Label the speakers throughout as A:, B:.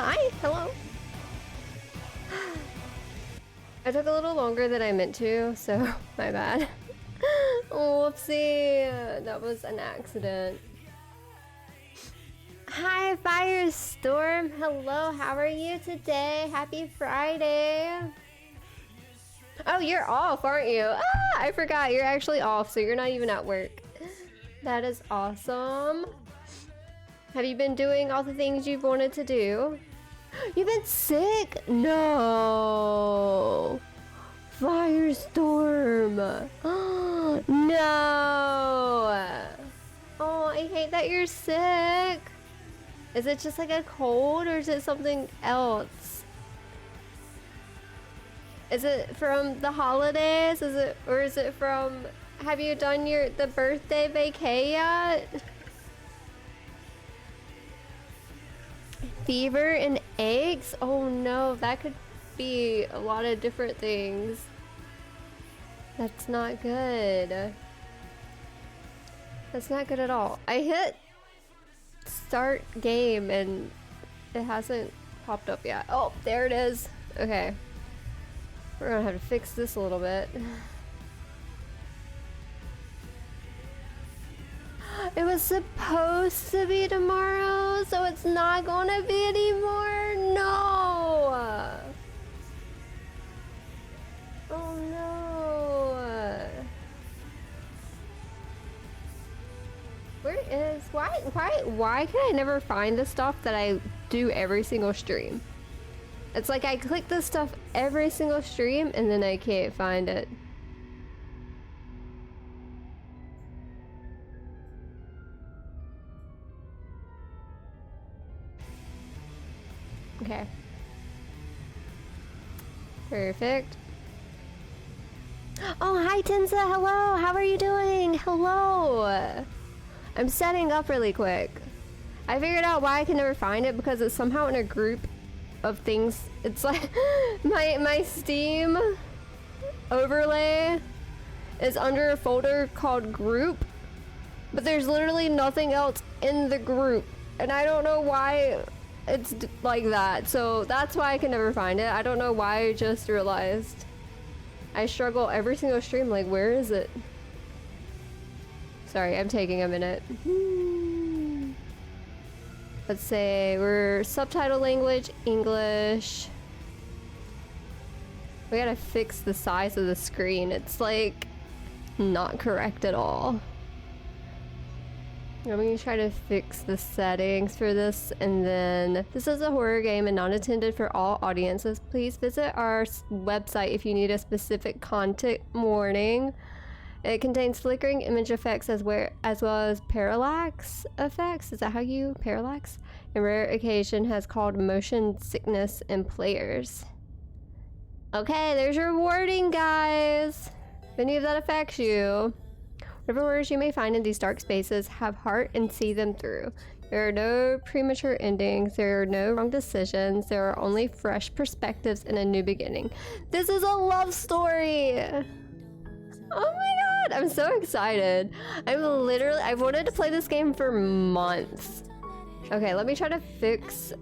A: Hi, hello. I took a little longer than I meant to, so my bad. Whoopsie, that was an accident. Hi, Firestorm. Hello, how are you today? Happy Friday. Oh, you're off, aren't you? Ah, I forgot. You're actually off, so you're not even at work. That is awesome. Have you been doing all the things you've wanted to do? You've been sick? No. Firestorm. No. Oh, I hate that you're sick. Is it just like a cold or is it something else? Is it from the holidays? Or is it from, have you done the birthday vacay yet? Fever and aches? Oh no, that could be a lot of different things. That's not good. That's not good at all. I hit start game and it hasn't popped up yet. Oh, there it is. Okay. We're gonna have to fix this a little bit. It was supposed to be tomorrow, so it's not gonna be anymore. No. Oh no. Where is why can I never find the stuff that I do every single stream? It's like I click this stuff every single stream and then I can't find it. Okay. Perfect. Oh, hi Tensa, hello, how are you doing? Hello. I'm setting up really quick. I figured out why I can never find it because it's somehow in a group of things. It's like my Steam overlay is under a folder called group, but there's literally nothing else in the group and I don't know why it's like that, so that's why I can never find it. I don't know why. I just realized I struggle every single stream, like where is it? Sorry, I'm taking a minute. Let's say we're subtitle language English. We gotta fix the size of the screen. It's like not correct at all. I'm gonna try to fix the settings for this, and then this is a horror game and not intended for all audiences. Please visit our website if you need a specific content warning. It contains flickering image effects as well as parallax effects. Is that how you parallax? In rare occasion has called motion sickness in players. Okay, there's your warning, guys. If any of that affects you. Whatever words you may find in these dark spaces, have heart and see them through. There are no premature endings, there are no wrong decisions, there are only fresh perspectives and a new beginning. This is a love story! Oh my god, I'm so excited. I've wanted to play this game for months. Okay, let me try to fix,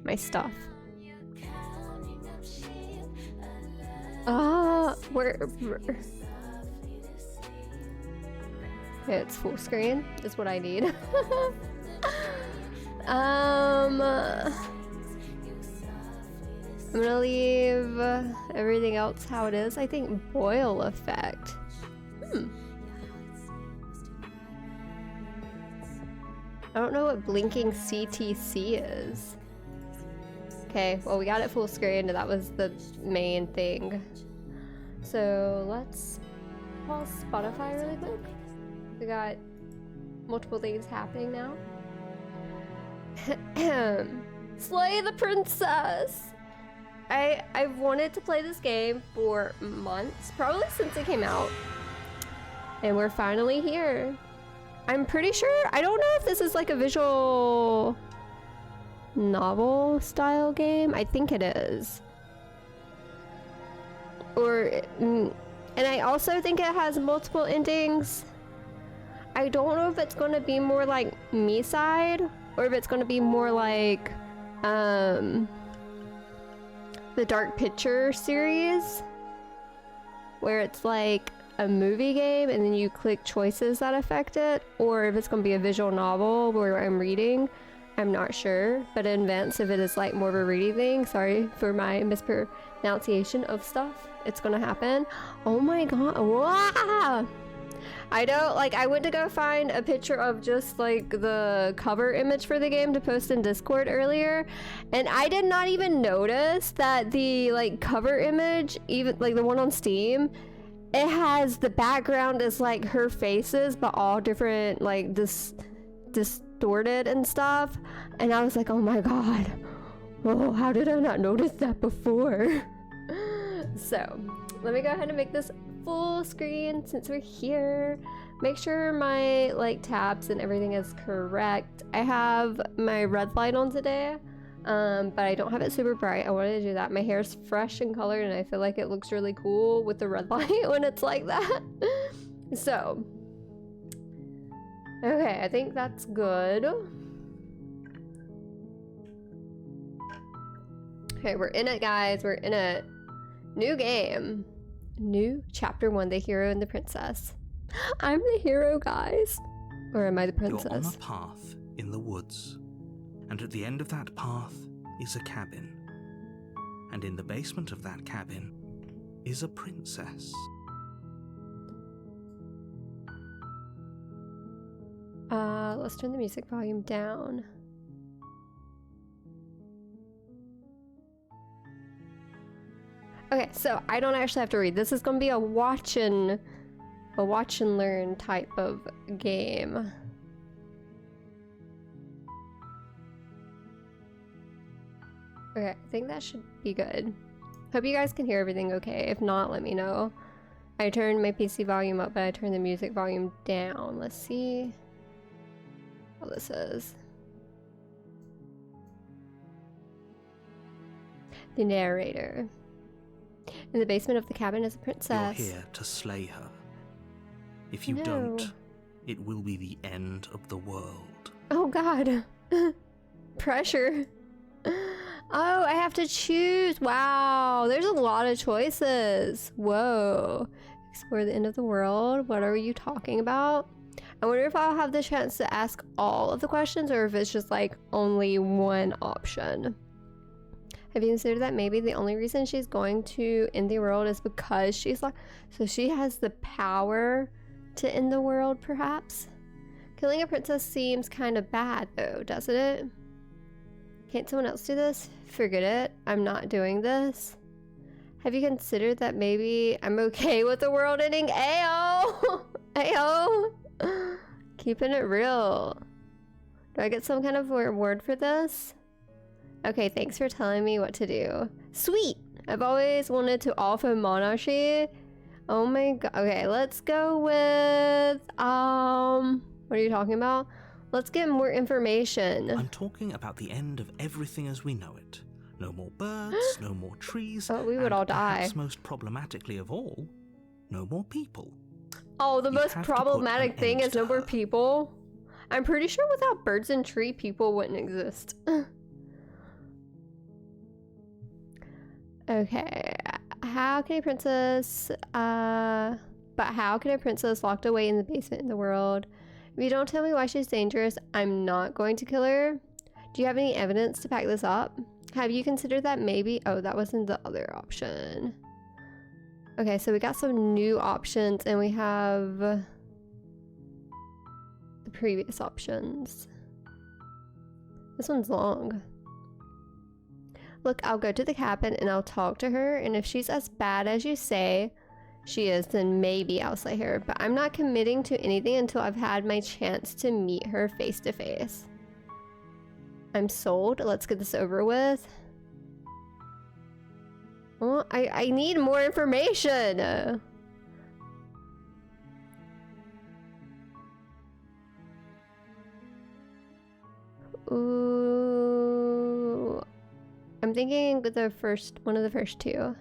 A: my stuff. Where it's full screen is what I need. I'm gonna leave everything else how it is. I think boil effect. I don't know what blinking CTC is. Okay, well we got it full screen and that was the main thing. So let's pause Spotify really quick. We got multiple things happening now. Slay the princess! I've wanted to play this game for months, probably since it came out. And we're finally here. I'm pretty sure, I don't know if this is like a visual novel style game. I think it is. And I also think it has multiple endings. I don't know if it's going to be more like me side or if it's going to be more like the Dark Picture series where it's like a movie game and then you click choices that affect it, or if it's going to be a visual novel where I'm reading. I'm not sure, but in advance, if it is like more of a reading thing, sorry for my mispronunciation of stuff, it's gonna happen. Oh my god, wow! I don't, like, I went to go find a picture of just like the cover image for the game to post in Discord earlier, and I did not even notice that the like cover image, even like the one on Steam, it has the background is like her faces, but all different, like distorted and stuff. And I was like, oh my god, oh, how did I not notice that before? So let me go ahead and make this full screen since we're here. Make sure my like tabs and everything is correct. I have my red light on today, but I don't have it super bright. I wanted to do that. My hair's fresh and colored and I feel like it looks really cool with the red light when it's like that. So okay, I think that's good. Okay, we're in it, guys. We're in a new game. New chapter 1, the hero and the princess. I'm the hero, guys. Or am I the princess?
B: You're on a path in the woods. And at the end of that path is a cabin. And in the basement of that cabin is a princess.
A: Let's turn the music volume down. Okay, so I don't actually have to read. This is gonna be a watch and learn type of game. Okay, I think that should be good. Hope you guys can hear everything okay. If not, let me know. I turned my PC volume up, but I turned the music volume down. Let's see what this is. The narrator. In the basement of the cabin is a princess.
B: You're here to slay her. If you don't, it will be the end of the world.
A: Oh god. Pressure. Oh, I have to choose. Wow, there's a lot of choices. Whoa. Explore the end of the world. What are you talking about? I wonder if I'll have the chance to ask all of the questions or if it's just like only one option. Have you considered that maybe the only reason she's going to end the world is because she's like, so she has the power to end the world, perhaps? Killing a princess seems kind of bad though, doesn't it? Can't someone else do this? Forget it. I'm not doing this. Have you considered that maybe I'm okay with the world ending? Ayo! Ayo! Keeping it real. Do I get some kind of reward for this? Okay, thanks for telling me what to do. Sweet! I've always wanted to offer monarchy. Oh my god. Okay, let's go with... what are you talking about? Let's get more information.
B: I'm talking about the end of everything as we know it. No more birds, no more trees.
A: Oh, we would all die.
B: Perhaps most problematically of all, no more people.
A: Oh, the most problematic thing is no more people. I'm pretty sure without birds and tree, people wouldn't exist. Okay, how can a princess, but how can a princess locked away in the basement in the world? If you don't tell me why she's dangerous, I'm not going to kill her. Do you have any evidence to back this up? Have you considered that maybe, oh, that wasn't the other option. Okay, so we got some new options and we have the previous options. This one's long. Look, I'll go to the cabin and I'll talk to her, and if she's as bad as you say she is, then maybe I'll slay her. But I'm not committing to anything until I've had my chance to meet her face to face. I'm sold. Let's get this over with. Well, I need more information. Ooh. I'm thinking one of the first two.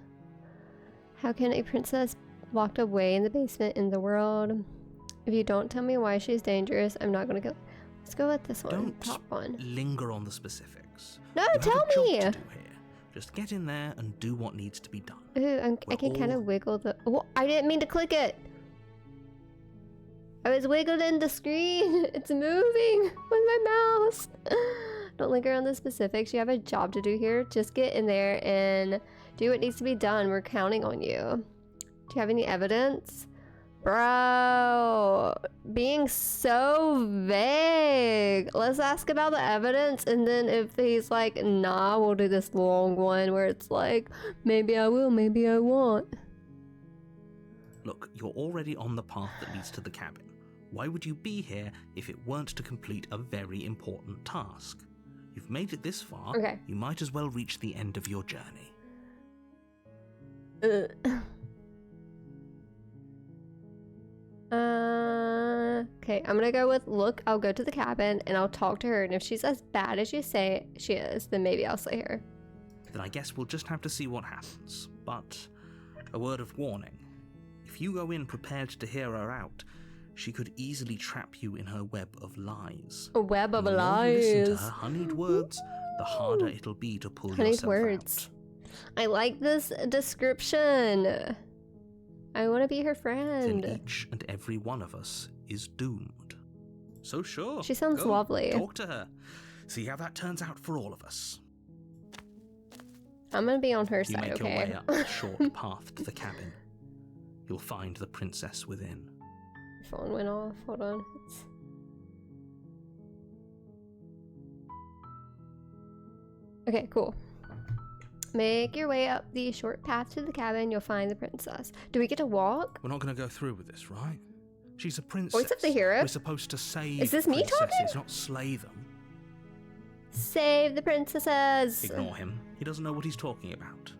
A: How can a princess locked away in the basement in the world? If you don't tell me why she's dangerous, I'm not gonna go. Let's go with this one.
B: Don't
A: Top one.
B: linger on the specifics.
A: No,
B: You
A: tell
B: have a job
A: me!
B: to do here. Just get in there and do what needs to be done.
A: Ooh, I can kind of wiggle the... Oh, I didn't mean to click it! I was wiggling the screen! It's moving with my mouse! Don't linger on the specifics. You have a job to do here. Just get in there and do what needs to be done. We're counting on you. Do you have any evidence? Bro, being so vague. Let's ask about the evidence, and then if he's like, nah, we'll do this long one where it's like, maybe I will, maybe I won't.
B: Look, you're already on the path that leads to the cabin. Why would you be here if it weren't to complete a very important task? You've made it this far.
A: Okay.
B: You might as well reach the end of your journey.
A: Okay, I'm gonna go with, look, I'll go to the cabin and I'll talk to her, and if she's as bad as you say she is, then maybe I'll slay her.
B: Then I guess we'll just have to see what happens. But a word of warning. If you go in prepared to hear her out, she could easily trap you in her web of lies.
A: A web of
B: The more you listen to
A: lies.
B: her honeyed words, the harder it'll be to pull
A: Honeyed
B: yourself
A: words.
B: out.
A: I like this description. I want to be her
B: Then
A: friend.
B: each and every one of us is doomed. So sure.
A: She sounds
B: go,
A: lovely.
B: Talk to her. See how that turns out for all of us.
A: I'm gonna be on her
B: You
A: side,
B: make
A: okay?
B: your way up the short path to the cabin. You'll find the princess within.
A: Phone went off. Hold on. Okay, cool. Make your way up the short path to the cabin. You'll find the princess. Do we get to walk?
B: We're not going to go through with this, right? She's a princess.
A: Voice of the hero?
B: We're supposed to save
A: Is this me
B: princesses,
A: talking?
B: not slay them.
A: Save the princesses.
B: Ignore him. He doesn't know what he's talking about.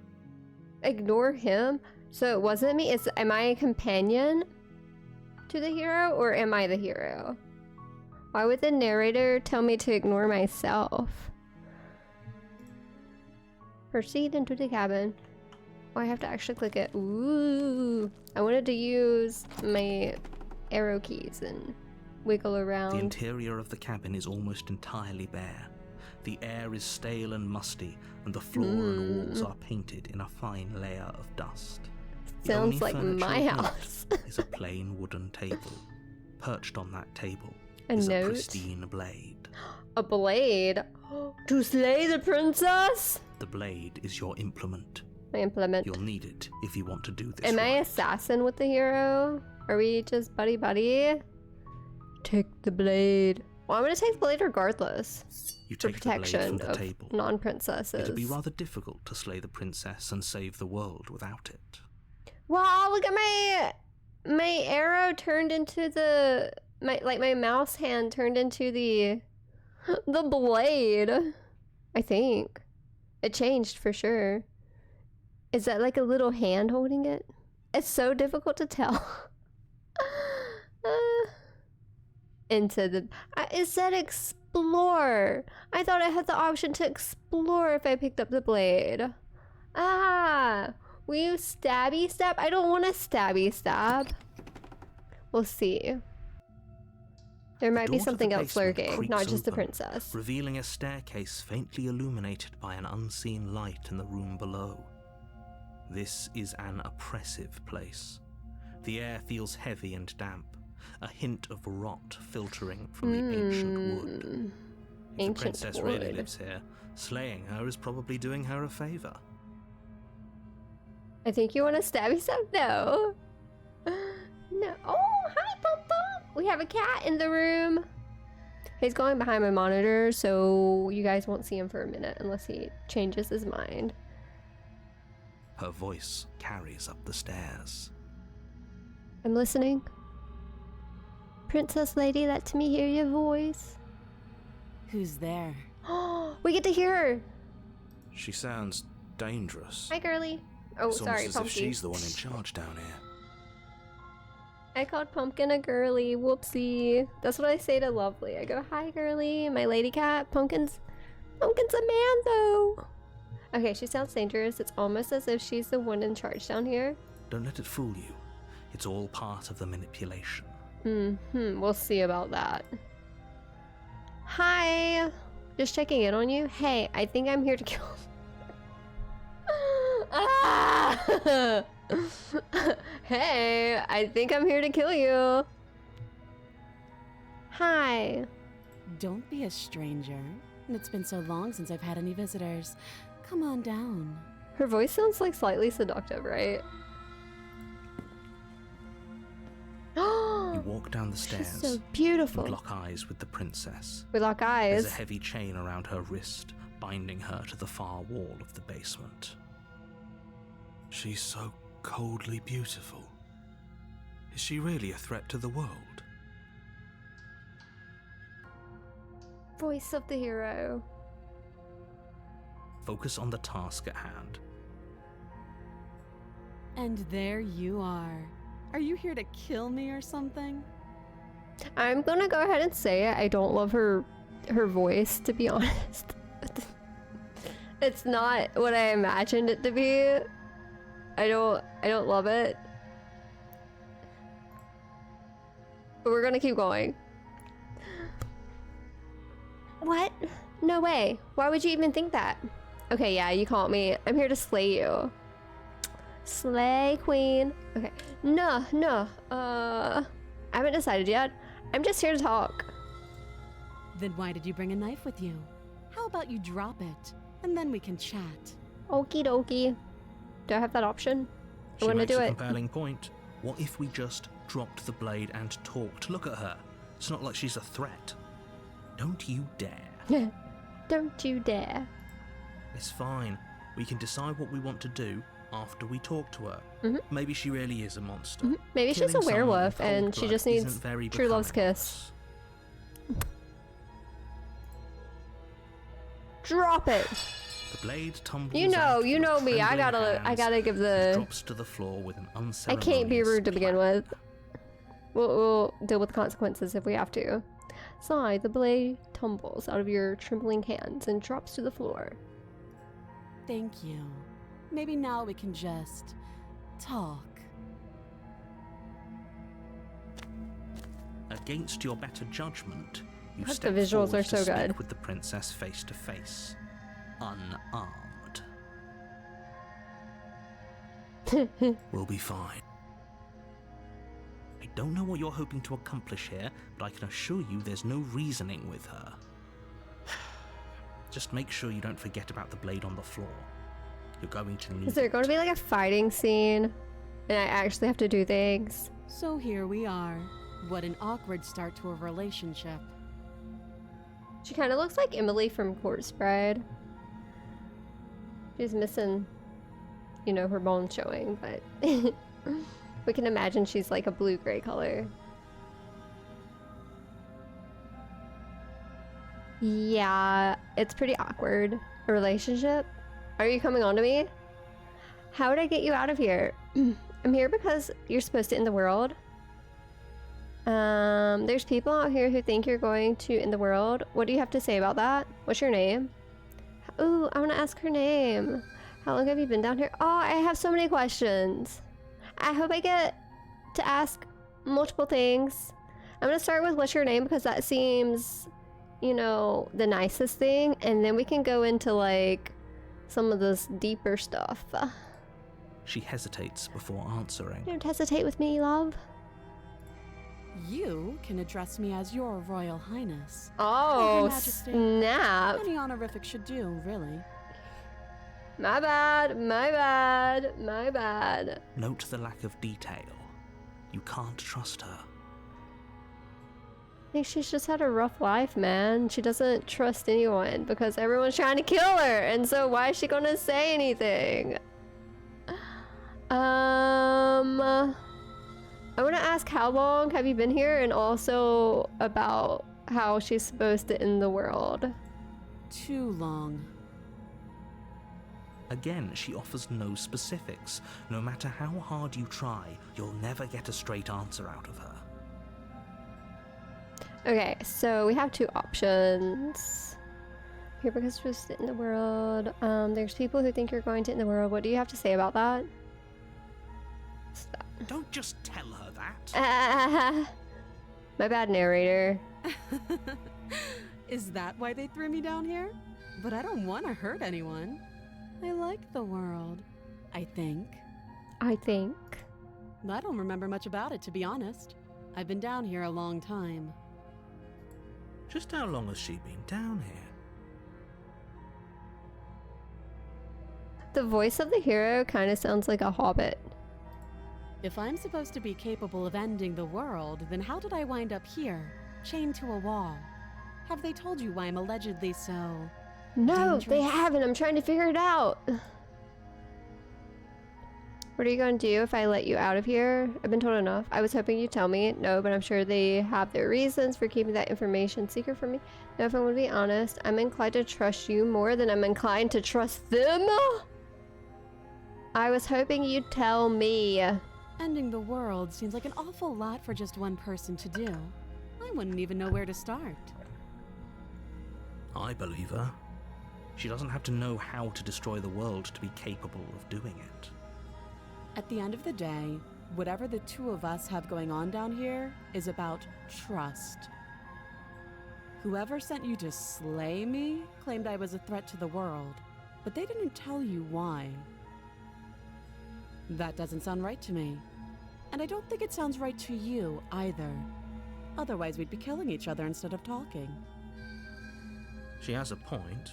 A: Ignore him? So it wasn't me? Am I a companion to the hero, or am I the hero? Why would the narrator tell me to ignore myself? Proceed into the cabin. Oh, I have to actually click it. Ooh. I wanted to use my arrow keys and wiggle around.
B: The interior of the cabin is almost entirely bare. The air is stale and musty, and the floor and walls are painted in a fine layer of dust. The only
A: Sounds like
B: furniture
A: my
B: of note
A: house.
B: is a plain wooden table. Perched on that table
A: A
B: is
A: note?
B: a pristine blade.
A: A blade? To slay the princess?
B: The blade is your implement.
A: My implement.
B: You'll need it if you want to do this
A: Am I
B: right.
A: assassin with the hero? Are we just buddy buddy? Take the blade. Well, I'm gonna take the blade regardless.
B: You
A: For
B: take the blade
A: protection
B: from the
A: of
B: table.
A: non-princesses.
B: It'll be rather difficult to slay the princess and save the world without it.
A: Wow, look at my arrow turned into the my mouse hand turned into the blade. I think it changed for sure. Is that like a little hand holding it? It's so difficult to tell. Into the it said explore. I thought I had the option to explore if I picked up the blade. Ah, will you stabby stab? I don't want to stabby stab. We'll see. There might
B: The
A: be
B: door to
A: something
B: the
A: else
B: basement
A: lurking,
B: creaks
A: not just the
B: open,
A: princess.
B: revealing a staircase faintly illuminated by an unseen light in the room below. This is an oppressive place. The air feels heavy and damp, a hint of rot filtering from the ancient wood. If the
A: Ancient
B: princess really
A: wood.
B: lives here, slaying her is probably doing her a favor.
A: I think you want to stabby stab? No. No. Oh, hi, Pom Pom. We have a cat in the room. He's going behind my monitor, so you guys won't see him for a minute unless he changes his mind.
B: Her voice carries up the stairs.
A: I'm listening. Princess lady, let me hear your voice.
C: Who's there?
A: Oh, we get to hear her.
B: She sounds dangerous.
A: Hi, girly. Oh,
B: It's
A: sorry,
B: almost as if
A: Pumpkin.
B: she's the one in charge down here.
A: I called Pumpkin a girly. Whoopsie. That's what I say to Lovely. I go, hi, girly. My lady cat. Pumpkin's a man, though. Okay, she sounds dangerous. It's almost as if she's the one in charge down here.
B: Don't let it fool you. It's all part of the manipulation.
A: We'll see about that. Hi! Just checking in on you. Hey, I think I'm here to kill... Ah! Hey, I think I'm here to kill you. Hi.
C: Don't be a stranger. It's been so long since I've had any visitors. Come on down.
A: Her voice sounds like slightly seductive, right?
B: You walk down the stairs.
A: She's so beautiful.
B: And lock eyes with the princess.
A: We lock eyes.
B: There's a heavy chain around her wrist, binding her to the far wall of the basement.
D: She's so coldly beautiful. Is she really a threat to the world?
A: Voice of the hero.
B: Focus on the task at hand.
C: And there you are. Are you here to kill me or something?
A: I'm gonna go ahead and say it. I don't love her voice, to be honest. It's not what I imagined it to be. I don't love it. But we're gonna keep going. What? No way. Why would you even think that? Okay, yeah, you caught me. I'm here to slay you. Slay queen. Okay. No. I haven't decided yet. I'm just here to talk.
C: Then why did you bring a knife with you? How about you drop it, and then we can chat?
A: Okie dokie. Do I have that option? I want to do
B: She
A: it.
B: makes a compelling point. What if we just dropped the blade and talked? Look at her. It's not like she's a threat. Don't you dare.
A: Don't you dare.
B: It's fine. We can decide what we want to do after we talk to her. Maybe she really is a monster.
A: Maybe she's a
B: Killing someone in
A: werewolf
B: cold
A: and she
B: blood
A: just
B: isn't
A: needs
B: very
A: true love's
B: becoming of
A: kiss.
B: us.
A: Drop it.
B: The blade tumbles
A: You know
B: out
A: me.
B: with
A: I
B: trembling
A: gotta
B: hands
A: give
B: and
A: the.
B: drops to the floor with an
A: I
B: unceremonious
A: can't be rude to begin
B: clap.
A: with. We'll deal with consequences if we have to. Sigh, the blade tumbles out of your trembling hands and drops to the floor.
C: Thank you. Maybe now we can just talk.
B: Against your better judgment, you
A: The
B: step
A: visuals
B: forward
A: are
B: to
A: so
B: speak
A: good.
B: with the princess face to face, unarmed.
D: We'll be fine.
B: I don't know what you're hoping to accomplish here, but I can assure you there's no reasoning with her. Just make sure you don't forget about the blade on the floor. You're going to need
A: Is there
B: it.
A: going to be like a fighting scene and I actually have to do things?
C: So here we are. What an awkward start to a relationship.
A: She kind of looks like Emily from Corpse Bride. She's missing, you know, her bones showing, but we can imagine she's like a blue-gray color. Yeah, it's pretty awkward. A relationship? Are you coming on to me? How would I get you out of here? I'm here because you're supposed to end the world. There's people out here who think you're going to end the world. What do you have to say about that? What's your name? Ooh, I want to ask her name. How long have you been down here? Oh, I have so many questions. I hope I get to ask multiple things. I'm gonna start with what's your name because that seems, you know, the nicest thing, and then we can go into like some of this deeper stuff.
B: She hesitates before answering.
A: Don't hesitate with me, love.
C: You can address me as your Royal Highness.
A: Oh,
C: Your Majesty.
A: snap.
C: Any honorific should do, really.
A: My bad, my bad, my bad.
B: Note the lack of detail. You can't trust her.
A: I think she's just had a rough life, man. She doesn't trust anyone because everyone's trying to kill her, and so why is she gonna say anything? I want to ask how long have you been here, and also about how she's supposed to end the world.
C: Too long.
B: Again, she offers no specifics. No matter how hard you try, you'll never get a straight answer out of her.
A: Okay, so we have two options. Here because we're supposed to end the world. There's people who think you're going to end the world. What do you have to say about that? Stop.
B: Don't just tell her that.
A: My bad, narrator.
C: Is that why they threw me down here? But I don't want to hurt anyone. I like the world, I think.
A: I think.
C: I don't remember much about it, to be honest. I've been down here a long time.
B: Just how long has she been down here?
A: The voice of the hero kind of sounds like a hobbit.
C: If I'm supposed to be capable of ending the world, then how did I wind up here, chained to a wall? Have they told you why I'm allegedly so...
A: No,
C: dangerous?
A: they haven't. I'm trying to figure it out. What are you going to do if I let you out of here? I've been told enough. I was hoping you'd tell me. No, but I'm sure they have their reasons for keeping that information secret from me. No, if I'm going to be honest, I'm inclined to trust you more than I'm inclined to trust them. I was hoping you'd tell me.
C: Ending the world seems like an awful lot for just one person to do. I wouldn't even know where to start.
B: I believe her. She doesn't have to know how to destroy the world to be capable of doing it.
C: At the end of the day, whatever the two of us have going on down here is about trust. Whoever sent you to slay me claimed I was a threat to the world, but they didn't tell you why. That doesn't sound right to me. And I don't think it sounds right to you either. Otherwise, we'd be killing each other instead of talking.
B: She has a point.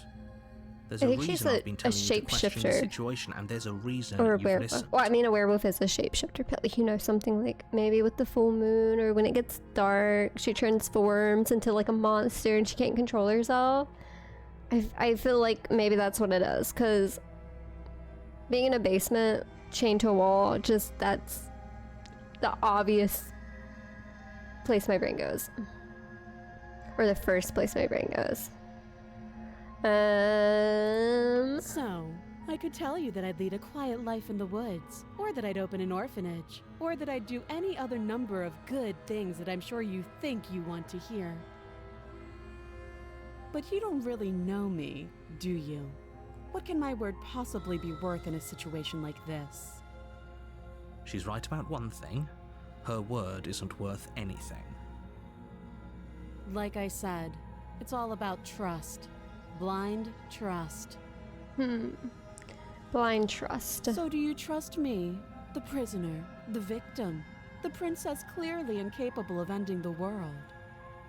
B: There's
A: I
B: a
A: think she's
B: reason I've been telling you to question the
A: shapeshifter.
B: situation, and there's a reason
A: Or a
B: you've
A: werewolf.
B: listened.
A: Well, I mean, a werewolf is a shapeshifter, but like, you know, something like maybe with the full moon or when it gets dark, she transforms into like a monster and she can't control herself. I feel like maybe that's what it is, because being in a basement, chained to a wall, just that's the obvious place my brain goes. Or the first place my brain goes.
C: So, I could tell you that I'd lead a quiet life in the woods, or that I'd open an orphanage, or that I'd do any other number of good things that I'm sure you think you want to hear. But you don't really know me, do you? What can my word possibly be worth in a situation like this?
B: She's right about one thing. Her word isn't worth anything.
C: Like I said, it's all about trust. Blind trust.
A: Blind trust.
C: So do you trust me, the prisoner, the victim, the princess clearly incapable of ending the world?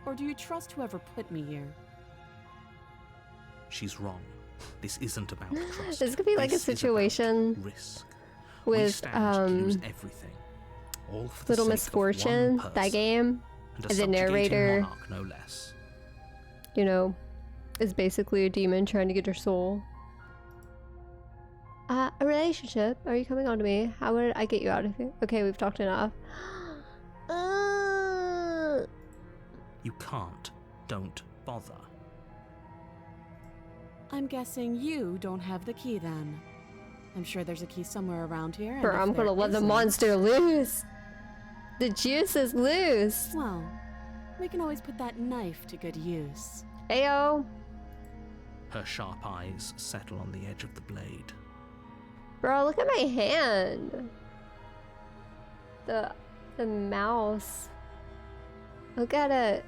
C: Or do you trust whoever put me here?
B: She's wrong. This isn't about trust.
A: This could be like a
B: This is about
A: situation
B: risk. We
A: with
B: stand to lose everything. All for the
A: Little
B: sake of
A: Misfortune,
B: one
A: that
B: person,
A: game,
B: and a
A: the
B: subjugating
A: narrator,
B: monarch, no less.
A: you know, is basically a demon trying to get your soul. A relationship? Are you coming on to me? How would I get you out of here? Okay, we've talked enough.
B: You can't. Don't bother.
C: I'm guessing you don't have the key then. I'm sure there's a key somewhere around here. And
A: Or
C: if
A: I'm gonna
C: there
A: let the
C: isn't-
A: monster loose. The juice is loose.
C: Well, we can always put that knife to good use.
A: Ayo.
B: Her sharp eyes settle on the edge of the blade.
A: Bro, look at my hand. The mouse. Look at it.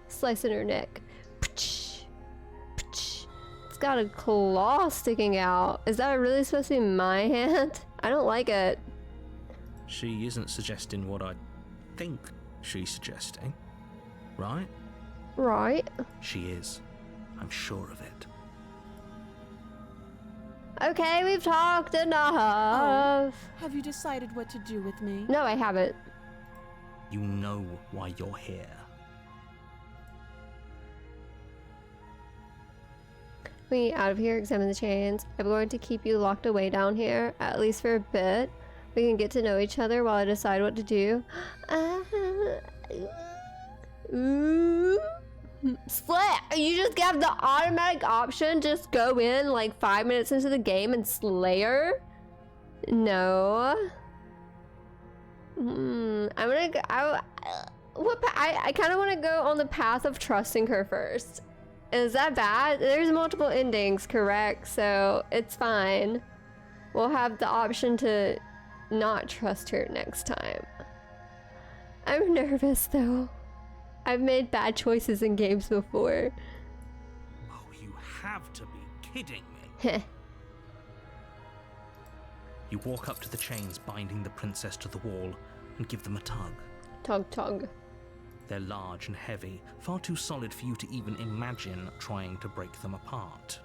A: Slicing her neck. It's got a claw sticking out. Is that really supposed to be my hand? I don't like it.
B: She isn't suggesting what I think she's suggesting, right?
A: Right.
B: She is. I'm sure of it.
A: Okay, we've talked enough.
C: Have you decided what to do with me?
A: No, I haven't.
B: You know why you're here.
A: We get out of here, examine the chains. I'm going to keep you locked away down here, at least for a bit. We can get to know each other while I decide what to do. Split! You just have the automatic option, just go in like 5 minutes into the game and slay her? No. I'm gonna go, I kind of want to go on the path of trusting her first. Is that bad? There's multiple endings, correct? So it's fine. We'll have the option to not trust her next time. I'm nervous though. I've made bad choices in games before.
B: Oh, you have to be kidding me.
A: Heh.
B: You walk up to the chains binding the princess to the wall and give them a tug.
A: Tug tug.
B: They're large and heavy, far too solid for you to even imagine trying to break them apart.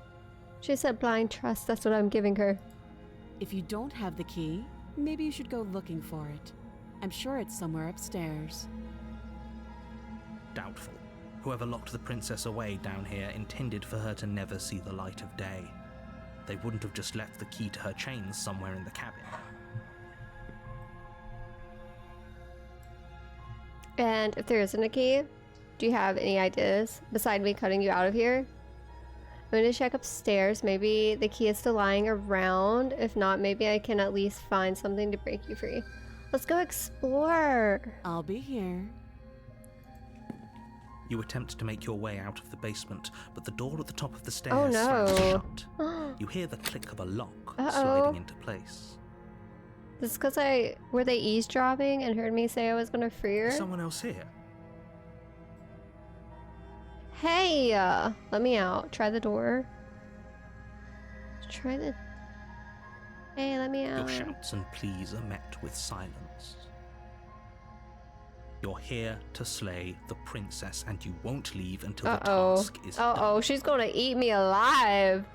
A: She said blind trust, that's what I'm giving her.
C: If you don't have the key, maybe you should go looking for it. I'm sure it's somewhere upstairs.
B: Doubtful. Whoever locked the princess away down here intended for her to never see the light of day. They wouldn't have just left the key to her chains somewhere in the cabin.
A: And if there isn't a key, do you have any ideas beside me cutting you out of here? I'm going to check upstairs. Maybe the key is still lying around. If not, maybe I can at least find something to break you free. Let's go explore.
C: I'll be here.
B: You attempt to make your way out of the basement, but the door at the top of the stairs
A: Oh, no.
B: slams shut. You hear the click of a lock sliding into place.
A: This is because were they eavesdropping and heard me say I was going to free her?
B: Is someone else here?
A: Hey, let me out. Try the door. Hey, let me out.
B: Your shouts and pleas are met with silence. You're here to slay the princess, and you won't leave until the task is done.
A: She's gonna eat me alive.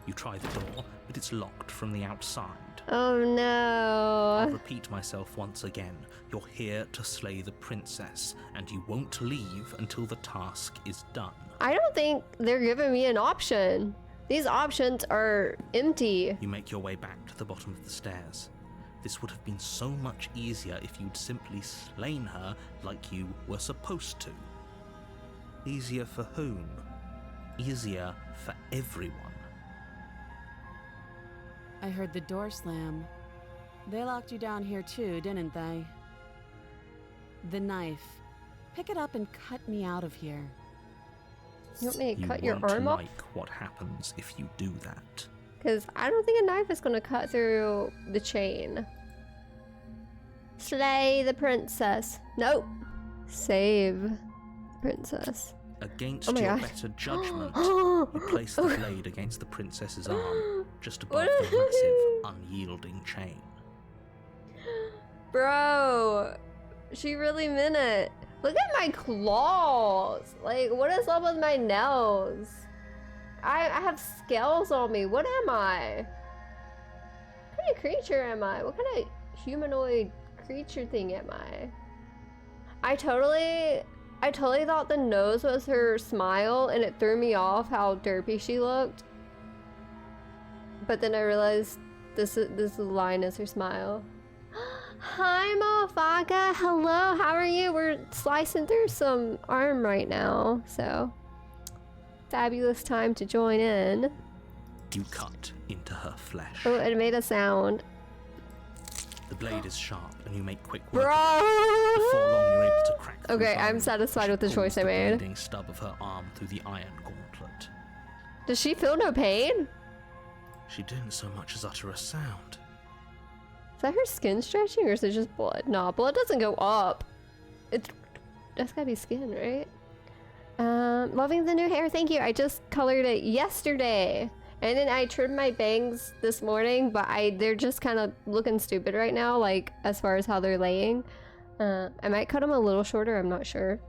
B: You try the door, but it's locked from the outside.
A: Oh
B: I'll
A: no.
B: repeat myself once again. You're here to slay the princess, and you won't leave until the task is done.
A: I don't think they're giving me an option. These options are empty.
B: You make your way back to the bottom of the stairs. This would have been so much easier if you'd simply slain her like you were supposed to. Easier for whom? Easier for everyone.
C: I heard the door slam. They locked you down here too, didn't they? The knife. Pick it up and cut me out of here.
A: You want me to
B: You
A: cut your
B: won't
A: arm off?
B: like what happens if you do that.
A: Because I don't think a knife is gonna cut through the chain. Slay the princess. Nope. Save the princess.
B: Against
A: Oh my
B: your
A: God.
B: better judgment, you place the blade against the princess's arm, just above the massive, unyielding chain.
A: Bro, she really meant it. Look at my claws. Like, what is up with my nails? I have scales on me. What am I? What kind of creature am I? What kind of humanoid creature thing am I? I totally thought the nose was her smile, and it threw me off how derpy she looked. But then I realized this line is her smile. Hi, Mofaka. Hello. How are you? We're slicing through some arm right now, so fabulous time to join in.
B: You cut into her flesh.
A: Oh, it made a sound.
B: The blade is sharp, and you make quick work.
A: Bro!
B: Before long, you're able to crack through
A: Okay,
B: bone.
A: I'm satisfied with the
B: She
A: choice I
B: pulls the
A: made.
B: bleeding stub of her arm through the iron gauntlet.
A: Does she feel no pain?
B: She didn't so much as utter a sound.
A: Is that her skin stretching, or is it just blood? Nah, blood doesn't go up. That's gotta be skin, right? Loving the new hair, thank you. I just colored it yesterday. And then I trimmed my bangs this morning, but they're just kind of looking stupid right now, like, as far as how they're laying. I might cut them a little shorter, I'm not sure.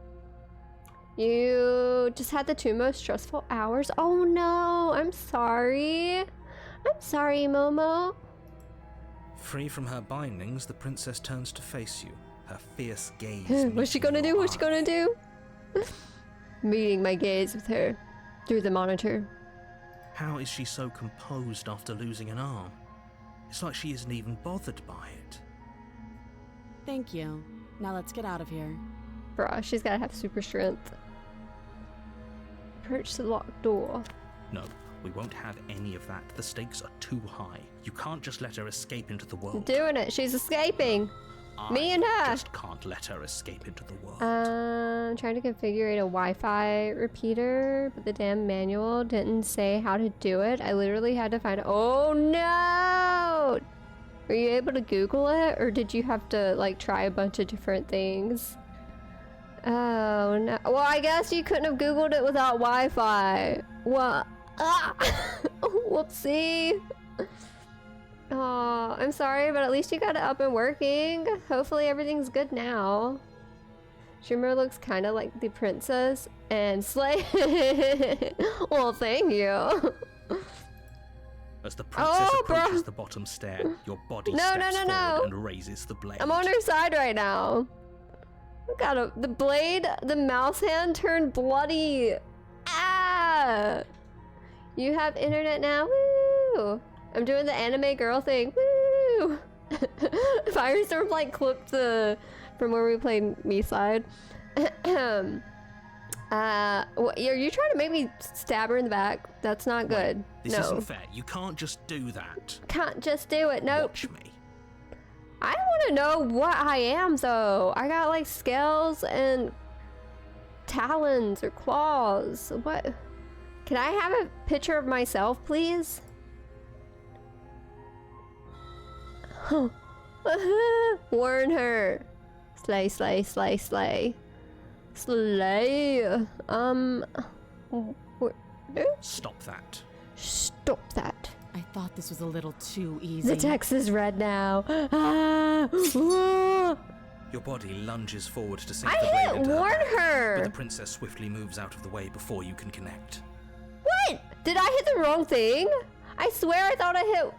A: You just had the 2 most stressful hours. Oh no, I'm sorry. I'm sorry, Momo.
B: Free from her bindings, the princess turns to face you, her fierce gaze.
A: What's she
B: meeting
A: gonna
B: your
A: do? What's she gonna
B: eye.
A: do? Meeting my gaze with her through the monitor.
B: How is she so composed after losing an arm? It's like she isn't even bothered by it.
C: Thank you. Now let's get out of here.
A: Bruh, she's gotta have super strength. Approach the locked door.
B: No, we won't have any of that. The stakes are too high. You can't just let her escape into the
A: I'm
B: world.
A: doing it. She's escaping. Me and her.
B: Just can't let her escape into the world.
A: I'm trying to configure a Wi-Fi repeater, but the damn manual didn't say how to do it. I literally had to find. Oh no! Are you able to Google it, or did you have to like try a bunch of different things? Oh no. Well, I guess you couldn't have Googled it without Wi-Fi. What? Ah! Whoopsie. Oh, I'm sorry, but at least you got it up and working. Hopefully everything's good now. Shimmer looks kind of like the princess and Slay. Well, thank you.
B: As the princess approaches
A: bro.
B: the bottom stair, your body
A: No,
B: steps
A: no, no,
B: forward
A: no.
B: and raises the blade.
A: I'm on her side right now. Got the blade, the mouse hand turned bloody. Ah! You have internet now. Woo! I'm doing the anime girl thing. Woo! Firestorm like clipped from where we played me side. Are you trying to make me stab her in the back? That's not good.
B: Wait, this isn't fair. You can't just do that.
A: Can't just do it. Nope.
B: Watch me.
A: I want to know what I am, though. I got like scales and talons or claws. What? Can I have a picture of myself, please? Warn her. Slay, slay, slay, slay. Slay.
B: Stop that.
A: Stop that.
C: I thought this was a little too easy.
A: The text is red now. Ah! Ah!
B: Your body lunges forward to sink
A: I
B: the blade
A: hit
B: into
A: warn
B: her back,
A: her.
B: but the princess swiftly moves out of the way before you can connect.
A: What? Did I hit the wrong thing? I swear I thought I hit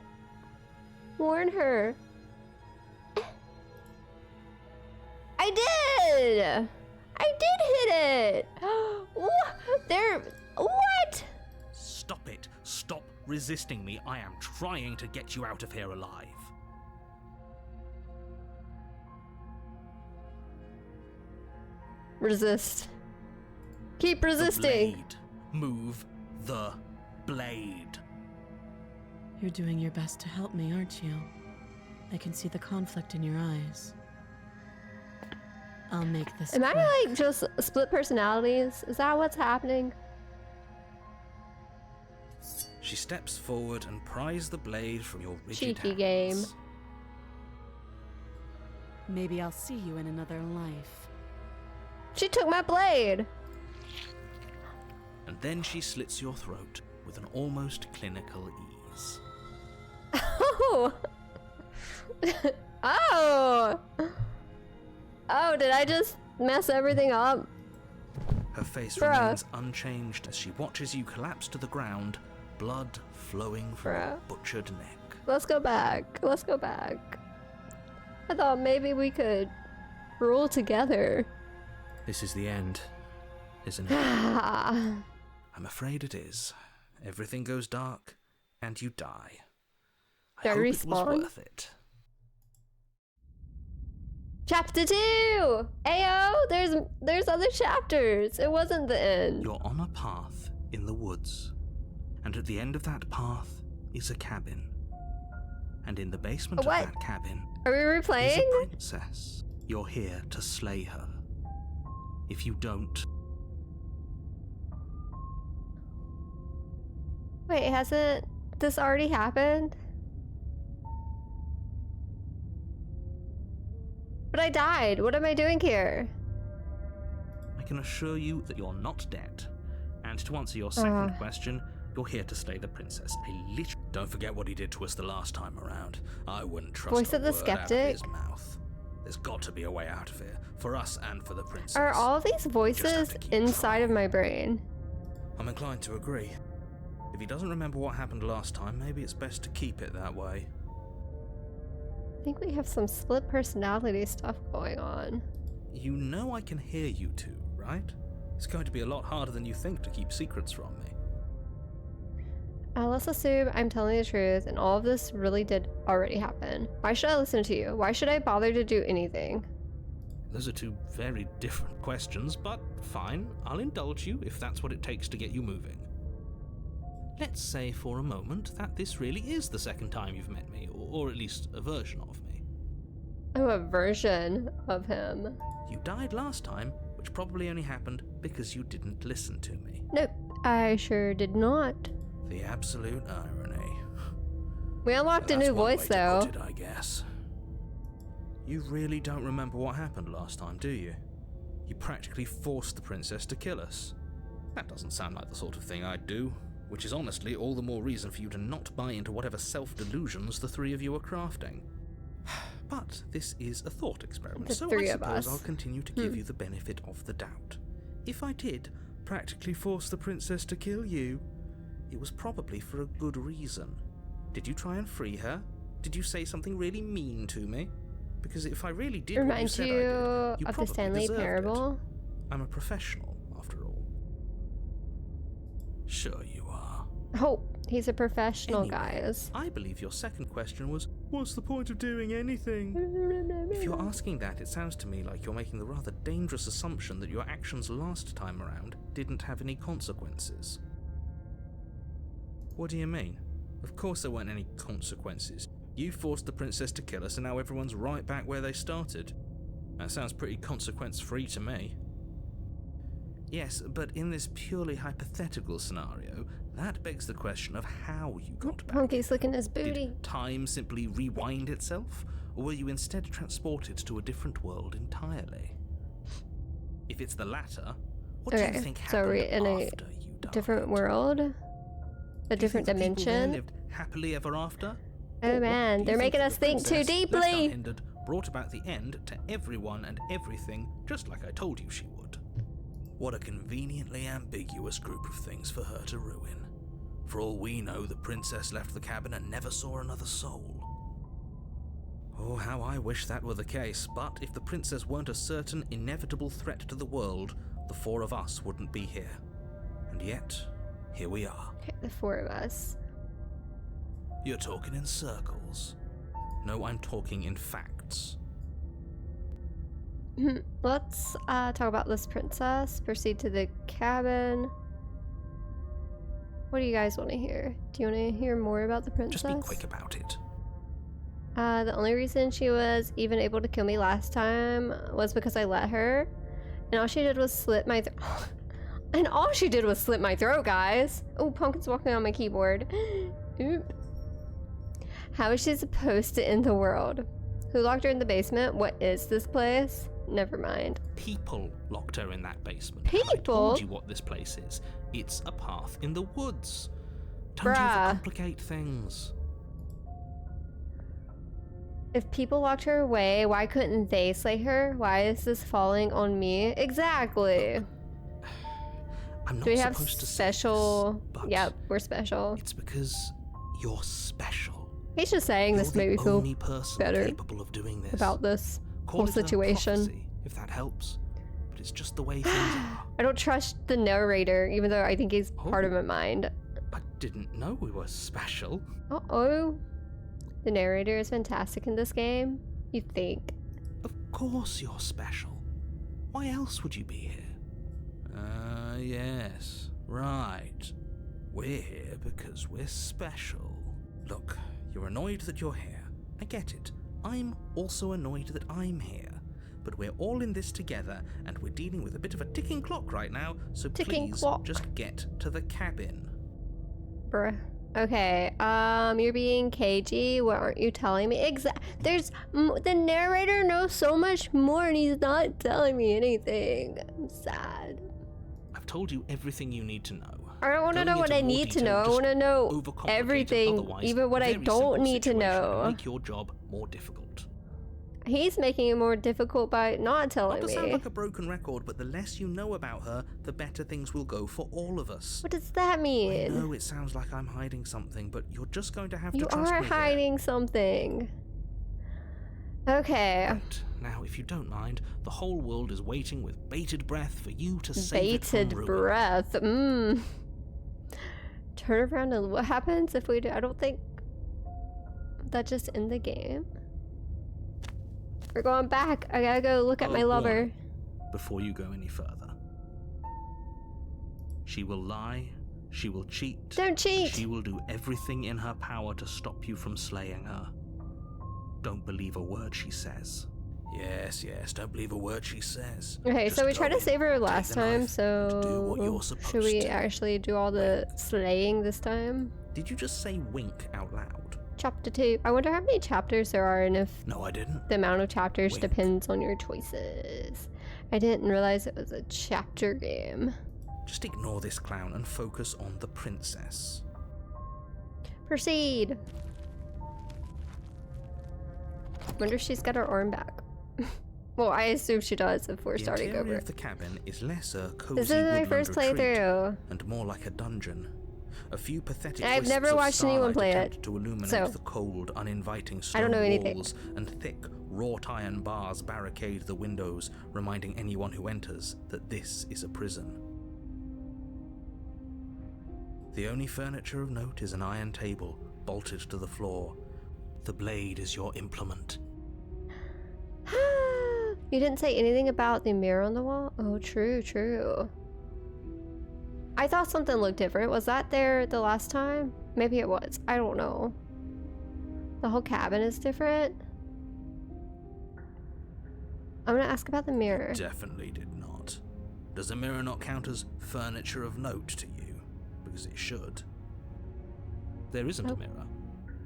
A: warn her. I did! I did hit it! What? What?
B: Stop it. Stop resisting me. I am trying to get you out of here alive.
A: Resist. Keep resisting.
B: The blade. Move the blade.
C: You're doing your best to help me, aren't you? I can see the conflict in your eyes. I'll make this
A: Am
C: quick.
A: I like just split personalities? Is that what's happening?
B: She steps forward and pries the blade from your rigid
A: Cheeky
B: hands.
A: game.
C: Maybe I'll see you in another life.
A: She took my blade.
B: And then she slits your throat with an almost clinical ease.
A: Oh. Oh. Oh, did I just mess everything up?
B: Her face
A: Bruh.
B: remains unchanged as she watches you collapse to the ground, blood flowing from your butchered neck.
A: Let's go back. Let's go back. I thought maybe we could rule together.
B: This is the end, isn't it?
A: Ah.
B: I'm afraid it is. Everything goes dark, and you die. I
A: Do I
B: hope it was
A: respawn?
B: worth it.
A: Chapter 2! Ayo, there's other chapters. It wasn't the end.
B: You're on a path in the woods, and at the end of that path is a cabin. And in the basement
A: What?
B: of that cabin
A: Are we
B: is
A: replaying?
B: a princess. You're here to slay her. If you don't,
A: Wait, hasn't this already happened? But I died. What am I doing here?
B: I can assure you that you're not dead. And to answer your second question, you're here to slay the princess. Don't forget what he did to us the last time around. I wouldn't trust
A: Voice
B: a
A: of the
B: word
A: skeptic?
B: out of his mouth. There's got to be a way out of here, for us and for the princess.
A: Are all of these
B: Just have
A: voices
B: to keep
A: inside of
B: trying.
A: my brain?
B: I'm inclined to agree. If he doesn't remember what happened last time, maybe it's best to keep it that way.
A: I think we have some split personality stuff going on.
B: You know I can hear you two, right? It's going to be a lot harder than you think to keep secrets from me.
A: Let's assume I'm telling the truth and all of this really did already happen. Why should I listen to you? Why should I bother to do anything?
B: Those are two very different questions, but fine, I'll indulge you if that's what it takes to get you moving. Let's say for a moment that this really is the second time you've met me, or at least a version of me.
A: Oh, a version of him.
B: You died last time, which probably only happened because you didn't listen to me.
A: Nope, I sure did not.
B: The absolute irony.
A: We unlocked a
D: That's
A: new
D: one way
A: voice,
D: to
A: though.
D: put it, I guess.
B: You really don't remember what happened last time, do you? You practically forced the princess to kill us. That doesn't sound like the sort of thing I'd do, which is honestly all the more reason for you to not buy into whatever self-delusions the three of you are crafting. But this is a thought experiment,
A: The
B: so
A: three
B: I
A: of
B: suppose
A: us.
B: I'll continue to give you the benefit of the doubt. If I did practically force the princess to kill you, it was probably for a good reason. Did you try and free her? Did you say something really mean to me? Because if I really did what you
A: Remind
B: said
A: you
B: I did, you
A: of the
B: probably
A: Stanley
B: deserved it.
A: Parable?
B: I'm a professional, after all.
D: Sure you are.
A: Oh, he's a professional,
B: Anyway,
A: guys.
B: I believe your second question was, what's the point of doing anything? If you're asking that, it sounds to me like you're making the rather dangerous assumption that your actions last time around didn't have any consequences. What do you mean? Of course there weren't any consequences. You forced the princess to kill us and now everyone's right back where they started. That sounds pretty consequence-free to me. Yes, but in this purely hypothetical scenario, that begs the question of how you got back.
A: Punky's licking his booty.
B: Did time simply rewind itself, or were you instead transported to a different world entirely? If it's the latter, what do you think
A: so
B: happened
A: are we in a
B: after you died?
A: different world? A
B: Do you
A: different
B: think the people there
A: dimension?
B: lived happily ever after?
A: Oh
B: Or
A: man,
B: do you
A: they're
B: think
A: making
B: that
A: us
B: the
A: think too
B: princess, left
A: deeply!
B: unhindered, brought about the end to everyone and everything, just like I told you she would.
D: What a conveniently ambiguous group of things for her to ruin. For all we know, the princess left the cabin and never saw another soul.
B: Oh, how I wish that were the case, but if the princess weren't a certain, inevitable threat to the world, the four of us wouldn't be here. And yet, here we are.
A: Okay, the four of us.
D: You're talking in circles.
B: No, I'm talking in facts.
A: Let's talk about this princess. Proceed to the cabin. What do you guys want to hear? Do you want to hear more about the princess?
B: Just be quick about it.
A: The only reason she was even able to kill me last time was because I let her. And all she did was slit my throat. And all she did was slit my throat, guys. Oh, Pumpkin's walking on my keyboard. Oop. How is she supposed to end the world? Who locked her in the basement? What is this place? Never mind.
B: People locked her in that basement. I
A: People?
B: told you what this place is. It's a path in the woods. Don't
A: Bruh.
B: overcomplicate things.
A: If people locked her away, why couldn't they slay her? Why is this falling on me? Exactly.
B: I'm not
A: Do we have
B: supposed to say
A: special?
B: this, but
A: Yep, we're special.
B: it's because you're special.
A: He's just saying
B: You're
A: this
B: the
A: made me feel
B: only person
A: better
B: capable of doing this.
A: about this
B: Call
A: whole
B: it a
A: situation.
B: prophecy, if that helps. But it's just the way things are.
A: I don't trust the narrator, even though I think he's part of my mind.
B: I didn't know we were special.
A: Uh-oh. The narrator is fantastic in this game. You think?
B: Of course you're special. Why else would you be here?
D: Yes, right. We're here because we're special.
B: Look, you're annoyed that you're here. I get it. I'm also annoyed that I'm here. But we're all in this together, and we're dealing with a bit of a ticking clock right now, so
A: Ticking
B: please
A: clock.
B: just get to the cabin.
A: Bruh. Okay, you're being cagey. What aren't you telling me? The narrator knows so much more and he's not telling me anything. I'm sad.
B: I've told you everything you need to know.
A: I don't want to
B: Going
A: know what
B: into
A: I
B: more
A: need to
B: detail
A: know. I
B: just
A: want to know
B: overcomplicates
A: everything,
B: otherwise
A: even what I
B: very
A: don't
B: simple
A: need to
B: situation and
A: know.
B: Make your job more difficult.
A: He's making it more difficult by not
B: Not
A: telling
B: to sound
A: me.
B: like a broken record, but the less you know about her, the better things will go for all of us.
A: What does that
B: I
A: mean?
B: know it sounds like I'm hiding something, but you're just going to have
A: You
B: to trust
A: are
B: me here.
A: hiding something. Okay.
B: Right. Now, if you don't mind, the whole world is waiting with bated breath for you to save it from
A: Bated
B: ruin.
A: breath. Turn around and what happens if we do? I don't think that just in the game. We're going back. I gotta go look at
B: Oh,
A: my lover.
B: warning. Before you go any further. She will lie, she will cheat.
A: Don't cheat.
B: She will do everything in her power to stop you from slaying her. Don't believe a word she says.
D: Yes, don't believe a word she says.
A: Okay,
D: Just
A: so we
D: go
A: tried to
D: in,
A: save her
D: take
A: last
D: the
A: time,
D: knife, and do what you're
A: so should
D: supposed
A: we
D: to.
A: actually do all the slaying this time?
B: Did you just say wink out loud?
A: Chapter 2. I wonder how many chapters there are and if
D: No, I didn't.
A: the amount of chapters
D: Wink.
A: depends on your choices. I didn't realize it was a chapter game.
D: Just ignore this clown and focus on the princess.
A: Proceed. Wonder if she's got her arm back. Well, I assume she does if we're starting
D: The interior
A: over.
D: of the cabin is less a cozy
A: This is my
D: woodland
A: first
D: retreat
A: playthrough.
D: and more like a dungeon. A few pathetic
A: I've
D: wisps
A: never
D: of
A: watched anyone
D: starlight
A: play
D: attempt
A: it,
D: to illuminate
A: so
D: the cold, uninviting
A: I don't
D: stone
A: know anything.
D: walls and thick wrought iron bars barricade the windows, reminding anyone who enters that this is a prison. The only furniture of note is an iron table bolted to the floor. The blade is your implement.
A: You didn't say anything about the mirror on the wall? Oh, true, true. I thought something looked different. Was that there the last time? Maybe it was. I don't know. The whole cabin is different. I'm gonna ask about the mirror.
D: Definitely did not. Does a mirror not count as furniture of note to you? Because it should.
B: There isn't
A: Oh.
B: a mirror.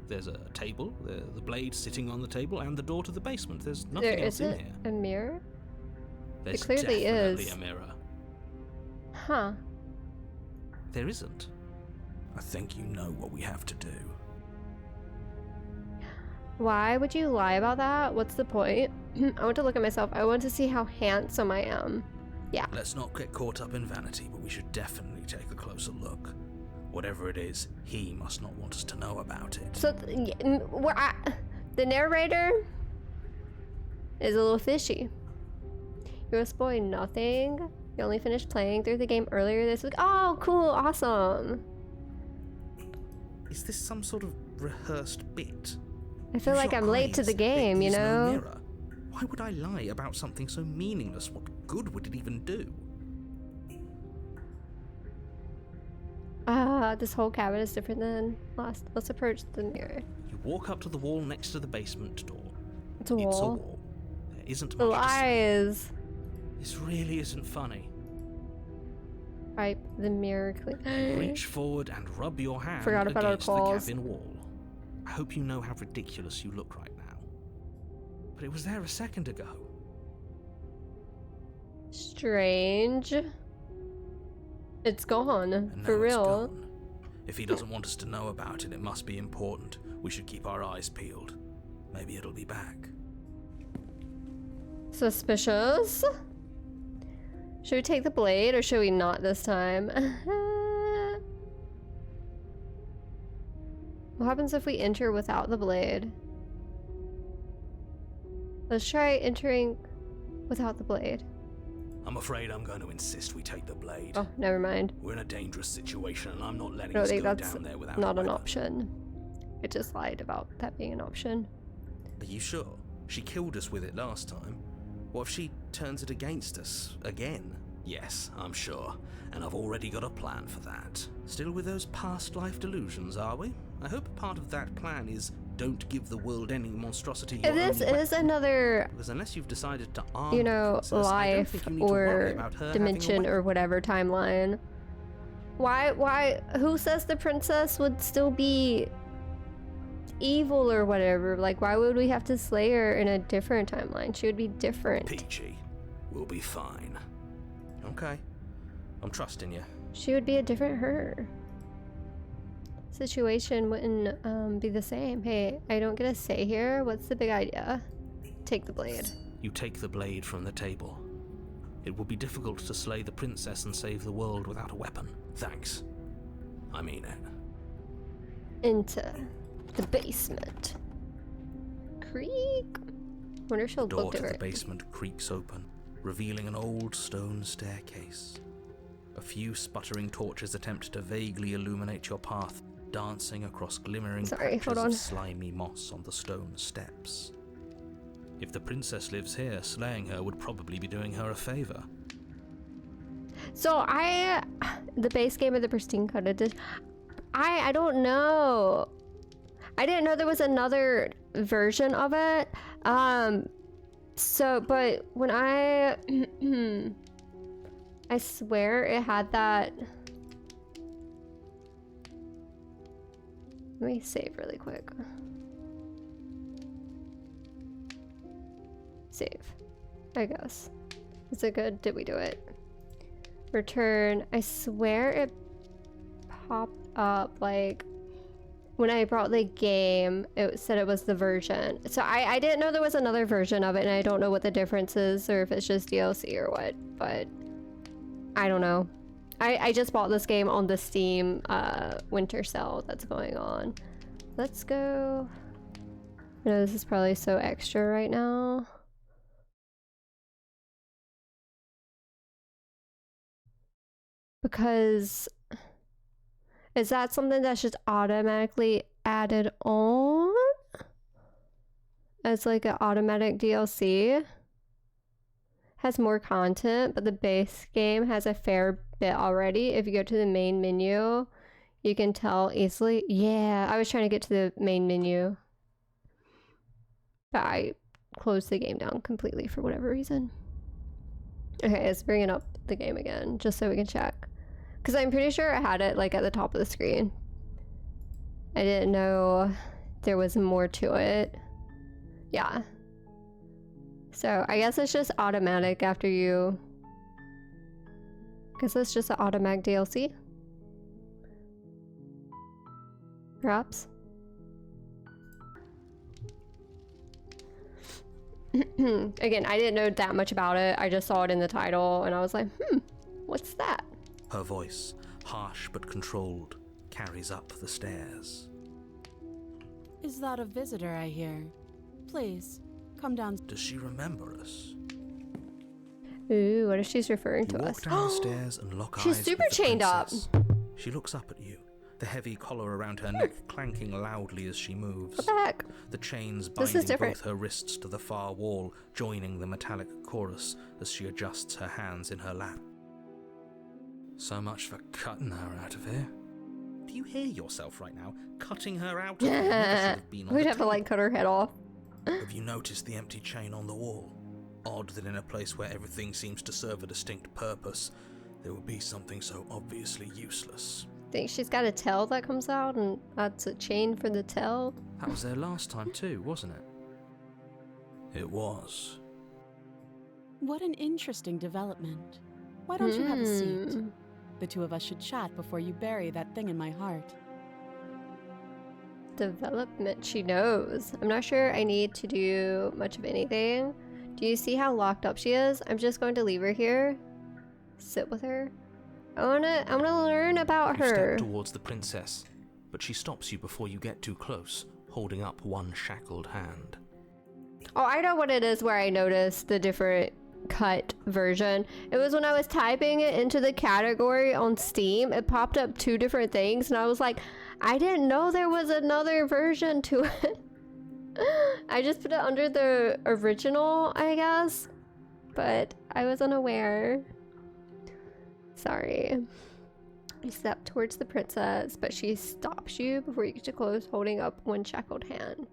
B: There's a table, the blade sitting on the table, and the door to the basement. There's
A: There
B: nothing else in
A: isn't
B: here.
A: a mirror?
B: There's
A: clearly
B: definitely
A: is.
B: a mirror.
A: Huh.
B: There isn't.
D: I think you know what we have to do.
A: Why would you lie about that? What's the point? I want to look at myself. I want to see how handsome I am. Yeah.
D: Let's not get caught up in vanity, but we should definitely take a closer look. Whatever it is, he must not want us to know about it.
A: So, the narrator is a little fishy. You were spoiled nothing. You only finished playing through the game earlier this week. Oh, cool, awesome.
B: Is this some sort of rehearsed bit?
A: I feel
B: Use
A: like
B: your
A: I'm late to
B: eyes.
A: the game,
B: There
A: you
B: is no
A: know?
B: mirror. Why would I lie about something so meaningless? What good would it even do?
A: This whole cabin is different than last. Let's approach the mirror.
B: You walk up to the wall next to the basement door.
A: It's a
B: It's a
A: wall.
B: wall. There isn't much to see.
A: Lies.
B: This really isn't funny.
A: Right, the mirror clean.
B: Reach forward and rub your hand
A: Forgot about our
B: against the
A: claws.
B: cabin wall. I hope you know how ridiculous you look right now. But it was there a second ago.
A: Strange. It's gone.
D: And
A: For
D: now it's
A: real.
D: gone. If he doesn't want us to know about it, it must be important. We should keep our eyes peeled. Maybe it'll be back.
A: Suspicious. Should we take the blade or should we not this time? What happens if we enter without the blade? Let's try entering without the blade.
D: I'm afraid I'm going to insist we take the blade.
A: Oh, never mind.
D: We're in a dangerous situation, and I'm not
A: I
D: letting
A: don't
D: us
A: think
D: go
A: that's
D: down there without
A: not
D: a
A: an
D: weapon.
A: option. I just lied about that being an option.
B: Are you sure? She killed us with it last time. What if she turns it against us again?
D: Yes, I'm sure, and I've already got a plan for that.
B: Still with those past life delusions, are we? I hope part of that plan is don't give the world any monstrosity your
A: If this
B: own
A: is
B: weapon.
A: another,
B: Because unless you've decided to arm
A: you
B: the
A: know,
B: princess, I don't
A: life
B: think you need to worry
A: or
B: about her having a
A: dimension
B: weapon.
A: or whatever timeline, why, who says the princess would still be evil or whatever? Like, why would we have to slay her in a different timeline? She would be different.
D: Peachy, we'll be fine.
B: Okay. I'm trusting you.
A: She would be a different her. Situation wouldn't be the same. Hey, I don't get a say here. What's the big idea? Take the blade.
B: You take the blade from the table. It will be difficult to slay the princess and save the world without a weapon.
D: Thanks. I mean it.
A: Into the basement. Creak. Wonder if she'll
B: The door
A: look
B: to the
A: different.
B: basement creaks open, revealing an old stone staircase. A few sputtering torches attempt to vaguely illuminate your path, dancing across glimmering
A: Sorry,
B: patches
A: hold on.
B: of slimy moss on the stone steps. If the princess lives here, slaying her would probably be doing her a favor.
A: So the base game of the Pristine Code Edition, I don't know. I didn't know there was another version of it. So, but when I I swear it had that. Let me save really quick. Save. I guess. Is it good? Did we do it? Return. I swear it popped up like when I brought the game, it said it was the version. So I didn't know there was another version of it, and I don't know what the difference is or if it's just DLC or what, but I don't know. I just bought this game on the Steam winter sale that's going on. Let's go. I know this is probably so extra right now. Because is that something that's just automatically added on as like an automatic DLC? Has more content, but the base game has a fair bit already. If you go to the main menu, you can tell easily. Yeah, I was trying to get to the main menu, but I closed the game down completely for whatever reason. Okay, it's bringing up the game again just so we can check. Because I'm pretty sure I had it like at the top of the screen. I didn't know there was more to it. Yeah. So I guess it's just automatic after you... I guess it's just an automatic DLC. Perhaps. Again, I didn't know that much about it. I just saw it in the title and I was like, what's that?
B: Her voice, harsh but controlled, carries up the stairs.
C: Is that a visitor I hear? Please, come down.
D: Does she remember us?
A: Ooh, what if she's referring to
B: You
A: us?
B: walk down the stairs and lock
A: She's
B: eyes
A: super
B: with the
A: chained up.
B: princess. She looks up at you, the heavy collar around her neck clanking loudly as she moves.
A: What the heck?
B: The chains
A: This is
B: binding
A: different.
B: both her wrists to the far wall, joining the metallic chorus as she adjusts her hands in her lap.
D: So much for cutting her out of here.
B: Do you hear yourself right now? Cutting her out of here never should have been on
A: We'd
B: the
A: have to like cut her head off.
D: Have you noticed the empty chain on the wall? Odd that in a place where everything seems to serve a distinct purpose, there would be something so obviously useless.
A: Think she's got a tail that comes out and that's a chain for the tail?
B: That was there last time too, wasn't it?
D: It was.
C: What an interesting development. Why don't you have a seat? The two of us should chat before you bury that thing in my heart.
A: Development, she knows. I'm not sure I need to do much of anything. Do you see how locked up she is? I'm just going to leave her here. Sit with her. I wanna learn about
B: You
A: her.
B: step towards the princess, but she stops you before you get too close, holding up one shackled hand.
A: Oh, I know what it is where I noticed the different cut version. It was when I was typing it into the category on Steam, it popped up two different things and I was like, I didn't know there was another version to it. I just put it under the original, I guess, but I was unaware. Sorry. You step towards the princess, but she stops you before you get too close, holding up one shackled hand.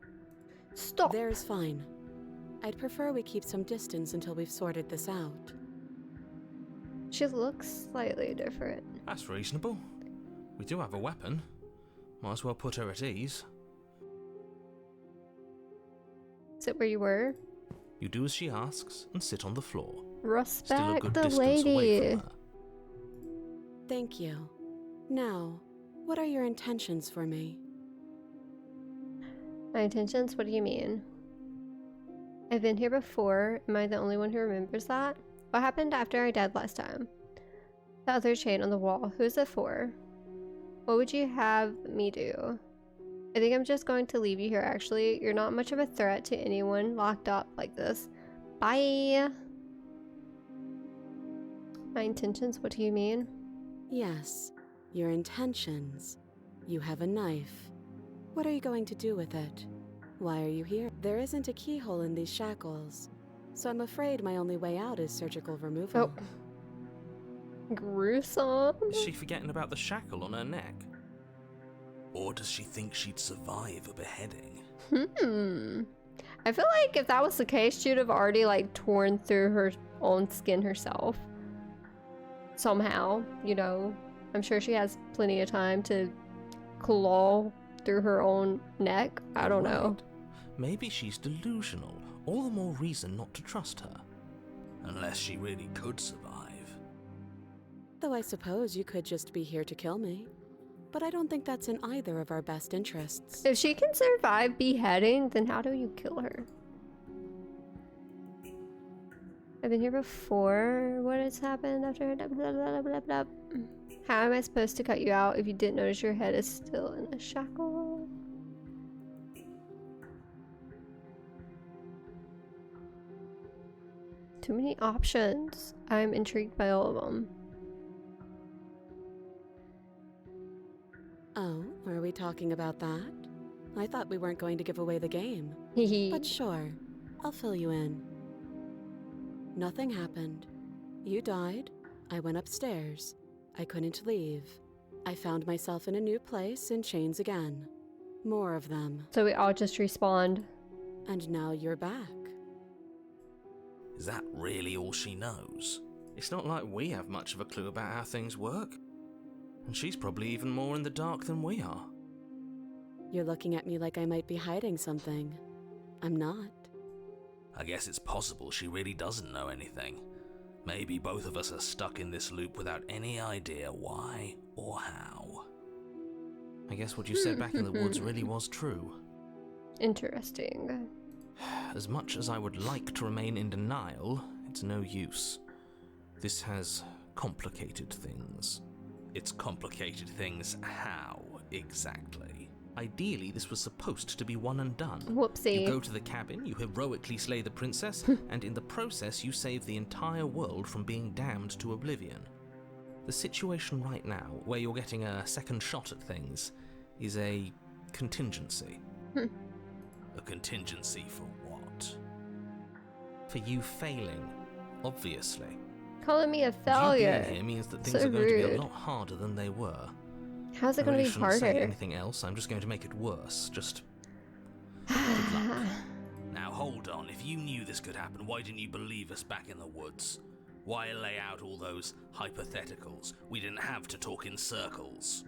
A: Stop!
C: There's fine. I'd prefer we keep some distance until we've sorted this out.
A: She looks slightly different.
B: That's reasonable. We do have a weapon. Might as well put her at ease.
A: Is it where you were?
B: You do as she asks and sit on the floor. Still a
A: Respect
B: good
A: the
B: distance away
A: lady.
B: from her.
C: Thank you. Now, what are your intentions for me?
A: My intentions? What do you mean? I've been here before. Am I the only one who remembers that? What happened after I died last time? The other chain on the wall. Who's it for? What would you have me do? I think I'm just going to leave you here, actually. You're not much of a threat to anyone locked up like this. Bye! My intentions? What do you mean?
C: Yes, your intentions. You have a knife. What are you going to do with it? Why are you here? There isn't a keyhole in these shackles, so I'm afraid my only way out is surgical removal.
A: Oh. Gruesome.
B: Is she forgetting about the shackle on her neck?
D: Or does she think she'd survive a beheading?
A: I feel like if that was the case, she'd have already like torn through her own skin herself. Somehow, you know. I'm sure she has plenty of time to claw through her own neck. I don't know.
B: Right. Maybe she's delusional. All the more reason not to trust her.
D: Unless she really could survive.
C: Though I suppose you could just be here to kill me. But I don't think that's in either of our best interests.
A: If she can survive beheading, then how do you kill her? I've been here before. What has happened after? Blah, blah, blah, blah, blah. How am I supposed to cut you out if you didn't notice your head is still in a shackle? Too many options. I'm intrigued by all of them.
C: Oh, are we talking about that? I thought we weren't going to give away the game.
A: Hehe.
C: But sure, I'll fill you in. Nothing happened. You died. I went upstairs. I couldn't leave. I found myself in a new place in chains again. More of them.
A: So we all just respawned.
C: And now you're back.
D: Is that really all she knows?
B: It's not like we have much of a clue about how things work. And she's probably even more in the dark than we are.
C: You're looking at me like I might be hiding something. I'm not.
D: I guess it's possible she really doesn't know anything. Maybe both of us are stuck in this loop without any idea why or how.
B: I guess what you said back in the woods really was true.
A: Interesting.
B: As much as I would like to remain in denial, it's no use. This has complicated things.
D: It's complicated things how, exactly?
B: Ideally, this was supposed to be one and done.
A: Whoopsie.
B: You go to the cabin, you heroically slay the princess, and in the process you save the entire world from being damned to oblivion. The situation right now, where you're getting a second shot at things, is a contingency.
D: A contingency for what?
B: For you failing, obviously.
A: Calling me a
B: You
A: failure.
B: being here means that things
A: So
B: are going to be a
A: rude.
B: lot harder than they were.
A: How's it
B: I
A: going
B: really
A: to be
B: shouldn't say
A: harder?
B: anything else. I'm just going to make it worse. Just good luck.
D: Now hold on, if you knew this could happen, why didn't you believe us back in the woods? Why lay out all those hypotheticals? We didn't have to talk in circles.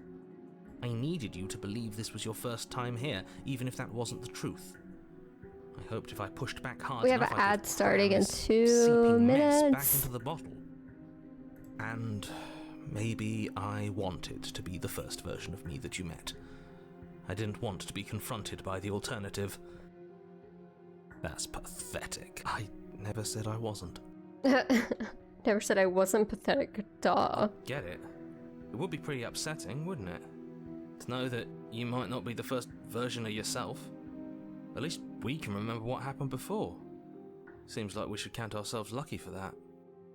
B: I needed you to believe this was your first time here, even if that wasn't the truth. I hoped if I pushed back hard
A: We have
B: enough,
A: an
B: I could
A: ad starting
B: cram
A: in
B: this
A: 2
B: seeping mess back
A: minutes.
B: into the bottle. And maybe I wanted to be the first version of me that you met. I didn't want to be confronted by the alternative.
D: That's pathetic.
B: I never said I wasn't.
A: Never said I wasn't pathetic. Duh.
B: Get it? It would be pretty upsetting, wouldn't it? To know that you might not be the first version of yourself. At least we can remember what happened before. Seems like we should count ourselves lucky for that.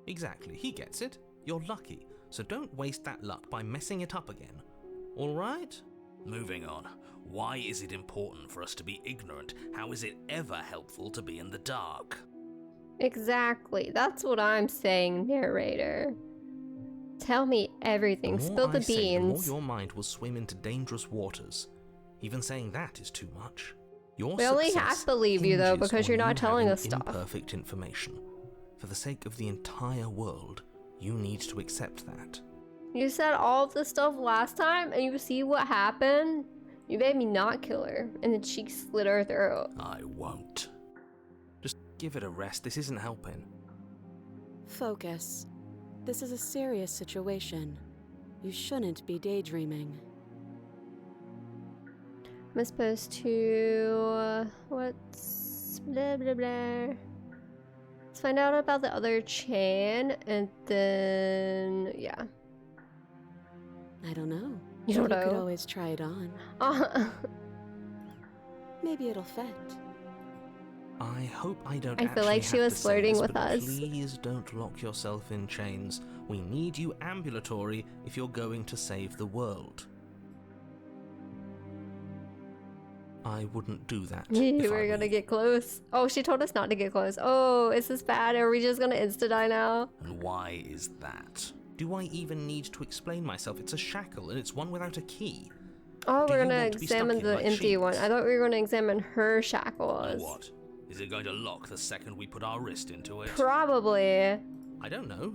B: Exactly, he gets it. You're lucky, so don't waste that luck by messing it up again. Alright?
D: Moving on. Why is it important for us to be ignorant? How is it ever helpful to be in the dark?
A: Exactly. That's what I'm saying, narrator. Tell me everything.
B: The more
A: Spill the
B: I say, the more
A: beans.
B: your mind will swim into dangerous waters. Even saying that is too much. Your
A: We only
B: success
A: half believe you, though,
B: hinges
A: because
B: on
A: you're not
B: you
A: telling
B: having
A: us stuff.
B: Imperfect information. For the sake of the entire world, you need to accept that.
A: You said all of this stuff last time, and you see what happened? You made me not kill her, and then she slit her throat.
D: I won't.
B: Just give it a rest. This isn't helping.
C: Focus. This is a serious situation. You shouldn't be daydreaming.
A: I'm supposed to... what's... blah blah blah. Let's find out about the other chain, and then... yeah.
C: I don't know.
A: You don't
C: could
A: know?
C: always try it on. Maybe it'll fit.
B: I hope I don't
A: I feel like
B: actually
A: she
B: have
A: was
B: to say
A: flirting
B: this,
A: with
B: but
A: us.
B: Please don't lock yourself in chains. We need you ambulatory if you're going to save the world. I wouldn't do that.
A: You
B: if
A: were
B: I
A: gonna
B: were you.
A: get close. Oh, she told us not to get close. Oh, is this bad? Are we just gonna insta-die now?
D: And why is that?
B: Do I even need to explain myself? It's a shackle and it's one without a key.
A: Oh,
B: Do
A: we're
B: you
A: gonna
B: want to be stuck
A: examine
B: in
A: the
B: like
A: empty one.
B: sheets?
A: I thought we were gonna examine her
D: Or
A: shackles.
D: what? Is it going to lock the second we put our wrist into it?
A: Probably.
B: I don't know.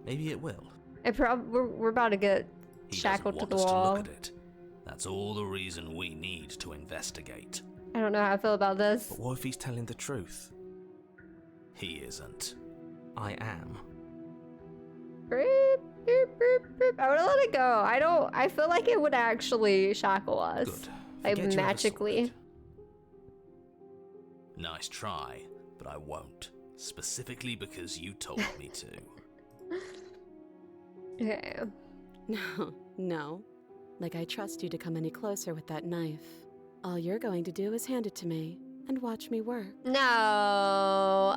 B: Maybe it will.
A: We're about to get
D: He
A: shackled to
D: doesn't
A: the
D: want us
A: wall.
D: to look at it. That's all the reason we need to investigate.
A: I don't know how I feel about this.
B: But what if he's telling the truth?
D: He isn't.
B: I am.
A: Beep, beep, beep, beep. I would let it go. I feel like it would actually shackle us.
B: Good.
A: Like
B: Forget you ever
A: magically.
B: saw it.
D: Nice try, but I won't. Specifically because you told me to.
A: Okay.
C: No. Like I trust you to come any closer with that knife. All you're going to do is hand it to me and watch me work.
A: No.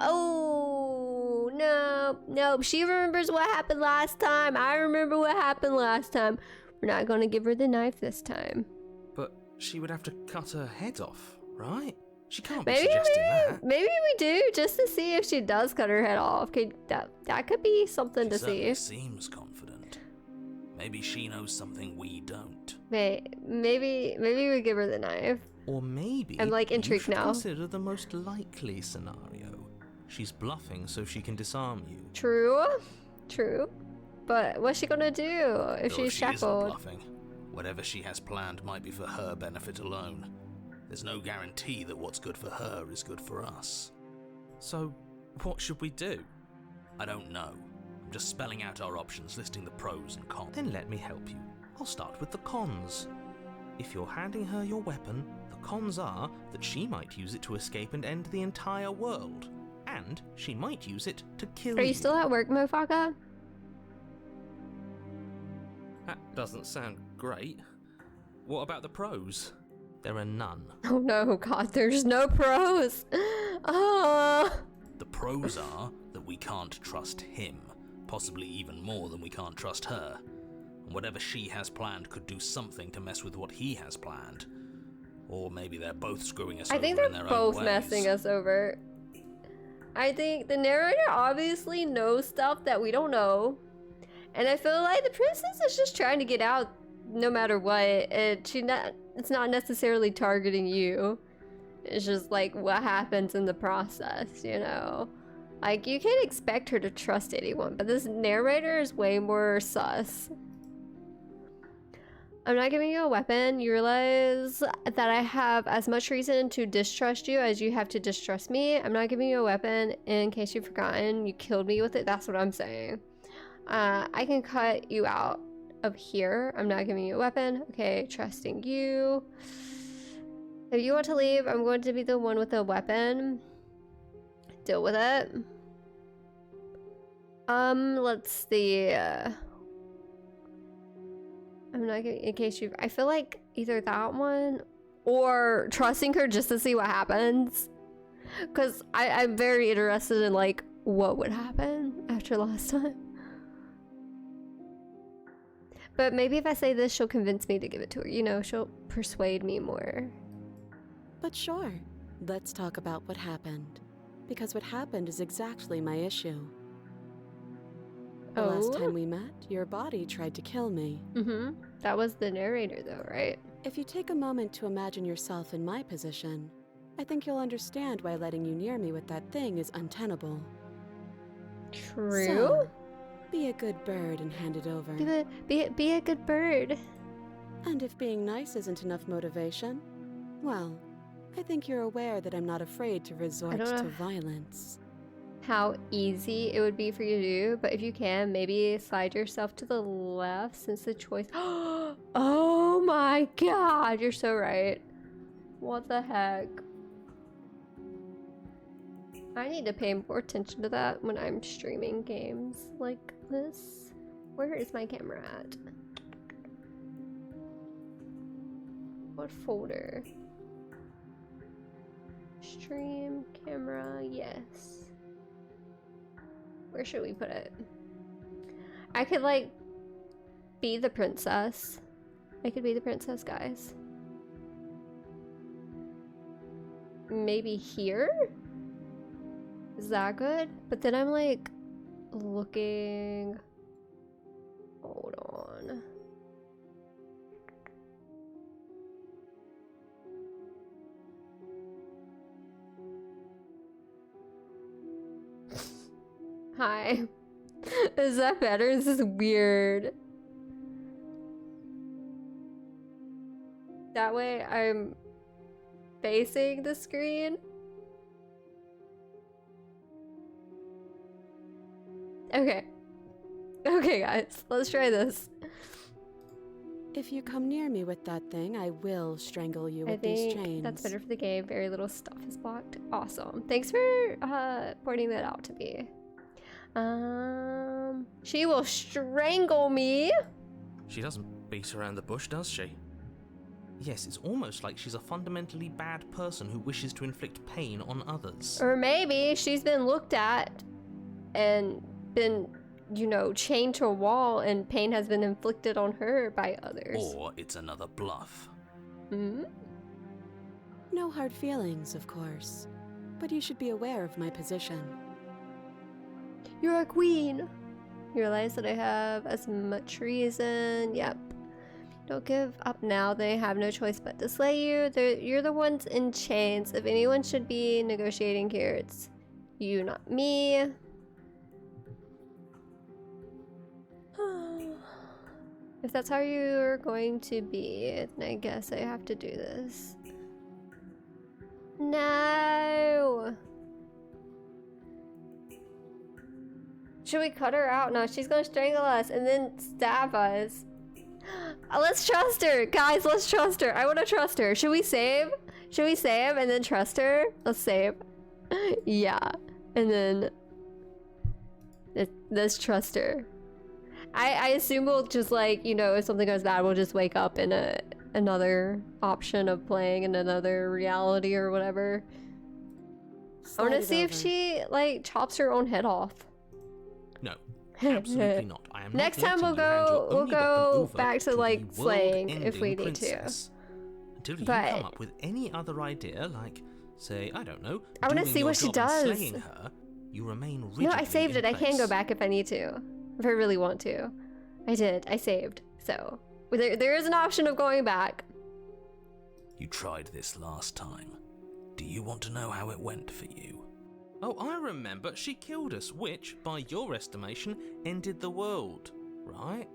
A: Oh, no. No, she remembers what happened last time. I remember what happened last time. We're not going to give her the knife this time.
B: But she would have to cut her head off, right? She can't be
A: Maybe
B: suggesting that.
A: maybe we do, just to see if she does cut her head off. Okay, that could be something
D: She
A: to
D: certainly
A: see.
D: seems confident. Maybe she knows something we don't.
A: Maybe we give her the knife.
B: Or maybe
A: I'm, like,
B: you
A: intrigued
B: should
A: now.
B: consider the most likely scenario. She's bluffing so she can disarm you.
A: True. But what's she gonna do if
D: Though
A: she's
D: if she isn't
A: shackled?
D: bluffing, whatever she has planned might be for her benefit alone. There's no guarantee that what's good for her is good for us.
B: So, what should we do?
D: I don't know. I'm just spelling out our options, listing the pros and cons.
B: Then let me help you. I'll start with the cons. If you're handing her your weapon, the cons are that she might use it to escape and end the entire world. And she might use it to kill you.
A: Are you still at work, Mofaka?
B: That doesn't sound great. What about the pros? There are none.
A: Oh no, God, there's no pros. Oh.
D: The pros are that we can't trust him, possibly even more than we can't trust her. And whatever she has planned could do something to mess with what he has planned. Or maybe they're both screwing us
A: I
D: over
A: think
D: in
A: they're
D: their
A: both
D: own ways.
A: messing us over. I think the narrator obviously knows stuff that we don't know. And I feel like the princess is just trying to get out no matter what. It's not necessarily targeting you. It's just like what happens in the process, you know? Like, you can't expect her to trust anyone, but this narrator is way more sus. I'm not giving you a weapon. You realize that I have as much reason to distrust you as you have to distrust me. I'm not giving you a weapon in case you've forgotten. You killed me with it. That's what I'm saying. I can cut you out of here. I'm not giving you a weapon. Okay, trusting you. If you want to leave, I'm going to be the one with a weapon. Deal with it. Let's see. I'm not gonna, in case you, I feel like either that one or trusting her just to see what happens. Because I'm very interested in like what would happen after last time. But maybe if I say this, she'll convince me to give it to her. You know, she'll persuade me more.
C: But sure, let's talk about what happened. Because what happened is exactly my issue. The last time we met, your body tried to kill me.
A: Mm-hmm. That was the narrator though, right?
C: If you take a moment to imagine yourself in my position, I think you'll understand why letting you near me with that thing is untenable.
A: True.
C: So, be a good bird and hand it over.
A: Be a good bird.
C: And if being nice isn't enough motivation, well, I think you're aware that I'm not afraid to resort to violence.
A: How easy it would be for you to do, but if you can, maybe slide yourself to the left since the choice. Oh my God, you're so right. What the heck? I need to pay more attention to that when I'm streaming games like this. Where is my camera at? What folder? Stream camera, yes. Where should we put it? I could like be the princess. I could be the princess, guys. Maybe here? Is that good? But then I'm like looking. Hold on. Hi. Is that better? This is weird. That way I'm facing the screen. Okay. Okay, guys, let's try this.
C: If you come near me with that thing, I will strangle you
A: I
C: with these
A: think
C: chains.
A: that's better for the game. Very little stuff is blocked. Awesome. Thanks for pointing that out to me. She will strangle me.
B: She doesn't beat around the bush, does she? Yes, it's almost like she's a fundamentally bad person who wishes to inflict pain on others.
A: Or maybe she's been looked at and been, you know, chained to a wall and pain has been inflicted on her by others.
D: Or it's another bluff.
A: Hmm?
C: No hard feelings, of course. But you should be aware of my position.
A: You're a queen. You realize that I have as much reason. Yep. Don't give up now. They have no choice but to slay you. You're the ones in chains. If anyone should be negotiating here, it's you, not me. If that's how you're going to be, then I guess I have to do this. No! Should we cut her out? No, she's gonna strangle us and then stab us. Let's trust her! Guys, let's trust her! I wanna trust her. Should we save? Should we save and then trust her? Let's save. Yeah. And then... let's trust her. I assume we'll just, like, you know, if something goes bad, we'll just wake up in another option of playing in another reality or whatever. I want to see if she, like, chops her own head off.
B: No, absolutely not. I am
A: Next
B: not
A: time we'll
B: letting you hand your
A: go
B: only weapon over
A: back to, like,
B: the
A: slaying if
B: world-ending
A: we need
B: princess. Until you
A: But-
B: come up with any other idea, like, say, I don't know,
A: I wanna
B: doing
A: see
B: your
A: what she
B: job and
A: does.
B: slaying her, you remain rigidly
A: No, I saved
B: in
A: it. I can go
B: place.
A: back if I need to. If I really want to. I did. I saved. So, there is an option of going back.
D: You tried this last time. Do you want to know how it went for you?
B: Oh, I remember. She killed us, which, by your estimation, ended the world, right?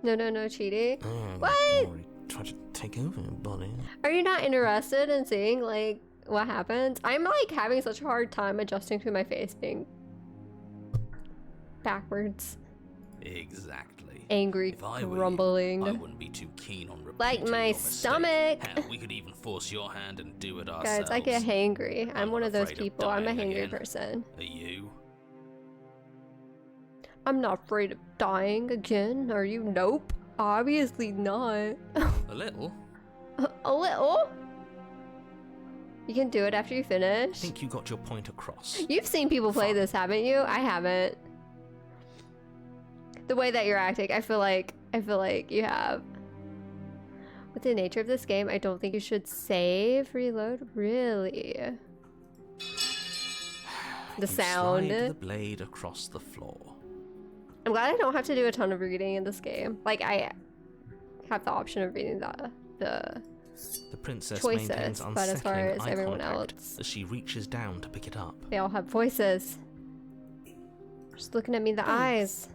A: No cheating.
B: Oh,
A: What?
B: Tried to take over, buddy.
A: Are you not interested in seeing, like, what happens? I'm, like, having such a hard time adjusting to my face being backwards.
D: Exactly.
A: Angry,
D: If I were you,
A: grumbling.
D: I wouldn't be too keen on repeating
A: Like my
D: your mistake.
A: stomach.
D: Hell, we could even force your hand and do it
A: Guys,
D: ourselves.
A: I get hangry. I'm
D: I'm
A: one
D: not
A: of those
D: afraid of
A: people. I'm a
D: dying
A: hangry
D: again.
A: person.
D: Are you?
A: I'm not afraid of dying again. Are you? Nope. Obviously not.
D: A little.
A: A little. You can do it after you
B: I
A: finish.
B: think you got your point across.
A: You've seen people play
B: Fine.
A: this, haven't you? I haven't. The way that you're acting, I feel like you have. With the nature of this game, I don't think you should save, reload, really. The
B: You
A: sound.
B: slide the blade across the floor.
A: I'm glad I don't have to do a ton of reading in this game. Like, I have the option of reading the
B: The princess
A: choices,
B: maintains
A: but as far
B: unsettling
A: as
B: eye
A: everyone
B: contact
A: else,
B: as she reaches down to pick it up.
A: they all have voices. Just looking at me in the eyes.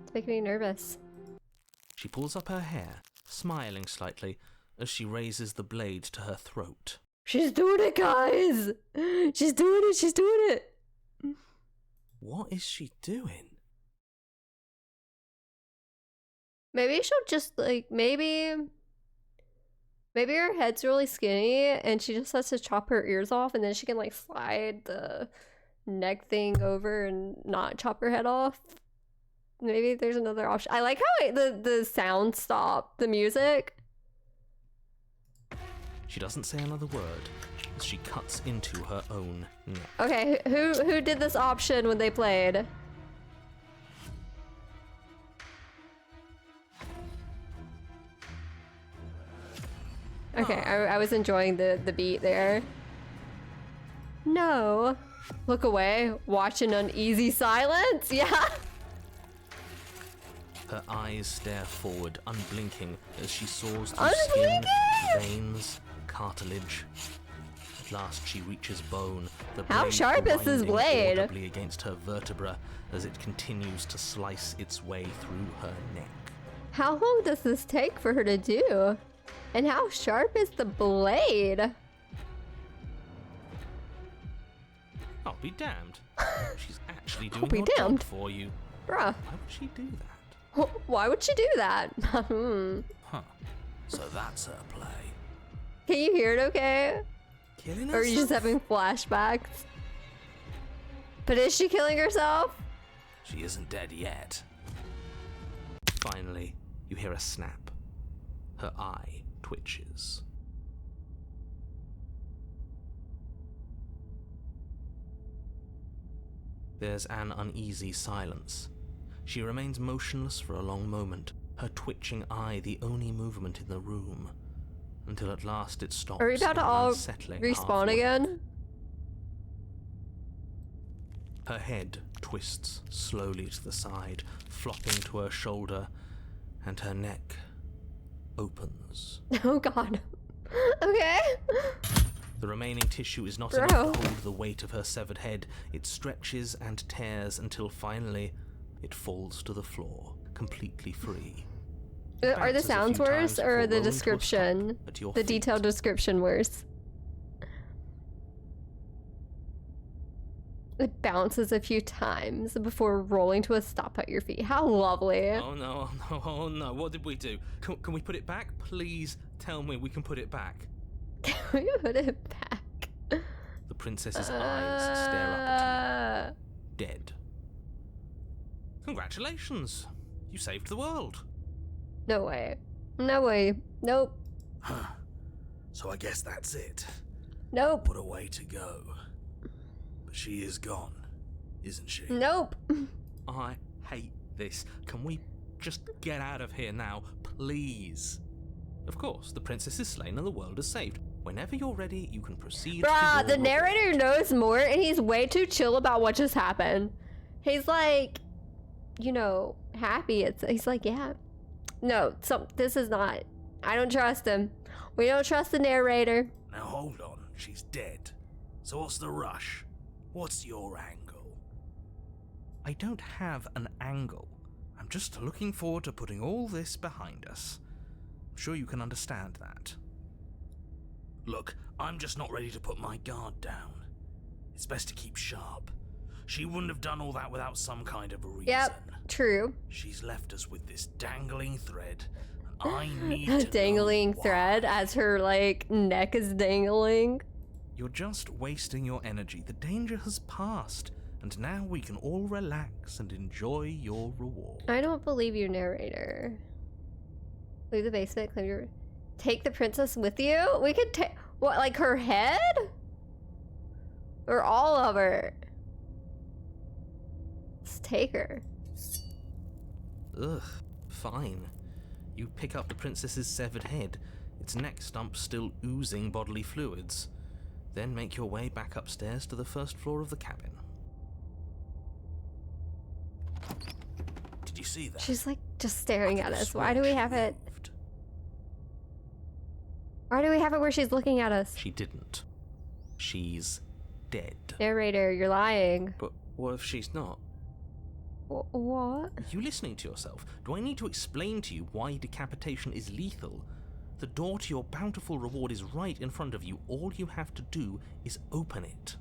A: It's making me nervous.
B: She pulls up her hair, smiling slightly, as she raises the blade to her throat.
A: She's doing it, guys! She's doing it, she's doing it!
B: What is she doing?
A: Maybe she'll just, like, maybe her head's really skinny and she just has to chop her ears off and then she can, like, slide the neck thing over and not chop her head off. Maybe there's another option. I like how the sound stopped, the music.
B: She doesn't say another word as she cuts into her own neck.
A: Okay, who did this option when they played? Okay, I was enjoying the beat there. No. Look away. Watch in uneasy silence. Yeah.
B: Her eyes stare forward, unblinking, as she saws through skin,
A: Unblinking!
B: veins, cartilage. At last she reaches bone, the
A: How
B: blade
A: sharp is this
B: grinding
A: blade?
B: audibly against her vertebra as it continues to slice its way through her neck.
A: How long does this take for her to do? And how sharp is the blade?
B: I'll be damned. She's actually doing
A: be
B: your
A: damned.
B: job for you.
A: Bruh.
B: Why would she do that?
A: Why would she do that?
D: Huh. So that's her play.
A: Can you hear it okay?
D: Killing
A: Or are you just
D: herself?
A: having flashbacks? But is she killing herself?
D: She isn't dead yet.
B: Finally, you hear a snap. Her eye twitches. There's an uneasy silence. She remains motionless for a long moment, her twitching eye the only movement in the room, until at last it stops.
A: Are we about
B: in
A: to
B: an
A: all
B: unsettling
A: respawn
B: half-word.
A: again?
B: Her head twists slowly to the side, flopping to her shoulder, and her neck opens.
A: Oh god. Okay.
B: The remaining tissue is not
A: Bro.
B: enough to hold the weight of her severed head. It stretches and tears until finally it falls to the floor, completely free. It
A: Are the
B: bounces a
A: sounds
B: few
A: worse
B: times
A: or
B: before
A: the
B: rolling to a stop
A: description?
B: at your
A: The
B: feet.
A: detailed description worse? It bounces a few times before rolling to a stop at your feet. How lovely.
B: Oh no, oh no, oh no, what did we do? Can we put it back? Please tell me we can put it back.
A: Can we put it back?
B: The princess's eyes stare up at you, dead. Congratulations! You saved the world.
A: No way. No way. Nope.
D: Huh. So I guess that's it.
A: Nope.
D: What a way to go. But she is gone, isn't she?
A: Nope.
B: I hate this. Can we just get out of here now, please? Of course, the princess is slain and the world is saved. Whenever you're ready, you can proceed to
A: Bruh,
B: your
A: the
B: reward.
A: narrator knows more and he's way too chill about what just happened. He's like, you know, happy. He's like, yeah. No, this is not. I don't trust him. We don't trust the narrator.
D: Now hold on, she's dead. So what's the rush? What's your angle?
B: I don't have an angle. I'm just looking forward to putting all this behind us. I'm sure you can understand that.
D: Look, I'm just not ready to put my guard down. It's best to keep sharp. She wouldn't have done all that without some kind of a reason.
A: Yep, true.
D: She's left us with this dangling thread, and I need to
A: Dangling
D: know
A: thread
D: why.
A: as her, like, neck is dangling.
B: You're just wasting your energy. The danger has passed, and now we can all relax and enjoy your reward.
A: I don't believe you, narrator. Leave the basement, claim your... Take the princess with you? We could take... What, like her head? Or all of her? Let's take her.
B: Ugh, fine. You pick up the princess's severed head, its neck stump still oozing bodily fluids. Then make your way back upstairs to the first floor of the cabin.
D: Did you see that?
A: She's like just staring
D: I
A: at
D: could've
A: us. Why do we
D: sworn
A: have
D: she
A: it?
D: moved.
A: Why do we have it where she's looking at us?
B: She didn't. She's dead.
A: Narrator, you're lying.
B: But what if she's not?
A: What?
B: Are you listening to yourself? Do I need to explain to you why decapitation is lethal? The door to your bountiful reward is right in front of you. All you have to do is open it.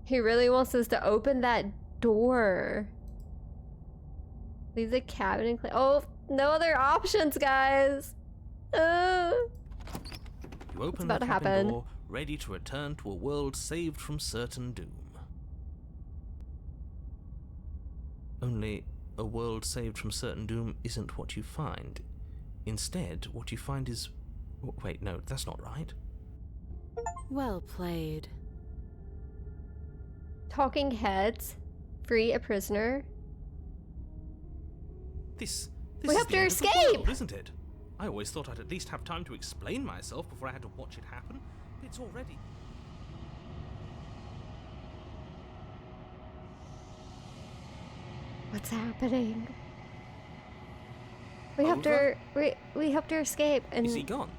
A: He really wants us to open that door. Leave the cabin and oh, no other options, guys.
B: You open
A: about
B: the
A: to
B: cabin
A: happen?
B: door, ready to return to a world saved from certain doom. Only, a world saved from certain doom isn't what you find. Instead, what you find is... Wait, no, that's not right.
C: Well played.
A: Talking heads. Free a prisoner.
B: This
A: We
B: is
A: have
B: the
A: to
B: end of the
A: escape!
B: world, isn't it? I always thought I'd at least have time to explain myself before I had to watch it happen. It's already...
A: What's happening? We helped
B: Over?
A: her. We helped her escape, and
B: Is he gone?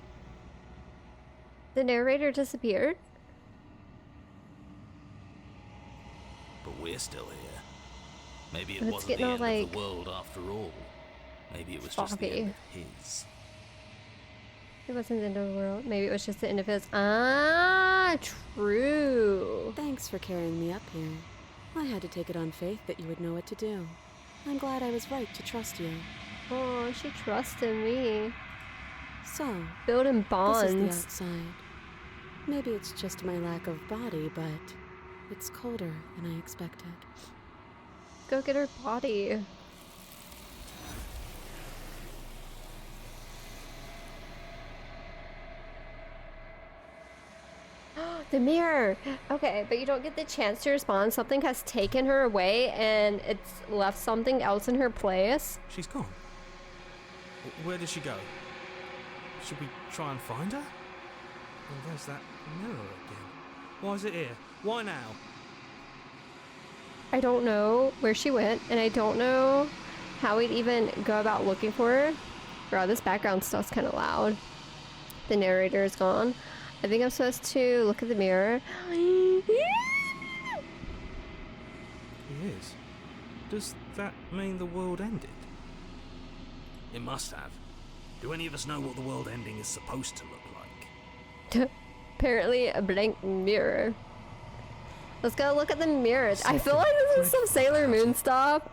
A: the narrator disappeared.
D: But we're still here. Maybe it
A: It's
D: wasn't the
A: getting all,
D: end of
A: like,
D: the world after all. Maybe it was just the
A: foggy.
D: end of his.
A: It wasn't the end of the world. Maybe it was just the end of his. Ah, true.
C: Thanks for carrying me up here. I had to take it on faith that you would know what to do. I'm glad I was right to trust you.
A: Oh, she trusted me.
C: So,
A: Building
C: this
A: bonds.
C: is the outside. Maybe it's just my lack of body, but it's colder than I expected.
A: Go get her body. The mirror. Okay, but you don't get the chance to respond. Something has taken her away and it's left something else in her place.
B: She's gone. Where did she go? Should we try and find her? And there's that mirror again. Why is it here? Why now?
A: I don't know where she went, and I don't know how we'd even go about looking for her. Bro, this background stuff's kind of loud. The narrator is gone. I think I'm supposed to look at the mirror.
B: He is. Does that mean the world ended?
D: It must have. Do any of us know what the world ending is supposed to look like?
A: Apparently a blank mirror. Let's go look at the mirrors. I feel like this is some Sailor Moon stuff.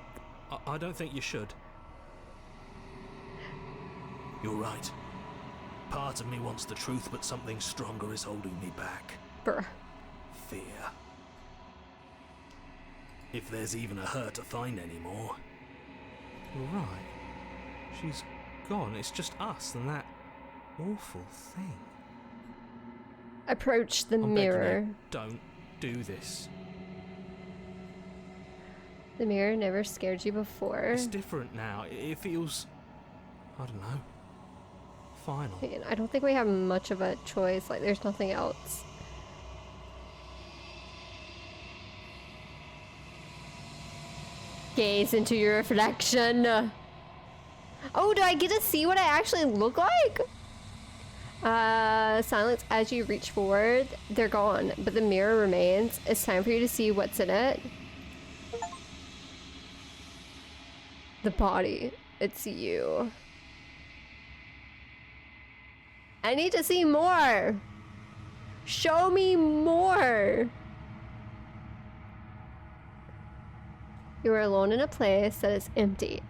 B: I don't think you should.
D: You're right. Part of me wants the truth, but something stronger is holding me back.
A: Bruh.
D: Fear. If there's even a her to find anymore.
B: You're right. She's gone. It's just us and that awful thing.
A: Approach the
B: I'm begging
A: mirror.
B: you, don't do this.
A: The mirror never scared you before.
B: It's different now. It feels, I don't know, final.
A: Man, I don't think we have much of a choice. Like, there's nothing else. Gaze into your reflection. Oh, do I get to see what I actually look like? Silence as you reach forward. They're gone, but the mirror remains. It's time for you to see what's in it. The body. It's you. I need to see more. Show me more. You are alone in a place that is empty.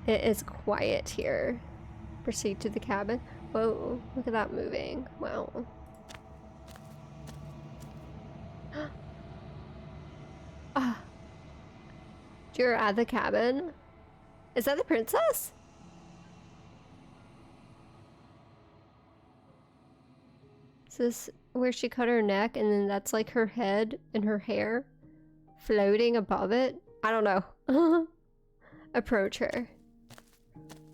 A: It is quiet here. Proceed to the cabin. Whoa, look at that moving. Wow. Ah. You're at the cabin. Is that the princess? Is this where she cut her neck and then that's like her head and her hair floating above it? I don't know. Approach her.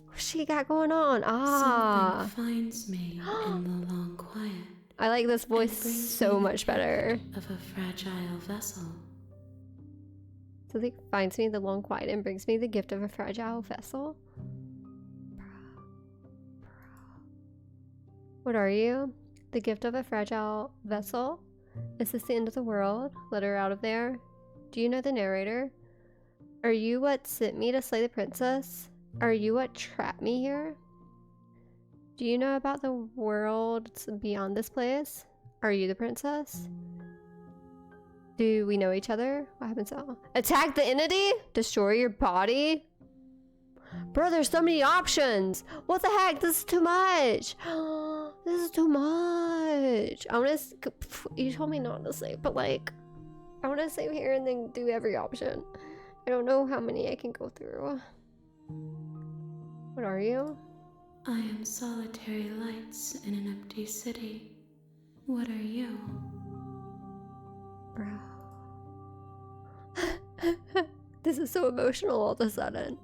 A: What's she got going on? Ah.
C: Something finds me in the long quiet.
A: I like this voice
C: and brings
A: so
C: me the
A: much better.
C: gift of a fragile vessel.
A: Something finds me in the long quiet and brings me the gift of a fragile vessel. What are you? The gift of a fragile vessel? Is this the end of the world? Let her out of there. Do you know the narrator? Are you what sent me to slay the princess? Are you what trapped me here? Do you know about the worlds beyond this place? Are you the princess? Do we know each other? What happens now? Attack the entity? Destroy your body? Bro, there's so many options. What the heck? This is too much. This is too much. I want to... You told me not to save, but like... I want to save here and then do every option. I don't know how many I can go through. What are you?
C: I am solitary lights in an empty city. What are you?
A: Bro. This is so emotional all of a sudden.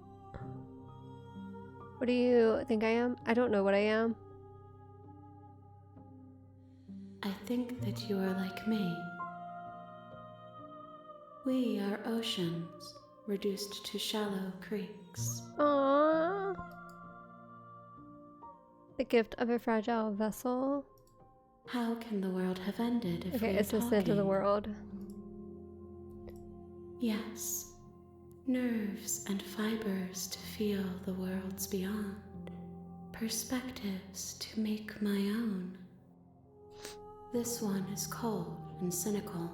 A: What do you think I am? I don't know what I am.
C: I think that you are like me. We are oceans, reduced to shallow creeks.
A: Aww. The gift of a fragile vessel.
C: How can the world have ended if
A: Okay,
C: we are
A: it's the end of the
C: talking?
A: world.
C: Yes. Nerves and fibers to feel the worlds beyond. perspectives to make my own. This one is cold and cynical.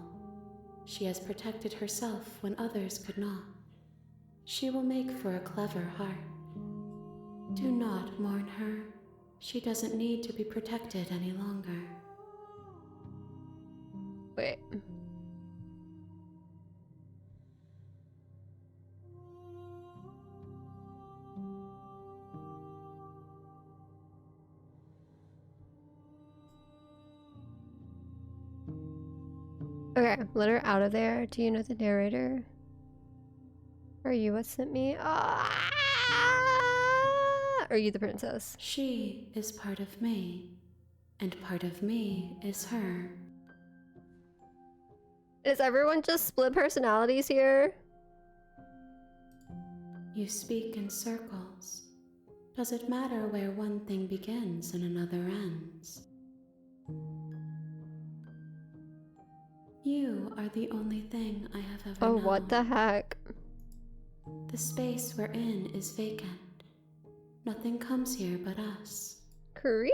C: She has protected herself when others could not. She will make for a clever heart. Do not mourn her. She doesn't need to be protected any longer.
A: Wait. Okay, let her out of there. Do you know the narrator? Are you what sent me? Ah! Are you the princess?
C: She is part of me, and part of me is her.
A: Is everyone just split personalities here?
C: You speak in circles. Does it matter where one thing begins and another ends? You are the only thing I have ever known.
A: Oh, what the heck?
C: The space we're in is vacant. Nothing comes here but us.
A: Creepy.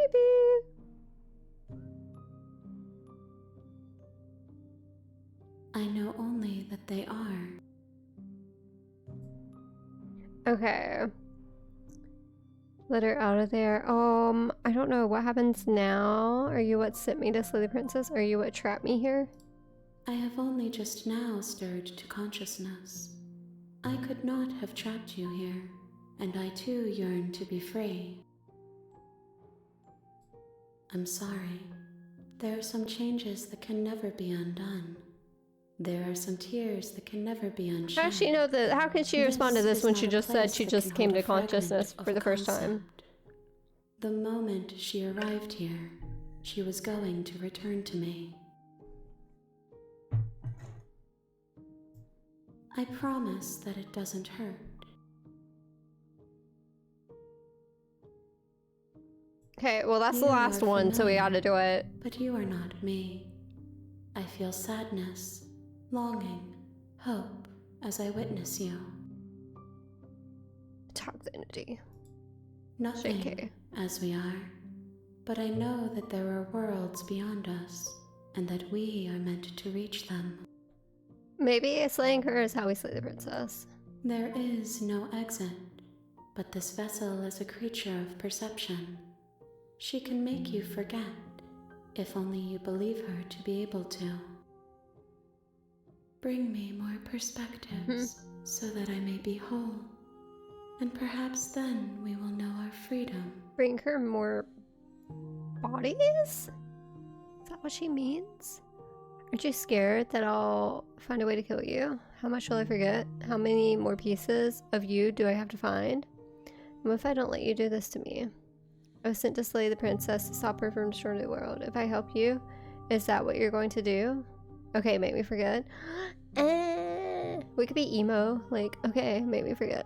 C: I know only that they are.
A: Okay. Let her out of there. I don't know. What happens now? Are you what sent me to slay the princess? Are you what trapped me here?
C: I have only just now stirred to consciousness. I could not have trapped you here, and I too yearn to be free. I'm sorry. There are some changes that can never be undone. There are some tears that can never be unshed.
A: How does she know that? How can she respond to this
C: is
A: when
C: not
A: she
C: a
A: just said
C: place
A: she
C: that
A: just
C: can
A: came
C: hold
A: to
C: a fragment
A: consciousness
C: of
A: for
C: a
A: the first time?
C: concept. The moment she arrived here, she was going to return to me. I promise that it doesn't hurt.
A: Okay, well that's the
C: You
A: last
C: are
A: one, so we
C: familiar,
A: gotta do it.
C: But you are not me. I feel sadness, longing, hope as I witness you.
A: Toxicity.
C: Nothing
A: JK.
C: as we are, but I know that there are worlds beyond us, and that we are meant to reach them.
A: Maybe slaying her is how we slay the princess.
C: There is no exit, but this vessel is a creature of perception. She can make you forget, if only you believe her to be able to. Bring me more perspectives, so that I may be whole, and perhaps then we will know our freedom.
A: Bring her more bodies? Is that what she means? Aren't you scared that I'll find a way to kill you? How much will I forget? How many more pieces of you do I have to find? What if I don't let you do this to me? I was sent to slay the princess to stop her from destroying the world. If I help you, is that what you're going to do? Okay, make me forget. We could be emo. Like, okay, make me forget.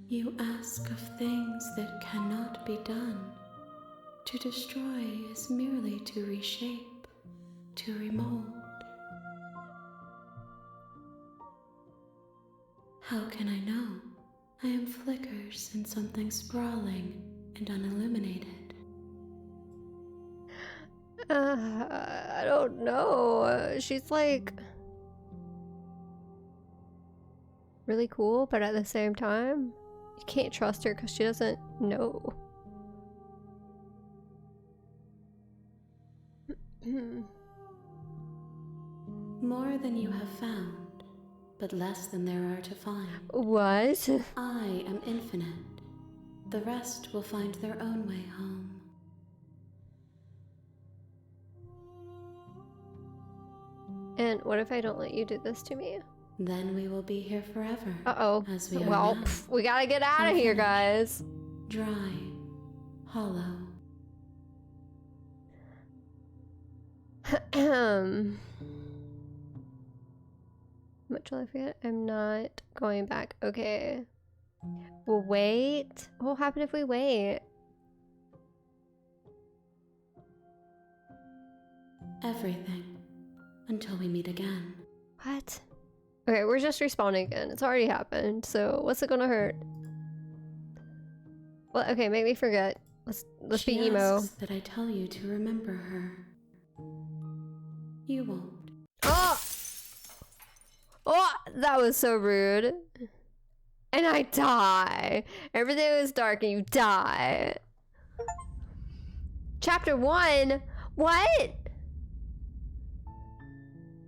C: You ask of things that cannot be done. To destroy is merely to reshape, to remold. How can I know? I am flickers in something sprawling and unilluminated.
A: I don't know. She's like really cool, but at the same time, you can't trust her because she doesn't know.
C: More than you have found, but less than there are to find.
A: What?
C: I am infinite. The rest will find their own way home.
A: And what if I don't let you do this to me?
C: Then we will be here forever.
A: Uh-oh.
C: As we are
A: Well,
C: now.
A: we gotta get out of here, guys.
C: Dry, hollow.
A: Much will I forget? I'm not going back. Okay. We'll wait. What will happen if we wait?
C: Everything. Until we meet again.
A: What? Okay, we're just respawning again. It's already happened, so what's it gonna hurt? Well, okay, make me forget. Let's be
C: She
A: emo.
C: asks that I tell you to remember her. You won't.
A: Oh! Oh, that was so rude. And I die. Everything was dark and you die. Chapter 1? What?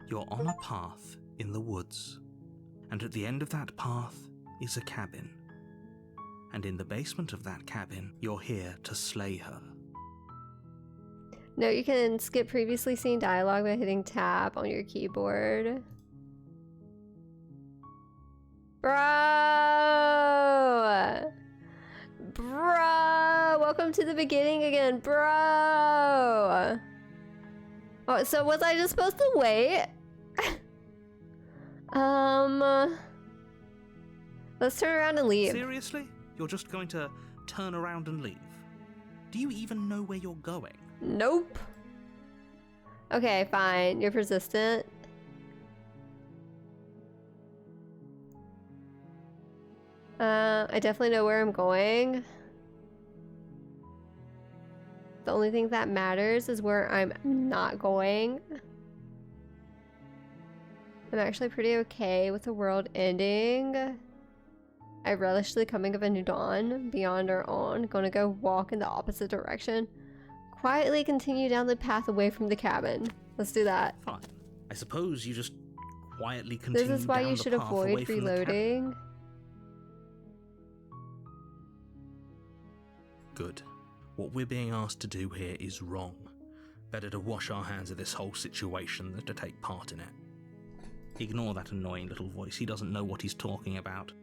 B: You're on a path in the woods, and at the end of that path is a cabin. And in the basement of that cabin, you're here to slay her.
A: No, you can skip previously seen dialogue by hitting tab on your keyboard. Bro! Bro! Welcome to the beginning again, bro! Oh, so was I just supposed to wait? Let's turn around and leave.
B: Seriously? You're just going to turn around and leave? Do you even know where you're going?
A: Nope. Okay, fine. You're persistent. I definitely know where I'm going. The only thing that matters is where I'm not going. I'm actually pretty okay with the world ending. I relish the coming of a new dawn beyond our own. Gonna go walk in the opposite direction. Quietly continue down the path away from the cabin. Let's do that.
B: Fine. I suppose you just quietly continue
A: This is why
B: down
A: you
B: the
A: should
B: path away
A: avoid
B: from the cabin.
A: reloading.
B: Good. What we're being asked to do here is wrong. Better to wash our hands of this whole situation than to take part in it. Ignore that annoying little voice. He doesn't know what he's talking about.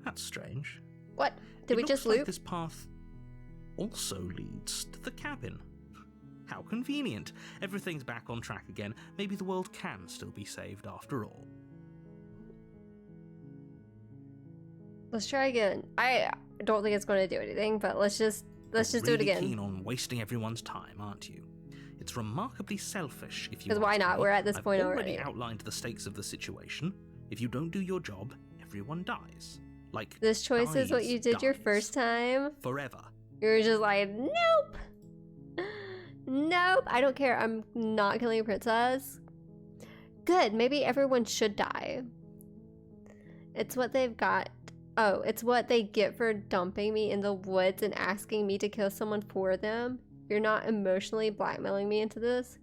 B: That's strange.
A: What? Did we just
B: It looks like
A: loop?
B: this path also leads to the cabin. How convenient. Everything's back on track again. Maybe the world can still be saved after all.
A: Let's try again. I don't think it's going to do anything, but let's just do it
B: Really
A: again.
B: keen on wasting everyone's time, aren't you? It's remarkably selfish if you.
A: 'Cause why
B: ask
A: not?
B: me.
A: We're at this
B: I've
A: point
B: already
A: already.
B: outlined the stakes of the situation. If you don't do your job, everyone dies. Like
A: This choice is what
B: dies,
A: you did your
B: dies.
A: first time.
B: Forever.
A: You were just like, nope. Nope. I don't care. I'm not killing a princess. Good. Maybe everyone should die. It's what they've got. Oh, it's what they get for dumping me in the woods and asking me to kill someone for them. You're not emotionally blackmailing me into this.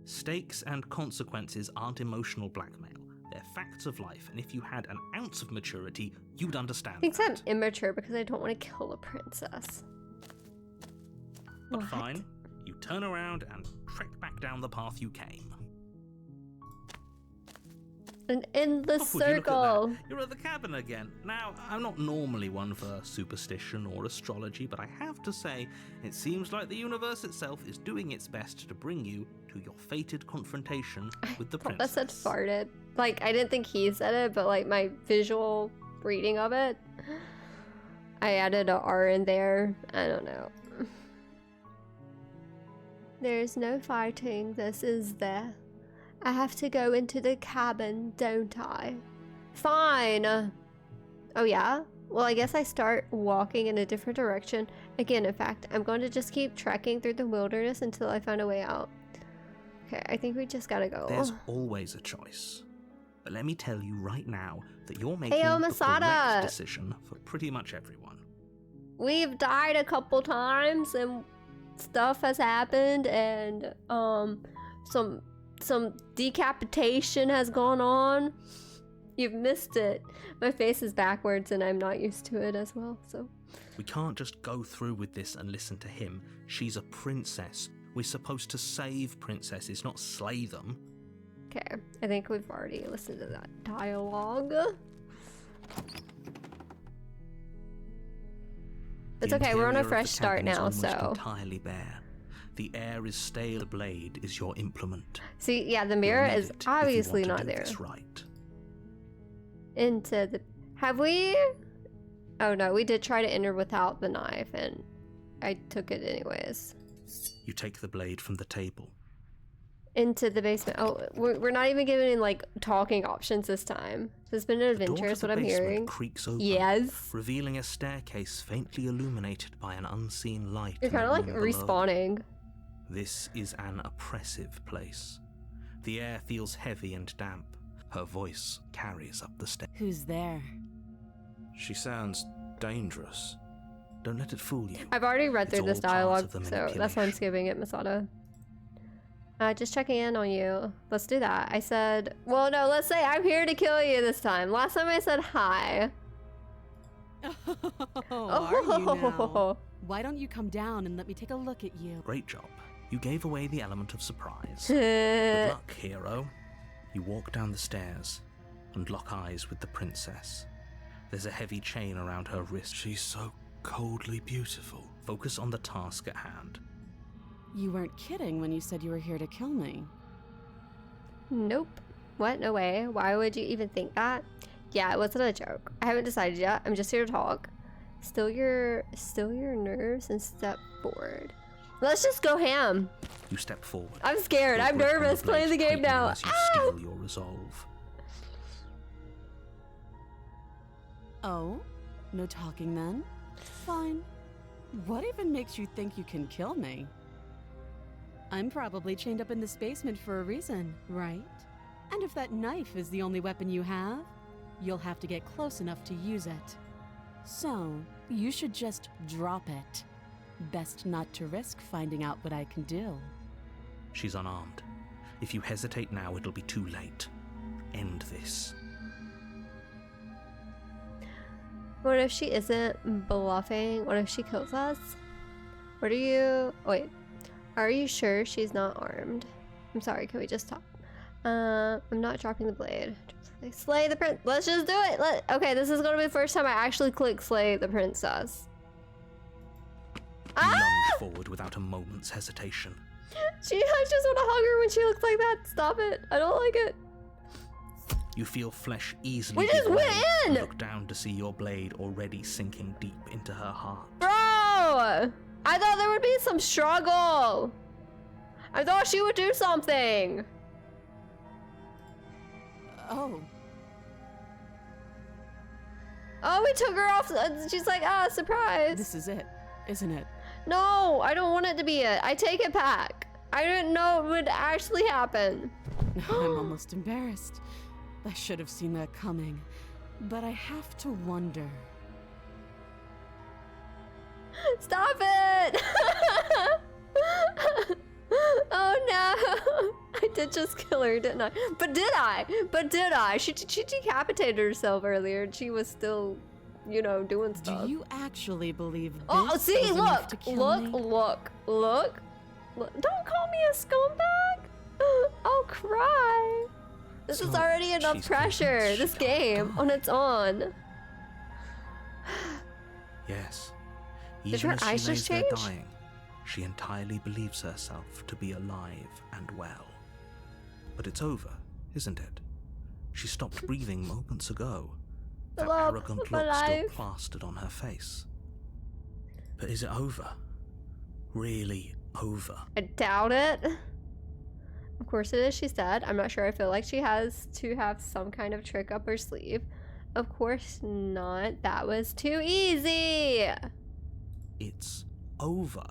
B: Stakes and consequences aren't emotional blackmail. They're facts of life, and if you had an ounce of maturity, you'd understand
A: Thinks I'm
B: that.
A: immature because I don't want to kill a princess.
B: But
A: What?
B: fine, you turn around and trek back down the path you came.
A: An endless
B: Oh, would you look at
A: circle.
B: that? You're at the cabin again. Now, I'm not normally one for superstition or astrology, but I have to say, it seems like the universe itself is doing its best to bring you to your fated confrontation with the
A: That
B: princess.
A: said farted. Like, I didn't think he said it, but like my visual reading of it, I added a R in there. I don't know. There's no fighting. This is there. I have to go into the cabin, don't I? Fine. Oh yeah? Well, I guess I start walking in a different direction. Again, in fact, I'm going to just keep trekking through the wilderness until I find a way out. Okay, I think we just gotta go.
B: There's always a choice. But let me tell you right now that you're making
A: Ayo,
B: the
A: Masada!
B: correct decision for pretty much everyone.
A: We've died a couple times and stuff has happened and some decapitation has gone on. You've missed it. My face is backwards and I'm not used to it as well, so.
B: We can't just go through with this and listen to him. She's a princess. We're supposed to save princesses, not slay them.
A: Okay, I think we've already listened to that dialogue. It's
B: The
A: okay, we're on a
B: interior of
A: fresh
B: the
A: start
B: cabin is
A: now,
B: almost
A: so.
B: entirely bare. The air is stale. The blade is your implement.
A: See, yeah, the
B: You'll
A: mirror
B: need
A: is
B: it if you
A: obviously
B: want to
A: not
B: do
A: there.
B: this right.
A: Into the. Have we? Oh no, we did try to enter without the knife and I took it anyways.
B: You take the blade from the table.
A: Into the basement. Oh, we're not even given like talking options this time. So it's been an
B: The door
A: adventure
B: to
A: is
B: the
A: what I'm
B: basement
A: hearing.
B: creaks open,
A: Yes.
B: revealing a staircase faintly illuminated by an unseen light.
A: You're
B: in the
A: kind of like
B: room below.
A: respawning.
B: This is an oppressive place. The air feels heavy and damp. Her voice carries up the stairs.
C: Who's there?
B: She sounds dangerous. Don't let it fool you.
A: I've already read
B: It's
A: through this
B: all part
A: dialogue,
B: of the
A: so that's why I'm
B: manipulation.
A: skipping it, Masada. Just checking in on you. Let's do that. I said, well, no, let's say I'm here to kill you this time. Last time I said hi.
C: Oh, are you now? Why don't you come down and let me take a look at you?
B: Great job. You gave away the element of surprise. Good luck, hero. You walk down the stairs and lock eyes with the princess. There's a heavy chain around her wrist. She's so coldly beautiful. Focus on the task at hand.
C: You weren't kidding when you said you were here to kill me.
A: Nope. What? No way. Why would you even think that? Yeah, it wasn't a joke. I haven't decided yet. I'm just here to talk. Still your nerves and step forward. Let's just go ham.
B: You step forward.
A: I'm scared.
B: Your
A: I'm
B: grip on
A: nervous
B: blade
A: playing the game
B: tightening
A: now.
B: As you
A: Ah!
B: steel your resolve.
C: Oh? No talking then? Fine. What even makes you think you can kill me? I'm probably chained up in this basement for a reason, right? And if that knife is the only weapon you have, you'll have to get close enough to use it. So, you should just drop it. Best not to risk finding out what I can do.
B: She's unarmed. If you hesitate now, it'll be too late. End this.
A: What if she isn't bluffing? What if she kills us? What are you... Wait. Are you sure she's not armed? I'm sorry, can we just talk? I'm not dropping the blade. Slay the prince. Let's just do it. Okay, this is gonna be the first time I actually click slay the princess.
B: You lunge forward without a moment's hesitation.
A: I just want to hug her when she looks like that. Stop it. I don't like it.
B: You feel flesh easily
A: We just
B: give
A: went
B: way
A: in!
B: and look down to see your blade already sinking deep into her heart.
A: Bro! I thought there would be some struggle. I thought she would do something.
C: Oh.
A: Oh, we took her off. She's like, ah, surprise.
C: This is it, isn't it?
A: No, I don't want it to be it. I take it back. I didn't know it would actually happen.
C: I'm almost embarrassed. I should have seen that coming. But I have to wonder.
A: Stop it! Oh no! I did just kill her, didn't I? But did I? She decapitated herself earlier and she was still, you know, doing stuff.
C: Do you actually believe this?
A: Oh, see,
C: is enough to
A: look,
C: kill me?
A: look. Don't call me a scumbag. I'll cry. This is
B: So,
A: already enough
B: she's
A: pressure.
B: convinced
A: This
B: she
A: game
B: can't
A: on
B: die.
A: its own.
B: Yes.
A: Did
B: Even
A: her
B: as
A: eyes
B: she lays
A: just
B: there
A: change?
B: dying, she entirely believes herself to be alive and well. But it's over, isn't it? She stopped breathing moments ago. That
A: Love
B: arrogant
A: of
B: look
A: my
B: still
A: life.
B: plastered on her face. But is it over? Really over?
A: I doubt it. Of course it is, she said. I'm not sure. I feel like she has to have some kind of trick up her sleeve. Of course not. That was too easy.
B: It's over.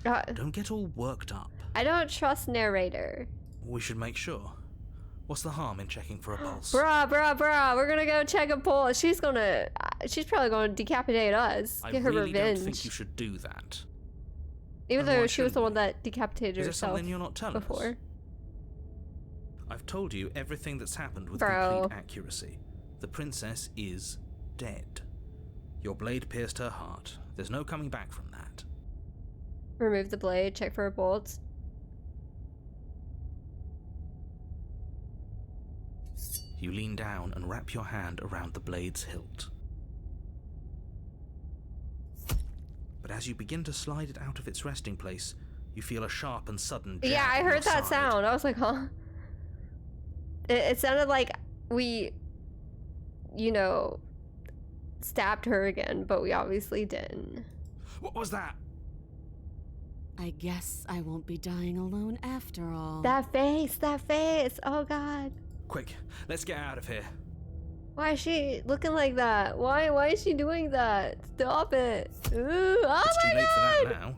A: Uh,
B: Don't get all worked up.
A: I don't trust narrator.
B: We should make sure. What's the harm in checking for a pulse?
A: Bruh. We're gonna go check a pulse. She's probably gonna decapitate us.
B: I
A: Get her
B: really
A: revenge.
B: don't think you should do that.
A: Even
B: Then
A: though
B: why
A: she was the
B: shouldn't
A: one
B: we?
A: that decapitated
B: Is there
A: herself
B: something you're not telling
A: before.
B: us? I've told you everything that's happened with
A: Bro.
B: complete accuracy. The princess is dead. Your blade pierced her heart. There's no coming back from that.
A: Remove the blade, check for bolts.
B: You lean down and wrap your hand around the blade's hilt. But as you begin to slide it out of its resting place, you feel a sharp and sudden jab
A: Yeah, I
B: in your
A: heard that
B: side.
A: sound. I was like, huh? It sounded like we, you know, stabbed her again, but we obviously didn't.
B: What was that?
C: I guess I won't be dying alone after all.
A: That face, that face. Oh god.
B: Quick, let's get out of here.
A: Why is she looking like that? Why is she doing that? Stop it. Ooh, oh
B: It's
A: my
B: too late for
A: god.
B: that now.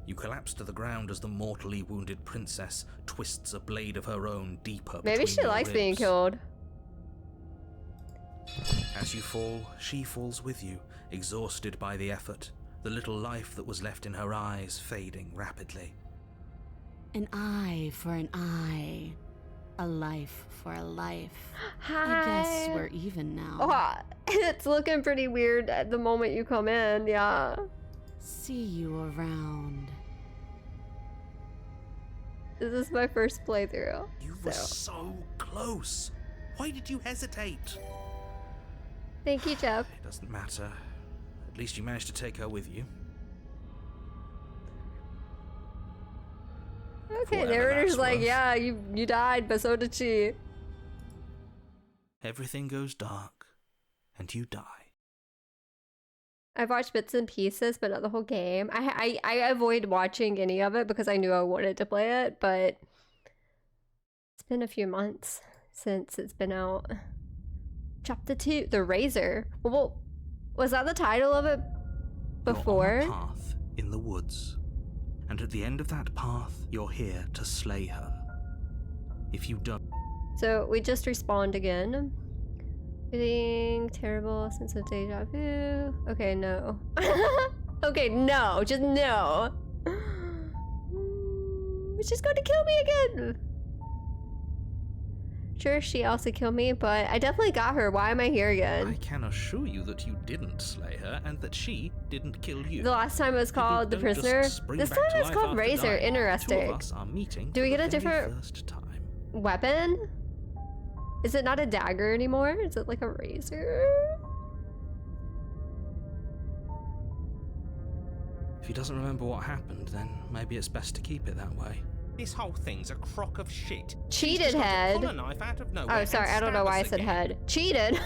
B: You collapse to the ground as the mortally wounded princess twists a blade of her own deeper
A: Maybe
B: between
A: she
B: your
A: likes being
B: ribs.
A: killed.
B: As you fall, she falls with you, exhausted by the effort, the little life that was left in her eyes fading rapidly.
C: An eye for an eye. A life for a life.
A: Hi.
C: I guess we're even now.
A: Oh, it's looking pretty weird at the moment you come in, yeah.
C: See you around.
A: This is my first playthrough.
B: You were so close. Why did you hesitate?
A: Thank you, Jeff.
B: It doesn't matter. At least you managed to take her with you.
A: Okay,
B: Whatever
A: narrator's
B: that's
A: like,
B: worth.
A: yeah, you died, but so did she.
B: Everything goes dark, and you die.
A: I've watched bits and pieces, but not the whole game. I avoid watching any of it because I knew I wanted to play it, but it's been a few months since it's been out. Chapter 2, The Razor. Well, was that the title of it before?
B: You're on a path in the woods, and at the end of that path, you're here to slay her. If you don't,
A: So we just respawned again. Feeling terrible sense of deja vu. Okay, no. Okay, no, just no. She's going to kill me again. Sure, she also killed me, but I definitely got her. Why am I here
B: I
A: again?
B: can assure you that you didn't slay her, and that she didn't kill you.
A: The last time it was called The
B: People don't just
A: Prisoner.
B: spring
A: This
B: back
A: time
B: to
A: it's
B: life
A: called
B: after
A: Razor.
B: dying. Two
A: Interesting.
B: of us are meeting
A: Do we
B: for
A: get
B: the
A: a
B: very
A: different
B: first time.
A: weapon? Is it not a dagger anymore? Is it like a razor?
B: If he doesn't remember what happened, then maybe it's best to keep it that way.
E: This whole thing's a crock of shit. She's
A: Cheated
E: just got to
A: head.
E: pull a knife out of nowhere
A: Oh,
E: and
A: sorry, I don't know
E: stab
A: why I
E: us
A: said
E: again.
A: head. Cheated?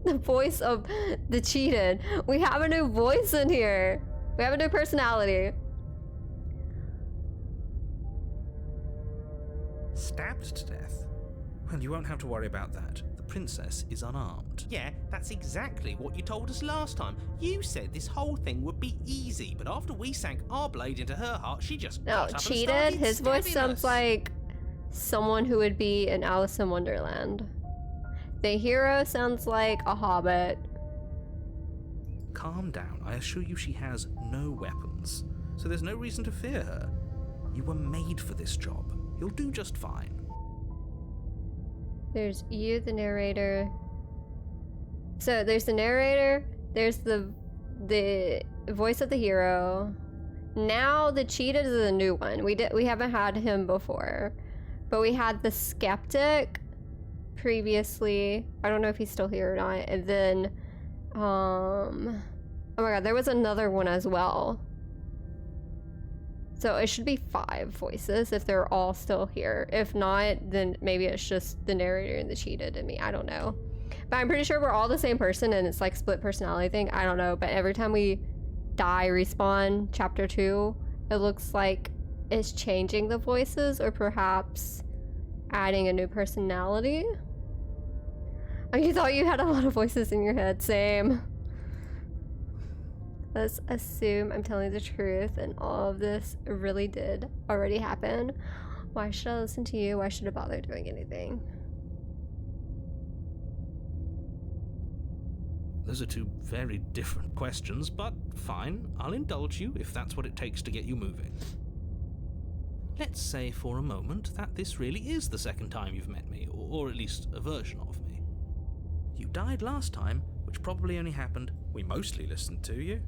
A: The voice of the cheated. We have a new voice in here. We have a new personality.
B: Stabbed to death? Well, you won't have to worry about that. The princess is unarmed.
E: Yeah, that's exactly what you told us last time. You said this whole thing would be easy, but after we sank our blade into her heart, she just
A: No,
E: got up and
A: cheated.
E: started
A: His voice
E: stabbing
A: sounds
E: us.
A: like someone who would be in Alice in Wonderland. The hero sounds like a hobbit.
B: Calm down. I assure you she has no weapons, so there's no reason to fear her. You were made for this job. You'll do just fine.
A: There's you, the narrator. So there's the narrator. There's the voice of the hero. Now the cheated is a new one. We haven't had him before, but we had the skeptic previously. I don't know if he's still here or not. And then, oh my god, there was another one as well. So it should be 5 voices if they're all still here. If not, then maybe it's just the narrator and the cheated and me. I don't know. But I'm pretty sure we're all the same person and it's like split personality thing. I don't know. But every time we die, respawn, chapter 2, it looks like it's changing the voices or perhaps adding a new personality. Oh, you thought you had a lot of voices in your head. Same. Let's assume I'm telling the truth and all of this really did already happen. Why should I listen to you? Why should I bother doing anything?
B: Those are 2 very different questions, but fine. I'll indulge you if that's what it takes to get you moving. Let's say for a moment that this really is the second time you've met me, or at least a version of me. You died last time, which probably only happened. We mostly listened to you.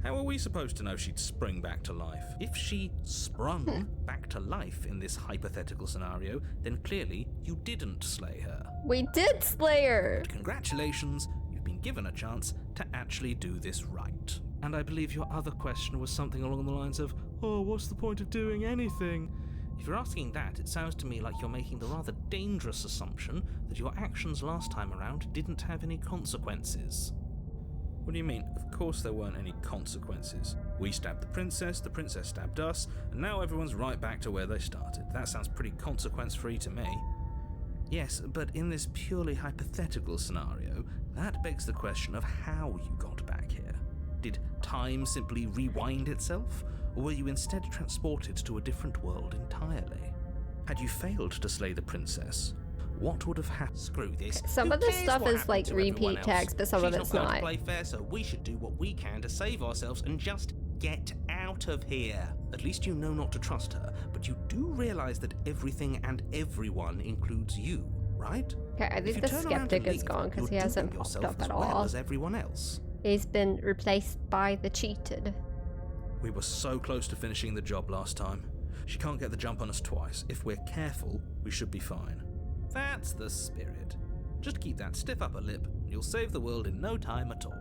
B: How are we supposed to know she'd spring back to life? If she sprung back to life in this hypothetical scenario, then clearly you didn't slay her.
A: We did slay her!
B: Congratulations, you've been given a chance to actually do this right. And I believe your other question was something along the lines of, oh, what's the point of doing anything? If you're asking that, it sounds to me like you're making the rather dangerous assumption that your actions last time around didn't have any consequences. What do you mean? Of course there weren't any consequences. We stabbed the princess stabbed us, and now everyone's right back to where they started. That sounds pretty consequence-free to me. Yes, but in this purely hypothetical scenario, that begs the question of how you got back here. Did time simply rewind itself, or were you instead transported to a different world entirely? Had you failed to slay the princess, what would have happened?
E: Screw this.
A: Some
E: Who
A: of this
E: cares
A: stuff
E: what
A: is like
E: happened to everyone
A: repeat
E: else?
A: text, but some of
E: She's
A: it's
E: not going
A: not.
E: to play fair, so we should do what we can to save ourselves and just get out of here.
B: At least you know not to trust her, but you do realize that everything and everyone includes you, right?
A: Okay, I
B: If
A: think
B: you
A: the
B: turn around
A: skeptic
B: and
A: is
B: leave,
A: gone because he
B: you're
A: hasn't
B: doing
A: popped
B: yourself
A: up
B: as
A: at
B: well
A: all.
B: as everyone else.
A: He's been replaced by the cheated.
B: We were so close to finishing the job last time. She can't get the jump on us twice. If we're careful, we should be fine.
E: That's the spirit. Just keep that stiff upper lip, and you'll save the world in no time at all.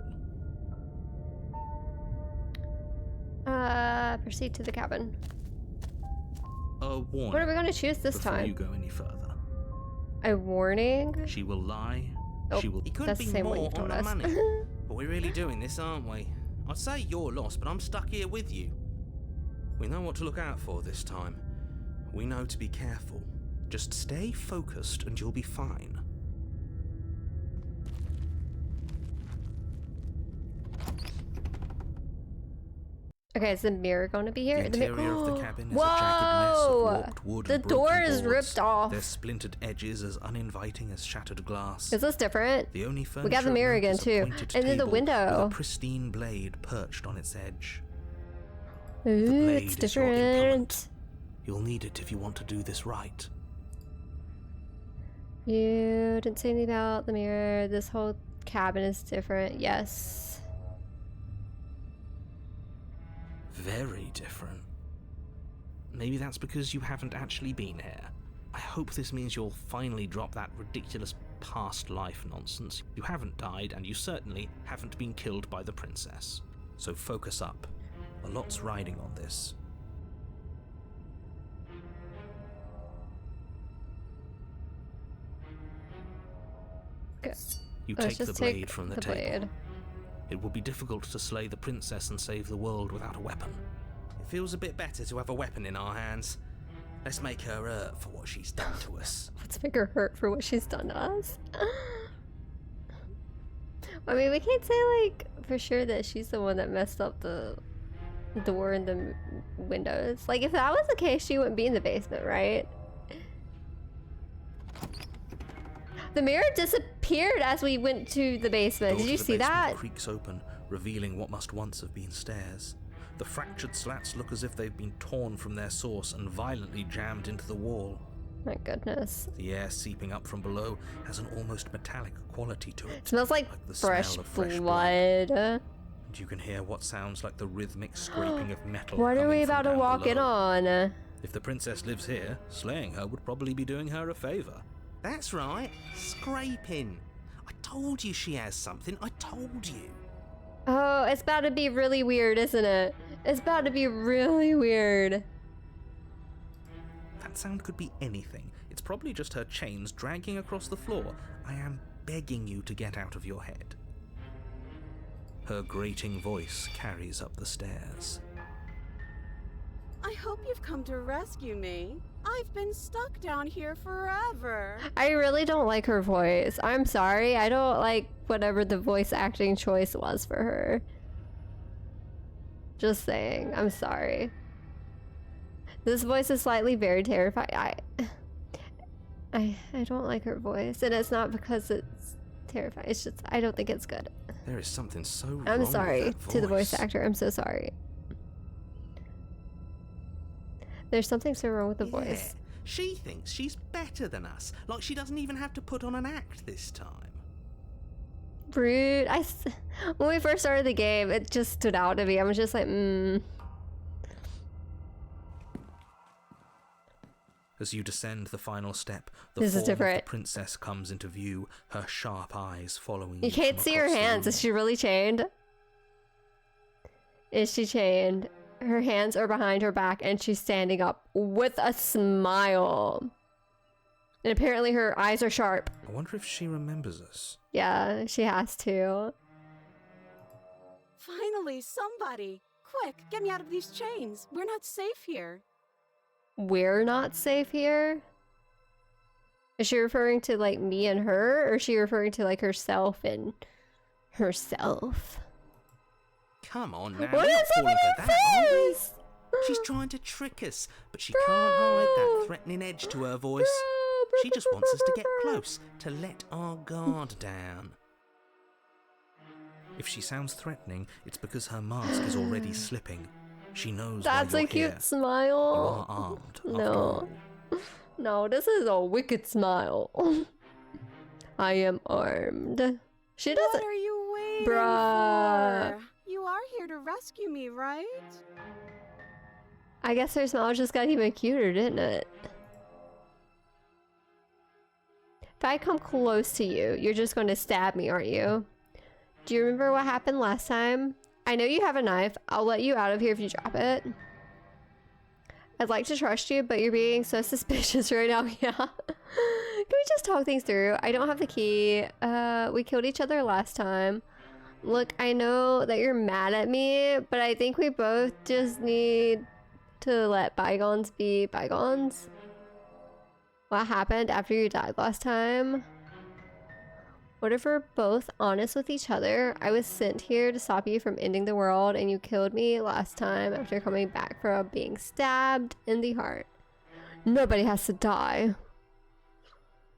A: Proceed to the cabin.
B: A warning.
A: What are we going to choose this
B: before
A: time?
B: you go any further.
A: A warning?
B: She will lie.
A: Oh,
B: She will.
E: He couldn't
A: That's
E: be
A: the same one
E: more
A: you've
E: on
A: told
E: the
A: us.
E: money. But we're really doing this, aren't we? I'd say you're lost, but I'm stuck here with you.
B: We know what to look out for this time. We know to be careful. Just stay focused and you'll be fine.
A: Okay, is the mirror going to be here?
B: The interior of the cabin is
A: Whoa!
B: a jagged mess of warped wood
A: The
B: and broken
A: door is
B: boards.
A: ripped off.
B: Their splintered edges as uninviting as shattered glass.
A: Is this different?
B: The only
A: We got the
B: furniture
A: mirror
B: of note
A: again
B: is a
A: too.
B: pointed
A: And then the
B: table
A: window.
B: with a pristine blade perched on its edge.
A: Ooh,
B: blade
A: it's
B: is your implement.
A: different.
B: You'll need it if you want to do this right.
A: You didn't say anything about the mirror. This whole cabin is different. Yes.
B: Very different. Maybe that's because you haven't actually been here. I hope this means you'll finally drop that ridiculous past life nonsense. You haven't died, and you certainly haven't been killed by the princess. So focus up. A lot's riding on this.
A: Okay.
B: You
A: Let's
B: take the
A: just
B: blade
A: take
B: from the
A: the
B: table.
A: blade.
B: It will be difficult to slay the princess and save the world without a weapon.
E: It feels a bit better to have a weapon in our hands. Let's make her hurt for what she's done to us.
A: Let's make her hurt for what she's done to us. I mean, we can't say, like, for sure that she's the one that messed up the door and the windows. Like, if that was the case, she wouldn't be in the basement, right? The mirror disappeared as we went to the basement.
B: Door
A: Did
B: to
A: you
B: the
A: see
B: basement
A: that?
B: creaks open, revealing what must once have been stairs. The fractured slats look as if they've been torn from their source and violently jammed into the wall.
A: My goodness.
B: The air seeping up from below has an almost metallic quality to it.
A: It smells like
B: the
A: fresh
B: smell of fresh
A: blood.
B: And you can hear what sounds like the rhythmic scraping of metal.
A: What are
B: coming
A: we
B: from
A: about to
B: down
A: walk in
B: below.
A: on?
B: If the princess lives here, slaying her would probably be doing her a favor.
E: That's right, scraping. I told you she has something, I told you.
A: Oh, it's about to be really weird, isn't it? It's about to be really weird.
B: That sound could be anything. It's probably just her chains dragging across the floor. I am begging you to get out of your head. Her grating voice carries up the stairs.
C: I hope you've come to rescue me. I've been stuck down here forever.
A: I really don't like her voice. I'm sorry. I don't like whatever the voice acting choice was for her. Just saying. I'm sorry. This voice is slightly very terrifying. I don't like her voice, and it's not because it's terrifying. It's just I don't think it's good.
B: There is something so wrong
A: I'm
B: with
A: sorry
B: that
A: to the voice
B: voice.
A: actor. I'm so sorry. There's something so wrong with the voice.
E: She thinks she's better than us, like she doesn't even have to put on an act this time.
A: Rude. When we first started the game, it just stood out to me. I was just like,
B: As you descend the final step, the
A: This is
B: form of the
A: different.
B: princess comes into view, her sharp eyes following
A: You can't
B: from
A: see her
B: across the
A: hands.
B: room.
A: Is she really chained? Is she chained? Her hands are behind her back and she's standing up with a smile. And apparently her eyes are sharp.
B: I wonder if she remembers us.
A: Yeah, she has to.
C: Finally, somebody. Quick, get me out of these chains. We're not safe here.
A: We're not safe here? Is she referring to like me and her, or is she referring to like herself and herself?
E: Come on now,
A: What
E: we're not
A: is up
E: falling
A: with
E: for
A: her
E: that, are we?
A: face?
E: She's trying to trick us, but she
A: Bro.
E: can't hide that threatening edge to her voice.
A: Bro,
E: She just wants us to get close, to let our guard down. If she sounds threatening, it's because her mask is already slipping. She knows
A: That's
E: why
A: a
E: you're
A: cute
E: here.
A: smile.
E: You are armed, after
A: No.
E: all.
A: No, this is a wicked smile. I am armed. She
C: What
A: doesn't.
C: are you waiting
A: Bruh.
C: for? You are here to rescue me, right?
A: I guess her smile just got even cuter, didn't it? If I come close to you, you're just going to stab me, aren't you? Do you remember what happened last time? I know you have a knife. I'll let you out of here if you drop it. I'd like to trust you, but you're being so suspicious right now. Yeah. Can we just talk things through? I don't have the key. We killed each other last time. Look, I know that you're mad at me, but I think we both just need to let bygones be bygones. What happened after you died last time? What if we're both honest with each other? I was sent here to stop you from ending the world, and you killed me last time after coming back from being stabbed in the heart. Nobody has to die.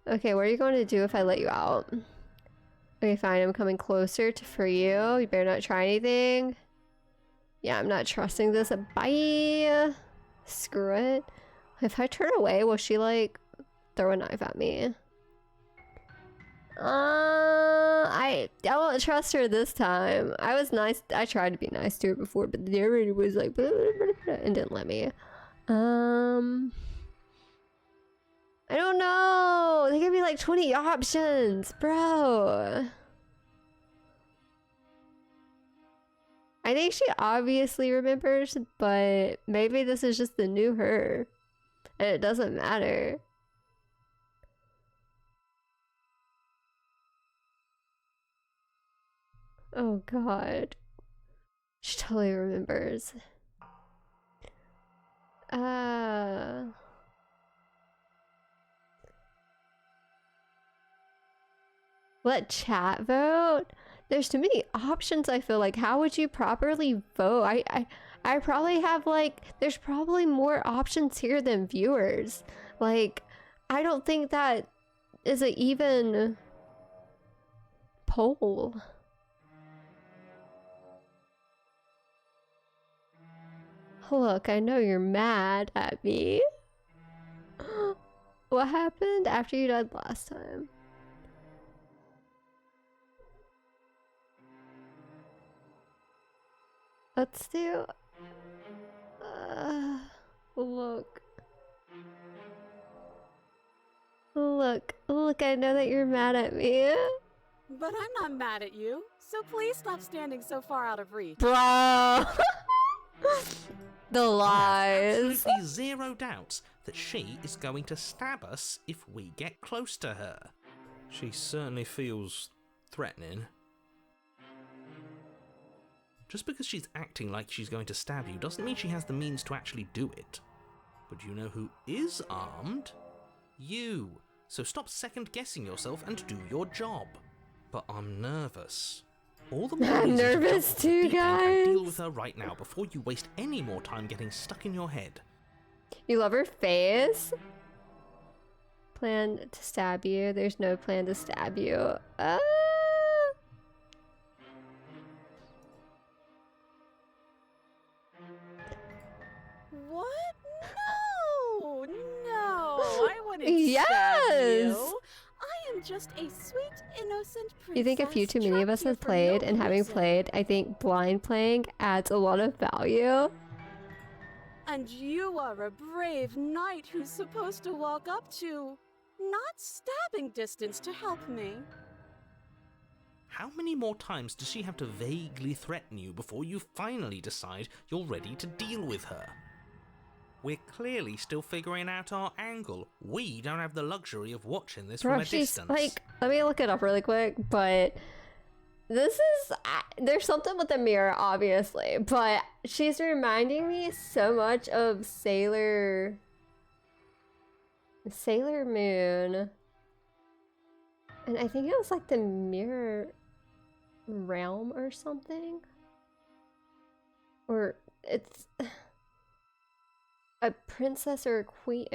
A: Okay, what are you going to do if I let you out? Okay, fine, I'm coming closer to free you. You better not try anything. Yeah, I'm not trusting this. Bye. Screw it. If I turn away, will she like throw a knife at me? I won't trust her this time. I was nice. I tried to be nice to her before, but the narrator was like blah, blah, blah, blah, and didn't let me. I don't know. There could be like 20 options, bro. I think she obviously remembers, but maybe this is just the new her, and it doesn't matter. Oh god. She totally remembers. Let chat vote? There's too many options, I feel like. How would you properly vote? I probably have like, there's probably more options here than viewers. Like, I don't think that is an even poll. Look, I know you're mad at me. What happened after you died last time? Let's do... look. Look, I know that you're mad at me.
C: But I'm not mad at you, so please stop standing so far out of reach.
A: Bro! The
E: I have
A: lies.
E: absolutely zero doubts that she is going to stab us if we get close to her. She certainly feels threatening. Just because she's acting like she's going to stab you doesn't mean she has the means to actually do it. But you know who is armed? You. So stop second-guessing yourself and do your job. But I'm nervous. All the more
A: I'm
E: reason to jump
A: nervous
E: off the
A: too,
E: deep end and deal
A: guys.
E: with her right now before you waste any more time getting stuck in your head.
A: You love her face? Plan to stab you. There's no plan to stab you.
C: What? No! No! I wouldn't stab
A: Yes!
C: you. I am just a sweet, innocent princess.
A: You think a few too many of us have
C: trapped here for
A: played,
C: no
A: and having
C: reason.
A: played, I think blind playing adds a lot of value.
C: And you are a brave knight who's supposed to walk up to, not stabbing distance to help me.
E: How many more times does she have to vaguely threaten you before you finally decide you're ready to deal with her? We're clearly still figuring out our angle. We don't have the luxury of watching this
A: Bro,
E: from a
A: she's
E: distance.
A: like, let me look it up really quick, but This is there's something with the mirror, obviously, but she's reminding me so much of Sailor Moon, and I think it was like the mirror realm or something, or it's a princess or a queen.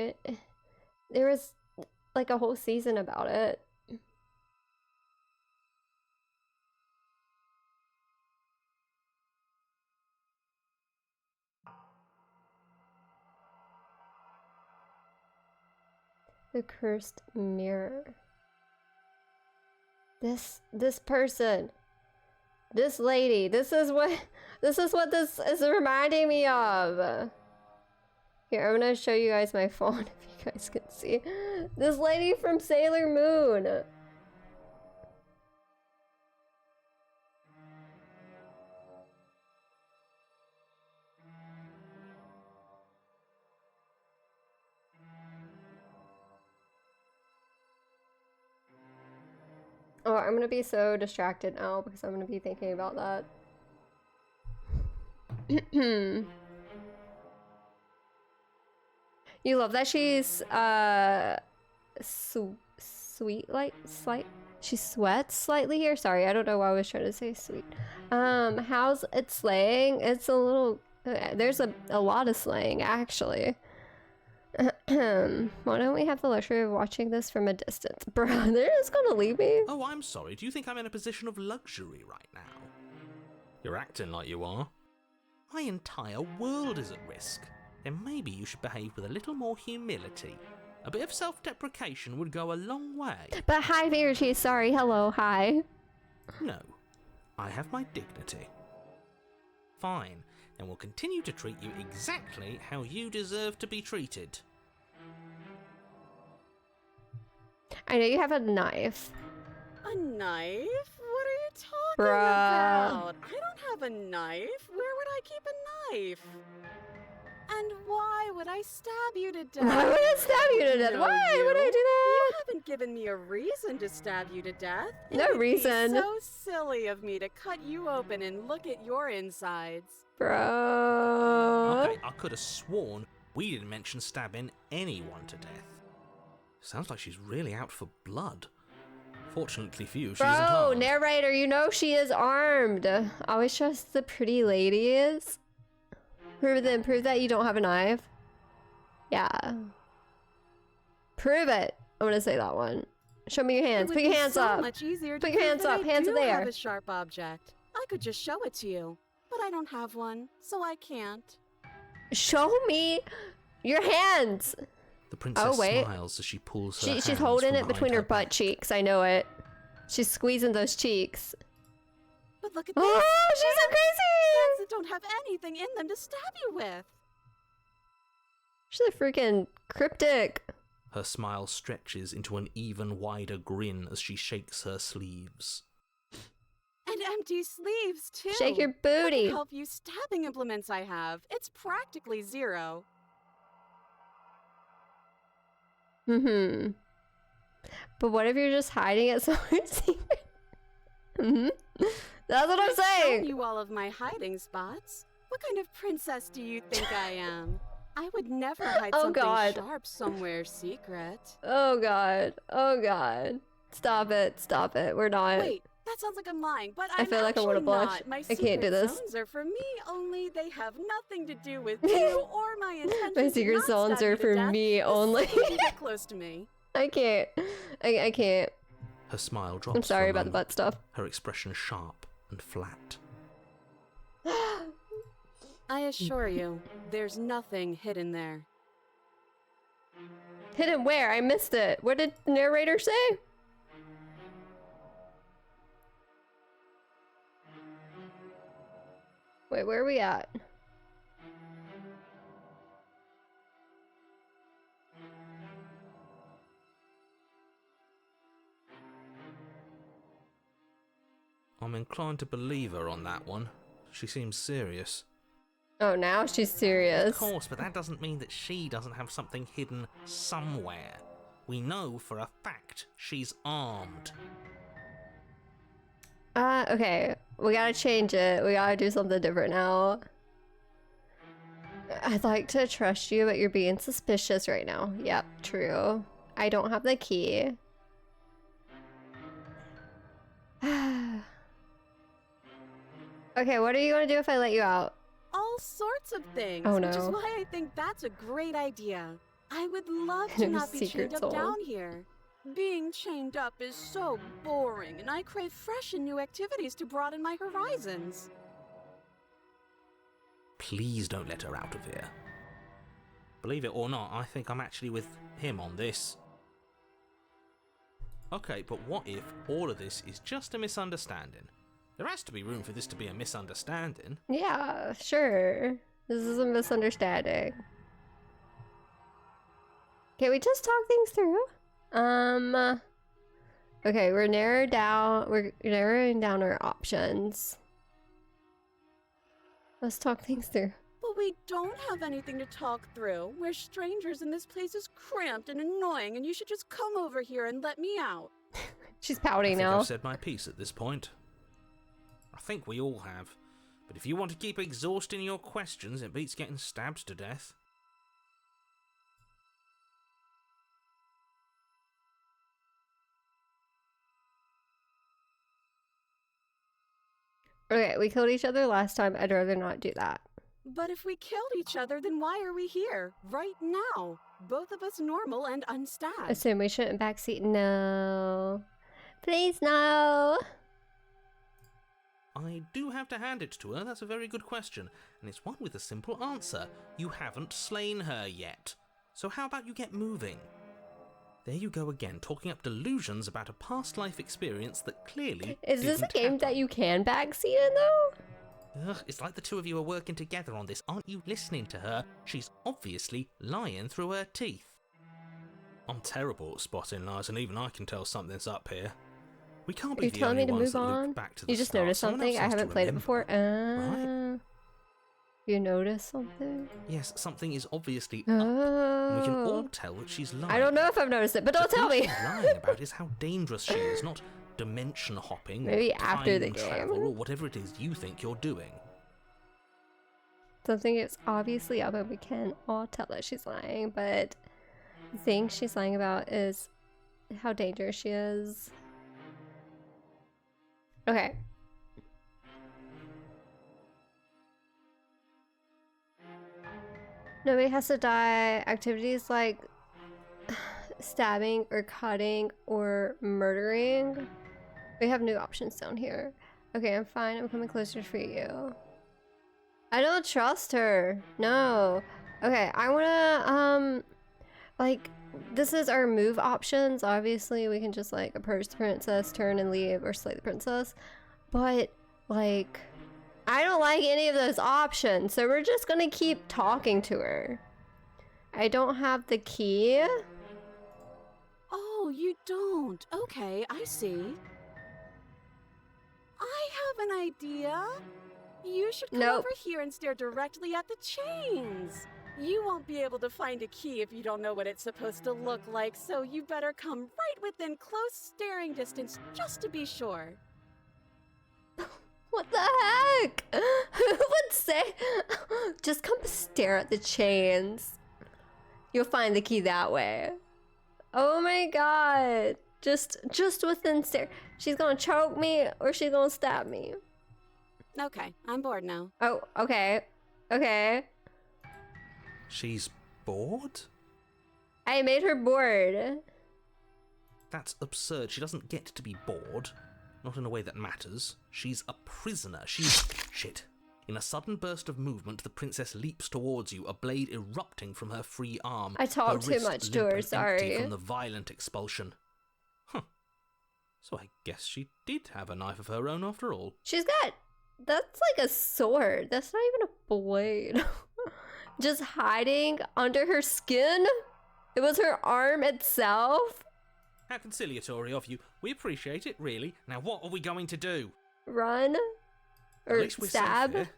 A: There was like a whole season about it. The cursed mirror. This person, this lady, this is what this is reminding me of. Here, I'm gonna show you guys my phone if you guys can see. This lady from Sailor Moon. Oh, I'm gonna be so distracted now because I'm gonna be thinking about that. You love that she's sweet, like she sweats slightly here. Sorry, I don't know why I was trying to say sweet. How's it slaying? It's a little there's a lot of slaying actually. Why don't we have the luxury of watching this from a distance? Bro, they're just gonna leave me.
E: Oh, I'm sorry. Do you think I'm in a position of luxury right now? You're acting like you are. My entire world is at risk. Then maybe you should behave with a little more humility. A bit of self-deprecation would go a long way.
A: But hi, Finger Cheese. Sorry. Hello. Hi.
E: No. I have my dignity. Fine. Then we'll continue to treat you exactly how you deserve to be treated.
A: I know you have a knife.
C: A knife? What are you talking
A: Bruh.
C: about? I don't have a knife. Where would I keep a knife? And why would I stab you to death?
A: Why would I stab you to death?
C: No,
A: Why would I do
C: You
A: that?
C: haven't given me a reason to stab you to death. It
A: No
C: would be
A: reason.
C: so silly of me to cut you open and look at your insides.
A: Bro.
E: Okay, I could have sworn we didn't mention stabbing anyone to death. Sounds like she's really out for blood. Fortunately for you, she isn't
A: Bro,
E: armed.
A: narrator, you know she is armed. Always trust the pretty ladies. Prove that you don't have a knife. Yeah. Prove it. I'm gonna say that one. Show me your hands.
C: It
A: Put
C: would
A: your
C: be
A: hands
C: so
A: up.
C: much easier to
A: Put your
C: prove
A: hands
C: that
A: up.
C: I
A: Hands
C: do
A: there.
C: have a sharp object. I could just show it to you, but I don't have one, so I can't.
A: Show me your hands.
E: The princess
A: Oh, wait.
E: smiles as she pulls her hands
A: She's holding
E: from
A: it
E: behind
A: between her butt
E: back.
A: cheeks. I know it. She's squeezing those cheeks.
C: But look at this.
A: Oh, she's so
C: Hands
A: crazy.
C: that don't have anything in them to stab you with.
A: She's a freaking cryptic.
E: Her smile stretches into an even wider grin as she shakes her sleeves.
C: And empty sleeves, too.
A: Shake your
C: What can
A: booty.
C: help you stabbing implements I have? It's practically zero.
A: Mm-hmm. But what if you're just hiding it somewhere secret? Mm-hmm. That's what I'm
C: I've shown
A: saying.
C: you all of my hiding spots. What kind of princess do you think I am? I would never hide
A: Oh,
C: something
A: God.
C: sharp somewhere secret.
A: Oh god. Oh god. Stop it. Stop it. We're not.
C: Wait, that sounds like I'm lying, but
A: I
C: I'm
A: feel like I wanna
C: actually
A: blush.
C: not. My
A: I can't do
C: secret
A: this.
C: zones are for me only. They have nothing to do with you or my intentions.
A: My
C: to
A: secret
C: not
A: zones
C: stab
A: are
C: you to
A: for
C: death
A: me
C: the
A: only.
C: second you get close to me.
A: I can't. I can't.
E: Her smile drops.
A: I'm sorry
E: for a
A: about the
E: moment,
A: butt stuff.
E: her expression sharp and flat.
C: I assure you, there's nothing hidden there.
A: Hidden where? I missed it. What did the narrator say? Wait, where are we at?
E: I'm inclined to believe her on that one. She seems serious.
A: Oh, now she's serious.
E: Of course, but that doesn't mean that she doesn't have something hidden somewhere. We know for a fact she's armed.
A: Okay. We gotta change it. We gotta do something different now. I'd like to trust you, but you're being suspicious right now. Yep, true. I don't have the key. Okay, what are you gonna do if I let you out?
C: All sorts of things,
A: Oh,
C: which is
A: no.
C: why I think that's a great idea. I would love to not be
A: Secret
C: chained up
A: soul.
C: down here. Being chained up is so boring, and I crave fresh and new activities to broaden my horizons.
E: Please don't let her out of here. Believe it or not, I think I'm actually with him on this. Okay, but what if all of this is just a misunderstanding? There has to be room for this to be a misunderstanding.
A: Yeah, sure. This is a misunderstanding. Can we just talk things through? Okay, we're narrowing down our options. Let's talk things through.
C: But we don't have anything to talk through. We're strangers and this place is cramped and annoying, and you should just come over here and let me out.
A: She's
E: I
A: pouting
E: think
A: now.
E: I've said my piece at this point. I think we all have. But if you want to keep exhausting your questions, it beats getting stabbed to death.
A: Okay, we killed each other last time. I'd rather not do that.
C: But if we killed each other, then why are we here? Right now. Both of us normal and unstabbed.
A: Assume we shouldn't backseat. No. Please, no.
E: I do have to hand it to her. That's a very good question. And it's one with a simple answer. You haven't slain her yet. So how about you get moving? There you go again, talking up delusions about a past life experience that clearly
A: Is this a
E: didn't
A: game
E: happen.
A: that you can backseat in, though?
E: Ugh, it's like the two of you are working together on this. Aren't you listening to her? She's obviously lying through her teeth. I'm terrible at spotting lies, and even I can tell something's up here. We can't
A: Are
E: be
A: you
E: the
A: telling
E: only
A: me to
E: ones
A: move
E: that loop
A: on?
E: back to the
A: You just
E: start.
A: noticed
E: Someone
A: something?
E: else
A: I
E: has to
A: haven't played it
E: remember,
A: before.
E: right?
A: You noticed something?
E: Yes, something is obviously up. And we can all
A: Oh.
E: tell that she's lying.
A: I don't know if I've noticed it, but don't
E: The
A: tell
E: thing
A: me.
E: she's lying about is how dangerous she is, not dimension hopping,
A: Maybe
E: or
A: after the
E: time
A: game.
E: travel, or whatever it is you think you're doing.
A: Something is obviously up, and we can all tell that she's lying, but the thing she's lying about is how dangerous she is. Okay. Nobody has to die. Activities like stabbing or cutting or murdering. We have new options down here. Okay, I'm fine. I'm coming closer for you. I don't trust her. No. Okay, I wanna, like, this is our move options. Obviously, we can just, like, approach the princess, turn and leave, or slay the princess. But, like, I don't like any of those options, so we're just gonna keep talking to her. I don't have the key.
C: Oh, you don't. Okay, I see. I have an idea. You should come
A: Nope.
C: over here and stare directly at the chains. You won't be able to find a key if you don't know what it's supposed to look like, so you better come right within close staring distance just to be sure.
A: What the heck? Who would say? Just come stare at the chains. You'll find the key that way. Oh my god. Just within stare. She's gonna choke me or she's gonna stab me.
C: Okay, I'm bored now.
A: Oh, okay. Okay.
E: She's bored?
A: I made her bored.
E: That's absurd. She doesn't get to be bored. Not in a way that matters. She's a prisoner. She's... Shit. In a sudden burst of movement, the princess leaps towards you, a blade erupting from her free arm.
A: I talked
E: her
A: too
E: wrist
A: much to
E: limp
A: her,
E: and empty
A: sorry.
E: from the violent expulsion. Huh. So I guess she did have a knife of her own after all.
A: She's got... That's like a sword. That's not even a blade. Just hiding under her skin? It was her arm itself?
E: How conciliatory of you. We appreciate it, really. Now what are we going to do?
A: Run?
E: At
A: Or
E: least we're
A: stab?
E: safe here.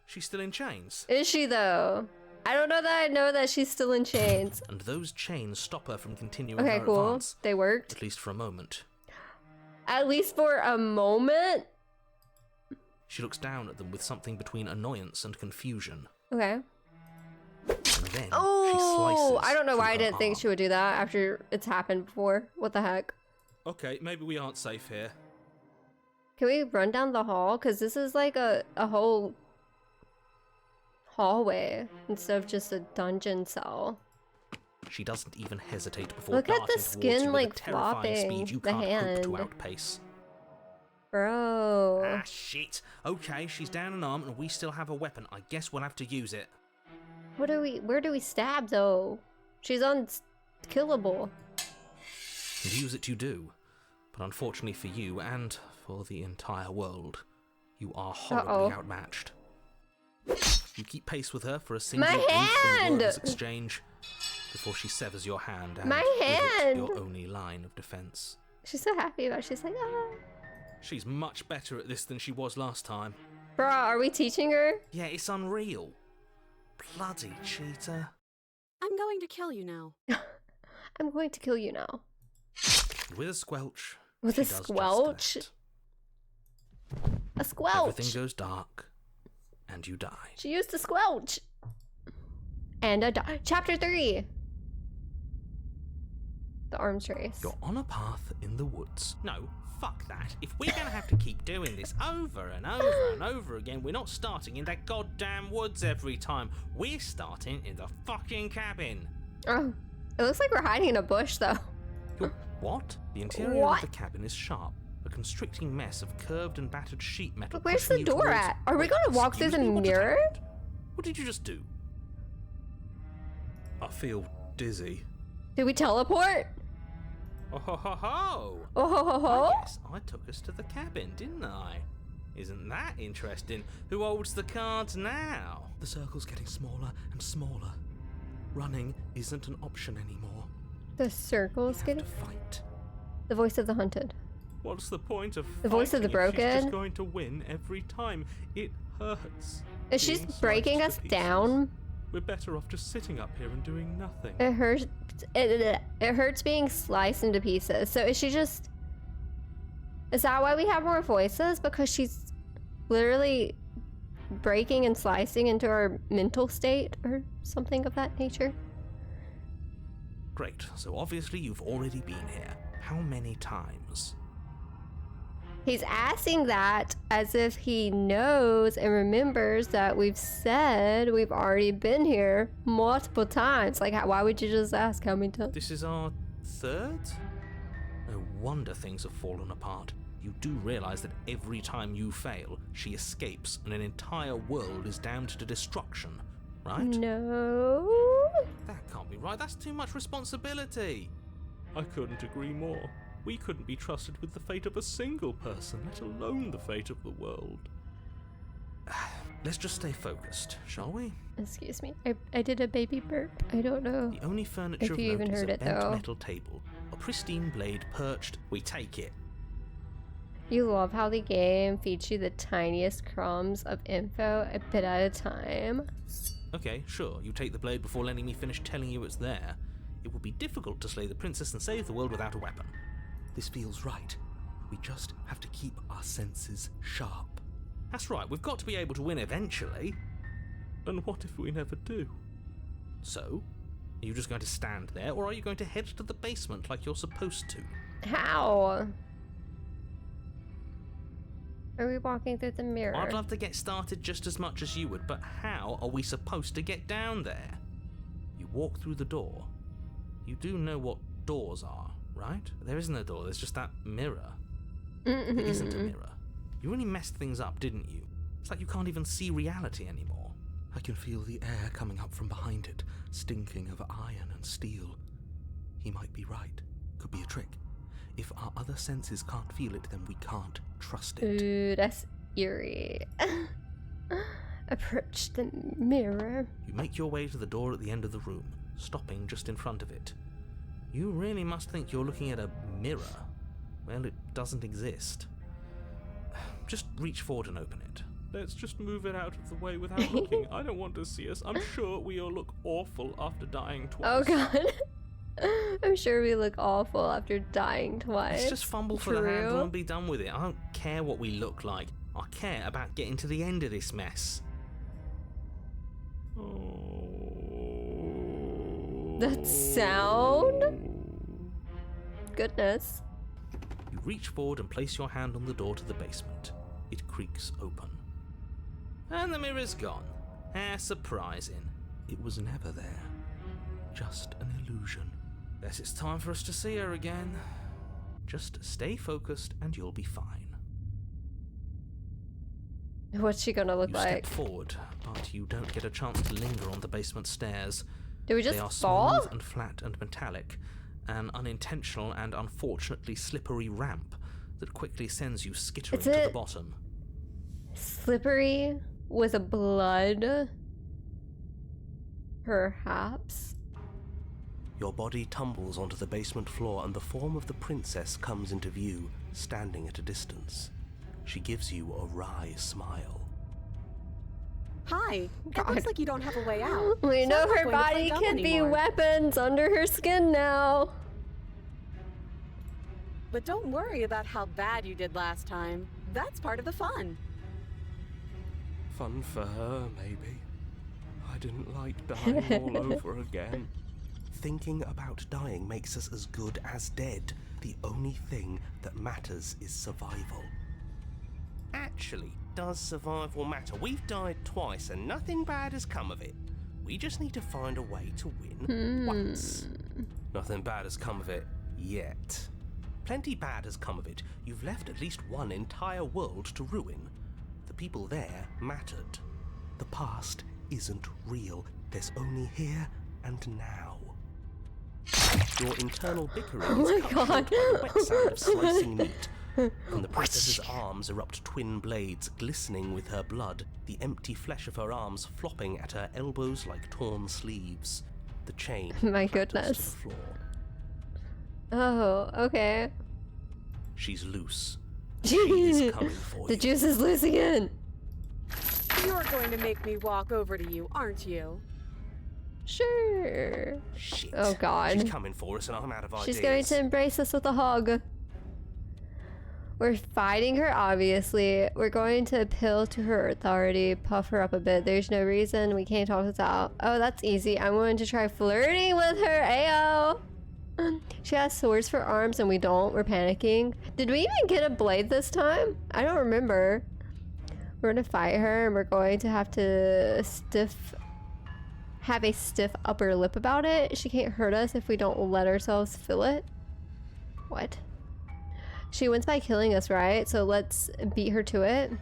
E: She's still in chains.
A: Is she though? I don't know that I know that she's still in chains.
E: And those chains stop her from continuing
A: Okay,
E: her
A: cool.
E: advance.
A: They worked.
E: At least for a moment.
A: At least for a moment?
E: She looks down at them with something between annoyance and confusion.
A: Okay.
E: And then
A: Oh,
E: she slices
A: I don't know why I
E: through her
A: didn't think
E: arm.
A: she would do that after it's happened before. What the heck?
E: Okay, maybe we aren't safe here.
A: Can we run down the hall? Because this is like a whole hallway instead of just a dungeon cell.
E: She doesn't even hesitate before
A: Look at
E: darting
A: the
E: towards
A: skin,
E: you with
A: like,
E: a terrifying
A: flopping,
E: speed you
A: the
E: can't hope to
A: hand.
E: outpace.
A: Bro.
E: Ah, shit. Okay, she's down an arm and we still have a weapon. I guess we'll have to use it.
A: Where do we stab though? She's unkillable.
E: And use it you do. But unfortunately for you and for the entire world, you are horribly outmatched. You keep pace with her for a single
A: My
E: brief and
A: hand!
E: wordless exchange before she severs your hand and
A: My
E: with it,
A: hand!
E: your only line of defense.
A: She's so happy about it. She's like, ah.
E: She's much better at this than she was last time.
A: Bro, are we teaching her?
E: Yeah, it's unreal. Bloody cheater.
C: I'm going to kill you now.
A: I'm going to kill you now.
E: And with a squelch.
A: With
E: she
A: a
E: does just
A: squelch?
E: that.
A: A squelch.
E: Everything goes dark, and you die.
A: She used a squelch. And Chapter 3. The arms race.
E: You're on a path in the woods. No, fuck that. If we're gonna have to keep doing this over and over and over again, we're not starting in that goddamn woods every time. We're starting in the fucking cabin.
A: Oh, it looks like we're hiding in a bush though.
E: What? The interior
A: What?
E: of the cabin is sharp. A constricting mess of curved and battered sheet metal.
A: But where's
E: pushing
A: the
E: you
A: door
E: towards-
A: at? Are we
E: Wait,
A: gonna walk through
E: excuse
A: the
E: me, what just
A: mirror?
E: happened? What did you just do? I feel dizzy.
A: Did we teleport?
E: Oh ho ho ho!
A: Oh ho ho ho.
E: I guess I took us to the cabin, didn't I? Isn't that interesting? Who holds the cards now? The circle's getting smaller and smaller. Running isn't an option anymore.
A: The circle's
E: We have
A: getting.
E: to fight.
A: The voice of the hunted.
E: What's the point of
A: The voice of the
E: fighting if she's
A: broken?
E: just going to win every time? It hurts.
A: Is she
E: being
A: breaking
E: sliced
A: us
E: to pieces.
A: down?
E: We're better off just sitting up here and doing nothing.
A: It hurts. It hurts being sliced into pieces. So is she just? Is that why we have more voices? Because she's literally breaking and slicing into our mental state or something of that nature.
E: Great. So obviously you've already been here. How many times?
A: He's asking that as if he knows and remembers that we've said we've already been here multiple times. Like, why would you just ask how many times?
E: This is our third? No wonder things have fallen apart. You do realize that every time you fail, she escapes and an entire world is damned to destruction, right?
A: No.
E: That can't be right. That's too much responsibility. I couldn't agree more. We couldn't be trusted with the fate of a single person, let alone the fate of the world. Let's just stay focused, shall we?
A: Excuse me. I did a baby burp. I don't know.
E: The only furniture
A: If
E: of
A: you
E: note
A: even
E: is
A: heard
E: a
A: it,
E: bent
A: though.
E: metal table, a pristine blade perched. We take it.
A: You love how the game feeds you the tiniest crumbs of info a bit at a time.
E: Okay, sure, you take the blade before letting me finish telling you it's there. It would be difficult to slay the princess and save the world without a weapon. This feels right. We just have to keep our senses sharp. That's right, we've got to be able to win eventually. And what if we never do? So, are you just going to stand there, or are you going to head to the basement like you're supposed to?
A: How? Are we walking through the mirror?
E: I'd love to get started just as much as you would, but how are we supposed to get down there? You walk through the door. You do know what doors are, right? There isn't a door, there's just that mirror. It isn't a mirror. You really messed things up, didn't you? It's like you can't even see reality anymore. I can feel the air coming up from behind it, stinking of iron and steel. He might be right. Could be a trick. If our other senses can't feel it, then we can't trust it.
A: Ooh, that's eerie. Approach the mirror.
E: You make your way to the door at the end of the room, stopping just in front of it. You really must think you're looking at a mirror. Well, it doesn't exist. Just reach forward and open it. Let's just move it out of the way without looking. I don't want to see us. I'm sure we all look awful after dying twice.
A: Oh god. I'm sure we look awful after dying twice.
E: Let's just fumble for the handle and be done with it. I don't care what we look like. I care about getting to the end of this mess.
A: That sound? Goodness.
E: You reach forward and place your hand on the door to the basement. It creaks open. And the mirror's gone. How surprising.
B: It was never there. Just an illusion.
E: Guess it's time for us to see her again. Just stay focused and you'll be fine.
A: What's she gonna look
E: You
A: like?
E: step forward, but you don't get a chance to linger on the basement stairs.
A: Did we
E: They
A: just
E: are
A: fall?
E: smooth and flat and metallic, an unintentional and unfortunately slippery ramp that quickly sends you skittering
A: Is
E: to the
A: it-
E: bottom.
A: Slippery with blood? Perhaps?
B: Your body tumbles onto the basement floor and the form of the princess comes into view, standing at a distance. She gives you a wry smile.
C: Hi. It
A: God.
C: looks like you don't have a way out.
A: We
C: so
A: know
C: I'm not
A: her
C: going to play
A: body
C: dumb
A: can be
C: anymore.
A: weapons under her skin now.
C: But don't worry about how bad you did last time. That's part of the fun.
B: Fun for her, maybe. I didn't like dying all over again. Thinking about dying makes us as good as dead. The only thing that matters is survival. Actually, does survival matter? We've died twice and nothing bad has come of it. We just need to find a way to win once. Nothing bad has come of it yet. Plenty bad has come of it. You've left at least one entire world to ruin. The people there mattered. The past isn't real. There's only here and now. Your internal bickering
A: Oh
B: is
A: my
B: cut short
A: God.
B: by the wet sound of slicing meat. From the princess's arms erupt twin blades glistening with her blood, the empty flesh of her arms flopping at her elbows like torn sleeves. The chain
A: My
B: clatters
A: goodness.
B: to the floor.
A: Oh, okay.
B: She's loose. She is
A: the
B: coming for you.
A: juice is loose again.
C: You're going to make me walk over to you, aren't you?
A: Sure.
B: Shit.
A: Oh, God.
B: She's coming for us and I'm out of ideas.
A: She's going to embrace us with a hug. We're fighting her, obviously. We're going to appeal to her authority, puff her up a bit. There's no reason we can't talk this out. Oh, that's easy. I'm going to try flirting with her. Ayo. She has swords for arms and we don't. We're panicking. Did we even get a blade this time? I don't remember. We're going to fight her and we're going to have to have a stiff upper lip about it. She can't hurt us if we don't let ourselves feel it. What? She wins by killing us, right? So let's beat her to it.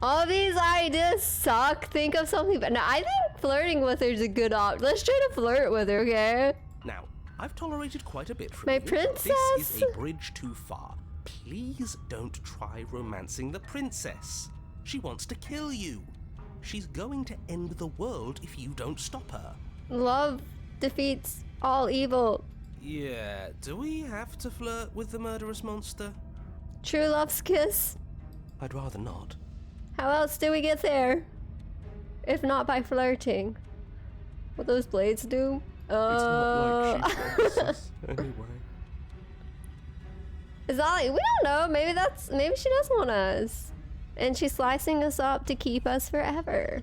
A: All these ideas suck. Think of something. But no, I think flirting with her is a good option. Let's try to flirt with her, okay?
B: Now, I've tolerated quite a bit from
A: My
B: you.
A: princess?
B: This is a bridge too far. Please don't try romancing the princess. She wants to kill you. She's going to end the world if you don't stop her.
A: Love defeats all evil.
B: Yeah, do we have to flirt with the murderous monster?
A: True love's kiss.
B: I'd rather not.
A: How else do we get there? If not by flirting. What those blades do?
B: It's not like she promises, anyway.
A: Is that like, we don't know. Maybe she does want us. And she's slicing us up to keep us forever.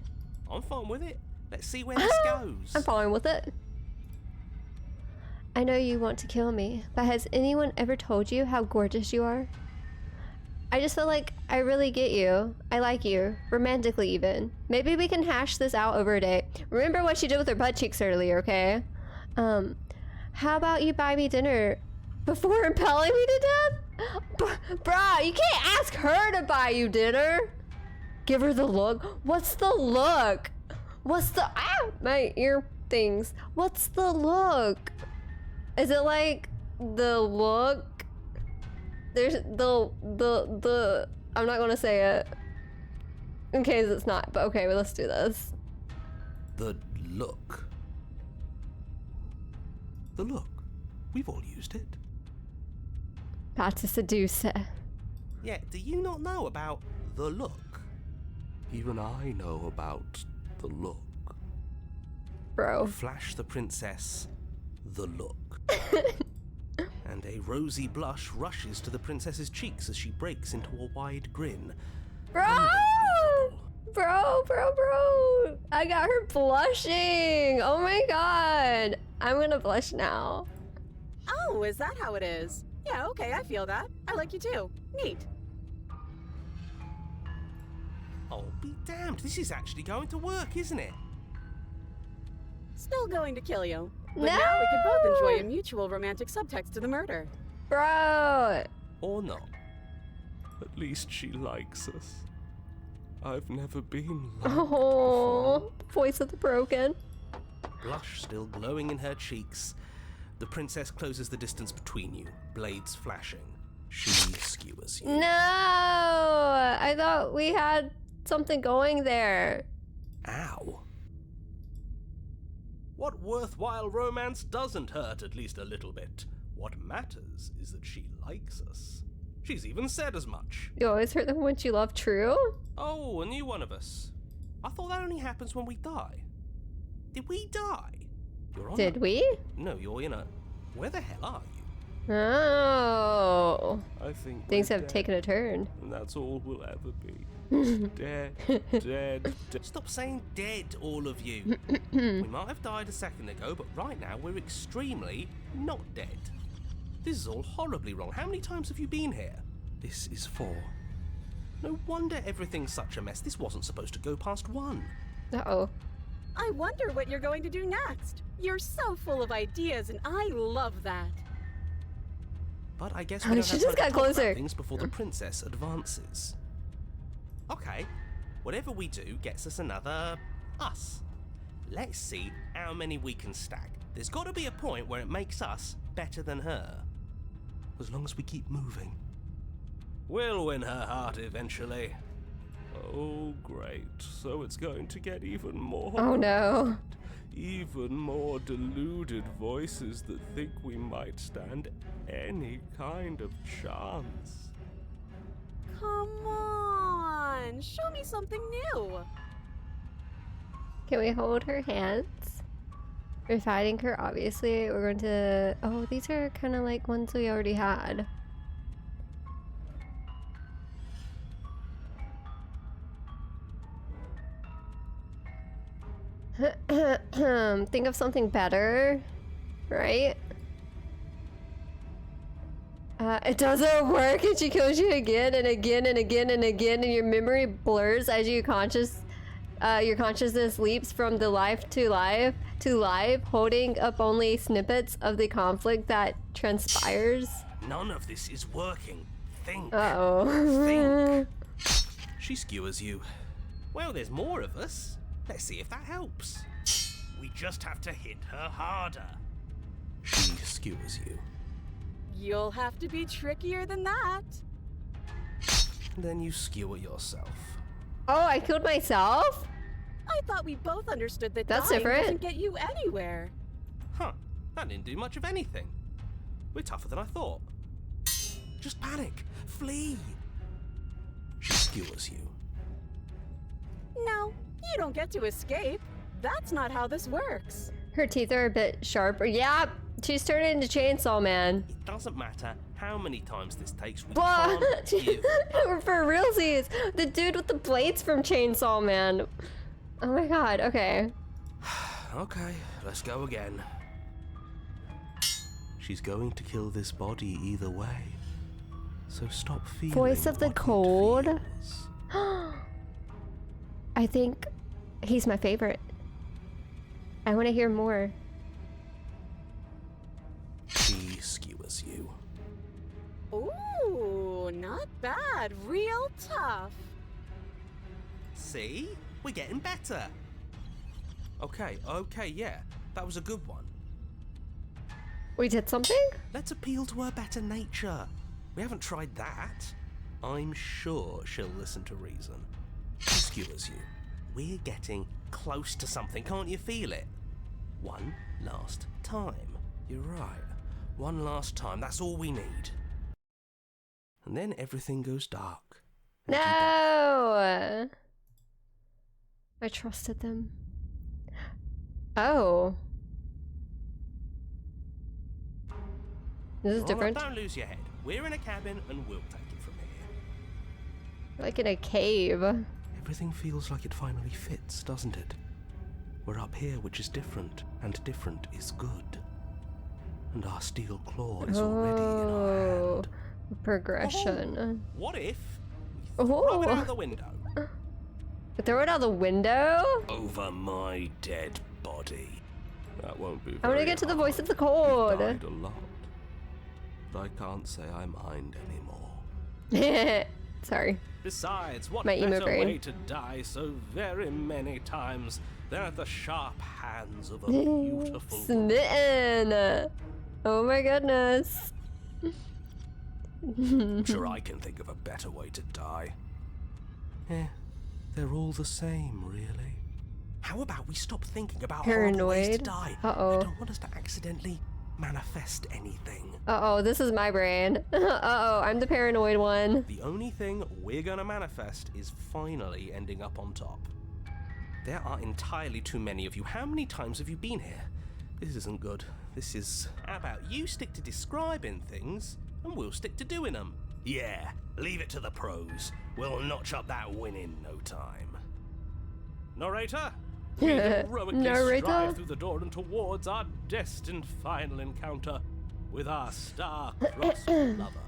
B: I'm fine with it. Let's see where this goes.
A: I'm fine with it. I know you want to kill me, but has anyone ever told you how gorgeous you are? I just feel like I really get you. I like you. Romantically even. Maybe we can hash this out over a day. Remember what she did with her butt cheeks earlier, okay? How about you buy me dinner before impaling me to death? Bruh, you can't ask her to buy you dinner. Give her the look. What's the look? What's the... my ear things. What's the look? Is it like the look? There's the I'm not gonna say it in case it's not, but okay, well, let's do this.
B: The look. The look. We've all used it.
A: About to seduce her.
B: Yeah, do you not know about the look? Even I know about the look.
A: Bro.
B: Flash the princess the look. And a rosy blush rushes to the princess's cheeks as she breaks into a wide grin.
A: Bro! Bro! I got her blushing! Oh my god! I'm gonna blush now.
C: Oh, is that how it is? Yeah, okay, I feel that. I like you too. Neat.
E: Oh, be damned. This is actually going to work, isn't it?
C: Still going to kill you. But
A: No!
C: now we can both enjoy a mutual romantic subtext to the murder.
A: Bro!
E: Or not. At least she likes us. I've never been liked
A: Oh, voice of the broken.
E: Blush still glowing in her cheeks. The princess closes the distance between you, blades flashing. She skewers you.
A: No! I thought we had something going there.
E: Ow. What worthwhile romance doesn't hurt at least a little bit? What matters is that she likes us. She's even said as much.
A: You always hurt them when you love true?
E: Oh, a new one of us. I thought that only happens when we die. Did we die? You're on
A: Did
E: a...
A: we?
E: No, you're in a... Where the hell are you?
A: Oh.
E: I think
A: Things have taken a turn.
E: And that's all we'll ever be. Dead. Stop saying dead, all of you. We might have died a second ago, but right now we're extremely not dead. This is all horribly wrong. How many times have you been here? This is 4. No wonder everything's such a mess. This wasn't supposed to go past 1.
A: Uh-oh.
C: I wonder what you're going to do next. You're so full of ideas, and I love that.
E: But I guess
A: Oh,
E: we don't
A: she
E: have
A: just
E: time to
A: got
E: talk about
A: closer.
E: things before the princess advances. Okay, whatever we do gets us another us. Let's see how many we can stack. There's got to be a point where it makes us better than her. As long as we keep moving. We'll win her heart eventually. Oh, great. So it's going to get even more.
A: Oh no.
E: Even more deluded voices that think we might stand any kind of chance.
C: Come on, show me something new.
A: Can we hold her hands? We're fighting her, obviously. We're going to... Oh, these are kind of like ones we already had. Think of something better, right? It doesn't work, and she kills you again and again and again and again, and your memory blurs as your consciousness leaps from the life to life, holding up only snippets of the conflict that transpires.
E: None of this is working. Think.
A: Uh-oh.
E: Think. She skewers you. Well, there's more of us. Let's see if that helps. We just have to hit her harder. She skewers you.
C: You'll have to be trickier than that.
E: Then you skewer yourself.
A: Oh, I killed myself?
C: I thought we both understood that
A: That's
C: dying
A: different.
C: doesn't get you anywhere.
E: Huh, that didn't do much of anything. We're tougher than I thought. Just panic. Flee. She skewers you.
C: No, you don't get to escape. That's not how this works.
A: Her teeth are a bit sharper. Yeah, she's turned into Chainsaw Man.
E: It doesn't matter how many times this takes. We
A: What?
E: can't give up.
A: For realsies, the dude with the blades from Chainsaw Man. Oh my god, okay.
E: Okay, let's go again. She's going to kill this body either way. So stop feeling
A: Voice of the
E: what it
A: Cold?
E: feels.
A: I think he's my favorite. I want to hear more.
E: She skewers you.
C: Ooh, not bad. Real tough.
E: See? We're getting better. Okay, yeah. That was a good one.
A: We did something?
E: Let's appeal to her better nature. We haven't tried that. I'm sure she'll listen to reason. She skewers you. We're getting close to something, can't you feel it? One last time. You're right. One last time, that's all we need. And then everything goes dark.
A: No! I trusted them. Oh. This is different.
E: Don't lose your head. We're in a cabin and we'll take it from here.
A: Like in a cave.
F: Everything feels like it finally fits, doesn't it? We're up here, which is different, and different is good. And our steel claw is already in our hand.
A: Progression.
F: What if we throw it
A: Oh.
F: out the window?
A: Throw it out the window?
F: Over my dead body. That won't be.
A: I want to get to the voice of the cold.
F: Died a lot, but I can't say I mind anymore.
A: Sorry.
F: Besides, what
A: My emo
F: better
A: brain.
F: way to die so very many times than at the sharp hands of a beautiful woman?
A: Smitten. Oh my goodness.
F: I'm sure I can think of a better way to die. They're all the same, really. How about we stop thinking about horrible ways to
A: Paranoid.
F: die?
A: Uh-oh.
F: I don't want us to accidentally manifest anything.
A: Uh-oh, this is my brain. Uh-oh, I'm the paranoid one.
F: The only thing we're gonna manifest is finally ending up on top. There are entirely too many of you. How many times have you been here? This isn't good. This is... How about you stick to describing things, and we'll stick to doing them? Yeah, leave it to the pros. We'll notch up that win in no time. Narrator? We heroically
A: Narrator?
F: strive through the door and towards our destined final encounter with our star-crossed lover.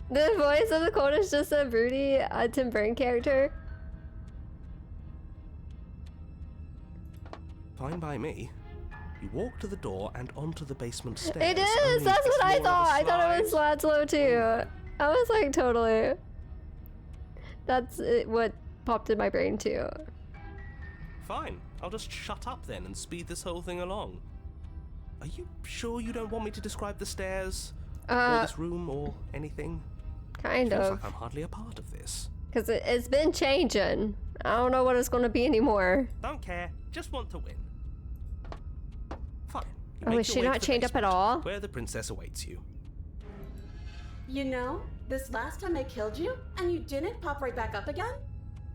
A: The voice of the cold is just a broody Tim Burton character.
F: Fine by me. You walk to the door and onto the basement stairs.
A: It is!
F: Only
A: That's
F: it's
A: what I
F: more of a
A: thought! I thought it was
F: slide.
A: Laszlo too. I was like, totally. That's what popped in my brain too.
F: Fine. I'll just shut up then and speed this whole thing along. Are you sure you don't want me to describe the stairs? Or this room or anything?
A: Kind
F: Feels
A: of.
F: like I'm hardly a part of this.
A: Because it's been changing. I don't know what it's going to be anymore.
F: Don't care. Just want to win. Fine. You
A: Oh,
F: make
A: is
F: your
A: she
F: way
A: not
F: to the
A: chained up at
F: basement,
A: all?
F: Where the princess awaits you.
C: You know, this last time I killed you, and you didn't pop right back up again?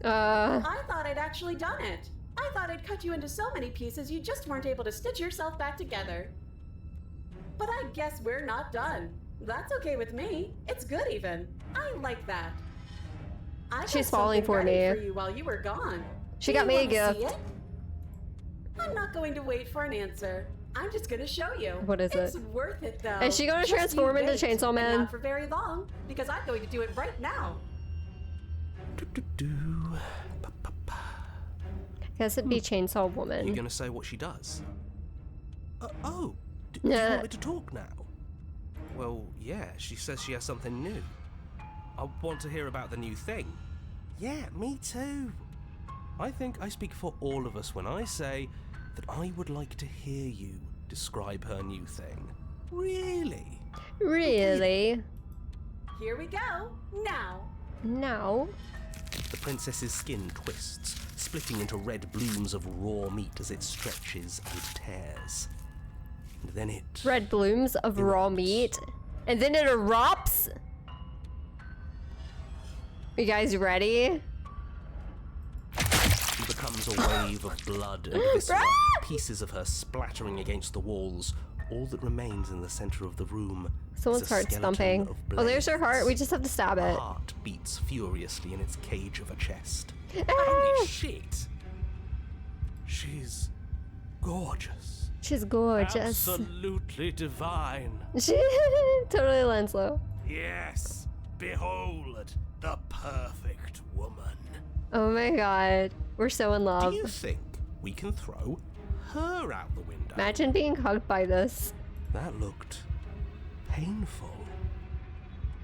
A: Uh,
C: I thought I'd actually done it. I thought I'd cut you into so many pieces you just weren't able to stitch yourself back together. But I guess we're not done. That's okay with me. It's good even. I like that. I got
A: She's falling
C: something
A: for
C: ready
A: me.
C: For you while you were gone.
A: She
C: Do
A: got
C: you
A: me a
C: wanna see
A: gift.
C: it? I'm not going to wait for an answer. I'm just gonna show you.
A: What is
C: it's
A: it?
C: worth it though.
A: Is she gonna
C: Just you
A: transform into
C: wait,
A: Chainsaw
C: and
A: Man?
C: Not for very long, because I'm going to do it right now.
F: Do-do-do. Pa-pa-pa.
A: guess it'd be Chainsaw
F: You
A: Woman.
F: gonna say what she does? Do you
A: Yeah.
F: want me to talk now? Well, yeah, she says she has something new. I want to hear about the new thing. Yeah, me too. I think I speak for all of us when I say that I would like to hear you describe her new thing. Really?
A: Really?
C: Here we go. Now.
A: No.
F: The princess's skin twists, splitting into red blooms of raw meat as it stretches and tears. And then it...
A: Red blooms of raw meat. And then it erupts? You guys ready?
F: She becomes a wave of blood and viscera, pieces of her splattering against the walls. All that remains in the center of the room
A: Someone's
F: is a
A: heart
F: skeleton
A: thumping.
F: of
A: Oh, there's her heart. We
F: blades.
A: just have to stab
F: A
A: it.
F: heart beats furiously in its cage of a chest.
A: Ah!
F: Holy shit! She's gorgeous.
A: She's gorgeous.
F: Absolutely divine.
A: She totally Lanslow.
F: Yes, behold the perfect woman.
A: Oh my god. We're so in love.
F: Do you think we can throw her out the window?
A: Imagine being hugged by this.
F: That looked painful.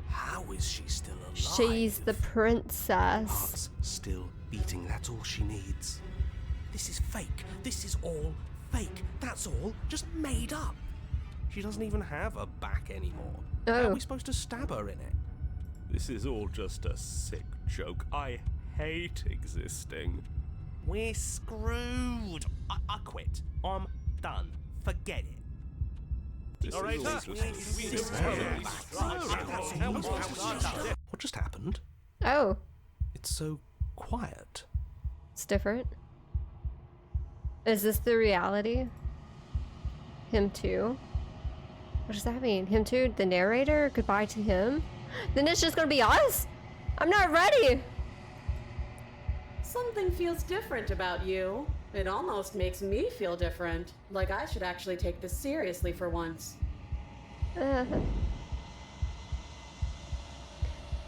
F: How is she still alive?
A: She's the princess.
F: Heart's still beating, that's all she needs. This is fake. This is all fake. That's all just made up. She doesn't even have a back anymore. How
A: Oh.
F: are we supposed to stab her in it? This is all just a sick joke. I hate existing. We're screwed. I quit. I'm done. Forget it. What just happened?
A: Oh,
F: It's so quiet.
A: it's different. Is this the reality? Him too? What does that mean? Him too? The narrator? Goodbye to him? Then it's just gonna be us? I'm not ready.
C: Something feels different about you. It almost makes me feel different. Like I should actually take this seriously for once.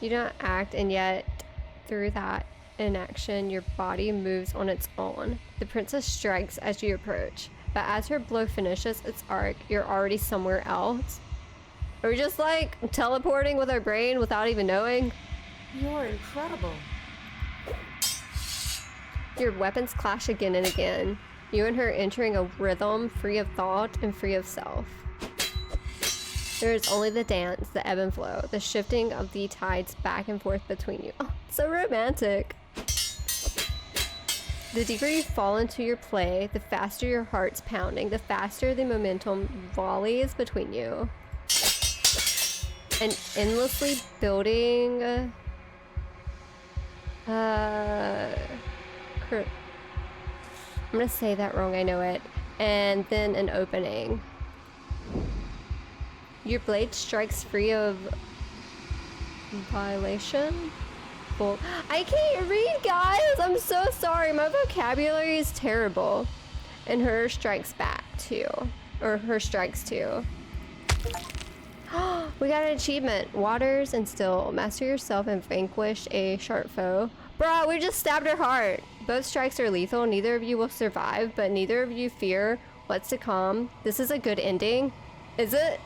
A: You don't act, and yet through that inaction, your body moves on its own. The princess strikes as you approach, but as her blow finishes its arc, you're already somewhere else. Are we just like teleporting with our brain without even knowing?
C: You're incredible.
A: Your weapons clash again and again. You and her entering a rhythm free of thought and free of self. There is only the dance, the ebb and flow, the shifting of the tides back and forth between you. Oh, so romantic. The deeper you fall into your play, the faster your heart's pounding, the faster the momentum volleys between you. And endlessly building... I'm gonna say that wrong, I know it. And then an opening. Your blade strikes free of violation? Well, I can't read, guys! I'm so sorry, my vocabulary is terrible. And her strikes back too. Or her strikes too. We got an achievement. Waters and still. Master yourself and vanquish a sharp foe. Bruh, we just stabbed her heart. Both strikes are lethal. Neither of you will survive, but neither of you fear what's to come. This is a good ending. Is it?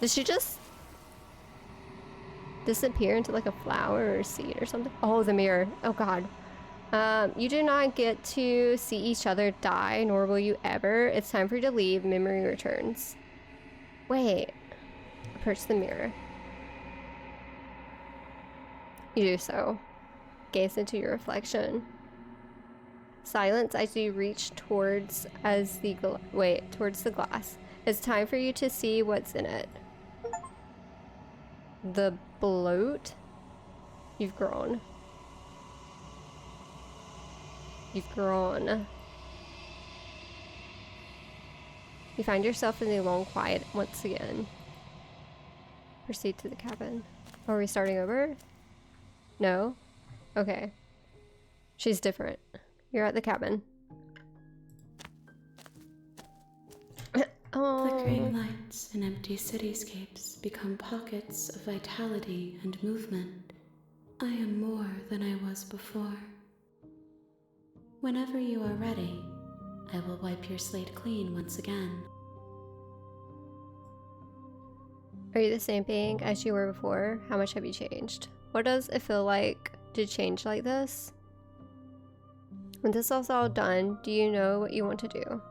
A: Did she just disappear into like a flower or a seed or something? Oh, the mirror. Oh god. You do not get to see each other die, nor will you ever. It's time for you to leave. Memory returns. Wait. Approach the mirror. You do so. Gaze into your reflection. Silence as you reach towards towards the glass. It's time for you to see what's in it. The bloat? You've grown. You've grown. You find yourself in the long quiet once again. Proceed to the cabin. Are we starting over? No? Okay. She's different. You're at the cabin. Oh.
C: Flickering lights and empty cityscapes become pockets of vitality and movement. I am more than I was before. Whenever you are ready, I will wipe your slate clean once again.
A: Are you the same being as you were before? How much have you changed? What does it feel like to change like this? When this is all done, do you know what you want to do?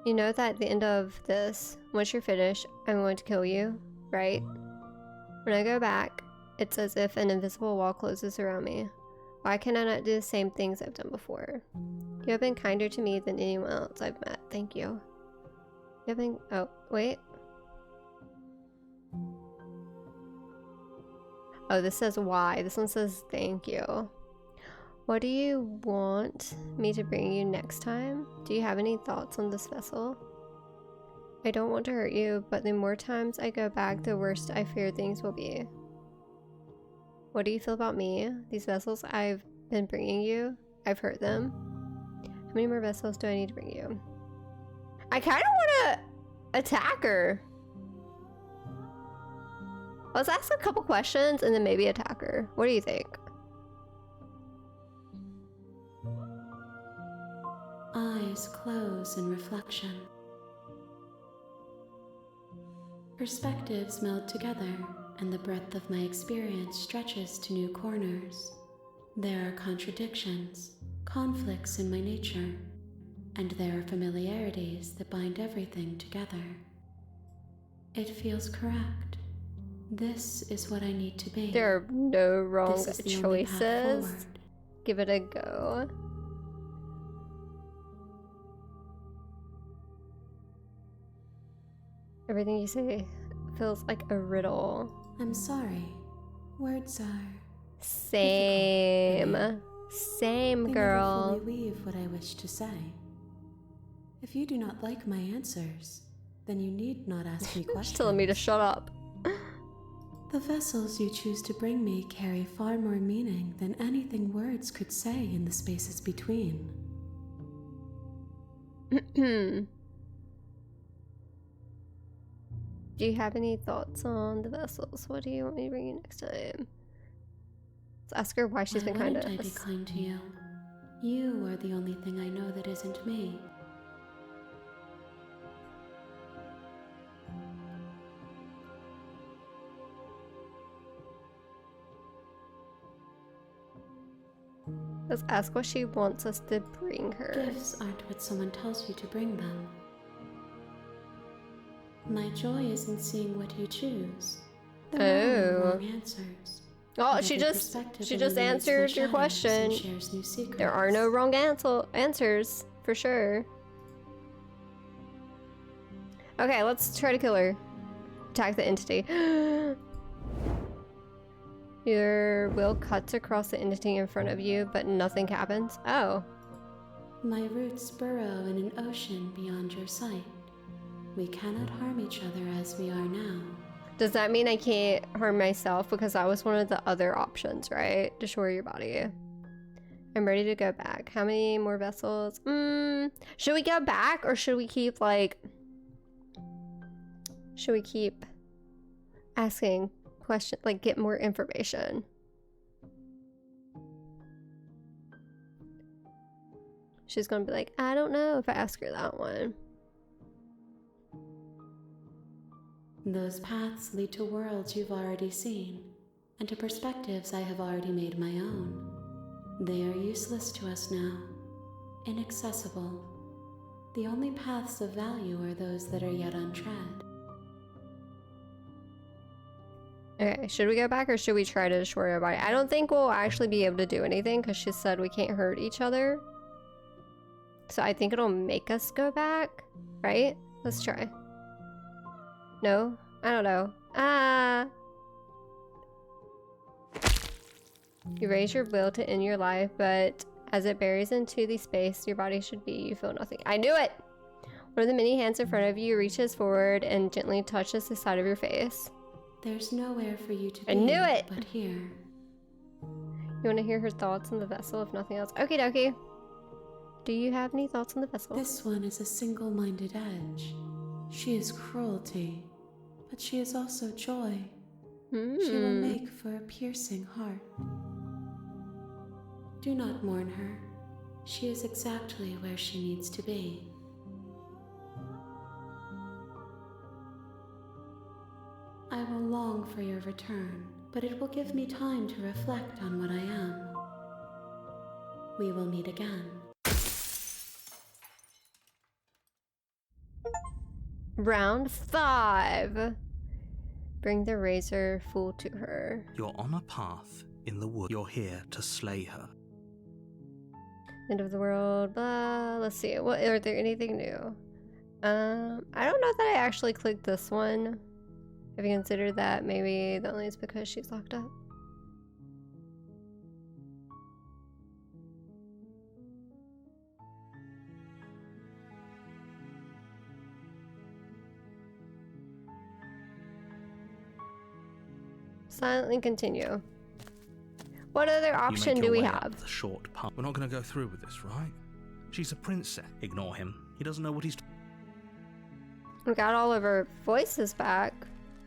A: You know that at the end of this, once you're finished, I'm going to kill you, right? When I go back, it's as if an invisible wall closes around me. Why can I not do the same things I've done before? You have been kinder to me than anyone else I've met. Thank you. You have been... Oh, wait. Oh, this says why. This one says thank you. What do you want me to bring you next time? Do you have any thoughts on this vessel? I don't want to hurt you, but the more times I go back, the worse I fear things will be. What do you feel about me? These vessels I've been bringing you, I've hurt them. How many more vessels do I need to bring you? I kind of want to attack her. Let's ask a couple questions and then maybe attack her. What do you think?
C: Eyes close in reflection. Perspectives meld together, and the breadth of my experience stretches to new corners. There are contradictions, conflicts in my nature, and there are familiarities that bind everything together. It feels correct. This is what I need to be.
A: There are no wrong
C: This is the only path
A: choices.
C: forward.
A: Give it a go. Everything you say feels like a riddle.
C: I'm sorry. Words are...
A: Same. Same,
C: They
A: girl.
C: never fully weave what I wish to say. If you do not like my answers, then you need not ask me questions.
A: She's telling me to shut up.
C: The vessels you choose to bring me carry far more meaning than anything words could say in the spaces between.
A: Do you have any thoughts on the vessels? What do you want me to bring you next time? Let's ask her why she's been kind
C: wouldn't
A: of...
C: I be kind to you? You are the only thing I know that isn't me.
A: Let's ask what she wants us to bring her.
C: Gifts aren't what someone tells you to bring them. My joy is in seeing what you choose. There are no wrong answers.
A: Oh,
C: But
A: she
C: every
A: just
C: perspective
A: answered
C: illuminates my
A: your
C: shadows
A: question.
C: and shares new secrets.
A: There are no wrong answers, for sure. Okay, let's try to kill her. Attack the entity. Your will cuts across the entity in front of you, but nothing happens. Oh.
C: My roots burrow in an ocean beyond your sight. We cannot harm each other as we are now.
A: Does that mean I can't harm myself? Because that was one of the other options, right? Destroy your body. I'm ready to go back. How many more vessels? Should we go back or should we keep like... Should we keep asking questions, like get more information? She's gonna be like, I don't know if I ask her that one.
C: Those paths lead to worlds you've already seen, and to perspectives I have already made my own. They are useless to us now, inaccessible. The only paths of value are those that are yet untread.
A: Okay, should we go back or should we try to destroy our body? I don't think we'll actually be able to do anything because she said we can't hurt each other. So I think it'll make us go back, right? Let's try. No? I don't know. You raise your will to end your life, but as it buries into the space your body should be, you feel nothing. I knew it! One of the many hands in front of you reaches forward and gently touches the side of your face.
C: There's nowhere for you to be.
A: I knew it!
C: But here.
A: You want to hear her thoughts on the vessel, if nothing else? Okie dokie. Do you have any thoughts on the vessel?
C: This one is a single-minded edge. She is cruelty, but she is also joy. She will make for a piercing heart. Do not mourn her. She is exactly where she needs to be. I will long for your return, but it will give me time to reflect on what I am. We will meet again.
A: Round 5. Bring the razor full to her.
B: You're on a path in the wood. You're here to slay her.
A: End of the world, blah. Let's see. What are there anything new? I don't know that I actually clicked this one. Have you considered that maybe the only is because she's locked up? Silently continue. What other option do we have?
B: The short path. We're not going to go through with this, right? She's a princess. Ignore him. He doesn't know what he's.
A: We got all of our voices back,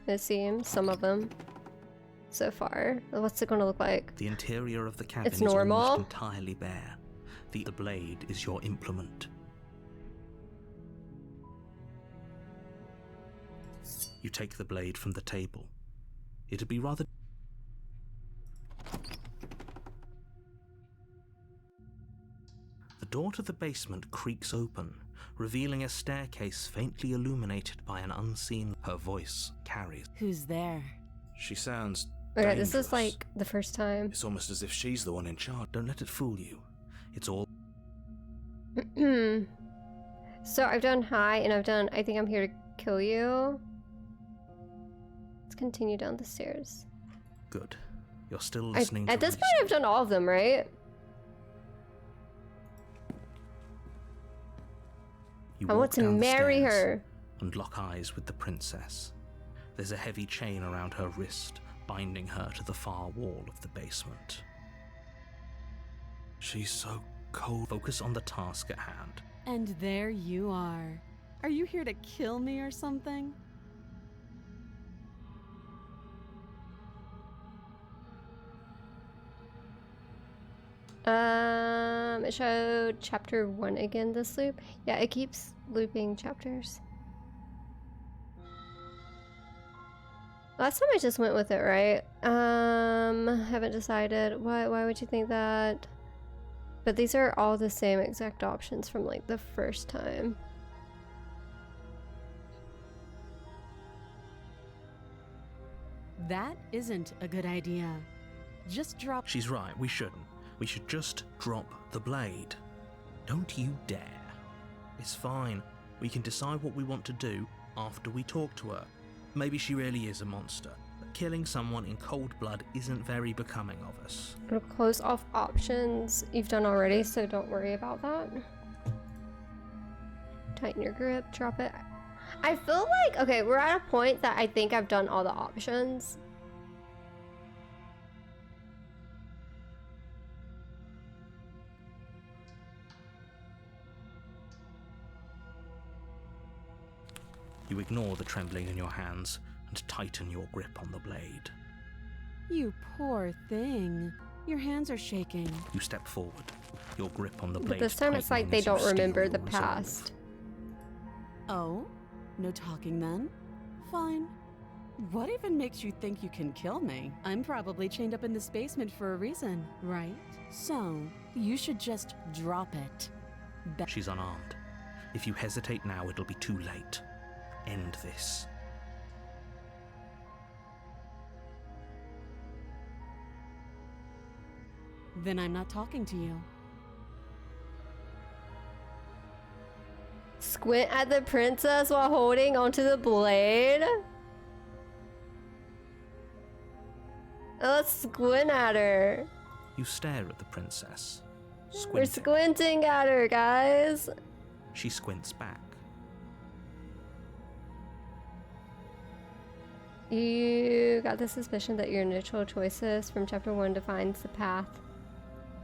A: it seems. Some of them. So far. What's it going to look like?
B: The interior of the cabin
A: It's
B: is
A: normal.
B: almost entirely bare. The blade is your implement. You take the blade from the table. It'd be rather... The door to the basement creaks open, revealing a staircase faintly illuminated by an unseen... Her voice carries.
G: Who's there?
B: She sounds
A: Okay, this
B: dangerous.
A: is like the first time.
B: It's almost as if she's the one in charge. Don't let it fool you. It's all...
A: So I've done hi and I've done I think I'm here to kill you. Let's continue down the stairs.
B: Good. You're still listening
A: At
B: to
A: this
B: reason.
A: point I've done all of them, right?
B: You
A: I
B: walk
A: want to
B: down the
A: marry
B: stairs
A: her.
B: and lock eyes with the princess. There's a heavy chain around her wrist, binding her to the far wall of the basement. She's so cold. Focus on the task at hand.
C: And there you are. Are you here to kill me or something?
A: It showed chapter 1 again, this loop. Yeah, it keeps looping chapters. Last time I just went with it, right? Haven't decided. Why would you think that? But these are all the same exact options from like the first time.
C: That isn't a good idea. Just drop.
B: She's right, we shouldn't. We should just drop the blade. Don't you dare. It's fine. We can decide what we want to do after we talk to her. Maybe she really is a monster, but killing someone in cold blood isn't very becoming of us.
A: It'll close off options you've done already, so don't worry about that. Tighten your grip, drop it. I feel like, okay, we're at a point that I think I've done all the options.
B: You ignore the trembling in your hands and tighten your grip on the blade.
C: You poor thing. Your hands are shaking.
B: You step forward. Your grip on the
A: But
B: blade.
A: this time it's like they don't remember the past.
C: Oh? No talking then? Fine. What even makes you think you can kill me? I'm probably chained up in this basement for a reason, right? So, you should just drop it.
B: She's unarmed. If you hesitate now, it'll be too late. End this.
C: Then I'm not talking to you.
A: Squint at the princess while holding onto the blade? Let's squint at her.
B: You stare at the princess.
A: We're
B: Squinting.
A: squinting at her, guys.
B: She squints back.
A: You got the suspicion that your initial choices from chapter 1 defines the path.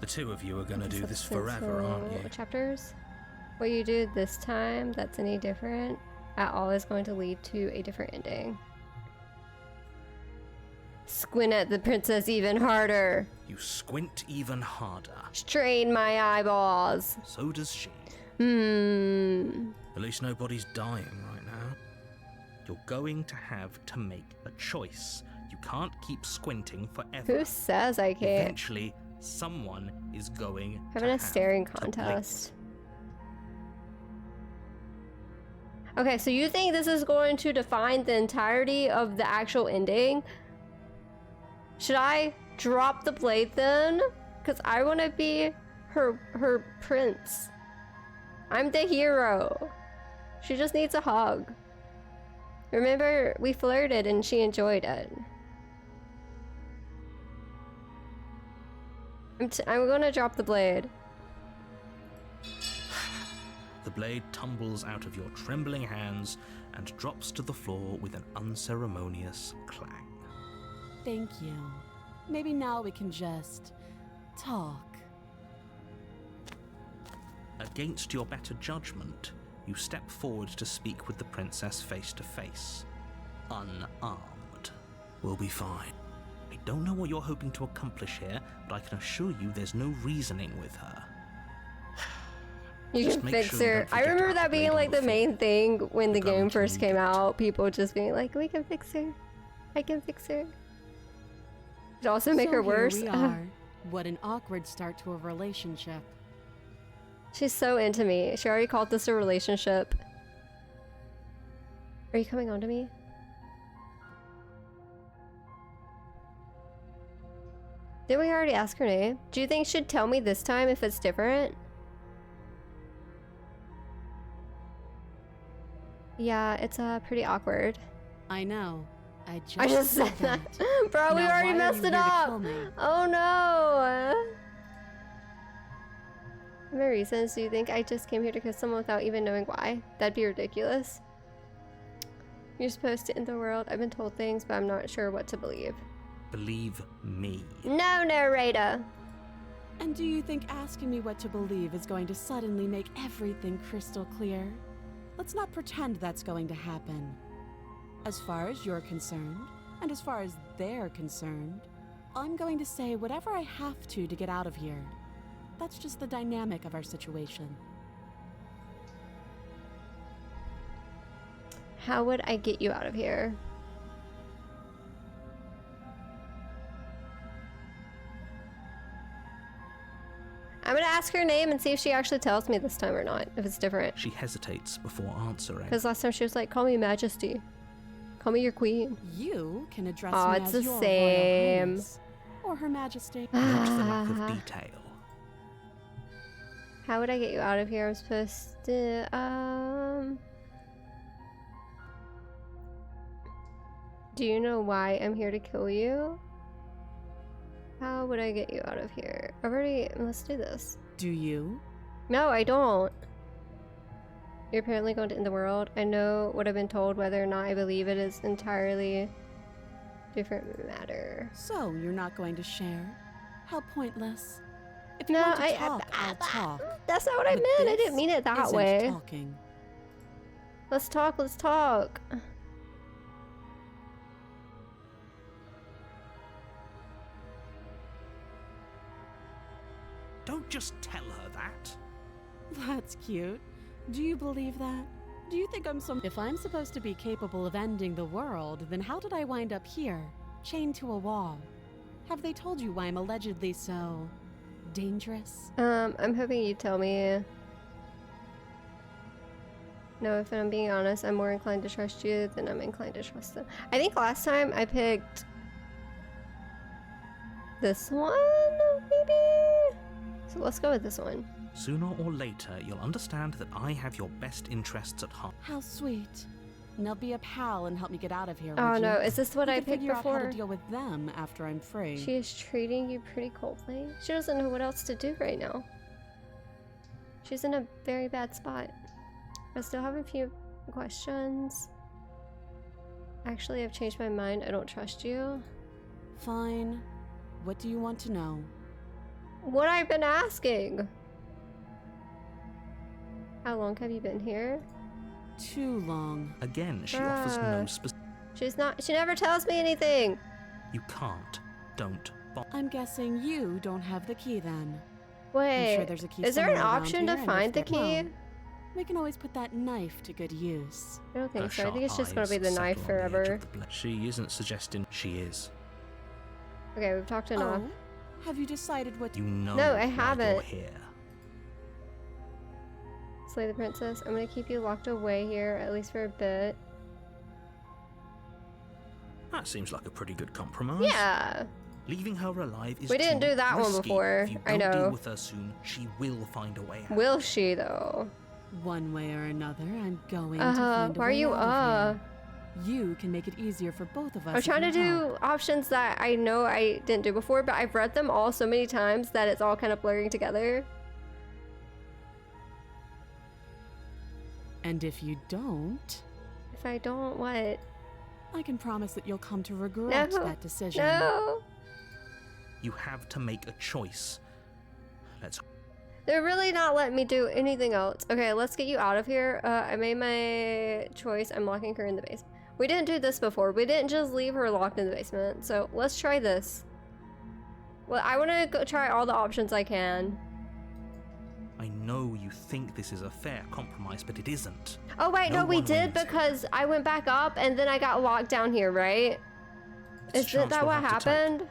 B: The two of you are gonna do this
A: Subsequent
B: forever, aren't you?
A: Chapters. What you do this time that's any different at all is going to lead to a different ending. Squint at the princess even harder.
B: You squint even harder.
A: Strain my eyeballs.
B: So does she. At least nobody's dying right now. You're going to have to make a choice. You can't keep squinting forever.
A: Who says I can't?
B: Eventually, someone is going
A: Having
B: to
A: a
B: have
A: staring
B: to blink.
A: contest. Okay, so you think this is going to define the entirety of the actual ending? Should I drop the blade then? Because I want to be her prince. I'm the hero. She just needs a hug. Remember, we flirted and she enjoyed it. I'm gonna drop the blade.
B: The blade tumbles out of your trembling hands and drops to the floor with an unceremonious clang.
C: Thank you. Maybe now we can just talk.
B: Against your better judgment, you step forward to speak with the princess face to face. Unarmed. We'll be fine. I don't know what you're hoping to accomplish here, but I can assure you there's no reasoning with her.
A: You
B: Just
A: can
B: make
A: fix
B: sure you
A: her.
B: don't
A: I
B: forget to
A: remember
B: have
A: that
B: the
A: being
B: blade
A: like
B: on
A: the
B: the
A: main thing when the
B: You're going
A: game
B: to
A: first
B: need
A: came
B: it.
A: out. People just being like, we can fix her. I can fix her. It'd also make
C: So
A: her worse.
C: Here we are. What an awkward start to a relationship.
A: She's so into me. She already called this a relationship. Are you coming on to me? Didn't we already ask her name? Do you think she'd tell me this time if it's different? Yeah, it's pretty awkward.
C: I know. I
A: I just said that. Bro, we
C: Now,
A: already
C: why are
A: messed
C: you
A: it
C: here to
A: up.
C: kill me?
A: Oh no. How many reasons do you think I just came here to kill someone without even knowing why? That'd be ridiculous. You're supposed to end the world. I've been told things, but I'm not sure what to believe.
B: Believe me.
A: No, narrator.
C: And do you think asking me what to believe is going to suddenly make everything crystal clear? Let's not pretend that's going to happen. As far as you're concerned, and as far as they're concerned, I'm going to say whatever I have to get out of here. That's just the dynamic of our situation.
A: How would I get you out of here? I'm gonna ask her name and see if she actually tells me this time or not, if it's different.
B: She hesitates before answering.
A: Because last time she was like, call me Majesty. Call me your queen.
C: You can address
A: Aw,
C: me
A: it's
C: as
A: the
C: your
A: same.
C: Royal Highness, or Her Majesty.
B: Note the lack of detail.
A: How would I get you out of here? I'm supposed to, do you know why I'm here to kill you? How would I get you out of here? Let's do this.
C: Do you?
A: No, I don't. You're apparently going to end the world. I know what I've been told. Whether or not I believe it is entirely different matter.
C: So, you're not going to share? How pointless. If you
A: No,
C: want to talk, I'll talk.
A: That's not what I
C: But
A: meant. I
C: this
A: didn't mean it that
C: isn't
A: way.
C: talking.
A: Let's talk, let's talk.
B: Don't just tell her that.
C: That's cute. Do you believe that? Do you think I'm some— If I'm supposed to be capable of ending the world, then how did I wind up here, chained to a wall? Have they told you why I'm allegedly so dangerous?
A: I'm hoping you tell me. No, if I'm being honest, I'm more inclined to trust you than I'm inclined to trust them. I think last time I picked this one, maybe? So let's go with this one.
B: Sooner or later, you'll understand that I have your best interests at heart.
C: How sweet. Now be a pal and help me get out of here,
A: Oh
C: would
A: no,
C: you?
A: is this what
C: We
A: I
C: could
A: picked
C: figure out how
A: before?
C: to deal with them after I'm free.
A: She is treating you pretty coldly. She doesn't know what else to do right now. She's in a very bad spot. I still have a few questions. Actually, I've changed my mind. I don't trust you.
C: Fine. What do you want to know?
A: What I've been asking. How long have you been here?
C: Too long.
B: Again, she offers no specific.
A: She never tells me anything.
B: You can't. Don't.
C: I'm guessing you don't have the key then.
A: Wait,
C: I'm sure there's a key
A: is there an
C: somewhere around
A: option to
C: here, and
A: find
C: if
A: the
C: there-
A: key?
C: well, we can always put that knife to good use.
A: I don't think
B: Her
A: so. I think
B: sharp
A: it's just gonna be
B: eyes
A: the knife
B: settle on the edge
A: forever.
B: of the blade. She isn't suggesting she is.
A: Okay, we've talked enough.
C: Oh, have you decided what?
B: You know.
A: No, I
B: why
A: haven't.
B: You're here.
A: Slay the princess. I'm gonna keep you locked away here, at least for a bit.
B: That seems like a pretty good compromise.
A: Yeah.
B: Leaving her alive is
A: We didn't
B: too
A: do that one
B: risky.
A: before,
B: If you
A: I
B: don't
A: know.
B: deal with her soon, she will find a way out.
A: Will she though?
C: One way or another, I'm going to find a
A: Why are
C: way
A: you
C: out of here. You can make it easier for both of us.
A: I'm
C: if
A: trying to
C: you help.
A: do options that I know I didn't do before, but I've read them all so many times that it's all kind of blurring together.
C: And if you don't,
A: If I don't, what?
C: I can promise that you'll come to regret
A: No.
C: that decision.
A: No.
B: You have to make a choice. Let's.
A: They're really not letting me do anything else. Okay, let's get you out of here. I made my choice. I'm locking her in the basement. We didn't do this before. We didn't just leave her locked in the basement. So let's try this. Well, I want to go try all the options I can.
B: I know you think this is a fair compromise, but it isn't.
A: Oh wait, no, we
B: one
A: did
B: wins.
A: because I went back up and then I got locked down here, right?
B: It's a
A: Isn't
B: chance
A: that
B: we'll
A: what
B: have to take.
A: happened?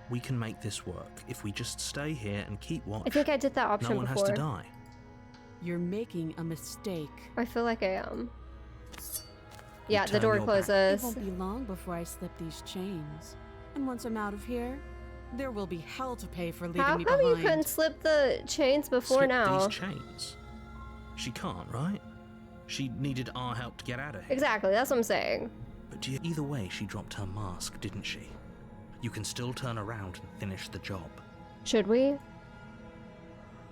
B: We can make this work if we just stay here and keep watch.
A: I think I did that
B: No
A: option
B: one
A: before.
B: has to die.
C: You're making a mistake.
A: I feel like I am. Yeah, the
B: turn
A: door
B: your back.
C: It
A: closes.
C: won't be long before I slip these chains. And once I'm out of here, there will be hell to pay for leaving
A: How
C: me
A: come
C: behind.
A: you couldn't slip the chains before
B: Slip
A: now?
B: these chains. She can't, right? She needed our help to get out of here.
A: Exactly, that's what I'm saying.
B: But either way, she dropped her mask, didn't she? You can still turn around and finish the job.
A: Should we?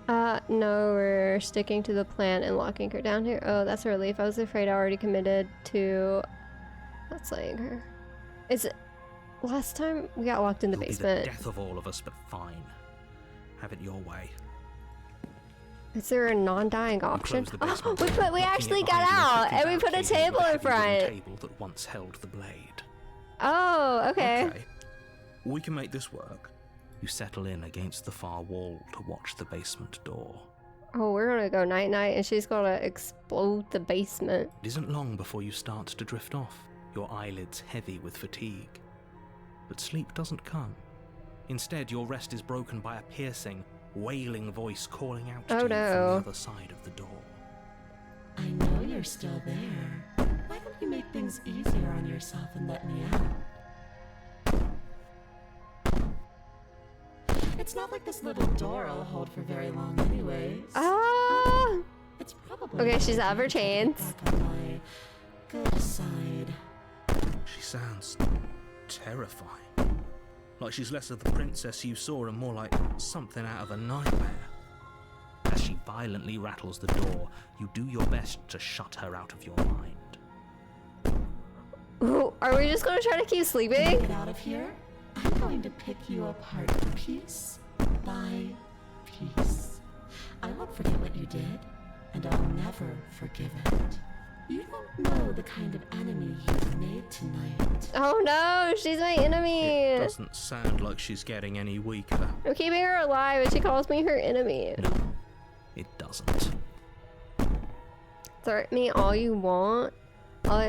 A: No, we're sticking to the plan and locking her down here. Oh, that's a relief. I was afraid I already committed to not slaying her. Is it? Last time we got locked in the
B: It'll be the
A: basement.
B: death of all of us, but fine. Have it your way.
A: Is there a non-dying option?
B: Close the basement
A: Oh,
B: door,
A: we
B: locking
A: actually
B: it
A: got
B: behind you
A: out,
B: quickly
A: and we put a
B: barricading the
A: table in
B: heavy wooden
A: front.
B: table that once held the blade.
A: Oh, okay.
B: We can make this work. You settle in against the far wall to watch the basement door.
A: Oh, we're gonna go night-night, and she's gonna explode the basement.
B: It isn't long before you start to drift off, your eyelids heavy with fatigue. But sleep doesn't come. Instead, your rest is broken by a piercing, wailing voice calling out to you from the other side of the door.
C: I know you're still there. Why don't you make things easier on yourself and let me out? It's not like this little door will hold for very long anyways.
A: Ah!
C: It's probably
A: Okay, she's out of her chains.
C: back on my good side.
B: She sounds terrifying. Like she's less of the princess you saw and more like something out of a nightmare. As she violently rattles the door, you do your best to shut her out of your mind.
A: Ooh, are we just gonna try to keep sleeping?
C: Get out of here. I'm going to pick you apart piece by piece. I won't forget what you did, and I'll never forgive it. You don't know the kind of enemy you've made tonight.
A: Oh no, she's my enemy.
B: It doesn't sound like she's getting any weaker.
A: I'm keeping her alive, and she calls me her enemy.
B: No, it doesn't.
A: Threat me all you want. All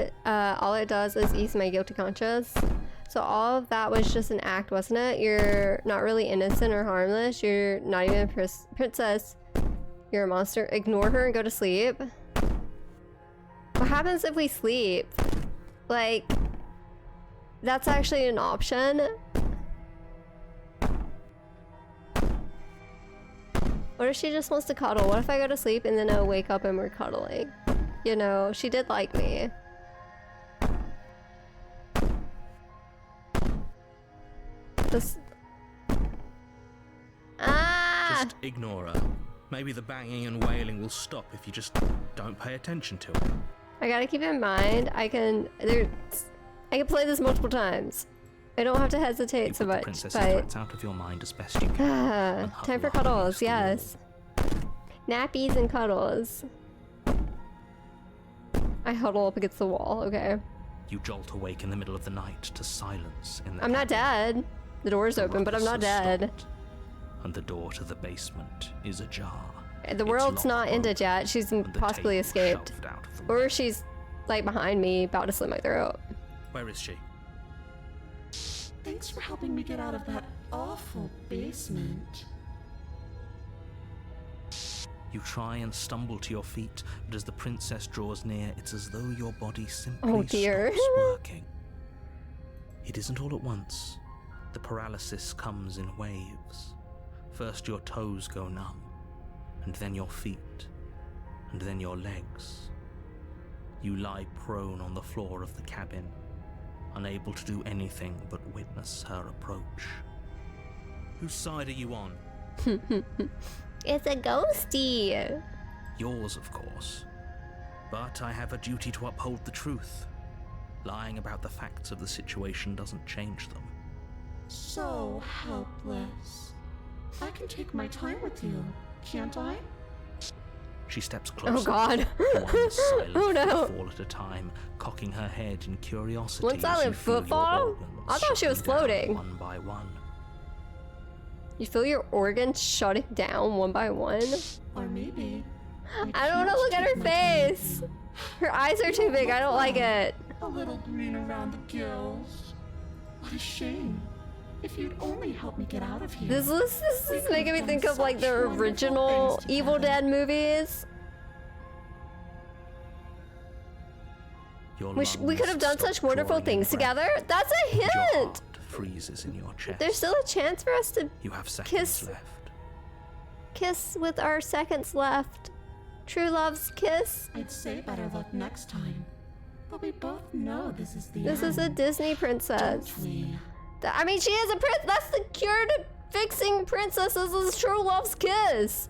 A: it does is ease my guilty conscience. So all of that was just an act, wasn't it? You're not really innocent or harmless. You're not even a princess. You're a monster. Ignore her and go to sleep. What happens if we sleep? Like, that's actually an option. What if she just wants to cuddle? What if I go to sleep and then I'll wake up and we're cuddling? You know, she did like me. This... Ah!
B: Just ignore her. Maybe the banging and wailing will stop if you just don't pay attention to it.
A: I gotta keep in mind, I can play this multiple times. I don't have to hesitate
B: You
A: so
B: put the
A: much,
B: princess's
A: but...
B: threats out of your mind as best you can. and
A: time for
B: huddle up
A: cuddles,
B: against the
A: yes. Nappies and cuddles. I huddle up against the wall, okay.
B: You jolt awake in the middle of the night to silence in the
A: I'm not
B: cabin.
A: dead. The door's
B: The
A: open, but I'm
B: ruckus
A: not
B: has
A: dead.
B: stopped, and the door to the basement is ajar.
A: The
B: It's
A: world's
B: locked
A: not ended
B: open,
A: yet. She's
B: and the
A: possibly
B: table
A: escaped.
B: shoved out of the
A: Or
B: way.
A: she's, like, behind me, about to slit my throat.
B: Where is she?
C: Thanks for helping me get out of that awful basement.
B: You try and stumble to your feet, but as the princess draws near, it's as though your body simply
A: Oh, dear.
B: stops working. It isn't all at once. The paralysis comes in waves. First your toes go numb, and then your feet, and then your legs. You lie prone on the floor of the cabin, unable to do anything but witness her approach. Whose side are you on?
A: It's a ghosty.
B: Yours, of course. But I have a duty to uphold the truth. Lying about the facts of the situation doesn't change them.
C: So helpless. I can take my time with you, can't I?
B: She steps closer.
A: Oh god.
B: One silent
A: Oh no.
B: footfall at a time, cocking her head in curiosity.
A: One
B: as
A: silent
B: you feel your
A: footfall?
B: organs
A: I thought she was
B: shutting down
A: floating.
B: One by one.
A: You feel your organs shutting down one by one?
C: Or maybe...
A: I don't want to look at her face. Her eyes are too big. I don't like it.
C: A little green around the gills. What a shame. If you'd only help me get out of here.
A: This is making me think of like the original Evil Dead movies.
B: Your
A: We could have done
B: lungs
A: such
B: stop
A: wonderful
B: drawing in
A: things
B: breath,
A: together. That's a
B: and your
A: hint.
B: heart freezes in your chest.
A: There's still a chance for us to
B: You have seconds
A: kiss.
B: left.
A: Kiss with our seconds left. True love's kiss.
C: I'd say better luck next time. But we both know this is the
A: This
C: end.
A: is a Disney princess.
C: Don't we?
A: I mean, she is a prince. That's the cure to fixing princesses is true love's kiss.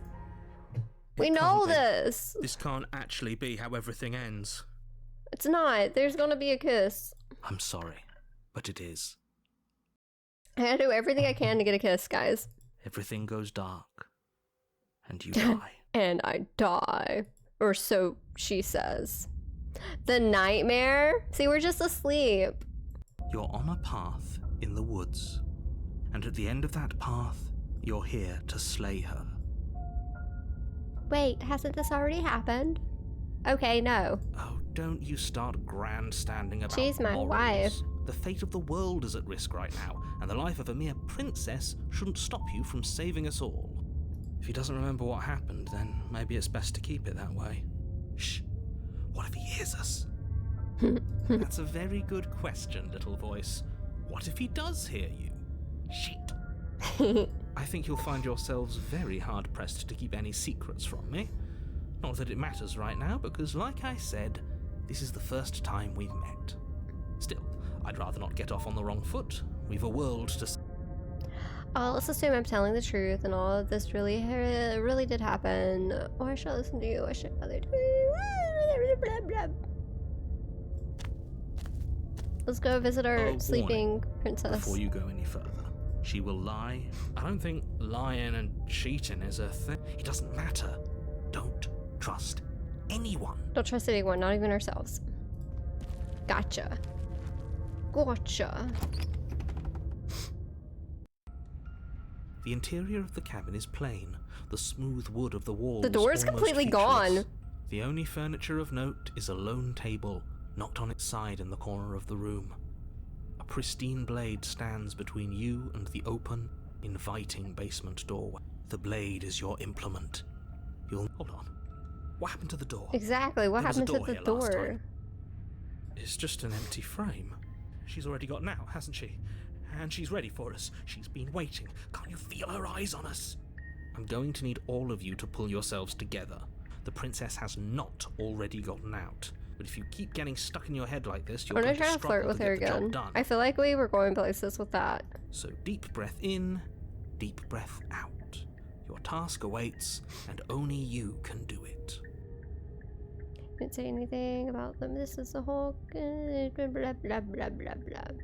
A: We know
B: can't be.
A: this.
B: This can't actually be how everything ends.
A: It's not. There's gonna be a kiss.
B: I'm sorry, but it is.
A: gotta do everything I can to get a kiss, guys.
B: Everything goes dark, and you die.
A: And I die. Or so she says. The nightmare? See, we're just asleep.
B: You're on a path in the woods, and at the end of that path, you're here to slay her.
A: Wait, hasn't this already happened? Okay, no.
B: Oh, don't you start grandstanding about
A: She's my
B: morals.
A: wife.
B: The fate of the world is at risk right now, and the life of a mere princess shouldn't stop you from saving us all.
E: If he doesn't remember what happened, then maybe it's best to keep it that way.
B: Shh. What if he hears us? That's a very good question, little voice. What if he does hear you? Shit.
E: I think you'll find yourselves very hard-pressed to keep any secrets from me. Not that it matters right now, because like I said,
B: This is the first time we've met. Still, I'd rather not get off on the wrong foot. We've a world to...
A: Oh, let's assume I'm telling the truth and all of this really did happen. Or I should listen to you. I should rather do Let's go visit our sleeping princess.
B: Before you go any further, she will lie.
E: I don't think lying and cheating is a thing.
B: It doesn't matter. Don't trust anyone.
A: Don't trust anyone, not even ourselves. Gotcha. Gotcha.
B: The interior of the cabin is plain. The smooth wood of the walls.
A: The door's
B: almost
A: completely
B: featureless.
A: gone.
B: The only furniture of note is a lone table, knocked on its side in the corner of the room. A pristine blade stands between you and the open, inviting basement doorway. The blade is your implement. You'll... Hold on. What happened to the door?
A: Exactly, what
B: There was a
A: happened to
B: door
A: the
B: here last
A: door?
B: time.
E: It's just an empty frame.
B: She's already got out, hasn't she? And she's ready for us. She's been waiting. Can't you feel her eyes on us? I'm going to need all of you to pull yourselves together. The princess has not already gotten out. But if you keep getting stuck in your head like this, you're
A: I'm
B: going
A: gonna try to flirt
B: struggle
A: with
B: to
A: her
B: get the job
A: again.
B: done.
A: I feel like we were going places with that.
B: So deep breath in, deep breath out. Your task awaits, and only you can do it.
A: Didn't say anything about them. This is the whole blah blah blah blah blah blah.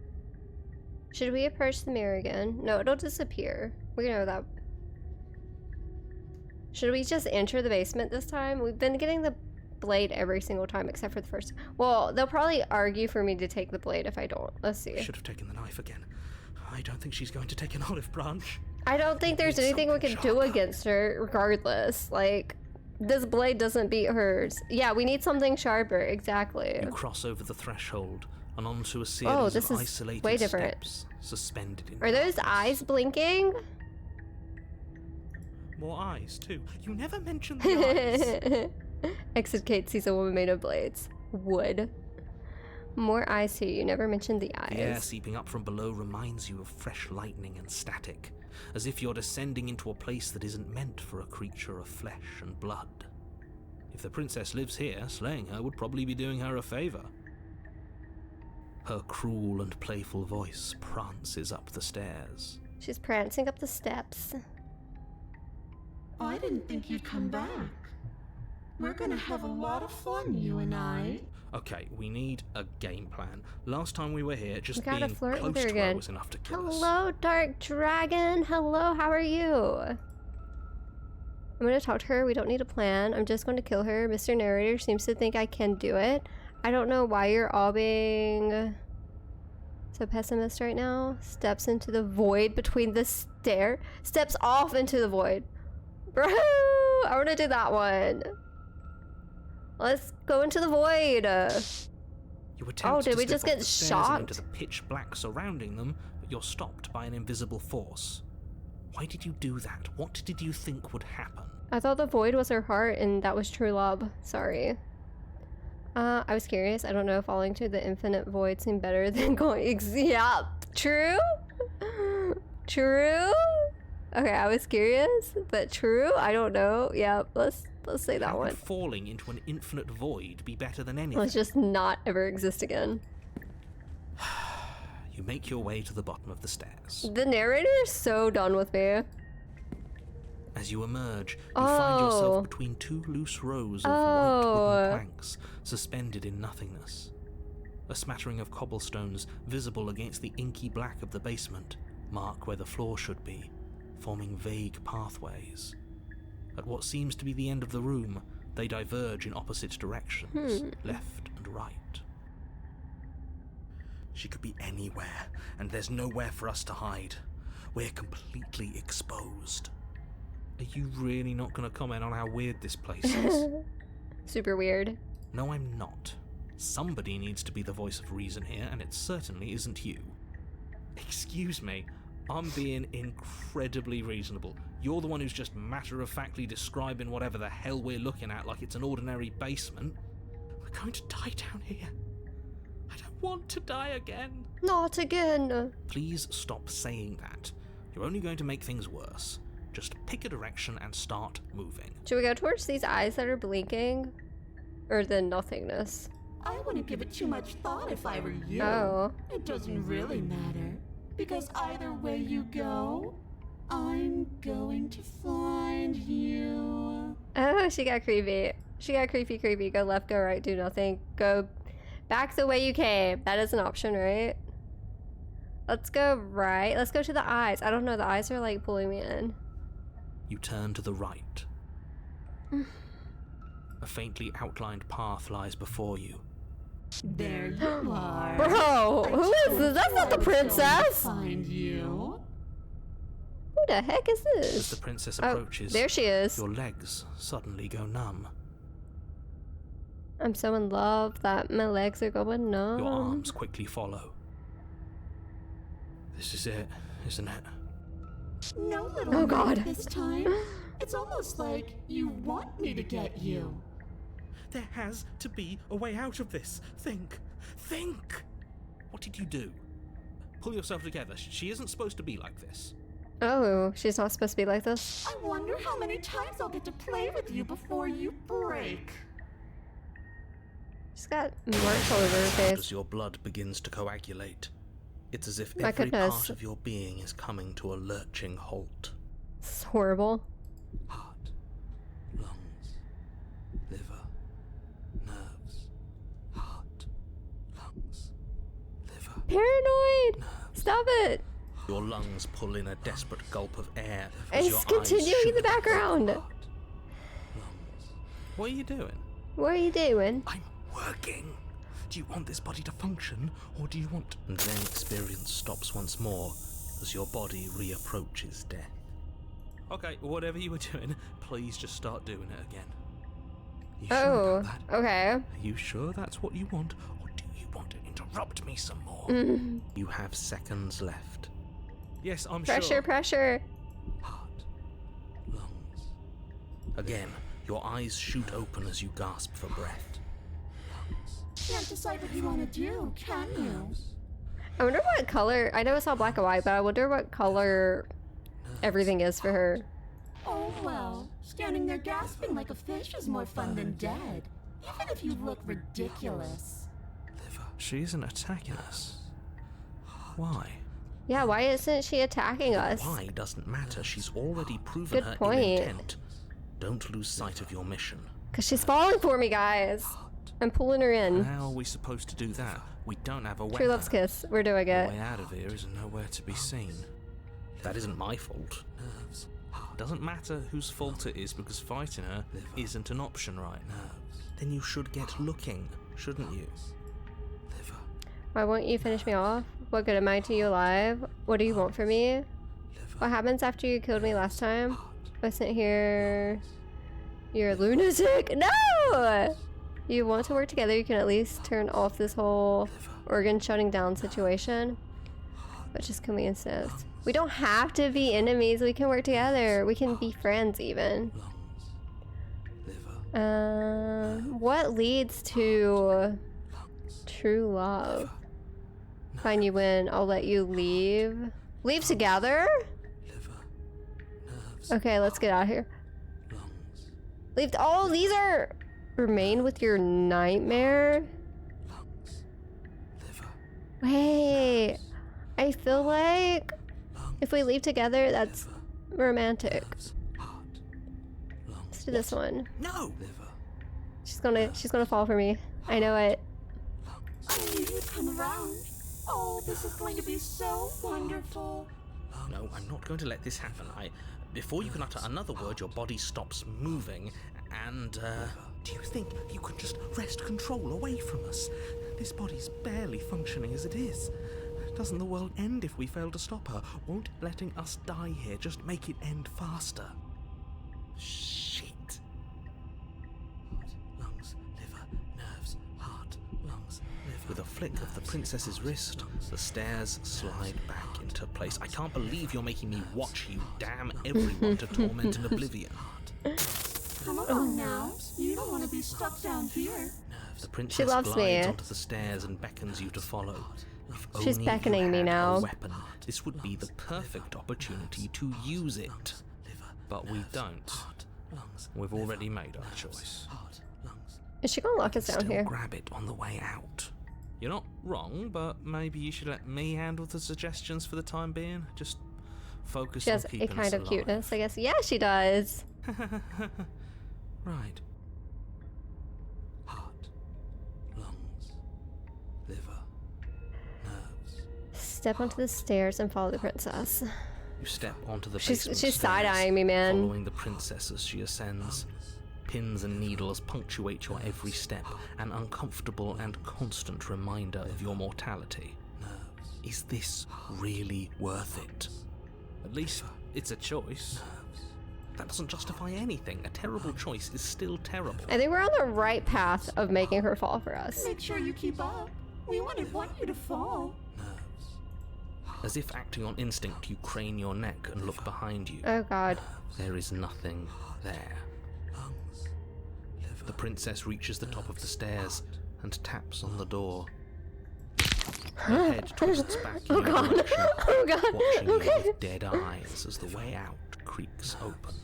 A: Should we approach the mirror again? No, it'll disappear. We know that. Should we just enter the basement this time? We've been getting the blade every single time except for the first. Well, they'll probably argue for me to take the blade if I don't. Let's see.
B: Should have taken the knife again. I don't think she's going to take an olive branch.
A: I don't think there's
B: Need
A: anything we
B: something
A: can do
B: sharper.
A: against her regardless. Like, this blade doesn't beat hers. Yeah, we need something sharper. Exactly.
B: You cross over the threshold and onto a series
A: this
B: of
A: is
B: isolated
A: way different.
B: steps suspended in
A: Are those
B: darkness.
A: eyes blinking?
B: More eyes, too. You never mentioned the eyes.
A: Exit Kate sees a woman made of blades. Wood. More eyes too. You never mentioned the eyes.
B: The air seeping up from below reminds you of fresh lightning and static, as if you're descending into a place that isn't meant for a creature of flesh and blood. If the princess lives here, slaying her would probably be doing her a favor. Her cruel and playful voice prances up the stairs.
A: She's prancing up the steps.
G: I didn't think you'd come back. We're gonna have a lot of fun, you and I.
B: Okay, we need a game plan. Last time we were here, just
A: We gotta
B: being
A: flirt
B: close
A: with her
B: to her
A: again.
B: was enough to kill us.
A: Hello, Dark Dragon. Hello, how are you? I'm gonna talk to her. We don't need a plan. I'm just going to kill her. Mr. Narrator seems to think I can do it. I don't know why you're all being so pessimist right now. Steps into the void between the stair. Steps off into the void. Bro, I want to do that one. Let's go into the void.
B: You attempt
A: Oh, did
B: to
A: we
B: step
A: just
B: off
A: get
B: the stairs and into
A: shocked?
B: the pitch black surrounding them, but you're stopped by an invisible force. Why did you do that? What did you think would happen?
A: I thought the void was her heart and that was true love. Sorry. I was curious. I don't know if falling to the infinite void seemed better than going... Yeah, true? True? Okay, I was curious, but true? I don't know. Yeah, let's say that
B: How
A: one.
B: could falling into an infinite void be better than anything?
A: Let's just not ever exist again.
B: You make your way to the bottom of the stairs.
A: The narrator is so done with me.
B: As you emerge, you find yourself
A: Oh.
B: between two loose rows of white
A: Oh.
B: wooden planks, suspended in nothingness. A smattering of cobblestones visible against the inky black of the basement, mark where the floor should be, forming vague pathways. At what seems to be the end of the room, they diverge in opposite directions, left and right. She could be anywhere, and there's nowhere for us to hide. We're completely exposed. Are you really not going to comment on how weird this place is?
A: Super weird.
B: No, I'm not. Somebody needs to be the voice of reason here, and it certainly isn't you. Excuse me, I'm being incredibly reasonable. You're the one who's just matter-of-factly describing whatever the hell we're looking at like it's an ordinary basement. We're going to die down here. I don't want to die again.
A: Not again.
B: Please stop saying that. You're only going to make things worse. Just pick a direction and start moving.
A: Should we go towards these eyes that are blinking? Or the nothingness?
G: I wouldn't give it too much thought if I were you.
A: Oh.
G: It doesn't really matter. Because either way you go, I'm going to find you.
A: Oh, she got creepy. She got creepy. Go left, go right, do nothing. Go back the way you came. That is an option, right? Let's go right. Let's go to the eyes. I don't know. The eyes are like pulling me in.
B: You turn to the right. A faintly outlined path lies before you.
G: There you are.
A: Bro, who is this? That's not the princess.
G: Find you.
A: Who the heck is
B: As
A: this?
B: the princess
A: Oh,
B: approaches,
A: there she is.
B: your legs suddenly go numb.
A: I'm so in love that my legs are going numb.
B: Your arms quickly follow. This is it, isn't it?
G: No little
A: Oh,
G: man
A: God.
G: this time. It's almost like you want me to get you.
B: There has to be a way out of this. Think! What did you do? Pull yourself together. She isn't supposed to be like this.
A: Oh, she's not supposed to be like this.
G: I wonder how many times I'll get to play with you before you break.
A: She's got marks all over her
B: As
A: face.
B: your blood begins to coagulate, it's as if
A: My
B: every
A: goodness.
B: part of your being is coming to a lurching halt.
A: It's horrible.
B: Heart, lungs, liver, nerves. Heart, lungs, liver.
A: Paranoid!
B: Nerves.
A: Stop it!
B: Your lungs pull in a desperate gulp of air as
A: It's
B: your eyes
A: continuing in
B: shoot
A: the background.
B: Heart, lungs. What are you doing?
A: What are you doing?
B: I'm working. Do you want this body to function, or do you want... And then experience stops once more as your body reapproaches death. Okay, whatever you were doing, please just start doing it again. You sure
A: Oh,
B: about that?
A: okay.
B: Are you sure that's what you want, or do you want to interrupt me some more? You have seconds left. Yes, I'm sure.
A: Pressure.
B: Heart, lungs. Again, your eyes shoot open as you gasp for breath.
G: Can't decide what you want to do, can you?
A: I wonder what color. I know it's all black and white, but I wonder what color everything is for her.
G: Oh well, standing there gasping like a fish is more fun than dead. Even if you look ridiculous.
B: Liver. She isn't attacking us. Why?
A: Yeah, why isn't she attacking us?
B: Why doesn't matter. She's already proven
A: Good
B: her
A: point.
B: intent. Don't lose sight of your mission.
A: Because she's falling for me, guys. I'm pulling her in.
B: How are we supposed to do that? We don't have a weapon.
A: True love's kiss. We're doing
B: The
A: it.
B: way out of here is nowhere to be seen. That isn't my fault. Nerves. Doesn't matter whose fault it is because fighting her isn't an option right now. Then you should get looking, shouldn't you? Liver.
A: Why won't you finish me off? What good am I to you alive? What do you want from me? What happens after you killed me last time? I sent here... You're a lunatic? No! You want to work together, you can at least turn off this whole organ shutting down situation. But just can we insist? We don't have to be enemies, we can work together. We can be friends even. What leads to true love? Find you when I'll let you leave. Leave together? Okay, let's get out of here. Leave. Oh, these are. Remain with your nightmare? Wait. I feel like if we leave together, that's romantic. Let's do this one.
B: No!
A: She's gonna fall for me. I know it.
G: I knew you'd come around. Oh, this is going to be so wonderful.
E: no, I'm not going to let this happen. Before you can utter another word, your body stops moving, and,
B: Do you think you could just wrest control away from us? This body's barely functioning as it is. Doesn't the world end if we fail to stop her? Won't letting us die here just make it end faster? Shit. Lungs, liver, nerves, heart, lungs, liver. With a flick of the princess's wrist, the stairs slide back into place. I can't believe you're making me watch you damn everyone to torment and oblivion.
G: Come on now. You don't want to be stuck down here.
B: The princess
A: She loves
B: glides
A: me.
B: onto the stairs and beckons you to follow. If
A: She's
B: only
A: beckoning
B: you
A: me
B: had
A: now.
B: A weapon, this would be the perfect opportunity to use it.
E: but we don't. We've already made our choice.
A: Is she gonna lock us down
B: Still
A: here?
B: grab it on the way out.
E: You're not wrong, but maybe you should let me handle the suggestions for the time being. Just focus
A: She
E: on
A: has a
E: keeping
A: kind
E: us
A: of
E: alive.
A: cuteness, I guess. Yeah, she does.
B: Right. Heart, lungs, liver, nerves.
A: Step onto the stairs and follow the princess.
E: You step onto the
A: She's
E: basement
A: she's
E: stairs,
A: side-eyeing me, man.
E: following the princess as she ascends. Pins and needles punctuate your every step, an uncomfortable and constant reminder of your mortality.
B: Is this really worth it?
E: At least it's a choice. That doesn't justify anything. A terrible choice is still terrible.
A: I think we're on the right path of making her fall for us.
G: Make sure you keep up. We wouldn't want you to fall.
E: As if acting on instinct, you crane your neck and look behind you.
A: Oh god.
E: There is nothing there. The princess reaches the top of the stairs and taps on the door. Her head twists back in
A: Oh
E: your
A: god.
E: direction,
A: Oh god.
E: watching you
A: Okay.
E: with dead eyes as the way out creaks open.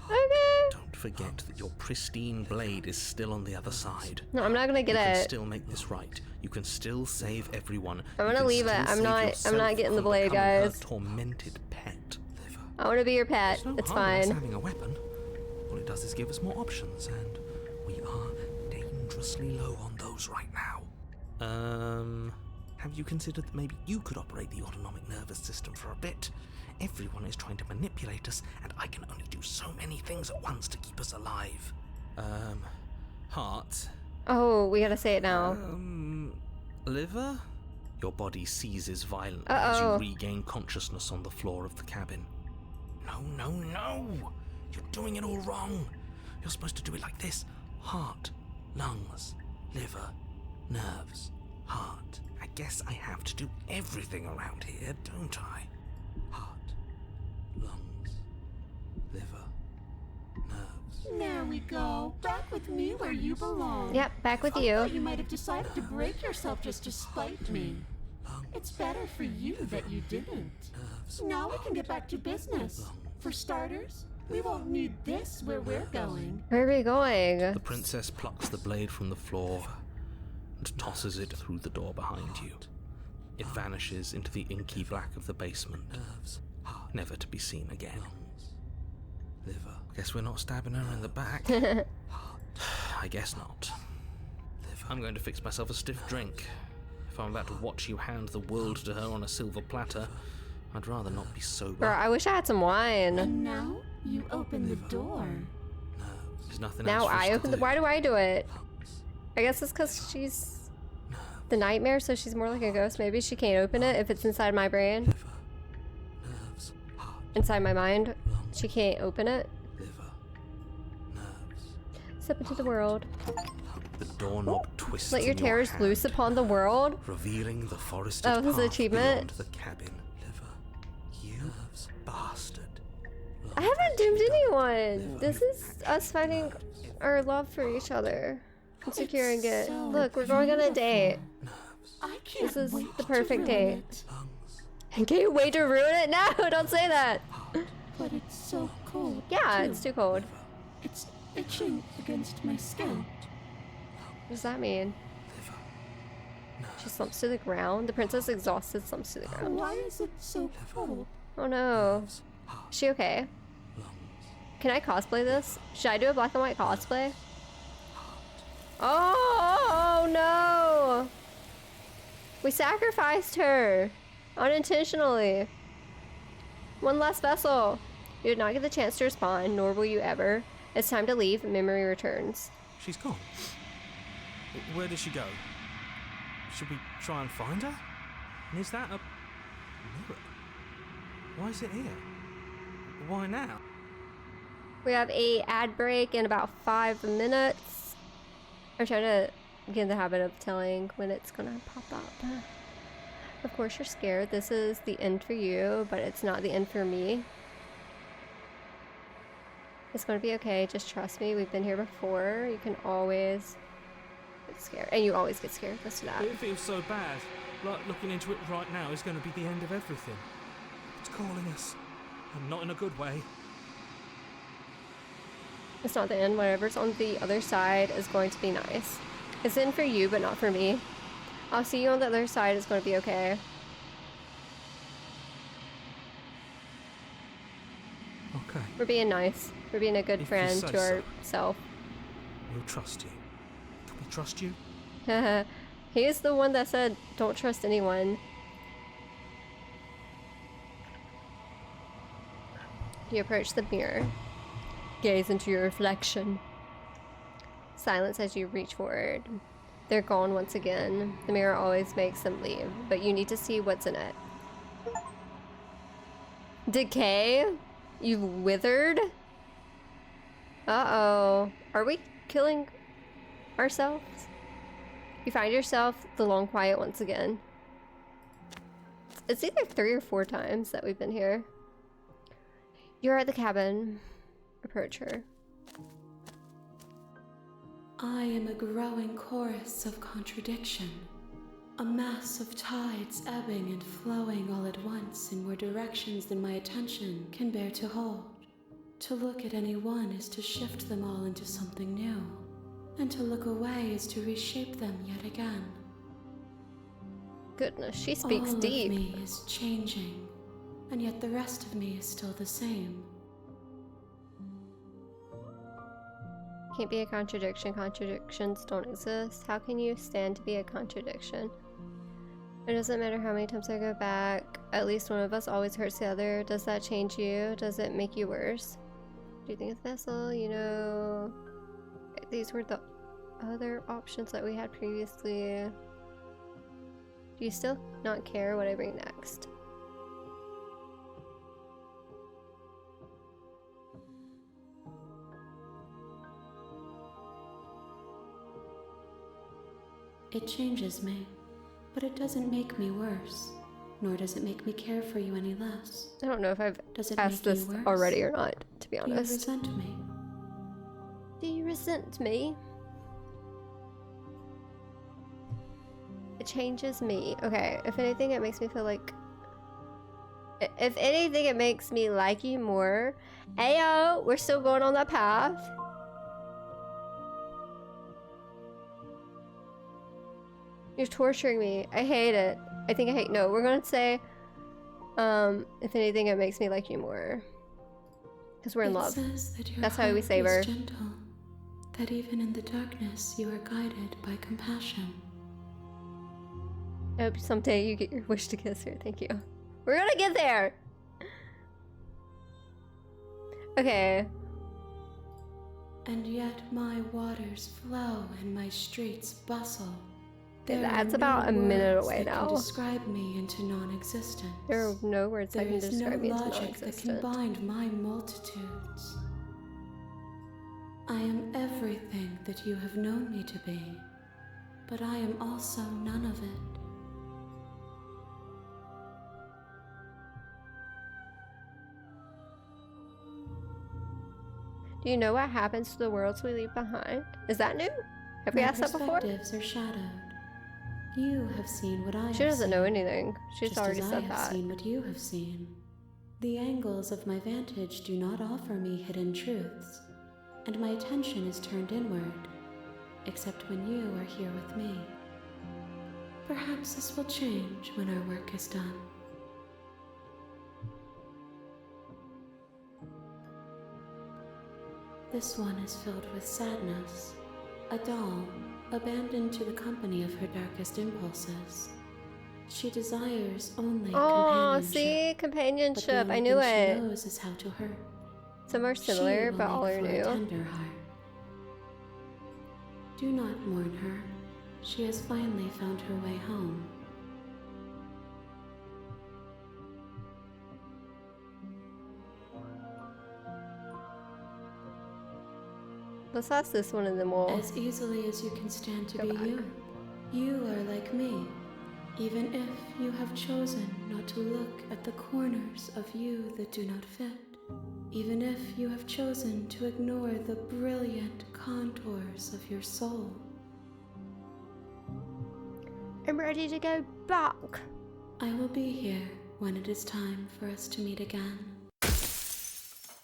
A: Okay.
E: Don't forget that your pristine blade is still on the other side.
A: No, I'm not gonna
E: You
A: get
E: can
A: it.
E: still make this right. You can still save everyone.
A: I'm
E: You
A: gonna
E: can
A: leave it.
E: still
A: I'm
E: save
A: not
E: yourself
A: getting the
E: from
A: blade,
E: becoming her
A: guys.
E: tormented pet.
A: I wanna be your pet.
B: No
A: It's
B: harm in us
A: fine.
B: having a weapon. All it does is give us more options, and we are dangerously low on those right now. Have you considered that maybe you could operate the autonomic nervous system for a bit? Everyone is trying to manipulate us, and I can only do so many things at once to keep us alive.
E: Heart.
A: Oh, we gotta say it now.
E: Liver? Your body seizes violently
A: Uh-oh.
E: as you regain consciousness on the floor of the cabin.
B: No, no, no! You're doing it all wrong. You're supposed to do it like this. Heart, lungs, liver, nerves, heart. I guess I have to do everything around here, don't I? Heart, lungs, liver, nerves.
G: There we go. Back with me where you belong.
A: Yep, back with
G: I
A: you.
G: thought you might have decided to break yourself just to spite me. It's better for you that you didn't. Now we can get back to business. For starters, we won't need this where we're going.
A: Where are we going?
E: The princess plucks the blade from the floor and tosses it through the door behind you. It vanishes into the inky black of the basement, never to be seen again.
B: Liver,
E: Guess we're not stabbing her in the back. I guess not. I'm going to fix myself a stiff drink. If I'm about to watch you hand the world to her on a silver platter, I'd rather not be sober.
A: Bro, I wish I had some wine.
G: And now you open the door.
E: There's nothing
A: Now
E: else for us
A: I
E: to
A: open the.
E: do.
A: Why do I do it? I guess it's because she's the nightmare, so she's more like a ghost. Maybe she can't open it if it's inside my brain,
B: nerves, heart,
A: inside my mind. She can't open it.
B: liver, nerves.
A: Step into the world.
E: The doorknob twists
A: Let your
E: in
A: terrors
E: hand,
A: loose upon the world.
E: revealing the forested
A: Oh, this is an
E: path
A: achievement?
E: beyond the cabin.
B: Liver, you bastard.
A: I haven't doomed anyone. This is us fighting our love for each other and securing it.
G: so
A: Look, we're going on a date.
G: I can't
A: This is
G: wait
A: the
G: to
A: perfect
G: ruin
A: date.
G: it.
A: And can you wait to ruin it? No, don't say that.
G: But it's so cold.
A: Yeah,
G: too.
A: it's too cold.
G: It's itching against my skin.
A: What does that mean? She slumps to the ground. The princess, exhausted, slumps to the ground.
G: Why is it so cold?
A: Oh no. Is she okay? Can I cosplay this? Should I do a black and white cosplay? Oh no! We sacrificed her unintentionally. One last vessel. You did not get the chance to respond, nor will you ever. It's time to leave. Memory returns.
E: She's gone. Where did she go? Should we try and find her? And is that a mirror? Why is it here? Why now?
A: We have a ad break in about 5 minutes. I'm trying to get in the habit of telling when it's gonna pop up. Of course you're scared. This is the end for you, but it's not the end for me. It's gonna be okay. Just trust me. We've been here before. You can always get scared. And you always get scared. Let's do that.
E: It feels so bad. Like looking into it right now is going to be the end of everything. It's calling us. And not in a good way.
A: It's not the end. Whatever's on the other side is going to be nice. It's in for you, but not for me. I'll see you on the other side. It's going to be okay.
E: Okay.
A: We're being nice. We're being a good
E: If you
A: friend
E: say
A: to
E: so.
A: ourselves.
E: We'll trust you. Can we trust you?
A: He is the one that said, don't trust anyone. You approach the mirror. Gaze into your reflection. Silence as you reach forward. They're gone once again. The mirror always makes them leave, but you need to see what's in it. Decay? You've withered? Uh-oh. Are we killing ourselves? You find yourself the long quiet once again. It's either 3 or 4 times that we've been here. You're at the cabin. Approach her.
C: I am a growing chorus of contradiction. A mass of tides ebbing and flowing all at once in more directions than my attention can bear to hold. To look at any one is to shift them all into something new, and to look away is to reshape them yet again.
A: Goodness, she speaks
C: all
A: deep.
C: All of me is changing, and yet the rest of me is still the same.
A: Can't be a contradiction. Contradictions don't exist. How can you stand to be a contradiction? It doesn't matter how many times I go back. At least one of us always hurts the other. Does that change you? Does it make you worse? Do you think it's vessel? You know, these were the other options that we had previously. Do you still not care what I bring next?
C: It changes me, but it doesn't make me worse, nor does it make me care for you any less.
A: I don't know if I've
C: Does it
A: asked
C: make
A: this
C: you worse?
A: already or not, to be
C: Do you
A: honest.
C: resent me?
A: Do you resent me? It changes me. Okay, if anything, it makes me feel like... If anything, it makes me like you more. Ayo, we're still going on that path. You're torturing me. I hate it. I think I hate... No, we're gonna say... if anything, it makes me like you more. Because we're in love. That's how we save her.
C: Gentle, that even in the darkness you are guided by compassion.
A: I hope someday you get your wish to kiss her. Thank you. We're gonna get there! Okay.
C: And yet my waters flow and my streets bustle.
A: Okay,
C: There
A: that's
C: are
A: about
C: no
A: a minute
C: words
A: away
C: that
A: now.
C: can describe me into non-existence.
A: There are no words that
C: There
A: can
C: is
A: describe me
C: no
A: into
C: logic that can
A: non-existent.
C: bind my multitudes. I am everything that you have known me to be, but I am also none of it.
A: Do you know what happens to the worlds we leave behind? Is that new? Have we
C: My
A: asked that before?
C: perspectives are shadowed. You have seen what I have
A: She doesn't
C: seen,
A: know anything. She's
C: just
A: already
C: as
A: said
C: I have
A: that.
C: seen what you have seen. The angles of my vantage do not offer me hidden truths, and my attention is turned inward, except when you are here with me. Perhaps this will change when our work is done. This one is filled with sadness, a doll abandoned to the company of her darkest impulses. She desires only
A: Oh,
C: companionship.
A: see?
C: But the
A: Companionship.
C: only
A: I knew
C: thing
A: it.
C: She knows is how to hurt.
A: Some are similar,
C: She
A: but
C: will
A: all
C: make
A: are
C: for a
A: new.
C: tender heart. Do not mourn her. She has finally found her way home.
A: Let's ask this one and then we'll...
C: As easily as you can stand to
A: Go
C: be
A: back.
C: you. You are like me, even if you have chosen not to look at the corners of you that do not fit. Even if you have chosen to ignore the brilliant contours of your soul.
A: I'm ready to go back.
C: I will be here when it is time for us to meet again.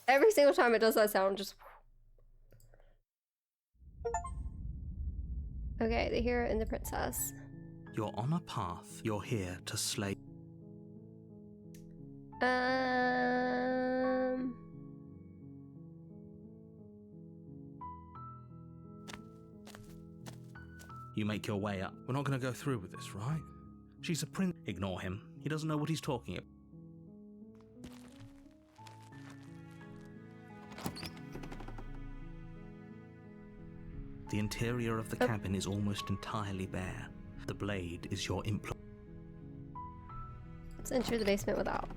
A: Every single time it does that sound, just... Okay, the hero and the princess.
B: You're on a path. You're here to slay. You make your way up. We're not going to go through with this, right? She's a prince. Ignore him. He doesn't know what he's talking about. The interior of the cabin is almost entirely bare. The blade is your implement.
A: Let's enter the basement without.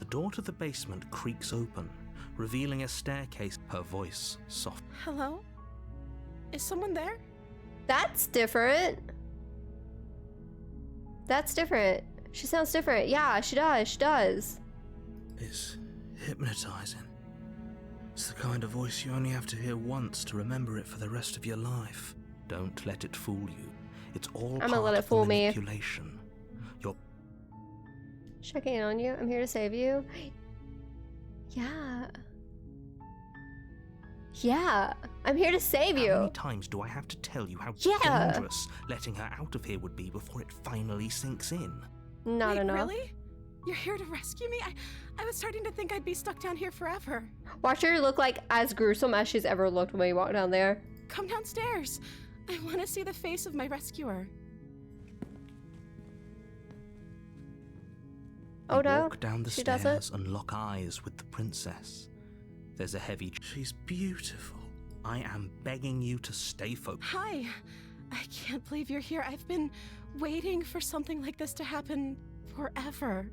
B: The door to the basement creaks open, revealing a staircase. Her voice soft.
H: Hello? Is someone there?
A: That's different. That's different. She sounds different. Yeah, she does. She does.
B: It's hypnotizing. It's the kind of voice you only have to hear once to remember it for the rest of your life. Don't let it fool you. It's all
A: I'm
B: part
A: gonna let it
B: of the
A: fool me.
B: manipulation. You're
A: Checking in on you. I'm here to save you. Yeah. Yeah. I'm here to save
B: How
A: you.
B: many times do I have to tell you how
A: Yeah.
B: dangerous letting her out of here would be before it finally sinks in?
A: Not
H: Wait,
A: enough.
H: really? You're here to rescue me? I was starting to think I'd be stuck down here forever.
A: Watch her look like as gruesome as she's ever looked when we walk down there.
H: Come downstairs. I want to see the face of my rescuer.
A: Oh
B: You
A: no,
B: walk down the
A: she
B: stairs
A: doesn't.
B: and lock eyes with the princess. There's a heavy... She's beautiful. I am begging you to stay focused.
H: Hi. I can't believe you're here. I've been waiting for something like this to happen forever.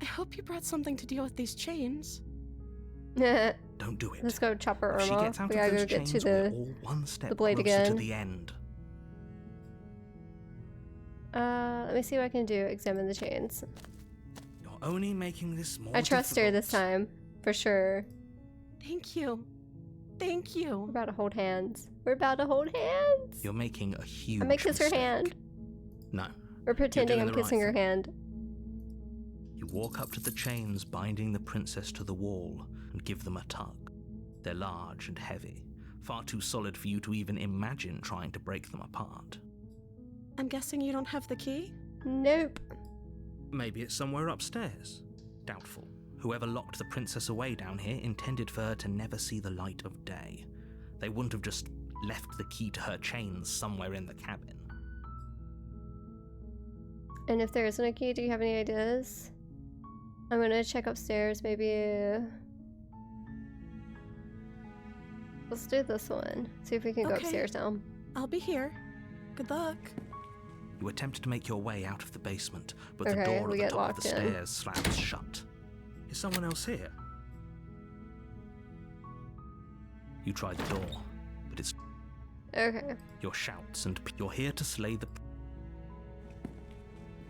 H: I hope you brought something to deal with these chains.
A: Let's
B: Don't do it.
A: go chopper
B: If she
A: Irma.
B: gets out
A: We
B: of
A: gotta
B: those
A: go get
B: chains,
A: to
B: we're
A: the...
B: all one step
A: blade
B: closer
A: again.
B: to the end.
A: Let me see what I can do. Examine the chains.
B: You're only making this more
A: I trust her this
B: difficult.
A: time. For sure.
H: Thank you. Thank
A: We're
H: you.
A: about to hold hands. We're about to hold hands.
B: You're making a huge
A: I'm gonna kiss her
B: mistake.
A: hand.
B: No.
A: We're pretending
B: doing
A: I'm
B: the right
A: kissing her
B: thing.
A: hand.
B: You walk up to the chains binding the princess to the wall and give them a tug. They're large and heavy, far too solid for you to even imagine trying to break them apart.
H: I'm guessing you don't have the key?
A: Nope.
B: Maybe it's somewhere upstairs. Doubtful. Whoever locked the princess away down here intended for her to never see the light of day. They wouldn't have just left the key to her chains somewhere in the cabin.
A: And if there isn't a key, do you have any ideas? I'm gonna check upstairs, maybe... Let's do this one. See if we can go
H: Okay.
A: upstairs now.
H: I'll be here. Good luck.
B: You attempt to make your way out of the basement, but
A: Okay,
B: the door
A: we
B: at the
A: get
B: top of the
A: locked in.
B: stairs slams shut. Is someone else here? You try the door, but it's
A: Okay.
B: your shouts and you're here to slay the...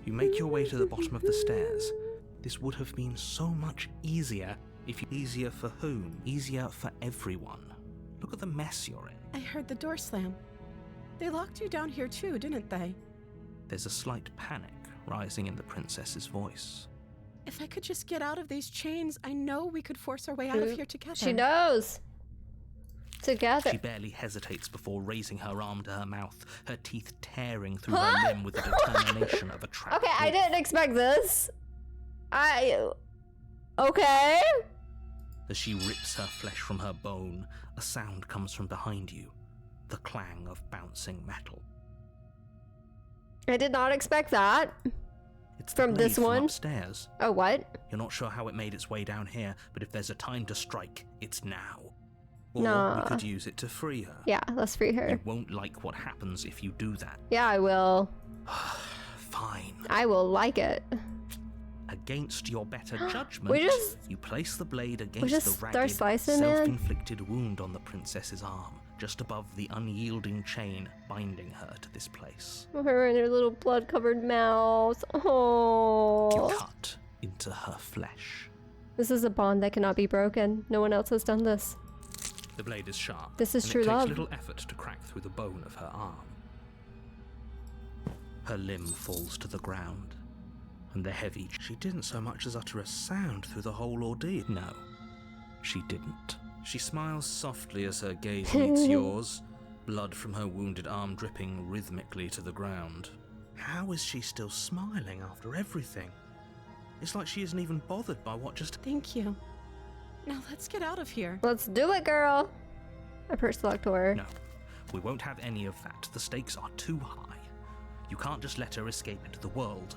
B: You make your way to the bottom of the stairs. This would have been so much easier if you... Easier for whom? Easier for everyone. Look at the mess you're in.
H: I heard the door slam. They locked you down here too, didn't they?
B: There's a slight panic rising in the princess's voice.
H: If I could just get out of these chains, I know we could force our way out of here together.
A: She knows! Together.
B: She barely hesitates before raising her arm to her mouth, her teeth tearing through her limb with the determination of a trapped
A: Okay, I
B: wolf.
A: didn't expect this. Okay.
B: As she rips her flesh from her bone, a sound comes from behind you, the clang of bouncing metal.
A: I did not expect that.
B: It's the
A: From
B: blade
A: this one?
B: upstairs.
A: Oh, what?
B: You're not sure how it made its way down here, but if there's a time to strike, it's now. Or
A: Nah.
B: we could use it to free her.
A: Yeah, let's free her.
B: You won't like what happens if you do that.
A: Yeah, I will.
B: Fine.
A: I will like it.
B: Against your better judgment,
A: We just-
B: you place the blade
A: just
B: against the
A: start
B: ragged,
A: slicing, man.
B: self-inflicted wound on the princess's arm, just above the unyielding chain binding her to this place.
A: Her and her little blood-covered mouth.
B: You
A: Oh.
B: cut into her flesh.
A: This is a bond that cannot be broken. No one else has done this.
B: The blade is sharp.
A: This is
B: and
A: true
B: it takes
A: love.
B: little effort to crack through the bone of her arm. Her limb falls to the ground, and the heavy... She didn't so much as utter a sound through the whole ordeal. No, she didn't. She smiles softly as her gaze meets yours, blood from her wounded arm dripping rhythmically to the ground. How is she still smiling after everything? It's like she isn't even bothered by what just...
H: Thank you. Now let's get out of here.
A: Let's do it, girl. I pursed the door.
B: No, we won't have any of that. The stakes are too high. You can't just let her escape into the world.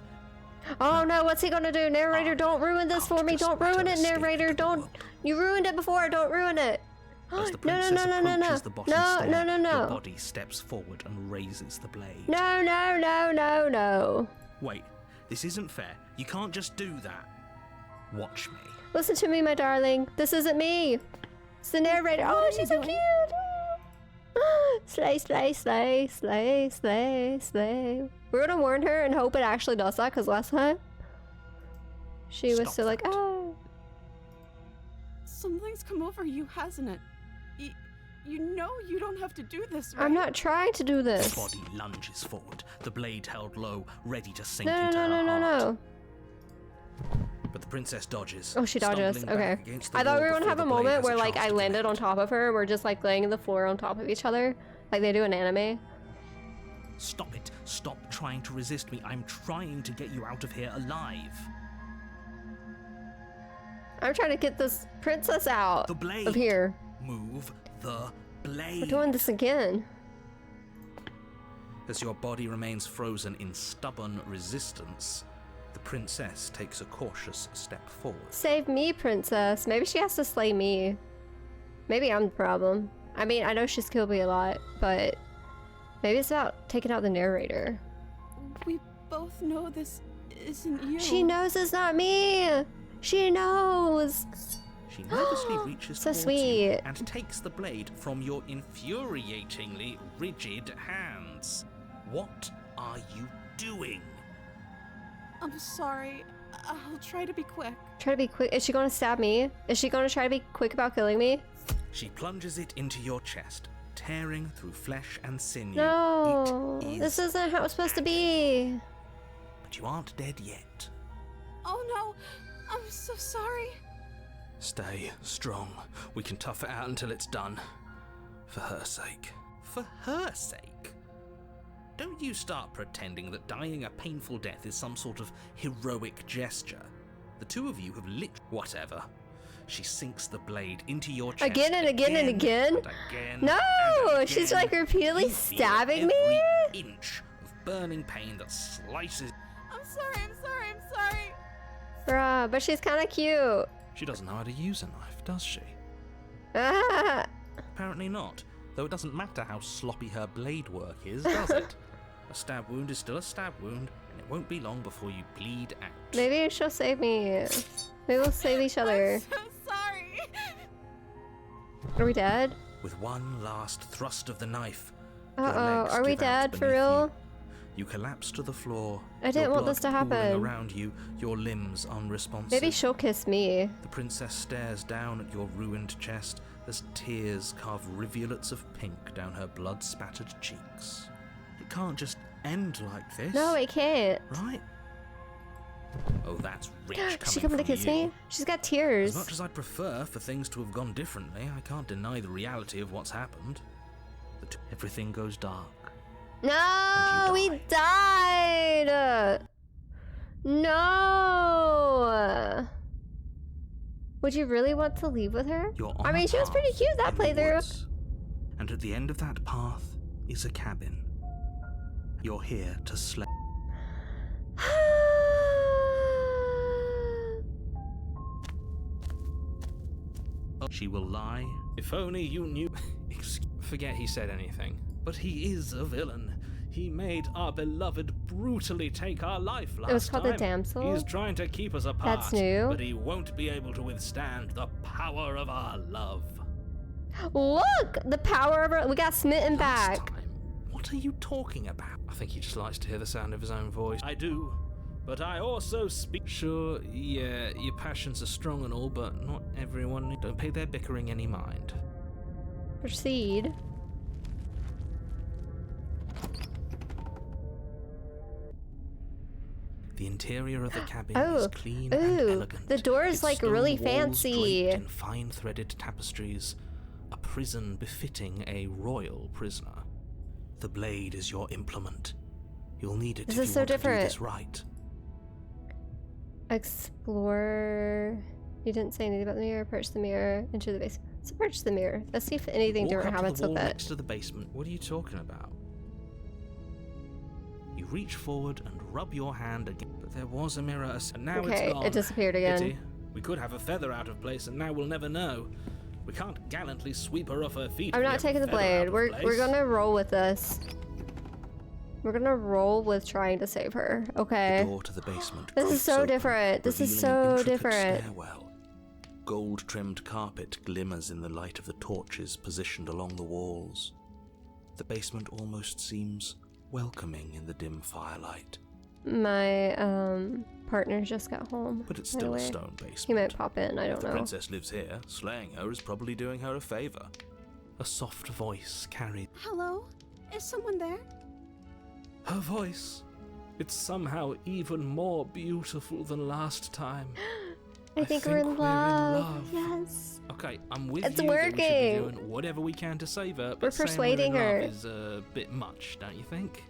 A: Oh no, what's he gonna do? Narrator, don't ruin this for me. Don't ruin it, narrator. Don't. You ruined it before. Don't ruin it.
B: As the
A: No,
B: princess
A: no, no, no, no,
B: approaches
A: no.
B: the bottom
A: No,
B: stair,
A: no, no, no.
B: your body steps forward and raises the blade.
A: No, no, no, no, no.
B: Wait, this isn't fair. You can't just do that. Watch me.
A: Listen to me, my darling. This isn't me. It's the narrator. Oh, she's so cute. Slay, slay, slay, slay, slay, slay. We're gonna warn her and hope it actually does that, because last time she was
B: Stop
A: still like,
B: that.
A: oh.
H: Something's come over you, hasn't it? You know you don't have to do this, right?
A: I'm not trying to do
B: The
A: this.
B: body lunges forward, the blade held low, ready to sink
A: No,
B: into
A: no, no,
B: her
A: no,
B: heart.
A: no.
B: But the princess dodges.
A: Oh, she dodges.
B: stumbling back
A: Okay.
B: against the
A: I thought
B: wall
A: we were gonna
B: before
A: have
B: the
A: a
B: blade
A: moment
B: has
A: where, like,
B: chance
A: I
B: to
A: landed on
B: connect.
A: top of her and we're just, like, laying on the floor on top of each other, like they do in anime.
B: Stop it. Stop trying to resist me. I'm trying to get you out of here alive.
A: I'm trying to get this princess out
B: The blade.
A: of here.
B: Move the blade.
A: We're doing this again.
B: As your body remains frozen in stubborn resistance, the princess takes a cautious step forward.
A: Save me, princess. Maybe she has to slay me. Maybe I'm the problem. I mean, I know she's killed me a lot, but maybe it's about taking out the narrator.
H: We both know this isn't you.
A: She knows it's not me. She knows.
B: She nervously reaches
A: So
B: towards
A: sweet.
B: you and takes the blade from your infuriatingly rigid hands. What are you doing?
H: I'm sorry. I'll try to be quick.
A: Try to be quick. Is she going to stab me? Is she going to try to be quick about killing me?
B: She plunges it into your chest, tearing through flesh and sinew.
A: No.
B: It is
A: This isn't how it's supposed to be.
B: But you aren't dead yet.
H: Oh no! I'm so sorry.
B: Stay strong. We can tough it out until it's done. For her sake. For her sake? Don't you start pretending that dying a painful death is some sort of heroic gesture. The two of you have lit... Whatever. She sinks the blade into your chest.
A: Again and again and again?
B: again
A: No!
B: and
A: She's
B: again.
A: like repeatedly
B: You feel
A: stabbing me?
B: every inch of burning pain that slices...
H: I'm sorry.
A: Bruh, but she's kind of cute.
B: She doesn't know how to use a knife, does she?
A: Ah.
B: Apparently not, though it doesn't matter how sloppy her blade work is, does it? A stab wound is still a stab wound, and it won't be long before you bleed out.
A: Maybe she'll save me. Maybe we'll save each other.
H: I'm so sorry.
A: Are we dead?
B: With one last thrust of the knife, your
A: Uh-oh.
B: legs
A: Are we
B: give out
A: dead for
B: beneath
A: real?
B: You collapse to the floor.
A: I didn't
B: your
A: want this
B: blood
A: to
B: pooling
A: happen.
B: around you, your limbs unresponsive.
A: Maybe she'll kiss me.
B: The princess stares down at your ruined chest as tears carve rivulets of pink down her blood-spattered cheeks. It can't just end like this.
A: No, it can't.
B: Right? Oh, that's rich coming
A: Is she coming to
B: from
A: kiss
B: you.
A: me? She's got tears.
B: As much as I'd prefer for things to have gone differently, I can't deny the reality of what's happened. Everything goes dark.
A: No,
B: And you
A: we died. No. Would you really want to leave with her?
B: You're on
A: I mean,
B: a
A: she was pretty
B: path
A: cute that
B: in the
A: playthrough.
B: woods. And at the end of that path is a cabin. You're here to slay. She will lie.
E: If only you knew. Forget he said anything. But he is a villain. He made our beloved brutally take our life last time.
A: It was called the Damsel?
E: He's trying to keep us apart.
A: That's new.
E: But he won't be able to withstand the power of our love.
A: Look! The power of our... We got smitten back.
E: Last time? What are you talking about? I think he just likes to hear the sound of his own voice. I do. But I also speak... Sure, yeah, your passions are strong and all, but not everyone... Don't pay their bickering any mind.
A: Proceed.
B: The interior of the cabin
A: Oh,
B: is clean and elegant.
A: the door is
B: its
A: like
B: stone
A: really
B: walls
A: fancy.
B: draped in fine-threaded tapestries, a prison befitting a royal prisoner. The blade is your implement. You'll need it
A: This
B: if
A: is
B: you
A: so
B: want to do
A: different.
B: this right.
A: Explore. You didn't say anything about the mirror. Approach the mirror. Enter the basement. Let's approach the mirror. Let's see if anything
B: Walk
A: different
B: up to
A: happens
B: the
A: with
B: wall
A: it.
B: next to the basement.
E: What are you talking about?
B: You reach forward and rub your hand against.
E: But there was a mirror, and now
A: Okay,
E: it's gone.
A: it disappeared again.
E: Pity. We could have a feather out of place, and now we'll never know. We can't gallantly sweep her off her feet.
A: I'm
E: if we
A: not
E: have a
A: taking the
E: feather out
A: blade.
E: of
A: We're
E: place.
A: gonna roll with this. We're gonna roll with trying to save her. Okay.
B: The door to the basement.
A: This is
B: creaks
A: so
B: open,
A: different. This is
B: revealing an
A: so
B: intricate
A: different.
B: Stairwell. Gold-trimmed carpet glimmers in the light of the torches positioned along the walls. The basement almost seems welcoming in the dim firelight.
A: My partner just got home.
B: But it's
A: by the
B: still a
A: way.
B: stone basement.
A: He might pop in. I
B: If
A: don't
B: the
A: know.
B: princess lives here, slaying her is probably doing her a favor.
E: A soft voice carried
H: Hello? Is someone there?
E: her voice. It's somehow even more beautiful than last time.
A: I think we're in love. Yes.
E: Okay, I'm with
A: It's
E: you that we should be
A: working.
E: doing whatever we can to save her, but
A: We're
E: saying
A: persuading
E: we're in
A: her.
E: love is a bit much, don't you think?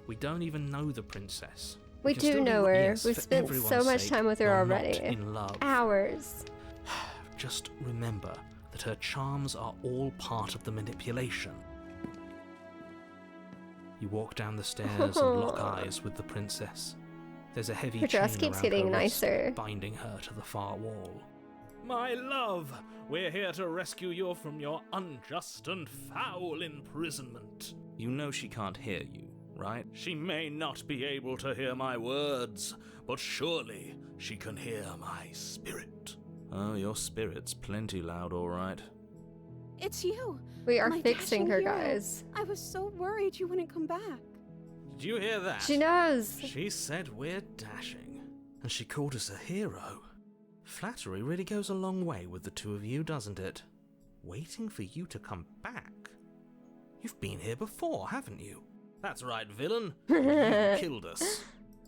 E: We don't even know the princess.
A: We
E: can
A: do
E: still
A: know her.
E: yes,
A: We've
E: for
A: spent so
E: everyone's
A: much
E: sake,
A: time with her
E: you're
A: already.
E: Not in love.
A: Hours.
E: Just remember that her charms are all part of the manipulation. You walk down the stairs and lock eyes with the princess. There's a heavy
A: Her dress
E: chain
A: keeps
E: around
A: getting
E: her wrist,
A: nicer.
E: binding her to the far wall. My love, we're here to rescue you from your unjust and foul imprisonment.
B: You know she can't hear you, right?
E: She may not be able to hear my words, but surely she can hear my spirit.
B: Oh, your spirit's plenty loud, all right.
H: It's you.
A: We are
H: My
A: fixing
H: dashing
A: her,
H: hero.
A: guys.
H: I was so worried you wouldn't come back.
E: Did you hear that?
A: She knows.
E: She said we're dashing, and she called us a hero. Flattery really goes a long way with the two of you, doesn't it? Waiting for you to come back. You've been here before, haven't you? That's right, villain. You killed us.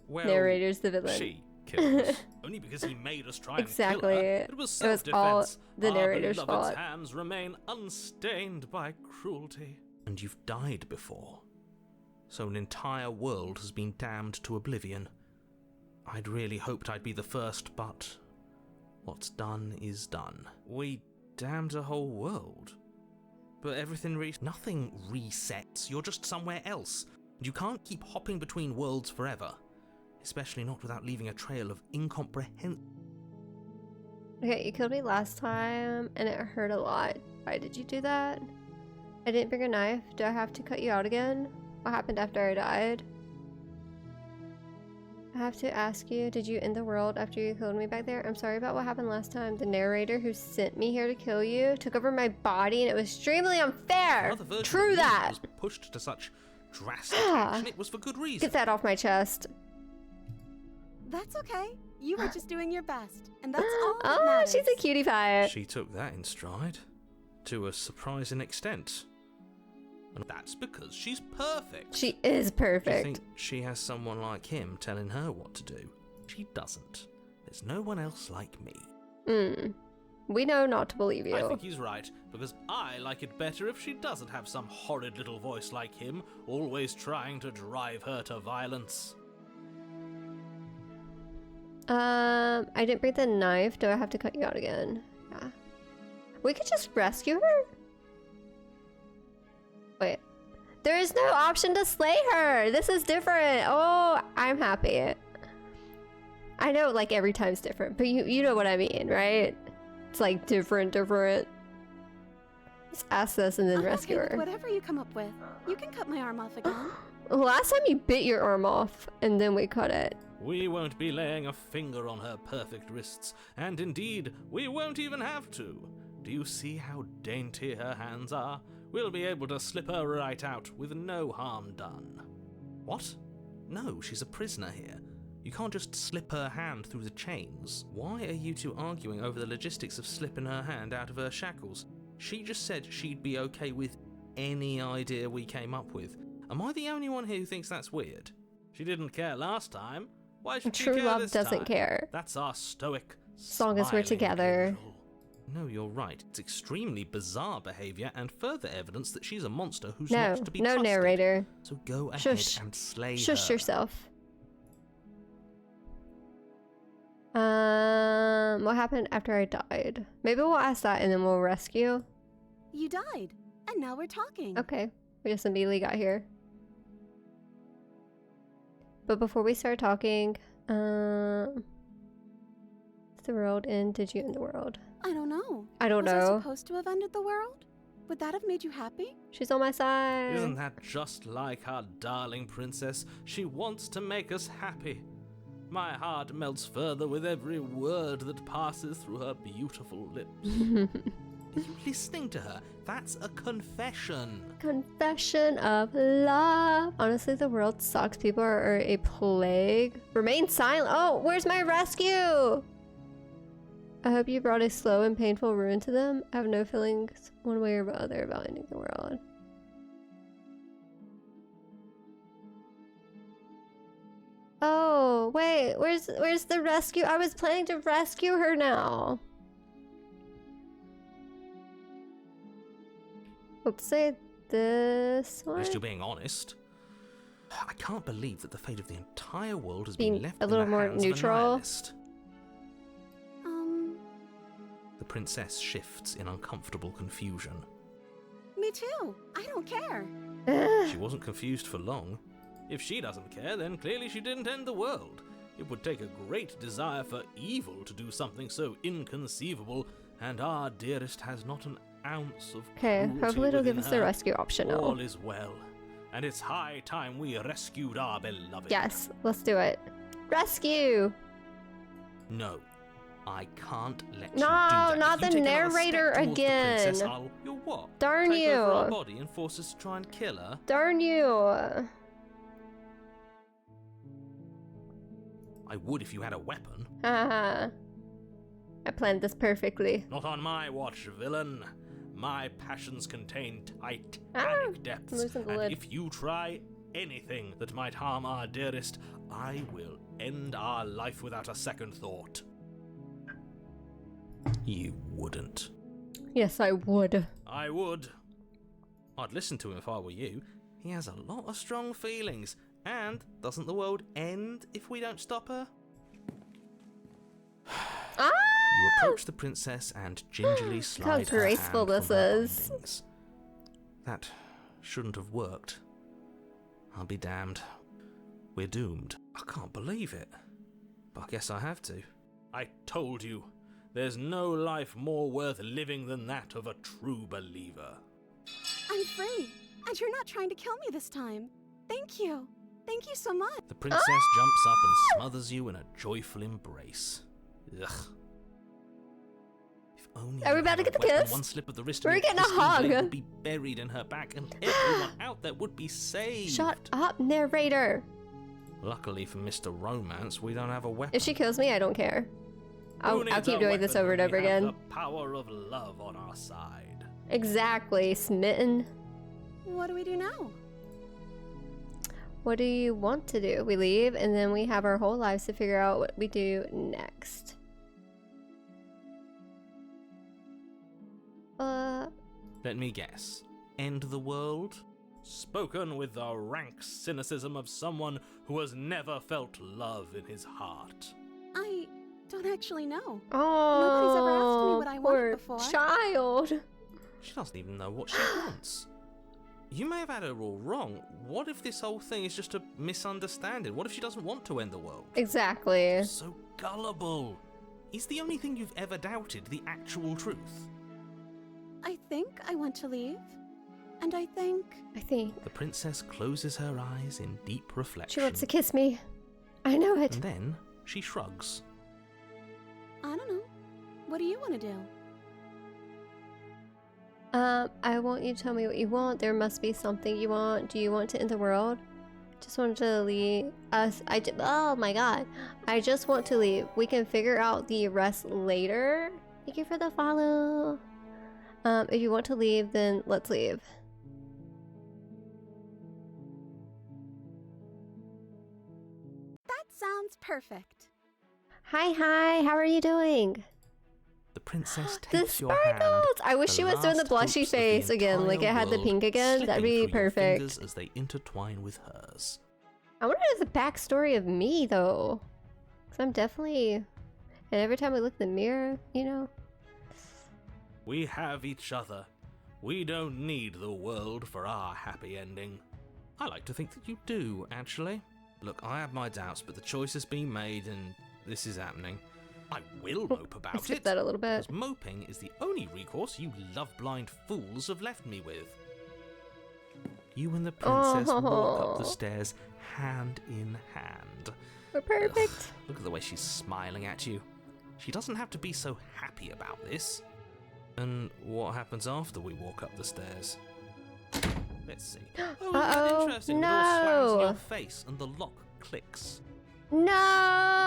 E: Well,
A: Narrator's the villain.
E: she killed us. Only because he made us try
A: Exactly.
E: and kill her. It was
A: It was
E: self-defense.
A: all the
E: Our
A: narrator's
E: beloved's
A: fault.
E: hands remain unstained by cruelty. And you've died before. So an entire world has been damned to oblivion. I'd really hoped I'd be the first, but what's done is done. We damned a whole world. But everything nothing resets. You're just somewhere else. And you can't keep hopping between worlds forever. Especially not without leaving a trail of incomprehensible.
A: Okay, you killed me last time, and it hurt a lot. Why did you do that? I didn't bring a knife. Do I have to cut you out again? What happened after I died? I have to ask you, did you end the world after you killed me back there? I'm sorry about what happened last time. The narrator who sent me here to kill you took over my body, and it was extremely unfair.
E: Another version
A: True
E: of you
A: that.
E: was pushed to such drastic action. It was for good reason.
A: Get that off my chest.
H: That's okay. You were just doing your best, and that's all that
A: Oh,
H: matters.
A: she's a cutie pie.
E: She took that in stride. To a surprising extent. And that's because she's perfect.
A: She is
E: Do you
A: perfect.
E: think she has someone like him telling her what to do? She doesn't. There's no one else like me.
A: We know not to believe you.
E: I think he's right, because I like it better if she doesn't have some horrid little voice like him, always trying to drive her to violence.
A: I didn't bring the knife. Do I have to cut you out again? Yeah. We could just rescue her? Wait. There is no option to slay her. This is different. Oh, I'm happy. I know like every time's different, but you know what I mean, right? It's like different. Just ask this and then
C: I'm
A: rescue
C: okay with
A: her.
C: whatever you come up with. You can cut my arm off again.
A: Last time you bit your arm off and then we cut it.
E: We won't be laying a finger on her perfect wrists, and indeed, we won't even have to. Do you see how dainty her hands are? We'll be able to slip her right out with no harm done. What? No, she's a prisoner here. You can't just slip her hand through the chains. Why are you two arguing over the logistics of slipping her hand out of her shackles? She just said she'd be okay with any idea we came up with. Am I the only one here who thinks that's weird? She didn't care last time. Why should she
A: True
E: care
A: love
E: this
A: doesn't
E: time?
A: care.
E: That's our stoic,
A: As long as we're
E: smiling
A: together.
E: angel. No, you're right. It's extremely bizarre behavior and further evidence that she's a monster who's
A: No,
E: not to be
A: no
E: trusted.
A: narrator.
E: So go ahead
A: Shush.
E: and slay
A: Shush
E: her.
A: yourself. What happened after I died? Maybe we'll ask that and then we'll rescue.
C: You died, and now we're talking.
A: Okay, we just immediately got here. But before we start talking, did the world end? Did you end the world?
C: I don't know.
A: I don't
C: Was I
A: know.
C: supposed to have ended the world? Would that have made you happy?
A: She's on my side.
E: Isn't that just like our darling princess? She wants to make us happy. My heart melts further with every word that passes through her beautiful lips. Are you listening to her? That's a confession.
A: Confession of love. Honestly, the world sucks. People are a plague. Remain silent. Oh, where's my rescue? I hope you brought a slow and painful ruin to them. I have no feelings one way or the other about ending the world. Oh, wait. Where's the rescue? I was planning to rescue her now. Let's say this
E: At
A: one.
E: least you're being honest. I can't believe that the fate of the entire world has
A: Being
E: been left
A: a little
E: in the
A: more
E: hands
A: neutral.
E: of a nihilist.
C: Um,
E: The princess shifts in uncomfortable confusion.
C: me too. I don't care.
E: She wasn't confused for long. If she doesn't care, then clearly she didn't end the world. It would take a great desire for evil to do something so inconceivable, and our dearest has not an ounce of
A: Okay,
E: cruelty
A: hopefully it'll give
E: within
A: us the
E: her.
A: rescue option now.
E: All is well, and it's high time we rescued our beloved.
A: Yes, let's do it. Rescue!
E: No, I can't let you do
A: No,
E: that.
A: not
E: If you
A: the
E: take another
A: narrator
E: step towards the princess,
A: again.
E: I'll, you'll what?
A: Darn
E: Take over her
A: you.
E: body and force us to try and kill her?
A: Darn you!
E: I would if you had a weapon.
A: Haha. I planned this perfectly.
E: Not on my watch, villain. My passions contain tight
A: Ah,
E: panic depths,
A: loosen the
E: and
A: lid.
E: if you try anything that might harm our dearest, I will end our life without a second thought. You wouldn't.
A: Yes, I would.
E: I would. I'd listen to him if I were you. He has a lot of strong feelings. And doesn't the world end if we don't stop her?
A: Ah!
E: You approach the princess and gingerly slide her
A: graceful
E: hand
A: this
E: from her
A: is.
E: bindings. That shouldn't have worked. I'll be damned. We're doomed. I can't believe it. But I guess I have to. I told you, there's no life more worth living than that of a true believer.
C: I'm free, and you're not trying to kill me this time. Thank you. Thank you so much.
E: The princess jumps up and smothers you in a joyful embrace. Ugh. If only
A: Are we
E: you
A: about
E: had
A: to
E: a
A: get the
E: weapon,
A: kiss?
E: one slip of the wrist
A: We're
E: and your
A: getting a
E: pristine blade
A: hug.
E: would be buried in her back, and everyone out there would be saved.
A: Shut up, narrator.
E: Luckily for Mr. Romance, we don't have a weapon.
A: If she kills me, I don't care.
E: Who
A: I'll
E: needs
A: keep
E: a
A: doing this
E: weapon
A: over and
E: when
A: over
E: we have
A: again.
E: The power of love on our side.
A: Exactly, smitten.
C: What do we do now?
A: What do you want to do? We leave, and then we have our whole lives to figure out what we do next.
E: Let me guess. End the world? Spoken with the rank cynicism of someone who has never felt love in his heart.
C: I don't actually know.
A: Oh,
C: Nobody's ever asked me what I wanted
A: poor
C: before.
A: child.
E: She doesn't even know what she wants. You may have had her all wrong. What if this whole thing is just a misunderstanding? What if she doesn't want to end the world?
A: Exactly.
E: So gullible.
B: Is the only thing you've ever doubted the actual truth?
C: I think I want to leave. And I think...
B: The princess closes her eyes in deep reflection.
A: She wants to kiss me. I know it.
B: And then she shrugs.
C: I don't know. What do you want to do?
A: I want you to tell me what you want. There must be something you want. Do you want to end the world? Just wanted to leave us. Oh my god. I just want to leave. We can figure out the rest later. Thank you for the follow. If you want to leave, then let's leave.
C: That sounds perfect.
A: Hi, how are you doing?
B: The princess
A: The
B: takes your hand.
A: sparkles! I wish
B: the
A: she was doing the
B: last
A: blushy
B: hopes of the
A: face again, like it
B: entire
A: had the
B: world
A: pink again. That'd
B: slipping
A: be
B: through your
A: perfect.
B: fingers as they intertwine with hers.
A: I wonder if the backstory of me though, because I'm definitely, and every time I look in the mirror, you know.
B: We have each other. We don't need the world for our happy ending. I like to think that you do, actually. Look, I have my doubts, but the choice has been made and this is happening. I will mope
A: I
B: about
A: skipped
B: it,
A: that a little bit.
B: because moping is the only recourse you love-blind fools have left me with. You and the princess walk up the
A: Oh.
B: stairs hand in hand.
A: We're perfect.
B: Look at the way she's smiling at you. She doesn't have to be so happy about this. And what happens after we walk up the stairs? Let's see. Oh, isn't that
A: Uh-oh,
B: interesting? The door slams in
A: no.
B: your face and the lock clicks.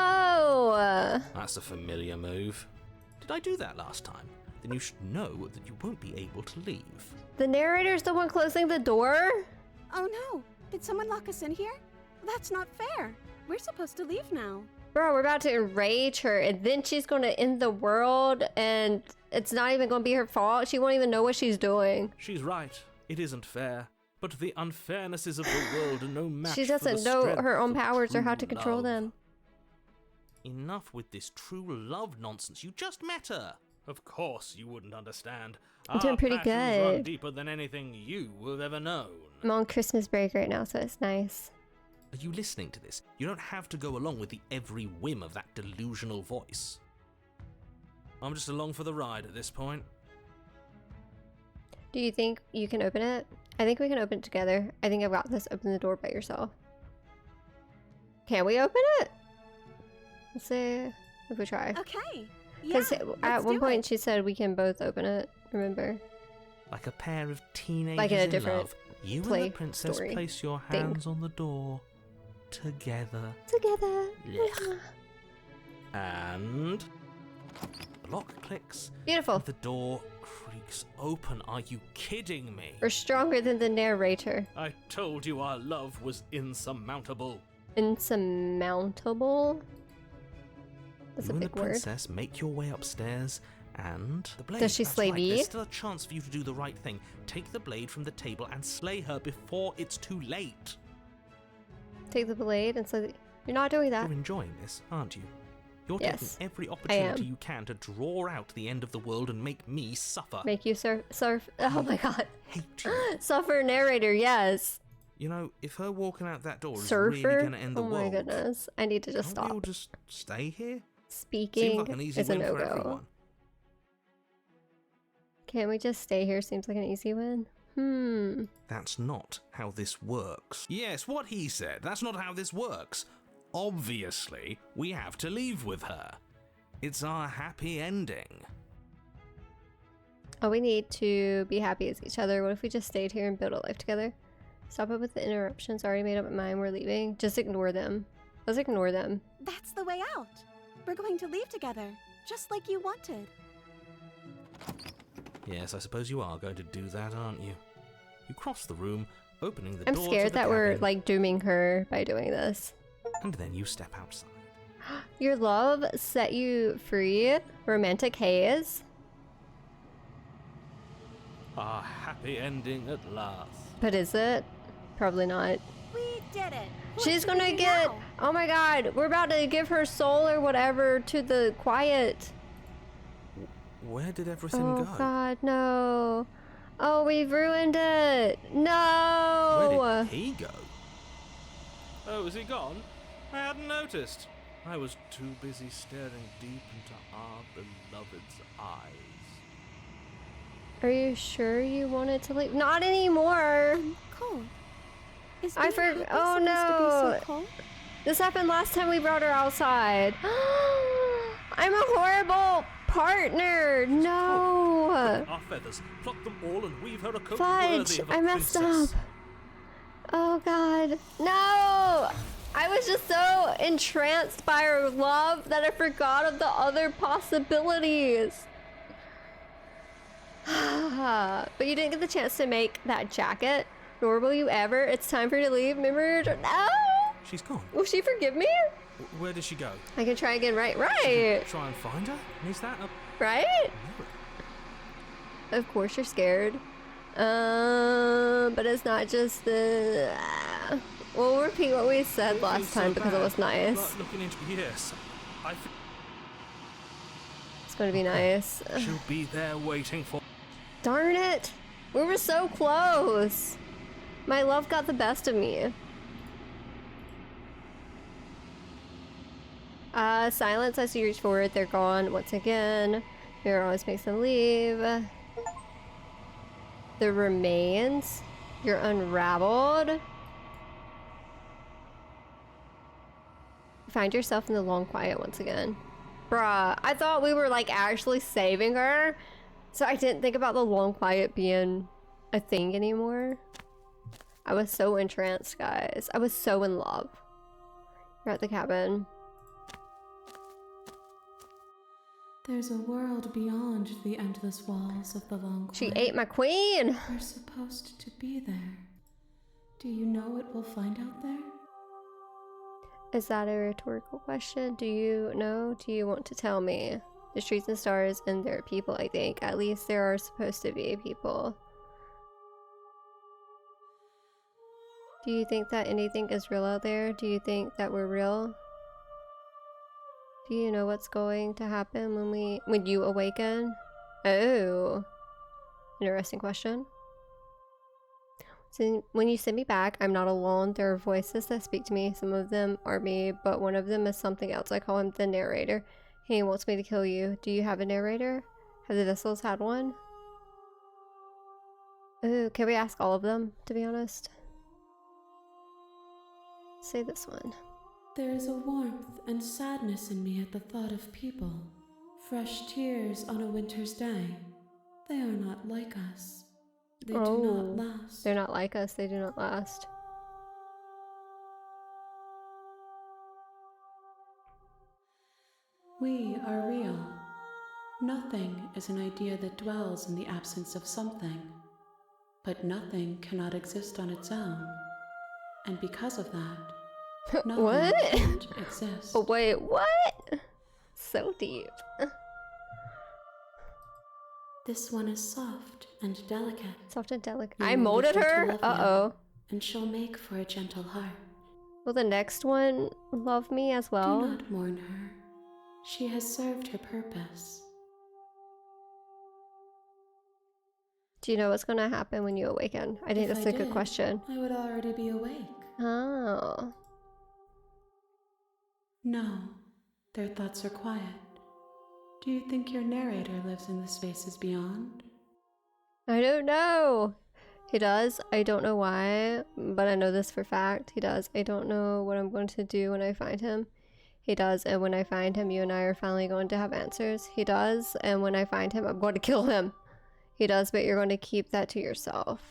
A: No!
B: That's a familiar move. Did I do that last time? Then you should know that you won't be able to leave.
A: The narrator's the one closing the door?
C: Oh no! Did someone lock us in here? That's not fair. We're supposed to leave now.
A: Bro, we're about to enrage her, and then she's gonna end the world, and it's not even gonna be her fault. She won't even know what she's doing.
B: She's right. It isn't fair. But the unfairnesses of the world are no match
A: She
B: for the
A: doesn't know
B: strength
A: her own
B: of
A: powers or
B: true
A: how to control
B: love.
A: them.
B: Enough with this true love nonsense. You just met her. Of course you wouldn't understand.
A: I'm doing pretty
B: passions run
A: good.
B: deeper than anything you have ever known.
A: I'm on Christmas break right now, so it's nice.
B: Are you listening to this? You don't have to go along with the every whim of that delusional voice. I'm just along for the ride at this point.
A: Do you think you can open it? I think we can open it together. I think I've got this. Open the door by yourself. Can we open it? Let's see if we try.
C: Okay.
A: Because
C: Yeah,
A: at
C: let's
A: one
C: do
A: point
C: it.
A: she said we can both open it. Remember?
B: Like a pair of teenagers
A: Like in a
B: in
A: different
B: love, you and
A: play
B: the princess
A: story
B: place your
A: thing.
B: hands on the door together.
A: Together.
B: Blech. And the lock clicks.
A: Beautiful.
B: And the door creaks open. Are you kidding me?
A: We're stronger than the narrator.
B: I told you our love was insurmountable.
A: Insurmountable? That's
B: You
A: a
B: and the
A: big word.
B: princess make your way upstairs, and the blade.
A: Does she
B: that's
A: slay
B: right,
A: me?
B: There's still a chance for you to do the right thing. Take the blade from the table and slay her before it's too late.
A: Take the blade and say you're not doing that.
B: You're enjoying this, aren't you? You're
A: Yes,
B: taking every
A: am.
B: opportunity you can to draw out the end of the world and make me suffer.
A: Make you surf. Oh my god.
B: Hate you.
A: Suffer narrator, yes.
B: You know, if her walking out that door is
A: Surfer?
B: really gonna end the
A: Oh
B: world,
A: my goodness. I need to just
B: can't we all
A: stop.
B: just stay here?
A: Speaking
B: Seems like an easy
A: is a
B: win for
A: no-go.
B: everyone.
A: Can't we just stay here? Seems like an easy win.
B: That's not how this works. Yes, what he said. That's not how this works. Obviously, we have to leave with her. It's our happy ending.
A: Oh, we need to be happy as each other. What if we just stayed here and built a life together? Stop it with the interruptions. Already made up my mind. We're leaving. Just ignore them. Let's ignore them.
C: That's the way out. We're going to leave together, just like you wanted.
B: Yes, I suppose you are going to do that, aren't you? You cross the room, opening the
A: I'm
B: door to
A: scared
B: the
A: that we're
B: cabin,
A: like dooming her by doing this.
B: and then you step outside.
A: Your love set you free. Romantic haze.
B: Our happy ending at last.
A: But is it? Probably not.
C: We did it.
A: She's
C: What do
A: gonna
C: we do
A: get.
C: now?
A: Oh my god, we're about to give her soul or whatever to the quiet.
B: Where did everything
A: Oh
B: go?
A: god, no. Oh, we've ruined it. No.
B: Where did he go? Oh, is he gone? I hadn't noticed. I was too busy staring deep into our beloved's eyes.
A: Are you sure you wanted to leave? Not anymore.
C: Cold. Is
A: I
C: being happy
A: Oh
C: supposed to be
A: no.
C: so cold?
A: This happened last time we brought her outside. I'm a horrible partner. No.
B: Our feathers, pluck them all and weave her a coat
A: Fudge.
B: worthy of a
A: I messed
B: princess.
A: up. Oh god. No. I was just so entranced by her love that I forgot of the other possibilities. But you didn't get the chance to make that jacket, nor will you ever. It's time for you to leave. Remember? No!
B: She's gone.
A: Will she forgive me?
B: Where did she go?
A: I can try again. Right.
B: Try and find her? Is that a...
A: Right? Of course you're scared. But it's not just the... We'll repeat what we said last time because it was nice.
B: But looking into... Yes.
A: It's going to be nice.
B: She'll be there waiting for...
A: Darn it! We were so close! My love got the best of me. Silence as you reach forward. They're gone once again. Mirror always makes them leave. The remains. You're unraveled. Find yourself in the long quiet once again. Bruh, I thought we were like actually saving her. So I didn't think about the long quiet being a thing anymore. I was so entranced, guys. I was so in love. We're at the cabin.
C: There's a world beyond the endless walls of the long
A: She
C: quiet.
A: ate my queen!
C: We're supposed to be there. Do you know what we'll find out there?
A: Is that a rhetorical question? Do you know? Do you want to tell me? The streets and stars, and there are people, I think. At least there are supposed to be people. Do you think that anything is real out there? Do you think that we're real? Do you know what's going to happen when you awaken? Oh. Interesting question. So when you send me back, I'm not alone. There are voices that speak to me. Some of them are me, but one of them is something else. I call him the narrator. He wants me to kill you. Do you have a narrator? Have the vessels had one? Oh, can we ask all of them, to be honest? Say this one.
C: There is a warmth and sadness in me at the thought of people. Fresh tears on a winter's day. They are not like us. They do not last.
A: They're not like us. They do not last.
C: We are real. Nothing is an idea that dwells in the absence of something. But nothing cannot exist on its own. And because of that, nothing
A: What?
C: can't exist.
A: Oh, wait, what? So deep.
C: This one is soft and delicate.
A: Soft and delicate.
C: You
A: I
C: will
A: molded
C: begin to
A: her?
C: love me,
A: Uh-oh.
C: And she'll make for a gentle heart.
A: Will the next one love me as well?
C: Do not mourn her. She has served her purpose.
A: Do you know what's going to happen when you awaken? I think
C: If
A: that's
C: I
A: a good
C: did,
A: question.
C: I would already be awake.
A: Oh.
C: No, their thoughts are quiet. Do you think your narrator lives in the spaces beyond?
A: I don't know. He does. I don't know why, but I know this for fact. He does. I don't know what I'm going to do when I find him. He does, and when I find him, you and I are finally going to have answers. He does, and when I find him, I'm going to kill him. He does, but you're going to keep that to yourself.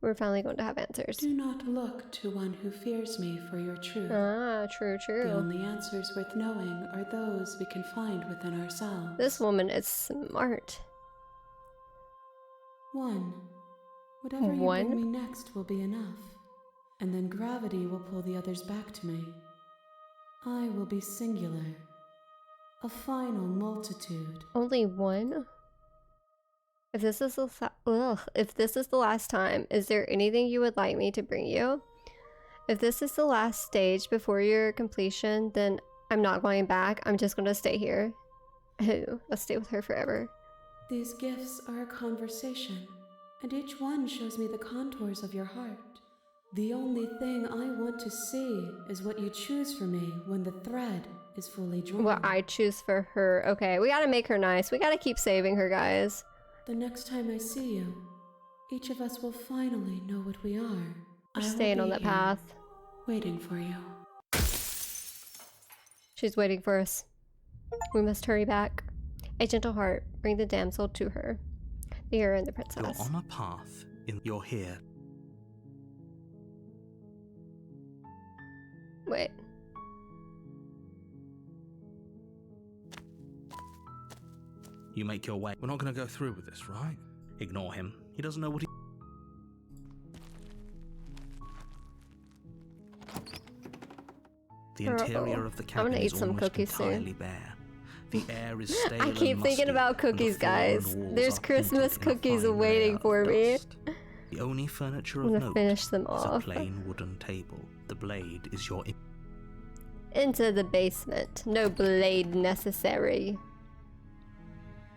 A: We're finally going to have answers.
C: Do not look to one who fears me for your truth.
A: Ah, true,
C: The
A: true.
C: only answers worth knowing are those we can find within ourselves.
A: This woman is smart.
C: One. Whatever you
A: One?
C: bring me next will be enough. And then gravity will pull the others back to me. I will be singular. A final multitude.
A: Only one? If this is the last time, is there anything you would like me to bring you? If this is the last stage before your completion, then I'm not going back. I'm just going to stay here. Oh, let's stay with her forever.
C: These gifts are a conversation, and each one shows me the contours of your heart. The only thing I want to see is what you choose for me when the thread is fully drawn.
A: What I choose for her. Okay, we gotta make her nice. We gotta keep saving her, guys.
C: The next time I see you, each of us will finally know what we are.
A: We're
C: I will
A: staying on
C: be
A: that
C: here,
A: path.
C: waiting for you.
A: She's waiting for us. We must hurry back. A gentle heart, bring the damsel to her. The hero and the princess.
B: You're on a path. You're here.
A: Wait.
B: You make your way. We're not going to go through with this, right? Ignore him. He doesn't know what he... The interior of the
A: I'm
B: cabin
A: gonna
B: is
A: eat some
B: almost
A: cookies
B: entirely
A: soon.
B: bare. The air is stale
A: I keep
B: and
A: thinking
B: musty,
A: about
B: and the
A: cookies,
B: floor and
A: guys.
B: walls
A: There's
B: are
A: Christmas
B: painted in a
A: cookies
B: fine
A: waiting
B: layer of
A: for me.
B: dust. The only furniture
A: I'm
B: of
A: gonna
B: note
A: finish them
B: is a
A: off.
B: plain wooden table. The blade is your...
A: Into the basement. No blade necessary.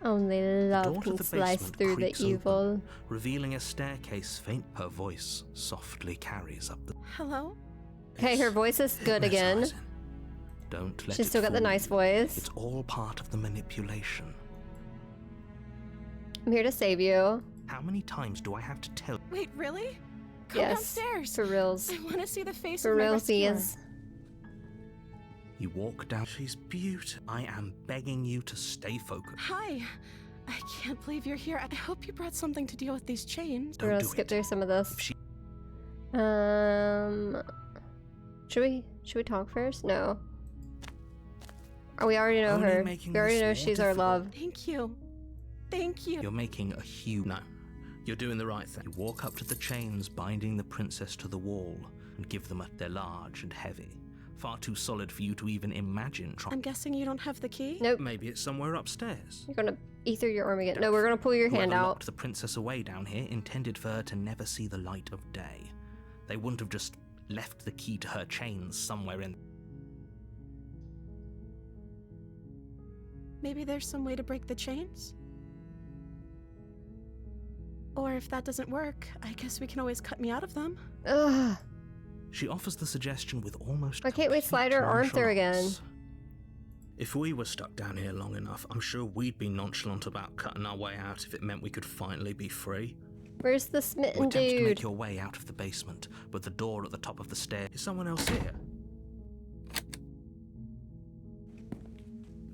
A: Only
B: The
A: love
B: door to
A: can
B: the
A: slice
B: basement
A: through the
B: creaks
A: evil.
B: open, revealing a staircase faint. Her voice softly carries up the...
H: Hello?
A: Okay, her voice is good again.
B: Hypnotizing. Don't let
A: She's
B: it
A: still got the
B: fool
A: nice
B: you.
A: voice.
B: It's all part of the manipulation.
A: I'm here to save you.
B: How many times do I have to tell...
H: Wait, really? Come
A: Yes,
H: downstairs.
A: for reals.
H: I want to see the face
A: For
H: of my rescuer.
A: realsies.
B: You walk down... She's beautiful. I am begging you to stay focused.
H: Hi. I can't believe you're here. I hope you brought something to deal with these chains.
A: We're
B: Don't
A: gonna
B: do
A: skip
B: it.
A: through some of this.
B: If she...
A: Should we talk first? No. Oh, we already know
B: Only
A: her.
B: making
A: We already
B: this
A: know
B: more
A: she's our
B: difficult.
A: love.
H: Thank you. Thank you.
B: You're making a huge... No. You're doing the right thing. You walk up to the chains binding the princess to the wall and give them a... They're large and heavy. Far too solid for you to even imagine trying...
H: I'm guessing you don't have the key?
A: Nope.
B: Maybe it's somewhere upstairs.
A: You're gonna ether your arm again. No, we're gonna pull your hand
B: Whoever
A: out.
B: locked the princess away down here intended for her to never see the light of day. They wouldn't have just left the key to her chains somewhere in...
H: Maybe there's some way to break the chains? Or if that doesn't work, I guess we can always cut me out of them.
A: Ugh.
B: She offers the suggestion with almost...
A: Why can't we slide her arm through again?
B: nonchalance. If we were stuck down here long enough, I'm sure we'd be nonchalant about cutting our way out if it meant we could finally be free.
A: Where's the
B: We're
A: smitten
B: tempted to make
A: dude?
B: your way out of the basement, but the door at the top of the stair... Is someone else here?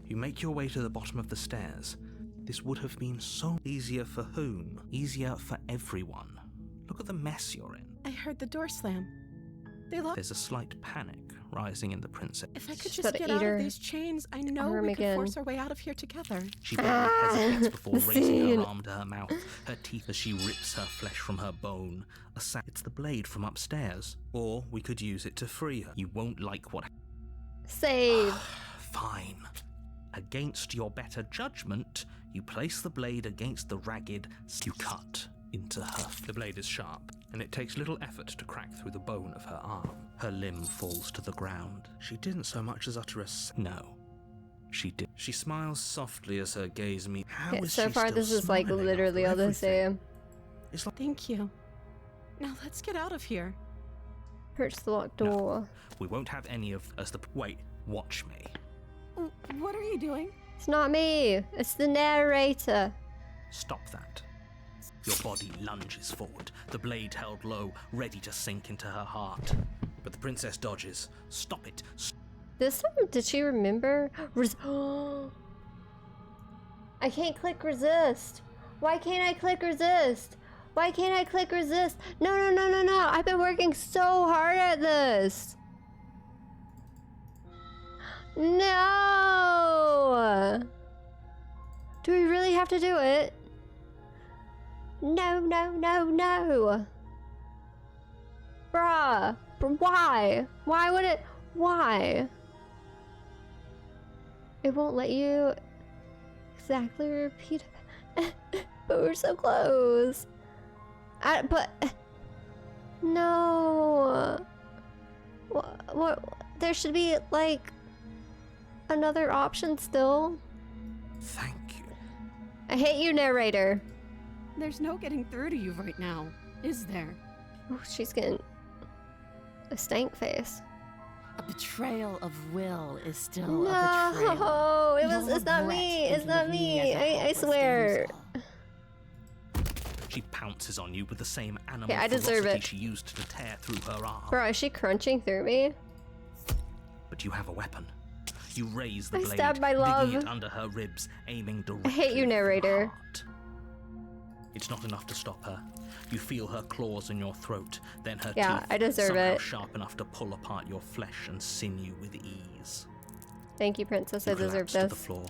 B: You make your way to the bottom of the stairs. This would have been so easier for whom? Easier for everyone. Look at the mess you're in.
H: I heard the door slam. They locked.
B: There's a slight panic rising in the princess.
H: If I could
A: She's
H: just
A: gotta
H: get
A: eat
H: out
A: her
H: of these chains, I know
A: arm
H: we could
A: again.
H: force our way out of here together.
B: She barely hesitates before
A: the
B: raising
A: scene.
B: her arm to her mouth, her teeth as she rips her flesh from her bone. It's the blade from upstairs. Or we could use it to free her. You won't like what...
A: Save.
B: Fine. Against your better judgment, you place the blade against the ragged... You cut into her. The blade is sharp, and it takes little effort to crack through the bone of her arm. Her limb falls to the ground. She didn't so much as utter a... No. She did. She smiles softly as her gaze meets... How
A: Okay,
B: is
A: so
B: she
A: far
B: still
A: this is like
B: smiling
A: literally all
B: after
A: they say.
B: everything? It's like...
H: Thank you. Now let's get out of here.
A: Hurts the locked
B: No.
A: door.
B: We won't have any of... As the... Wait. Watch me.
H: What are you doing?
A: It's not me. It's the narrator.
B: Stop that. Your body lunges forward, the blade held low, ready to sink into her heart. But the princess dodges. Stop it.
A: This time, did she remember? I can't click resist. Why can't I click resist? Why can't I click resist? No, no, no, no, no. I've been working so hard at this. No. Do we really have to do it? No, no, no, no. Bruh. Why? Why would it? Why? It won't let you exactly repeat it. But we're so close. But no. What? There should be like another option still.
B: Thank you.
A: I hate you, narrator.
H: There's no getting through to you right now, is there?
A: Oh, she's getting a stank face.
C: A betrayal of will is still a
A: No,
C: betrayal.
A: it's not me. It's not me. I swear.
B: She pounces on you with the same animal
A: Okay, I deserve
B: ferocity
A: it.
B: she used to tear through her arm.
A: Bro, is she crunching through me?
B: But you have a weapon. You raise the
A: I
B: blade,
A: stabbed my love.
B: digging it under her ribs, aiming directly
A: I hate you,
B: for the
A: narrator.
B: heart. It's not enough to stop her. You feel her claws in your throat, then her
A: Yeah,
B: teeth
A: I deserve
B: somehow
A: it.
B: sharp enough to pull apart your flesh and sinew with ease.
A: Thank you, princess. I
B: You
A: deserve
B: collapse to the
A: this.
B: floor,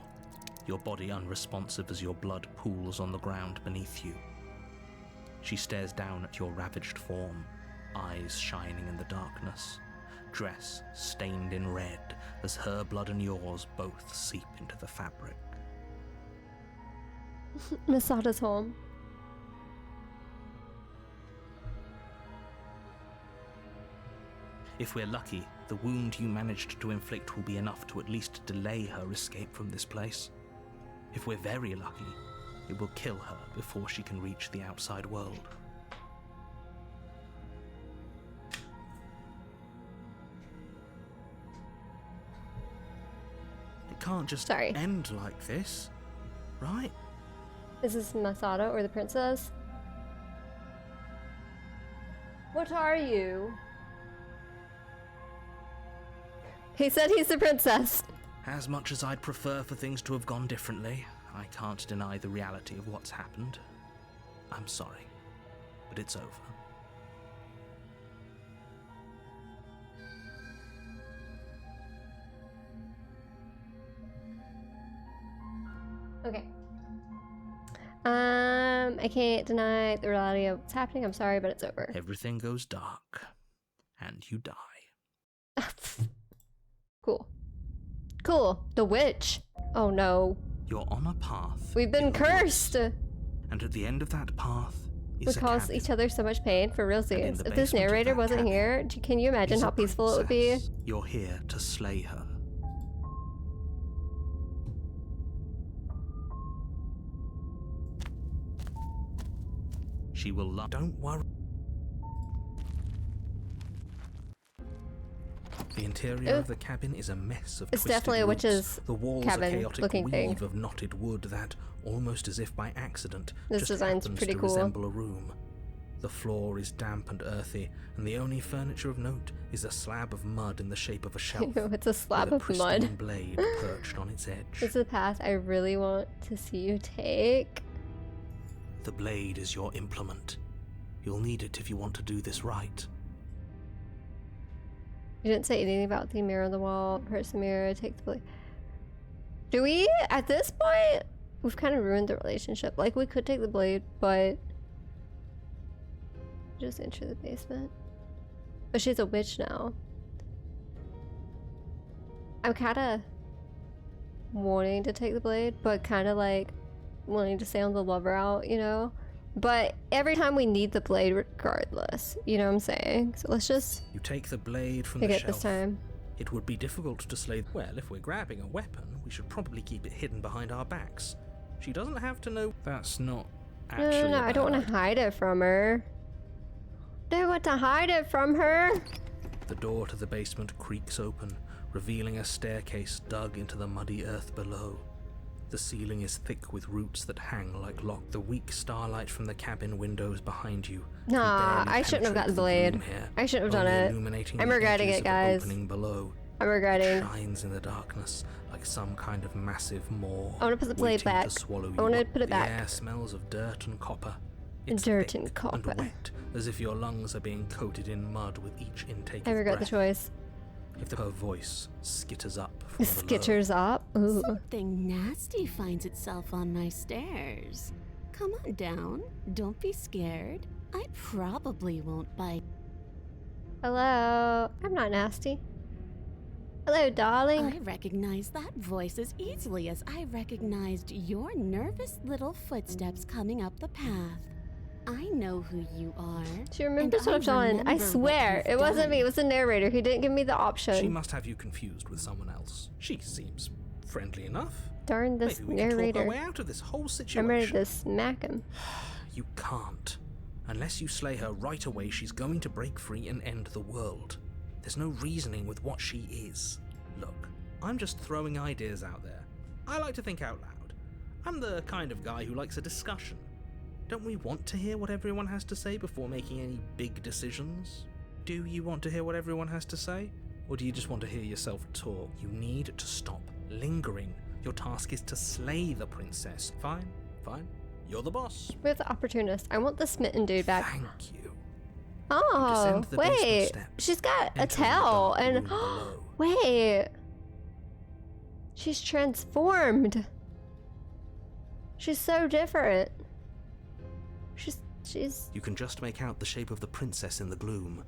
B: your body unresponsive as your blood pools on the ground beneath you. She stares down at your ravaged form, eyes shining in the darkness, dress stained in red as her blood and yours both seep into the fabric.
A: Masada's home.
B: If we're lucky, the wound you managed to inflict will be enough to at least delay her escape from this place. If we're very lucky, it will kill her before she can reach the outside world. It can't just
A: Sorry.
B: end like this, right?
A: Is this Masada or the princess? What are you? He said he's the princess.
B: As much as I'd prefer for things to have gone differently, I can't deny the reality of what's happened. I'm sorry, but it's over.
A: Okay. I can't deny the reality of what's happening. I'm sorry, but it's over.
B: Everything goes dark, and you die.
A: Cool. Cool. The witch. Oh no.
B: You're on a path.
A: We've been
B: in the woods,
A: cursed.
B: and at the end of that path
A: We
B: is a
A: caused
B: cabin.
A: each other so much pain for real
B: in
A: serious.
B: the
A: If this
B: basement of
A: narrator
B: that
A: wasn't
B: cabin
A: here, can you imagine
B: is a
A: how peaceful it would be?
B: princess. You're here to slay her. She will love. Don't worry. The interior
A: Ooh.
B: of the cabin is a mess of
A: It's
B: twisted
A: definitely a
B: roots.
A: witch's
B: The walls
A: cabin
B: a chaotic
A: looking
B: weave
A: thing.
B: of knotted wood that, almost as if by accident,
A: This
B: just
A: design's
B: happens
A: pretty
B: to
A: cool.
B: resemble a room. The floor is damp and earthy, and the only furniture of note is a slab of mud in the shape of a shelf.
A: It's a slab
B: with a
A: of mud.
B: pristine blade perched on its edge.
A: This is the path I really want to see you take.
B: The blade is your implement. You'll need it if you want to do this right.
A: You didn't say anything about the mirror on the wall. Press the mirror, take the blade. Do we? At this point, we've kind of ruined the relationship. Like, we could take the blade, but just enter the basement. But she's a witch now. I'm kind of wanting to take the blade, but kind of like wanting to stay on the love route, you know? But every time we need the blade regardless, you know what I'm saying? So let's just
B: You take the blade from
A: pick
B: the
A: it
B: shelf.
A: this time.
B: It would be difficult to slay. Well, if we're grabbing a weapon, we should probably keep it hidden behind our backs. She doesn't have to know. That's not actually.
A: No, I don't want to hide it from her. Don't want to hide it from her.
B: The door to the basement creaks open, revealing a staircase dug into the muddy earth below. The ceiling is thick with roots that hang like lock. The weak starlight from the cabin windows behind you. can
A: Nah,
B: barely
A: I shouldn't have gotten the
B: penetrate
A: blade.
B: room here,
A: I shouldn't have done
B: only
A: it.
B: illuminating
A: I'm
B: the
A: regretting
B: edges
A: it,
B: of the
A: guys.
B: opening below.
A: I'm
B: It
A: regretting.
B: shines in the darkness like some kind of massive maw.
A: I wanna put the blade
B: waiting
A: back.
B: To swallow
A: I wanna
B: you up.
A: put it back.
B: The air smells of dirt and copper. It's
A: Dirt
B: thick
A: and copper.
B: wet, as if your lungs are being coated in mud with each intake
A: I
B: of
A: regret the
B: breath.
A: choice.
B: If her voice skitters up from below.
A: Skitters up. Ooh.
C: Something nasty finds itself on my stairs. Come on down. Don't be scared. I probably won't bite.
A: Hello. I'm not nasty. Hello, darling.
C: I recognize that voice as easily as I recognized your nervous little footsteps coming up the path. I know who you are.
A: She remembers
C: and
A: what I've done. I
C: remember what
A: swear.
C: you've
A: It wasn't
C: done.
A: me. It was the narrator. He didn't give me the
B: She
A: option.
B: must have you confused with someone else. She seems friendly enough.
A: Darn this
B: Maybe we can talk our
A: narrator.
B: way out of this whole situation.
A: I'm ready to smack him.
B: You can't. Unless you slay her right away, she's going to break free and end the world. There's no reasoning with what she is. Look, I'm just throwing ideas out there. I like to think out loud. I'm the kind of guy who likes a discussion. Don't we want to hear what everyone has to say before making any big decisions? Do you want to hear what everyone has to say? Or do you just want to hear yourself talk? You need to stop lingering. Your task is to slay the princess. Fine, fine. You're the boss.
A: We're the opportunist. I want the smitten dude back.
B: Thank you.
A: Oh,
B: descend the basement
A: wait.
B: steps,
A: She's got a
B: entering the
A: tail
B: dark
A: and
B: room below.
A: wait. She's transformed. She's so different. She's
B: You can just make out the shape of the princess in the gloom.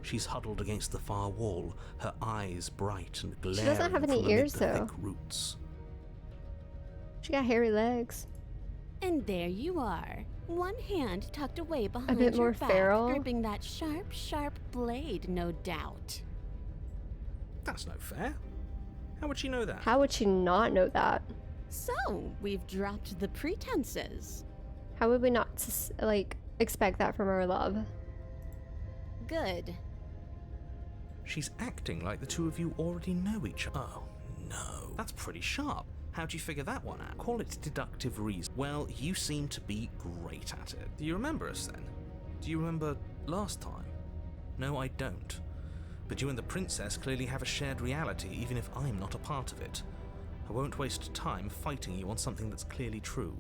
B: She's huddled against the far wall, her eyes bright and glaring
A: doesn't have any
B: from amid
A: ears,
B: the
A: though.
B: thick roots.
A: she got hairy legs.
I: And there you are. One hand tucked away behind
A: bit
I: your
A: more
I: back,
A: feral.
I: gripping that sharp, sharp blade, no doubt.
B: That's no fair. How would she know that?
A: How would she not know that?
I: So, we've dropped the pretenses.
A: How would we not like expect that from our love?
I: Good.
B: She's acting like the two of you already know each other. Oh, no. That's pretty sharp. How'd you figure that one out? Call it deductive reason. Well, you seem to be great at it. Do you remember us then? Do you remember last time? No, I don't. But you and the princess clearly have a shared reality, even if I'm not a part of it. I won't waste time fighting you on something that's clearly true.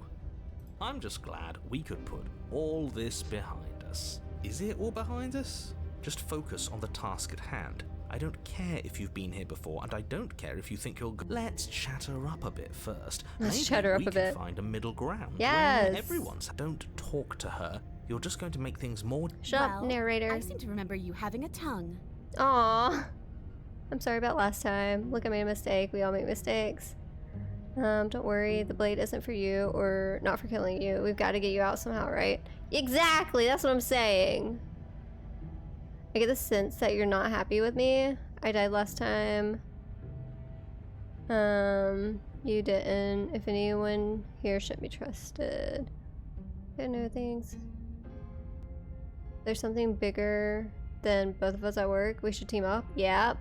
B: I'm just glad we could put all this behind us. Is it all behind us? Just focus on the task at hand. I don't care if you've been here before, and I don't care if you think you're good. Let's chat her up a bit first.
A: Let's
B: Maybe
A: chat her up
B: we
A: a
B: can
A: bit.
B: find a middle ground.
A: Yes.
B: Where everyone's. Don't talk to her. You're just going to make things more.
A: Shut up,
I: Well,
A: narrator.
I: I seem to remember you having a tongue.
A: Aw. I'm sorry about last time. Look, I made a mistake. We all make mistakes. Don't worry. The blade isn't for you or not for killing you. We've got to get you out somehow, right? Exactly. That's what I'm saying. I get the sense that you're not happy with me. I died last time. You didn't. If anyone here shouldn't be trusted. I know things. There's something bigger than both of us at work. We should team up. Yep.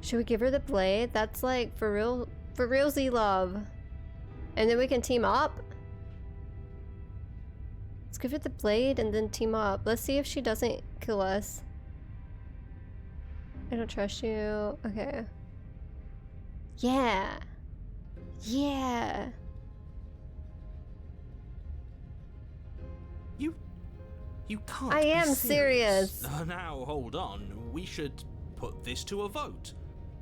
A: Should we give her the blade? That's like for realsy love. And then we can team up? Let's give her the blade and then team up. Let's see if she doesn't kill us. I don't trust you. Okay. Yeah. Yeah.
B: You can't.
A: I
B: be
A: am serious.
B: Now, hold on. We should put this to a vote.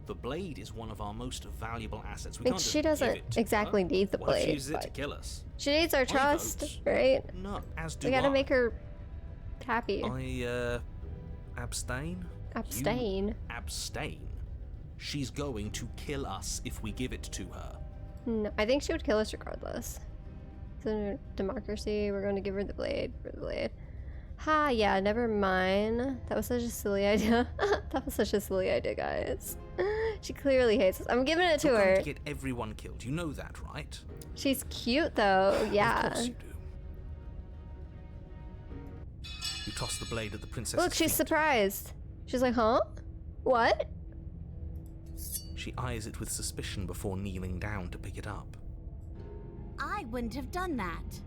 B: The blade is one of our most valuable assets. We
A: Like,
B: can't just
A: she doesn't
B: give it to
A: exactly
B: her.
A: need the
B: What if she
A: blade,
B: uses it to
A: but-
B: kill us?
A: She needs our
B: I
A: trust,
B: vote
A: right?
B: No, as do
A: We gotta
B: I.
A: make her happy.
B: I abstain.
A: Abstain.
B: You abstain. She's going to kill us if we give it to her.
A: No, I think she would kill us regardless. It's a democracy. We're going to give her the blade for the blade. Ha, yeah, never mind. That was such a silly idea. That was such a silly idea, guys. She clearly hates us. I'm giving it to
B: You're
A: her.
B: going to get everyone killed. You know that, right?
A: She's cute, though.
B: Of
A: Yeah.
B: course you do. You toss the blade at the princess.
A: Look, she's surprised. She's like, huh? What?
B: She eyes it with suspicion before kneeling down to pick it up.
I: I wouldn't have done that.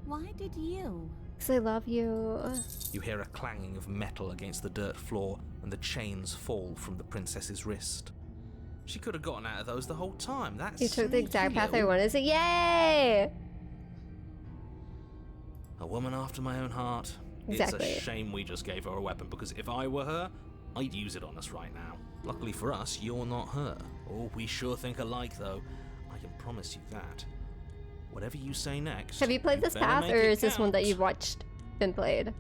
I: Why did you?
A: Because I love you.
B: You hear a clanging of metal against the dirt floor, and the chains fall from the princess's wrist. She could have gotten out of those the whole time. That's
A: You took the exact
B: sneaky
A: path I
B: little-
A: wanted. So, yay!
B: A woman after my own heart.
A: Exactly.
B: It's a shame we just gave her a weapon, because if I were her, I'd use it on us right now. Luckily for us, you're not her. Oh, we sure think alike, though. I can promise you that. Whatever you say next.
A: Have you played this
B: better
A: path,
B: make
A: or
B: it
A: is this one that
B: count.
A: you've watched been played?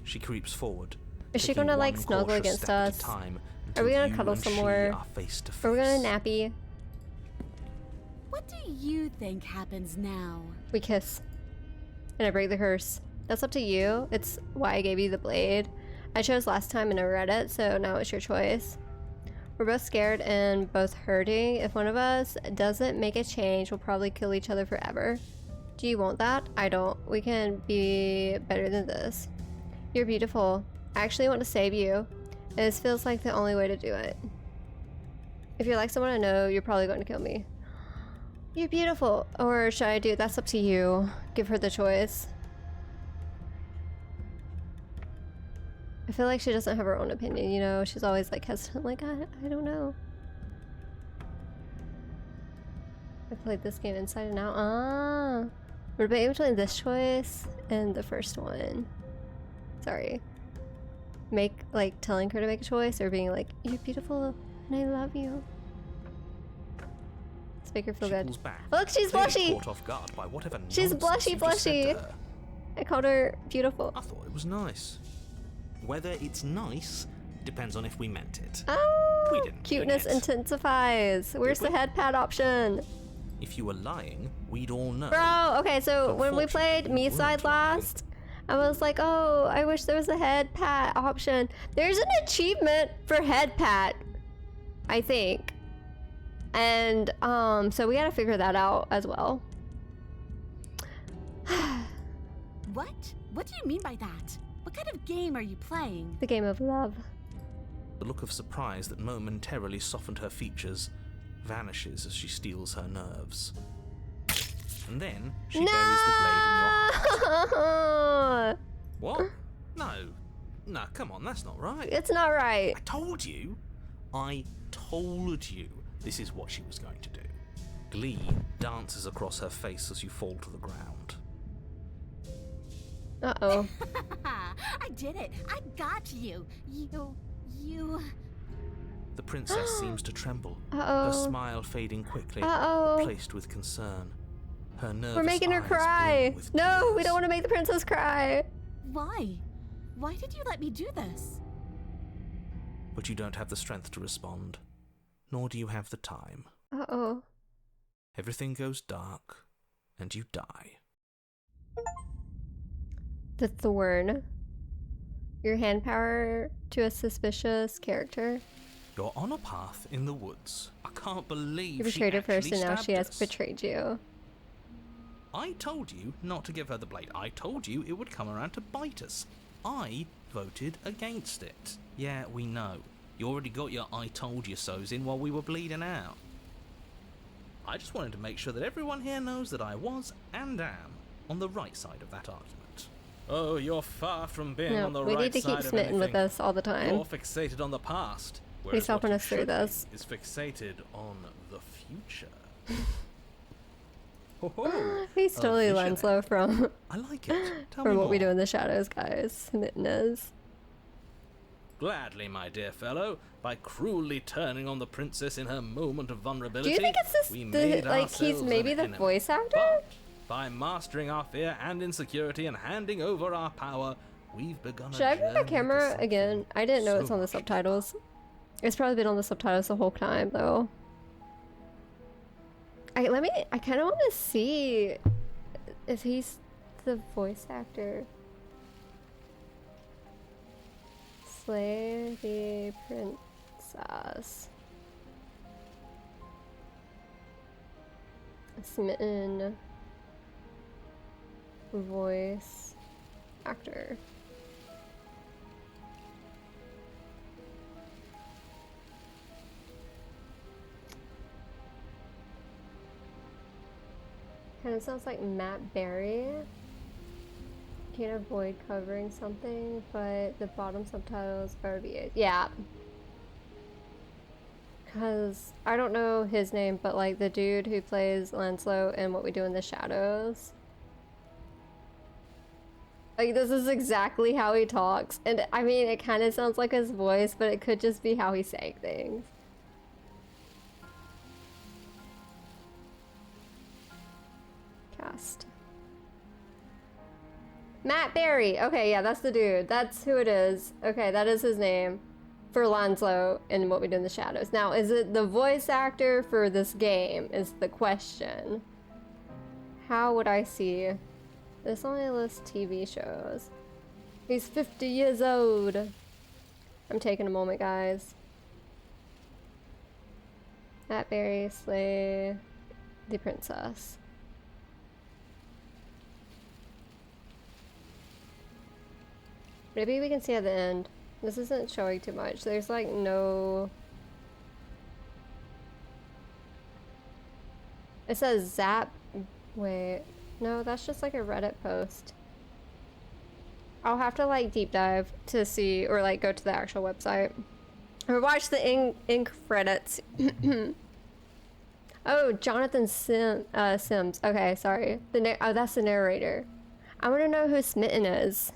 B: She creeps forward.
A: Is she
B: taking
A: gonna, like,
B: one
A: snuggle
B: cautious
A: against
B: step at a
A: us?
B: time
A: Are we
B: until
A: gonna
B: you
A: cuddle
B: and
A: some
B: she
A: more?
B: are face to
A: Or we're gonna
B: face.
A: nappy?
I: What do you think happens now?
A: We kiss. And I break the curse. That's up to you. It's why I gave you the blade. I chose last time and I read it, so now it's your choice. We're both scared and both hurting. If one of us doesn't make a change, we'll probably kill each other forever. Do you want that? I don't. We can be better than this. You're beautiful. I actually want to save you. This feels like the only way to do it. If you're like someone I know, you're probably going to kill me. You're beautiful. Or should I do? That's up to you. Give her the choice. I feel like she doesn't have her own opinion, you know? She's always like hesitant, like, I don't know. I played this game inside and out. Ah. We're debating between this choice and the first one. Sorry. Telling her to make a choice or being like, you're beautiful and I love you. Let's make her feel good.
B: Back,
A: Look, she's blushy!
B: Caught off guard by whatever
A: She's
B: nonsense you just said to
A: blushy.
B: her.
A: I called her beautiful.
B: I thought it was nice. Whether it's nice depends on if we meant it.
A: Oh,
B: We didn't mean
A: cuteness
B: it.
A: intensifies. Where's the
B: we?
A: head pad option?
B: If you were lying, we'd all know.
A: Bro, okay, so when we
B: Unfortunately,
A: played
B: we
A: Me
B: weren't
A: Side
B: lying.
A: last, I was like, oh, I wish there was a head pat option. There's an achievement for head pat, I think. And so we gotta figure that out as well.
I: What? What do you mean by that? What kind of game are you playing?
A: The game of love.
B: The look of surprise that momentarily softened her features vanishes as she steals her nerves. And then she buries the blade in your heart. What? No. No, come on, that's not right.
A: It's not right.
B: I told you. This is what she was going to do. Glee dances across her face as you fall to the ground.
A: Uh-oh.
I: I did it. I got you. You...
B: The princess seems to tremble,
A: Uh-oh.
B: her smile fading quickly,
A: Uh-oh.
B: replaced with concern. Her nervous
A: We're making her
B: eyes
A: cry.
B: brim with
A: No, we
B: tears.
A: don't want to make the princess cry.
I: Why? Why did you let me do this?
B: But you don't have the strength to respond, nor do you have the time.
A: Uh-oh.
B: Everything goes dark, and you die.
A: The thorn. Your hand power to a suspicious character.
B: You're on a path in the woods. I can't believe
A: You
B: she
A: betrayed her first
B: actually
A: and now she has
B: stabbed us.
A: betrayed you.
B: I told you not to give her the blade. I told you it would come around to bite us. I voted against it. Yeah, we know. You already got your I told you so's in while we were bleeding out. I just wanted to make sure that everyone here knows that I was and am on the right side of that argument. Oh, you're far from being
A: No,
B: on the
A: we
B: right
A: need to
B: side
A: keep
B: of
A: smitten with
B: anything.
A: us all the time.
B: You're fixated on the past.
A: Please
B: Whereas
A: help
B: what you
A: us through
B: should be
A: this.
B: is fixated on the future. Ho-ho,
A: He's
B: a
A: totally
B: visionary.
A: Lanslow from
B: I like it. Tell
A: from
B: me
A: What We
B: more.
A: Do in the Shadows, guys. Smitten is.
B: Gladly, my dear fellow. By cruelly turning on the princess in her moment of vulnerability,
A: Do you think it's this?
B: we made
A: Like he's
B: ourselves
A: maybe
B: an
A: the
B: enemy.
A: voice actor?
B: But by mastering our fear and insecurity and handing over our power, we've begun
A: Should
B: a
A: I bring my
B: journey to
A: camera
B: something
A: again? I didn't know
B: so
A: it's on the
B: much
A: subtitles. It's probably been on the subtitles the whole time, though. I kind of want to see if he's the voice actor. Slay the princess. Smitten voice actor. Kind of sounds like Matt Berry. Can't avoid covering something, but the bottom subtitles better be it. Yeah. Because I don't know his name, but like the dude who plays Lanslow in What We Do in the Shadows. Like this is exactly how he talks. And I mean, it kind of sounds like his voice, but it could just be how he's saying things. Cast. Matt Berry. Okay, yeah, that's the dude. That's who it is. Okay, that is his name. for Lanslow and What We Do in the Shadows. Now, is it the voice actor for this game is the question. How would I see? This only lists TV shows. He's 50 years old. I'm taking a moment, guys. Matt Berry, slay the princess. Maybe we can see at the end. This isn't showing too much. There's like no... It says Zap. Wait. No, that's just like a Reddit post. I'll have to like deep dive to see, or like go to the actual website. Or watch the in credits. Oh, Jonathan Sims. Okay, sorry. Oh, that's the narrator. I want to know who Smitten is.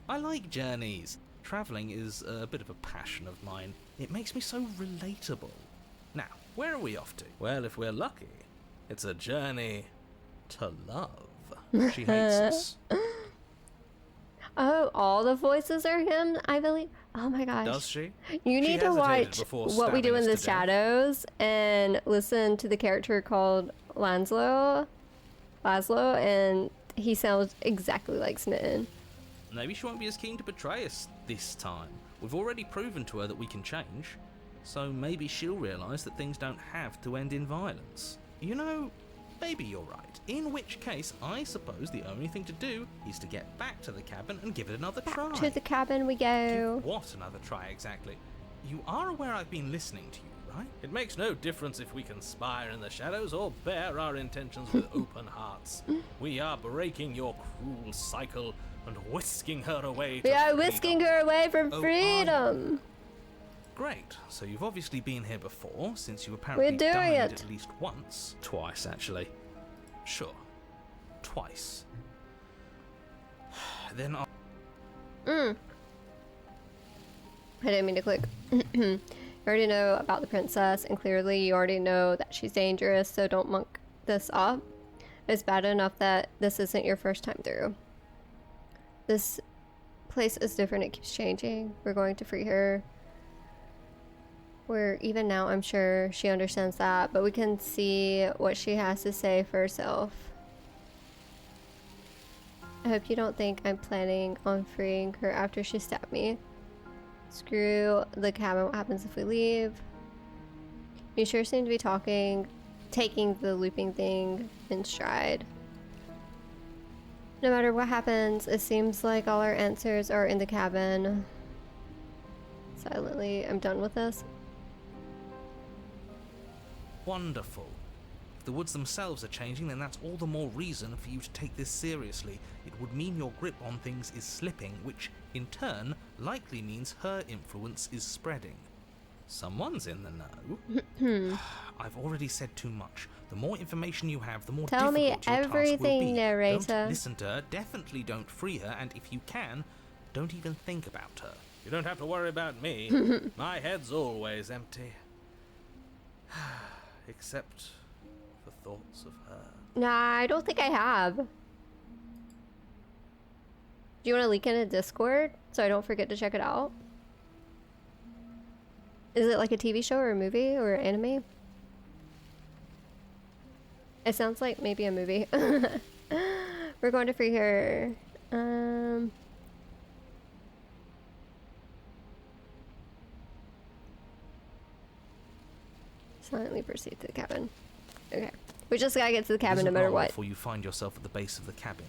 B: I like journeys. Travelling is a bit of a passion of mine. It makes me so relatable. Now, where are we off to? Well, if we're lucky, it's a journey to love. She hates us.
A: Oh, all the voices are him, I believe. Oh my gosh.
B: Does she?
A: You need to watch What We Do in the Shadows and listen to the character called Laszlo, and he sounds exactly like Smitten.
B: Maybe she won't be as keen to betray us this time. We've already proven to her that we can change. So maybe she'll realise that things don't have to end in violence. You know, maybe you're right. In which case, I suppose the only thing to do is to get back to the cabin and give it another try.
A: To the cabin we go.
B: Give what another try exactly? You are aware I've been listening to you, right? It makes no difference if we conspire in the shadows or bear our intentions with open hearts. We are breaking your cruel cycle and whisking her away to
A: We are whisking her away from
B: Oh,
A: freedom.
B: Great. So you've obviously been here before, since you apparently
A: We're doing
B: died
A: it.
B: at least once. Twice, actually. Sure. Twice. Then I'll...
A: I didn't mean to click. You already know about the princess, and clearly you already know that she's dangerous, so don't monk this up. It's bad enough that this isn't your first time through. This place is different, it keeps changing. We're going to free her. Where even now I'm sure she understands that, but we can see what she has to say for herself. I hope you don't think I'm planning on freeing her after she stabbed me. Screw the cabin, what happens if we leave? You sure seem to be taking the looping thing in stride. No matter what happens, it seems like all our answers are in the cabin. Silently, I'm done with this.
B: Wonderful. If the woods themselves are changing, then that's all the more reason for you to take this seriously. It would mean your grip on things is slipping, which, in turn, likely means her influence is spreading. Someone's in the know. I've already said too much. The more information you have, the more
A: Tell me
B: difficult your task will
A: everything,
B: be.
A: narrator.
B: Don't listen to her, definitely don't free her, and if you can, don't even think about her. You don't have to worry about me. My head's always empty. Except for thoughts of her.
A: Nah, I don't think I have. Do you want to link in a Discord so I don't forget to check it out? Is it like a TV show or a movie or anime? It sounds like maybe a movie. We're going to free her. Silently proceed to the cabin. Okay. We just gotta get to the cabin no matter what.
B: Before you find yourself at the base of the cabin.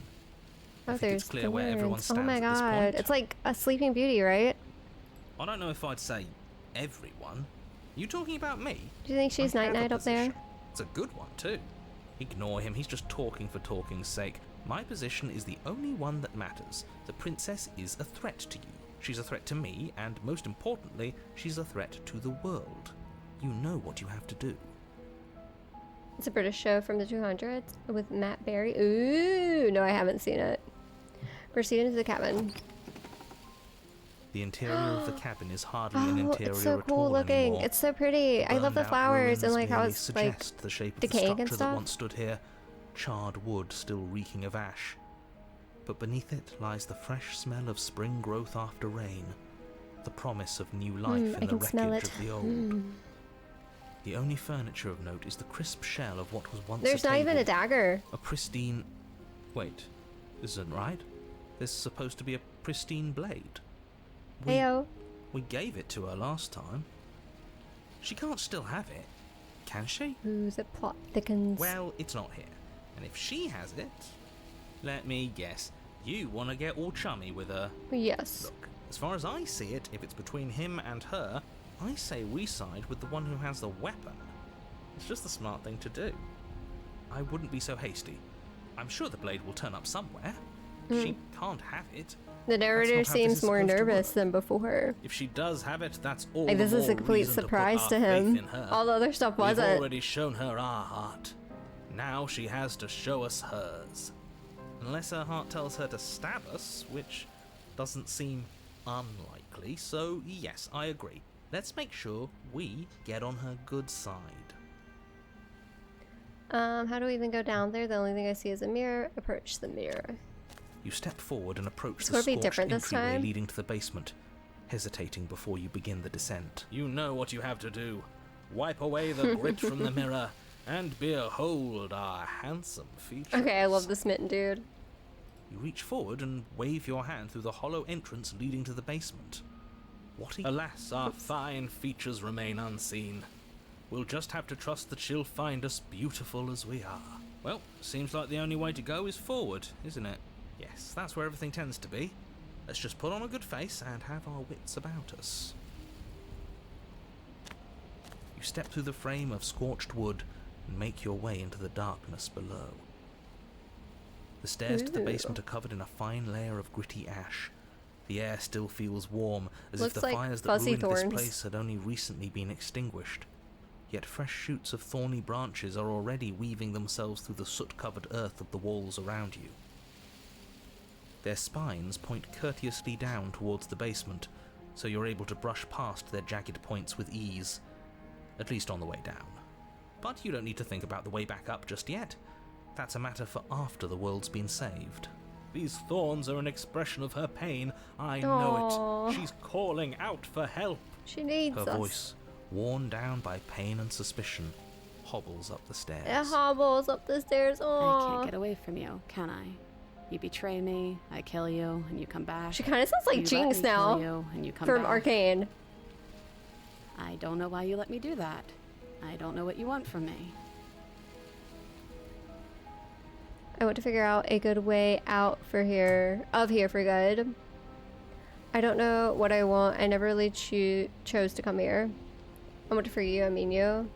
A: Oh,
B: I think
A: there's
B: it's clear
A: the
B: where everyone
A: winds. Oh
B: stands
A: my
B: at this
A: god.
B: point.
A: It's like a Sleeping Beauty, right?
B: I don't know if I'd say everyone. You talking about me?
A: Do you think she's
B: I have a
A: night-night up there?
B: position. It's a good one too. Ignore him, he's just talking for talking's sake. My position is the only one that matters. The princess is a threat to you. She's a threat to me, and most importantly, she's a threat to the world. You know what you have to do.
A: It's a British show from the 200s with Matt Berry. Ooh, no, I haven't seen it. Proceed into the cabin.
B: The interior of the cabin is hardly an
A: Oh,
B: interior
A: it's so
B: at
A: cool
B: all
A: looking.
B: anymore.
A: It's so pretty. I love the
B: Burned-out
A: flowers and
B: ruins
A: like how
B: merely
A: it's like
B: suggest the shape of the
A: decaying
B: structure
A: and
B: that
A: stuff.
B: once stood here, charred wood still reeking of ash. But beneath it lies the fresh smell of spring growth after rain. the promise of new life
A: I
B: in the
A: can smell
B: wreckage
A: it.
B: of the old. The only furniture of note is the crisp shell of what was once
A: There's
B: a
A: not even a
B: table,
A: dagger.
B: a pristine... Wait, this isn't right. There's supposed to be a pristine blade.
A: Heyo.
B: We gave it to her last time. She can't still have it, can she?
A: Ooh, the plot thickens.
B: Well, it's not here. And if she has it, let me guess, you want to get all chummy with her.
A: Yes.
B: Look, as far as I see it, if it's between him and her, I say we side with the one who has the weapon. It's just the smart thing to do. I wouldn't be so hasty. I'm sure the blade will turn up somewhere. She can't have it.
A: The narrator
B: That's not how this
A: seems
B: is
A: more
B: supposed to
A: nervous
B: work.
A: than before.
B: If she does have it, that's all
A: Like,
B: the
A: this is
B: more
A: a complete
B: reason
A: surprise
B: to
A: to
B: put our faith
A: him.
B: in her.
A: All the other stuff
B: We've
A: wasn't.
B: already shown her our heart. Now she has to show us hers. Unless her heart tells her to stab us, which doesn't seem unlikely, so yes, I agree. Let's make sure we get on her good side.
A: How do we even go down there? The only thing I see is a mirror. Approach the mirror.
B: You step forward and approach
A: It's
B: the
A: gonna be
B: scorched
A: different this
B: entryway
A: time.
B: leading to the basement, hesitating before you begin the descent. You know what you have to do. Wipe away the grit from the mirror and behold our handsome features.
A: Okay, I love the smitten dude.
B: You reach forward and wave your hand through the hollow entrance leading to the basement. What are you... Alas, our fine features remain unseen. We'll just have to trust that she'll find us beautiful as we are. Well, seems like the only way to go is forward, isn't it? Yes, that's where everything tends to be. Let's just put on a good face and have our wits about us. You step through the frame of scorched wood and make your way into the darkness below. The stairs to the basement are covered in a fine layer of gritty ash. The air still feels warm, as
A: Looks
B: if the
A: like
B: fires that
A: fuzzy
B: ruined
A: thorns.
B: this place had only recently been extinguished. Yet fresh shoots of thorny branches are already weaving themselves through the soot-covered earth of the walls around you. Their spines point courteously down towards the basement, so you're able to brush past their jagged points with ease, at least on the way down. But you don't need to think about the way back up just yet. That's a matter for after the world's been saved. These thorns are an expression of her pain. I know
A: Aww.
B: it. She's calling out for help.
A: She needs
B: Her
A: us.
B: voice, worn down by pain and suspicion, hobbles up the stairs.
A: It hobbles up the stairs.
C: I
A: Aww.
C: can't get away from you, can I? You betray me, I kill you, and you come back.
A: She kind of sounds
C: You
A: like
C: let
A: Jinx
C: me
A: now
C: kill you, and you come
A: from
C: back.
A: Arcane.
C: I don't know why you let me do that. I don't know what you want from me.
A: I want to figure out a good way out for here for good. I don't know what I want. I never really chose to come here. I want to free you. I mean you.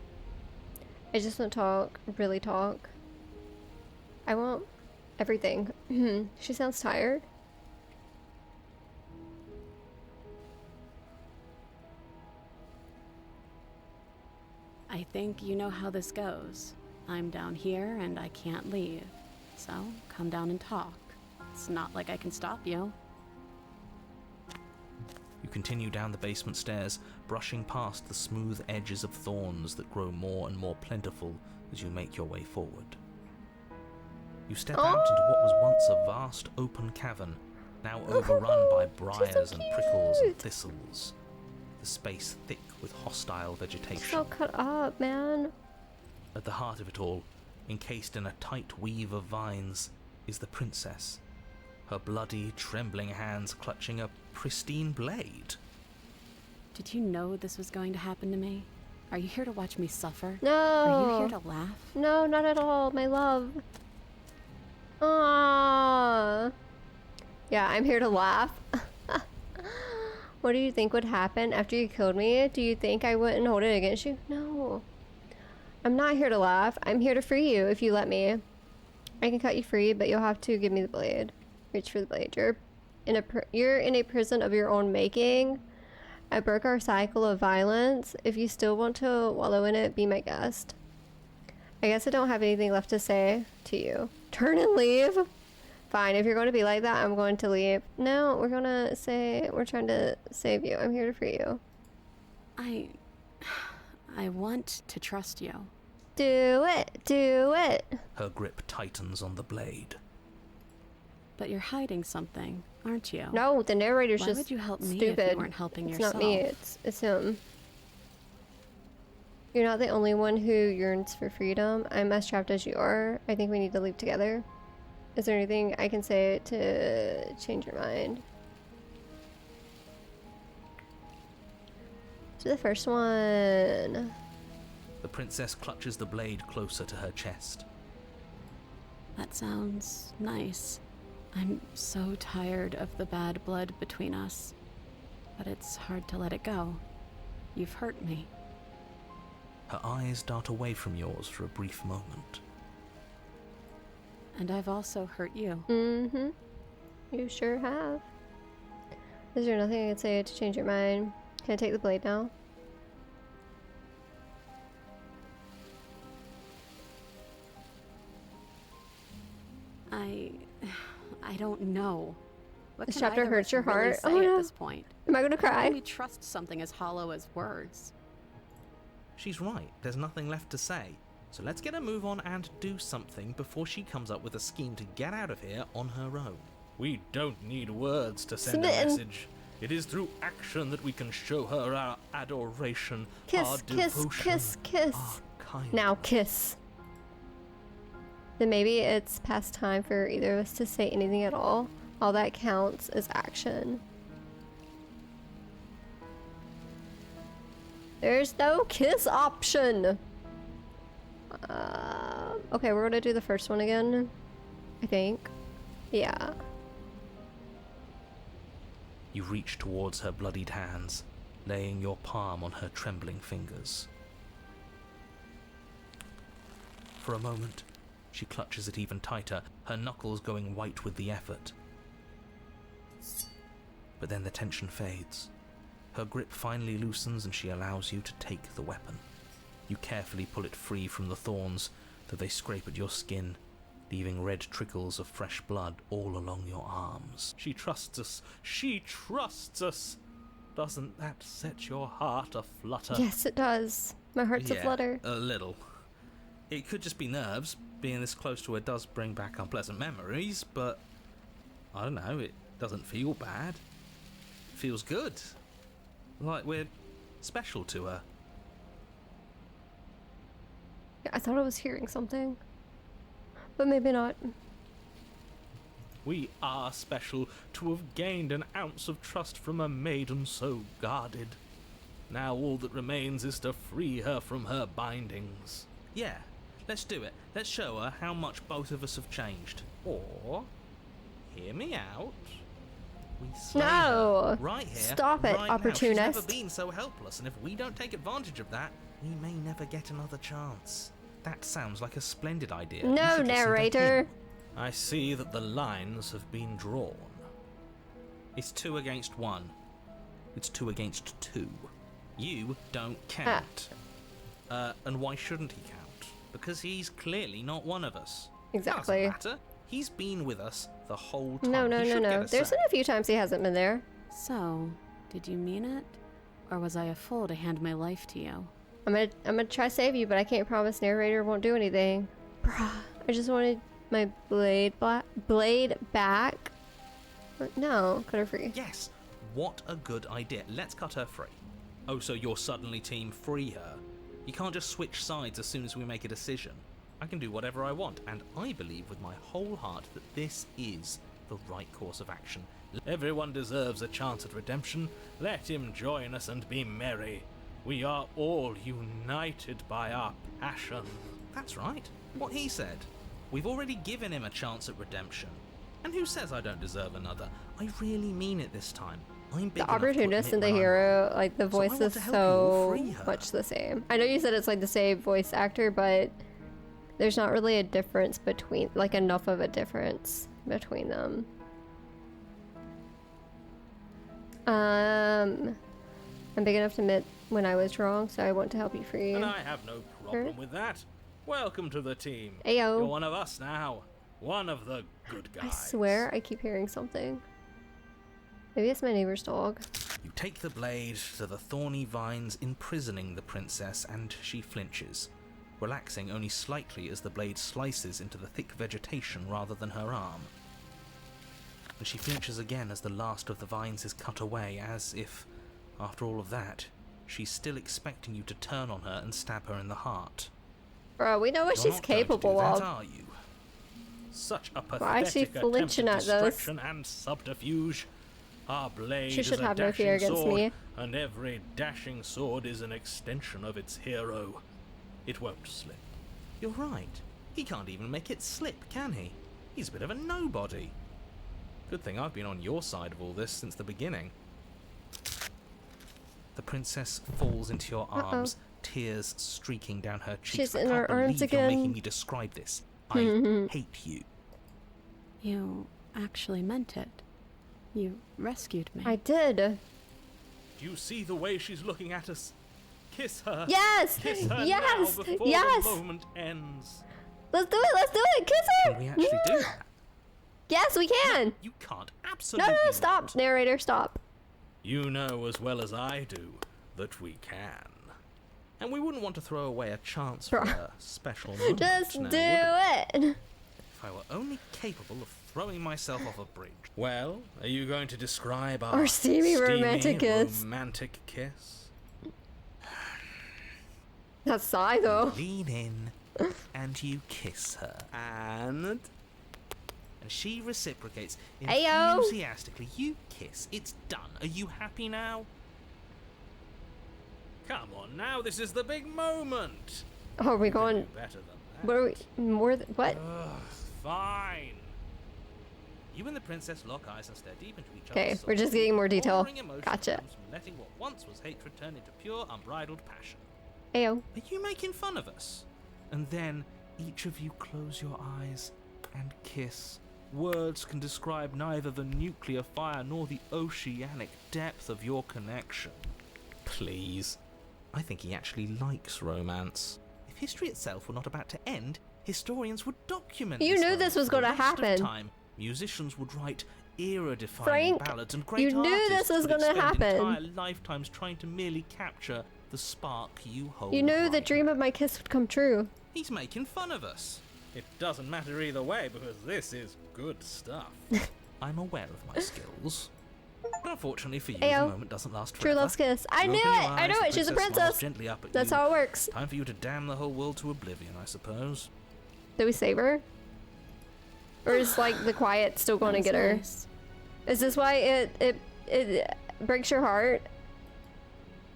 A: I just want to talk. Really talk. I want everything. She sounds tired.
C: I think you know how this goes. I'm down here and I can't leave. So, come down and talk. It's not like I can stop you.
B: You continue down the basement stairs, brushing past the smooth edges of thorns that grow more and more plentiful as you make your way forward. You step out into what was once a vast open cavern, now overrun by briars and prickles and thistles. The space thick with hostile vegetation.
A: So cut up, man.
B: At the heart of it all, encased in a tight weave of vines, is the princess, her bloody, trembling hands clutching a pristine blade.
C: Did you know this was going to happen to me? Are you here to watch me suffer?
A: No.
C: Are you here to laugh?
A: No, not at all, my love. Aww. Yeah, I'm here to laugh. What do you think would happen after you killed me? Do you think I wouldn't hold it against you? No. I'm not here to laugh. I'm here to free you if you let me. I can cut you free, but you'll have to give me the blade. Reach for the blade. You're in a prison of your own making. I broke our cycle of violence. If you still want to wallow in it, be my guest. I guess I don't have anything left to say to you. Turn and leave? Fine, if you're going to be like that, I'm going to leave. No, we're trying to save you. I'm here to free you.
C: I want to trust you.
A: Do it. Do it.
B: Her grip tightens on the blade.
C: But you're hiding something, aren't you?
A: No, the narrator's
C: Why
A: just
C: would you help me
A: stupid.
C: if you weren't helping
A: it's
C: yourself?
A: not me, it's him. You're not the only one who yearns for freedom. I'm as trapped as you are. I think we need to leave together. Is there anything I can say to change your mind? To the first one.
B: The princess clutches the blade closer to her chest.
C: That sounds nice. I'm so tired of the bad blood between us. But it's hard to let it go. You've hurt me.
B: Her eyes dart away from yours for a brief moment.
C: And I've also hurt you.
A: Mm-hmm. You sure have. Is there nothing I can say to change your mind? Can I take the blade now?
C: I don't know. What
A: This
C: can
A: chapter
C: either of
A: hurts
C: us
A: your
C: really
A: heart?
C: say
A: Oh,
C: at
A: no.
C: this point?
A: Am I gonna
C: How can
A: cry?
C: we trust something as hollow as words?
B: She's right, there's nothing left to say. So let's get a move on and do something before she comes up with a scheme to get out of here on her own.
E: We don't need words to send
A: Smitten.
E: a message. It is through action that we can show her our adoration, our
A: Kiss, kiss,
E: devotion,
A: kiss, kiss.
B: Ah, kind.
A: Now kiss. Then maybe it's past time for either of us to say anything at all. All that counts is action. There's no kiss option. Okay, we're gonna do the first one again. I think. Yeah.
B: You reach towards her bloodied hands, laying your palm on her trembling fingers. For a moment, she clutches it even tighter, her knuckles going white with the effort. But then the tension fades. Her grip finally loosens and she allows you to take the weapon. You carefully pull it free from the thorns, though they scrape at your skin, leaving red trickles of fresh blood all along your arms.
E: She trusts us. She trusts us. Doesn't that set your heart aflutter?
A: Yes, it does. My heart's
B: Yeah,
A: aflutter.
B: a little. It could just be nerves. Being this close to her does bring back unpleasant memories, but I don't know, it doesn't feel bad. It feels good. Like we're special to her.
A: Yeah, I thought I was hearing something. But maybe not.
E: We are special to have gained an ounce of trust from a maiden so guarded. Now all that remains is to free her from her bindings.
B: Yeah, let's do it. Let's show her how much both of us have changed. Or, hear me out. We slay
A: No!
B: her right here,
A: Stop it,
B: right now. She's
A: opportunist.
B: never been so helpless, and if we don't take advantage of that, we may never get another chance. That sounds like a splendid idea. You
A: No,
B: should listen to
A: narrator.
B: him.
E: I see that the lines have been drawn.
B: It's 2 against 1. It's 2 against 2. You don't count. And why shouldn't he count? Because he's clearly not one of us.
A: Exactly.
B: Doesn't matter. He's been with us the whole time.
A: No,
B: He
A: no, no,
B: should get
A: no.
B: a
A: There's
B: say.
A: been a few times he hasn't been there.
C: So, did you mean it? Or was I a fool to hand my life to you?
A: I'm gonna try to save you, but I can't promise narrator won't do anything. Bruh, I just wanted my blade back. No, cut her free.
B: Yes. What a good idea. Let's cut her free. Oh, so you're suddenly team free her? You can't just switch sides as soon as we make a decision. I can do whatever I want, and I believe with my whole heart that this is the right course of action.
E: Everyone deserves a chance at redemption. Let him join us and be merry. We are all united by our passion.
B: That's right. What he said. We've already given him a chance at redemption. And who says I don't deserve another? I really mean it this time. I'm big
A: The
B: enough to
A: opportunist and
B: admit
A: the
B: when I'm
A: hero, like the
B: So I
A: voice
B: want
A: is
B: to help
A: so
B: you free her.
A: much the same. I know you said it's like the same voice actor, but there's not really a difference between, like enough of a difference between them. I'm big enough to admit when I was wrong, so I want to help you free.
E: And I have no problem
A: Sure.
E: with that. Welcome to the team.
A: Ayo.
E: You're one of us now. One of the good guys.
A: I swear I keep hearing something. Maybe it's my neighbor's dog.
B: You take the blade to the thorny vines imprisoning the princess, and she flinches, relaxing only slightly as the blade slices into the thick vegetation rather than her arm. and she flinches again as the last of the vines is cut away, as if, after all of that, she's still expecting you to turn on her and stab her in the heart.
A: Bro, we know what
B: You're
A: she's
B: not going to do
A: capable
B: that,
A: of.
B: are you? Such a
A: Why is she
B: pathetic
A: flinching
B: attempt
A: at
B: at
A: those?
B: distraction and subterfuge. Our blade
A: She
B: is
A: should
B: a
A: have no
B: dashing
A: fear against
B: sword,
A: me.
B: and every dashing sword is an extension of its hero. It won't slip. You're right. He can't even make it slip, can he? He's a bit of a nobody. Good thing I've been on your side of all this since the beginning. The princess falls into your arms, tears streaking down her cheeks.
A: She's
B: I
A: in
B: can't
A: our arms
B: believe you're making
A: again.
B: me describe this. I hate you.
C: You actually meant it. You rescued me.
A: I did.
B: Do you see the way she's looking at us? Kiss her.
A: Yes!
B: Kiss her
A: Yes!
B: now before
A: Yes!
B: the moment ends.
A: Let's do it! Let's do it! Kiss her!
B: Can we actually do that?
A: Yes, we can!
B: You can't.
A: No,
B: Absolutely
A: no, stop!
B: not.
A: Narrator, stop.
B: You know as well as I do that we can. And we wouldn't want to throw away a chance for a special moment.
A: Just
B: now,
A: do
B: would we?
A: it!
B: If I were only capable of throwing myself off a bridge. Well, are you going to describe
A: Our steamy romantic kiss.
B: romantic kiss?
A: That's sigh, though.
B: Lean in and you kiss her. And she reciprocates
A: Ayo.
B: enthusiastically. You kiss. It's done. Are you happy now? Come on now, this is the big moment.
A: Oh, are we
B: You can
A: going...
B: do better than that.
A: What are we... More than... What?
B: Ugh, fine. You and the princess lock eyes and stare deep into each
A: Okay,
B: other's
A: we're just
B: souls.
A: getting more detail.
B: Pouring emotion
A: Gotcha.
B: comes from letting what once was hatred turn into pure, unbridled passion.
A: Ayo.
B: Are you making fun of us? And then each of you close your eyes and kiss. Words can describe neither the nuclear fire nor the oceanic depth of your connection. Please. I think he actually likes romance. If history itself were not about to end, historians would document
A: You
B: this
A: knew
B: moment
A: this was
B: for the
A: gonna
B: rest of
A: happen.
B: time. Musicians would write era-defining
A: Frank,
B: ballads, and great
A: you knew
B: artists
A: this was
B: would
A: gonna
B: expend
A: happen.
B: entire lifetimes trying to merely capture the spark you hold.
A: You knew the
B: bright.
A: dream of my kiss would come true.
B: He's making fun of us. It doesn't matter either way because this is good stuff. I'm aware of my skills. But unfortunately for you,
A: Ayo.
B: the moment doesn't last
A: True
B: forever.
A: love's kiss. I
B: You
A: knew
B: open your
A: it! I
B: eyes,
A: knew
B: the
A: it! She's a
B: smiles
A: princess!
B: gently up at
A: That's
B: you.
A: how it works.
B: Time for you to damn the whole world to oblivion, I suppose.
A: Did we save her? Or is, like, the quiet still going to get her?
C: Nice.
A: Is this why it breaks your heart?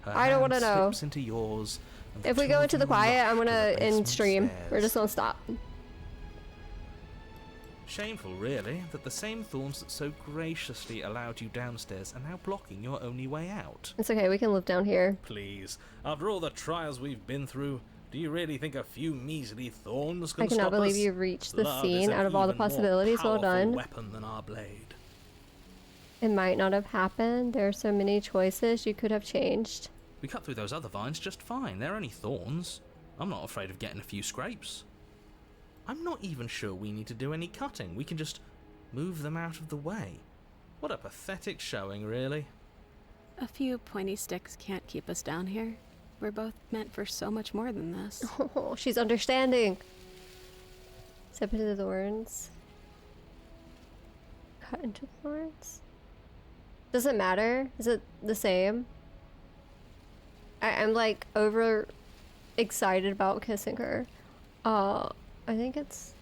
B: Her
A: I don't
B: hand
A: wanna know.
B: slips into yours, and
A: If
B: the
A: we
B: two
A: go
B: of
A: into the
B: you
A: quiet,
B: rush
A: I'm
B: to
A: gonna
B: the
A: end
B: basement
A: stream. We're
B: stairs.
A: just gonna stop.
B: Shameful, really, that the same thorns that so graciously allowed you downstairs are now blocking your only way out.
A: It's okay, we can live down here.
B: Please, after all the trials we've been through, do you really think a few measly thorns can
A: I cannot
B: stop
A: believe
B: us?
A: you reached the
B: Love
A: scene
B: is an
A: out of all the
B: even more
A: possibilities. Well
B: powerful
A: done.
B: weapon than our blade.
A: It might not have happened. There are so many choices you could have changed.
B: We cut through those other vines just fine. They're only thorns. I'm not afraid of getting a few scrapes. I'm not even sure we need to do any cutting. We can just move them out of the way. What a pathetic showing, really.
C: A few pointy sticks can't keep us down here. We're both meant for so much more than this.
A: Oh, she's understanding. Step into the thorns. Cut into the thorns? Does it matter? Is it the same? I'm like over excited about kissing her. I think it's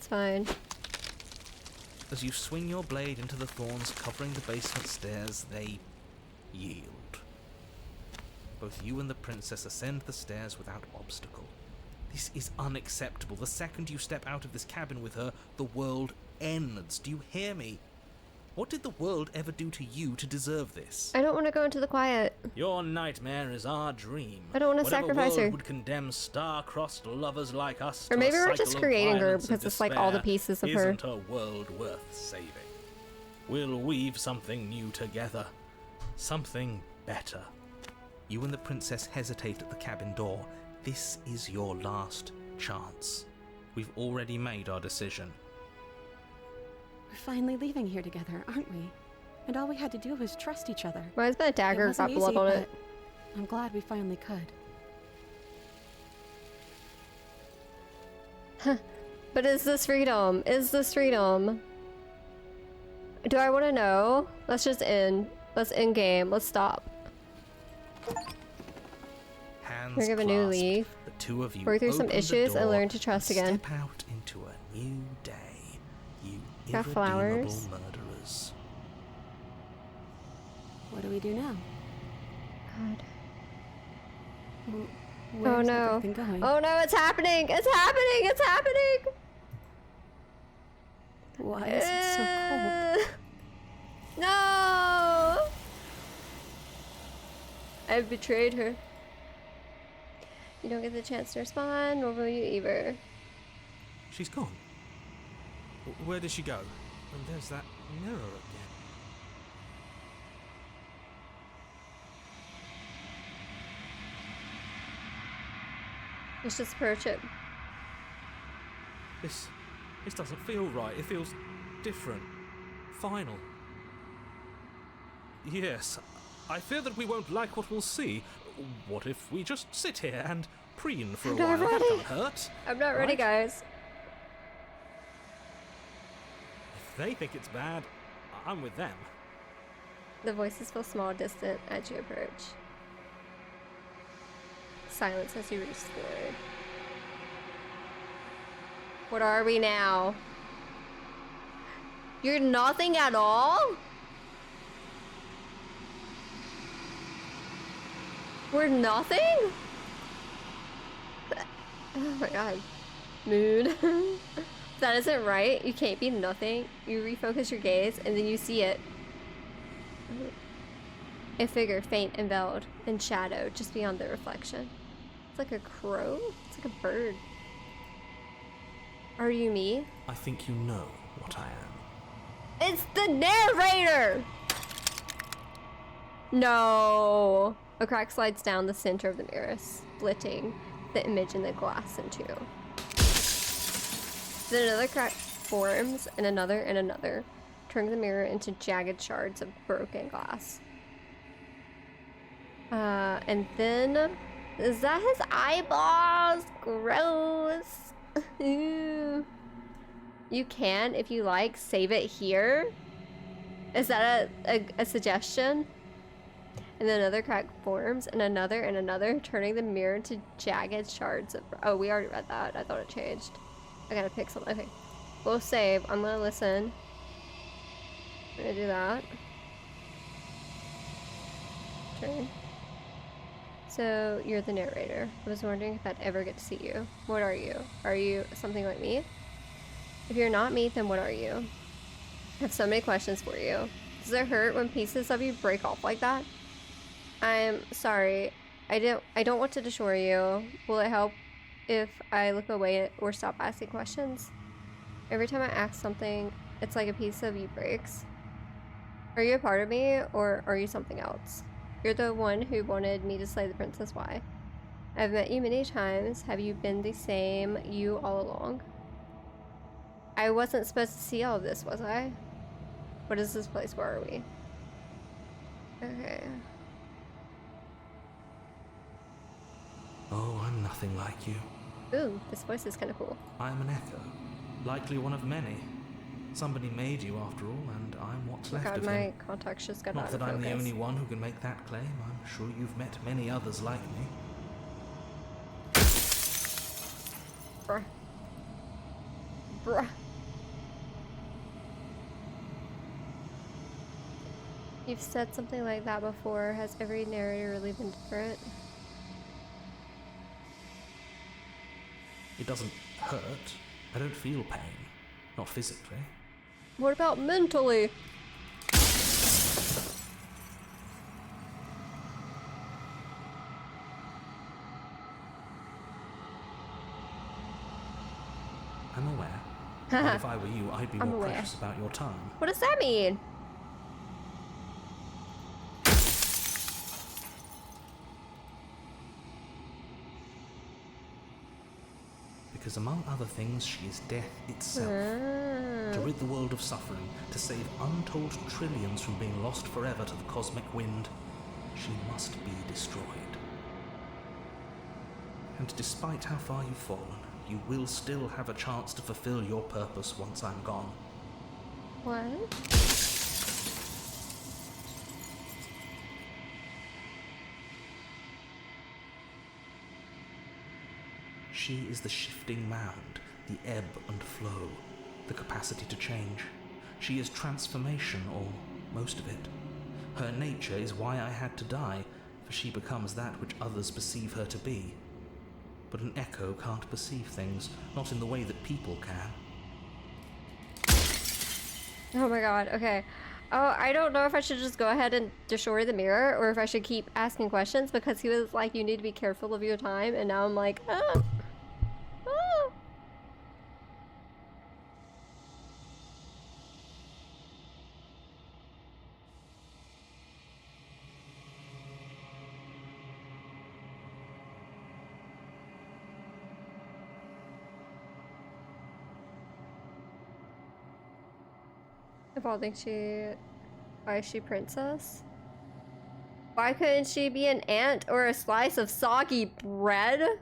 A: fine.
B: As you swing your blade into the thorns covering the basement stairs, they yield. Both you and the princess ascend the stairs without obstacle. This is unacceptable. The second you step out of this cabin with her, the world ends. Do you hear me? What did the world ever do to you to deserve this?
A: I don't want to go into the quiet.
B: Your nightmare is our dream.
A: I don't want to
B: Whatever
A: sacrifice
B: world
A: her.
B: would condemn star-crossed lovers like us
A: Or
B: to
A: maybe
B: a
A: we're
B: cycle
A: just
B: of
A: creating her
B: violence and
A: because it's like all the
B: despair
A: pieces of her.
B: isn't a world worth saving. We'll weave something new together. Something better. You and the princess hesitate at the cabin door. This is your last chance. We've already made our decision.
C: We're finally leaving here together, aren't we? And all we had to do was trust each other.
A: Why is that dagger
C: It wasn't
A: got blood
C: easy,
A: on
C: but
A: it?
C: I'm glad we finally could.
A: But is this freedom? Is this freedom? Do I want to know? Let's just end. Let's end game. Let's stop.
B: Hands
A: We're gonna give a new
B: clasped,
A: leaf.
B: the two of you
A: Work through some
B: open the
A: issues and
B: door
A: learn to trust
B: and
A: again.
B: Step out into a new day, you
A: Got
B: irredeemable
A: flowers.
B: murderers.
C: What do we do now?
A: God.
C: Where's
A: Oh no.
C: everything going?
A: Oh no, it's happening! It's happening! It's happening!
C: Why is it so cold?
A: No! I've betrayed her. You don't get the chance to respond, nor will you either.
F: She's gone. Where did she go? And there's that mirror again.
A: Let's just approach it.
F: This doesn't feel right. It feels different. Final. Yes, I fear that we won't like what we'll see. What if we just sit here and preen for a
A: I'm
F: while?
A: not
F: That
A: ready.
F: can't hurt.
A: I'm not ready,
F: Right?
A: guys.
F: If they think it's bad, I'm with them.
A: The voices feel small, distant as you approach. Silence as you reach forward. What are we now? You're nothing at all? We're nothing? Oh my god. Mood. That isn't right. You can't be nothing. You refocus your gaze and then you see it. A figure faint and veiled in shadow just beyond the reflection. It's like a crow? It's like a bird. Are you me?
B: I think you know what I am.
A: It's the narrator! No. A crack slides down the center of the mirror, splitting the image in the glass in two. Then another crack forms, and another, turning the mirror into jagged shards of broken glass. And then, is that his eyeballs? Gross. Ew. You can, if you like, save it here. Is that a suggestion? And then another crack forms, and another, turning the mirror into jagged shards of... Oh, we already read that. I thought it changed. I gotta pick something. Okay. We'll save. I'm gonna listen. I'm gonna do that. Turn. So, you're the narrator. I was wondering if I'd ever get to see you. What are you? Are you something like me? If you're not me, then what are you? I have so many questions for you. Does it hurt when pieces of you break off like that? I'm sorry. I don't want to destroy you. Will it help if I look away or stop asking questions? Every time I ask something, it's like a piece of you breaks. Are you a part of me, or are you something else? You're the one who wanted me to slay the princess. Why? I've met you many times. Have you been the same you all along? I wasn't supposed to see all of this, was I? What is this place? Where are we? Okay.
B: Oh, I'm nothing like you.
A: Ooh, this voice is kind of cool.
B: I am an echo, likely one of many. Somebody made you after all, and I'm what's left
A: God,
B: of
A: my
B: him.
A: contacts just got
B: Not
A: out
B: that
A: of
B: I'm the
A: focus.
B: only one who can make that claim. I'm sure you've met many others like me.
A: Bruh. Bruh. You've said something like that before. Has every narrator really been different?
B: It doesn't hurt. I don't feel pain. Not physically.
A: What about mentally?
B: I'm aware. But if I were you, I'd be
A: I'm
B: more
A: aware.
B: precious about your time.
A: What does that mean?
B: Because among other things, she is death itself. To rid the world of suffering, to save untold trillions from being lost forever to the cosmic wind, she must be destroyed. And despite how far you've fallen, you will still have a chance to fulfill your purpose once I'm gone.
A: What?
B: She is the shifting mound, the ebb and flow, the capacity to change. She is transformation, or most of it. Her nature is why I had to die, for she becomes that which others perceive her to be. But an echo can't perceive things, not in the way that people can.
A: Oh my god, okay. Oh, I don't know if I should just go ahead and destroy the mirror or if I should keep asking questions, because he was like, you need to be careful of your time, and now I'm like, ah. Ah. Why is she princess? Why couldn't she be an ant or a slice of soggy bread?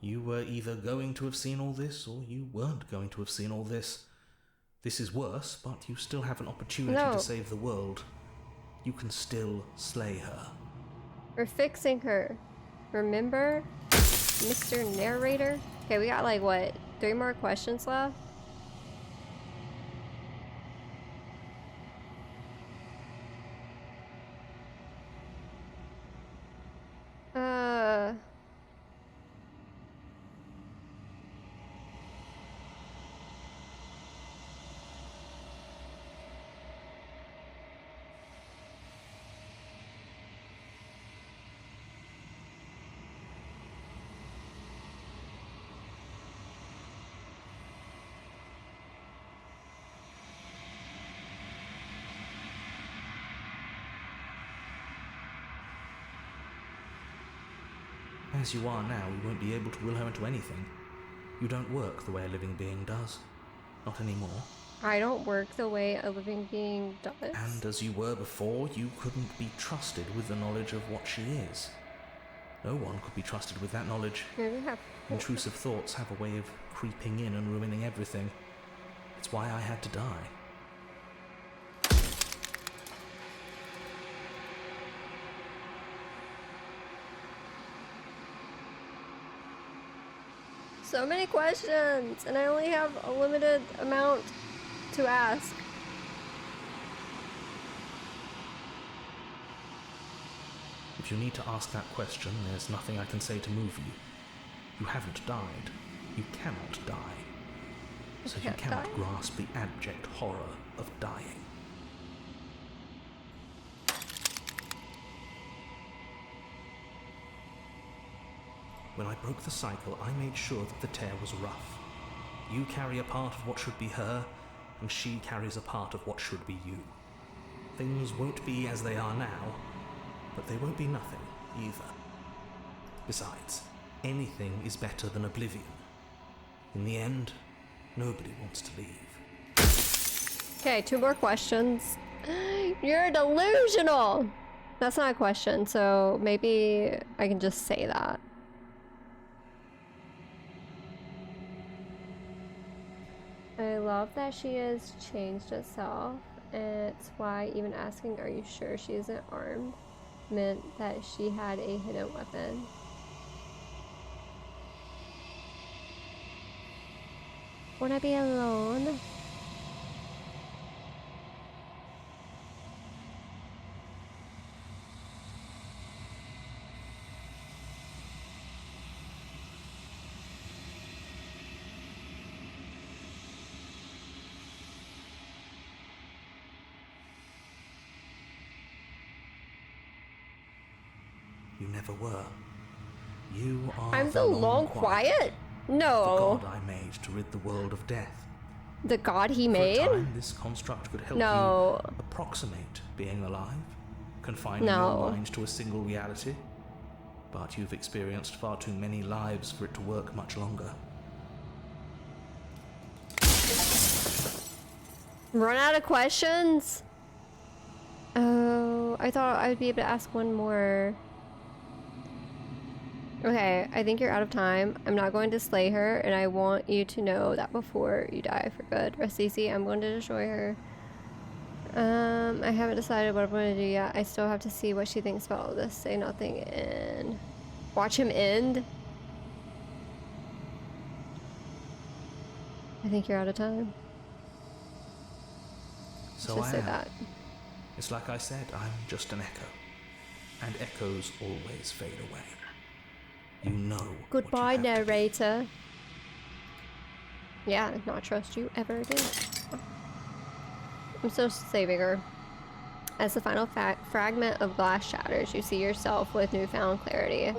B: You were either going to have seen all this, or you weren't going to have seen all this. This is worse, but you still have an opportunity
A: No.
B: to save the world. You can still slay her.
A: We're fixing her. Remember, Mr. Narrator? Okay, we got like, what, 3 more questions left?
B: As you are now, you won't be able to will her into anything. You don't work the way a living being does. Not anymore.
A: I don't work the way a living being does.
B: And as you were before, you couldn't be trusted with the knowledge of what she is. No one could be trusted with that knowledge. Intrusive thoughts have a way of creeping in and ruining everything. It's why I had to die.
A: So many questions, and I only have a limited amount to ask.
B: If you need to ask that question, there's nothing I can say to move you. You haven't died. You cannot die. So you cannot grasp the abject horror of dying. When I broke the cycle, I made sure that the tear was rough. You carry a part of what should be her, and she carries a part of what should be you. Things won't be as they are now, but they won't be nothing either. Besides, anything is better than oblivion. In the end, nobody wants to leave.
A: Okay, 2 more questions. You're delusional! That's not a question, so maybe I can just say that. I love that she has changed itself, and it's why even asking, are you sure she isn't armed, meant that she had a hidden weapon. Wanna be alone?
B: You never were. You are
A: I'm the long quiet?
B: The
A: No.
B: god I made to rid the world of death.
A: The god he
B: For
A: made?
B: a time, this construct could help
A: No.
B: you approximate being alive, confining
A: No.
B: your mind to a single reality. But you've experienced far too many lives for it to work much longer.
A: Run out of questions? Oh, I thought I would be able to ask one more. Okay, I think you're out of time. I'm not going to slay her, and I want you to know that before you die for good. Rastisi, I'm going to destroy her. I haven't decided what I'm going to do yet. I still have to see what she thinks about all this. Say nothing and Watch him end. I think you're out of time.
B: So
A: Just
B: I
A: say
B: am.
A: that.
B: It's like I said, I'm just an echo. And echoes always fade away. You know
A: Goodbye,
B: what you have to be.
A: narrator. Yeah, not trust you ever again. I'm still saving her. As the final fragment of glass shatters, you see yourself with newfound clarity.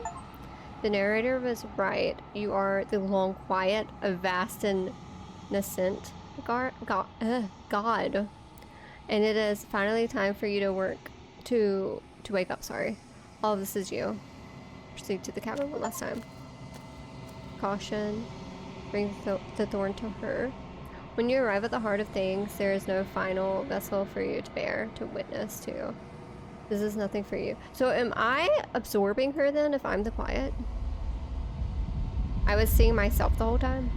A: The narrator was right. You are the long quiet of vast and nascent God. And it is finally time for you to wake up, sorry. All of this is you. Proceed to the cabin one last time. Caution. Bring the thorn to her. When you arrive at the heart of things, there is no final vessel for you to bear, to witness to. This is nothing for you. So am I absorbing her then if I'm the quiet? I was seeing myself the whole time?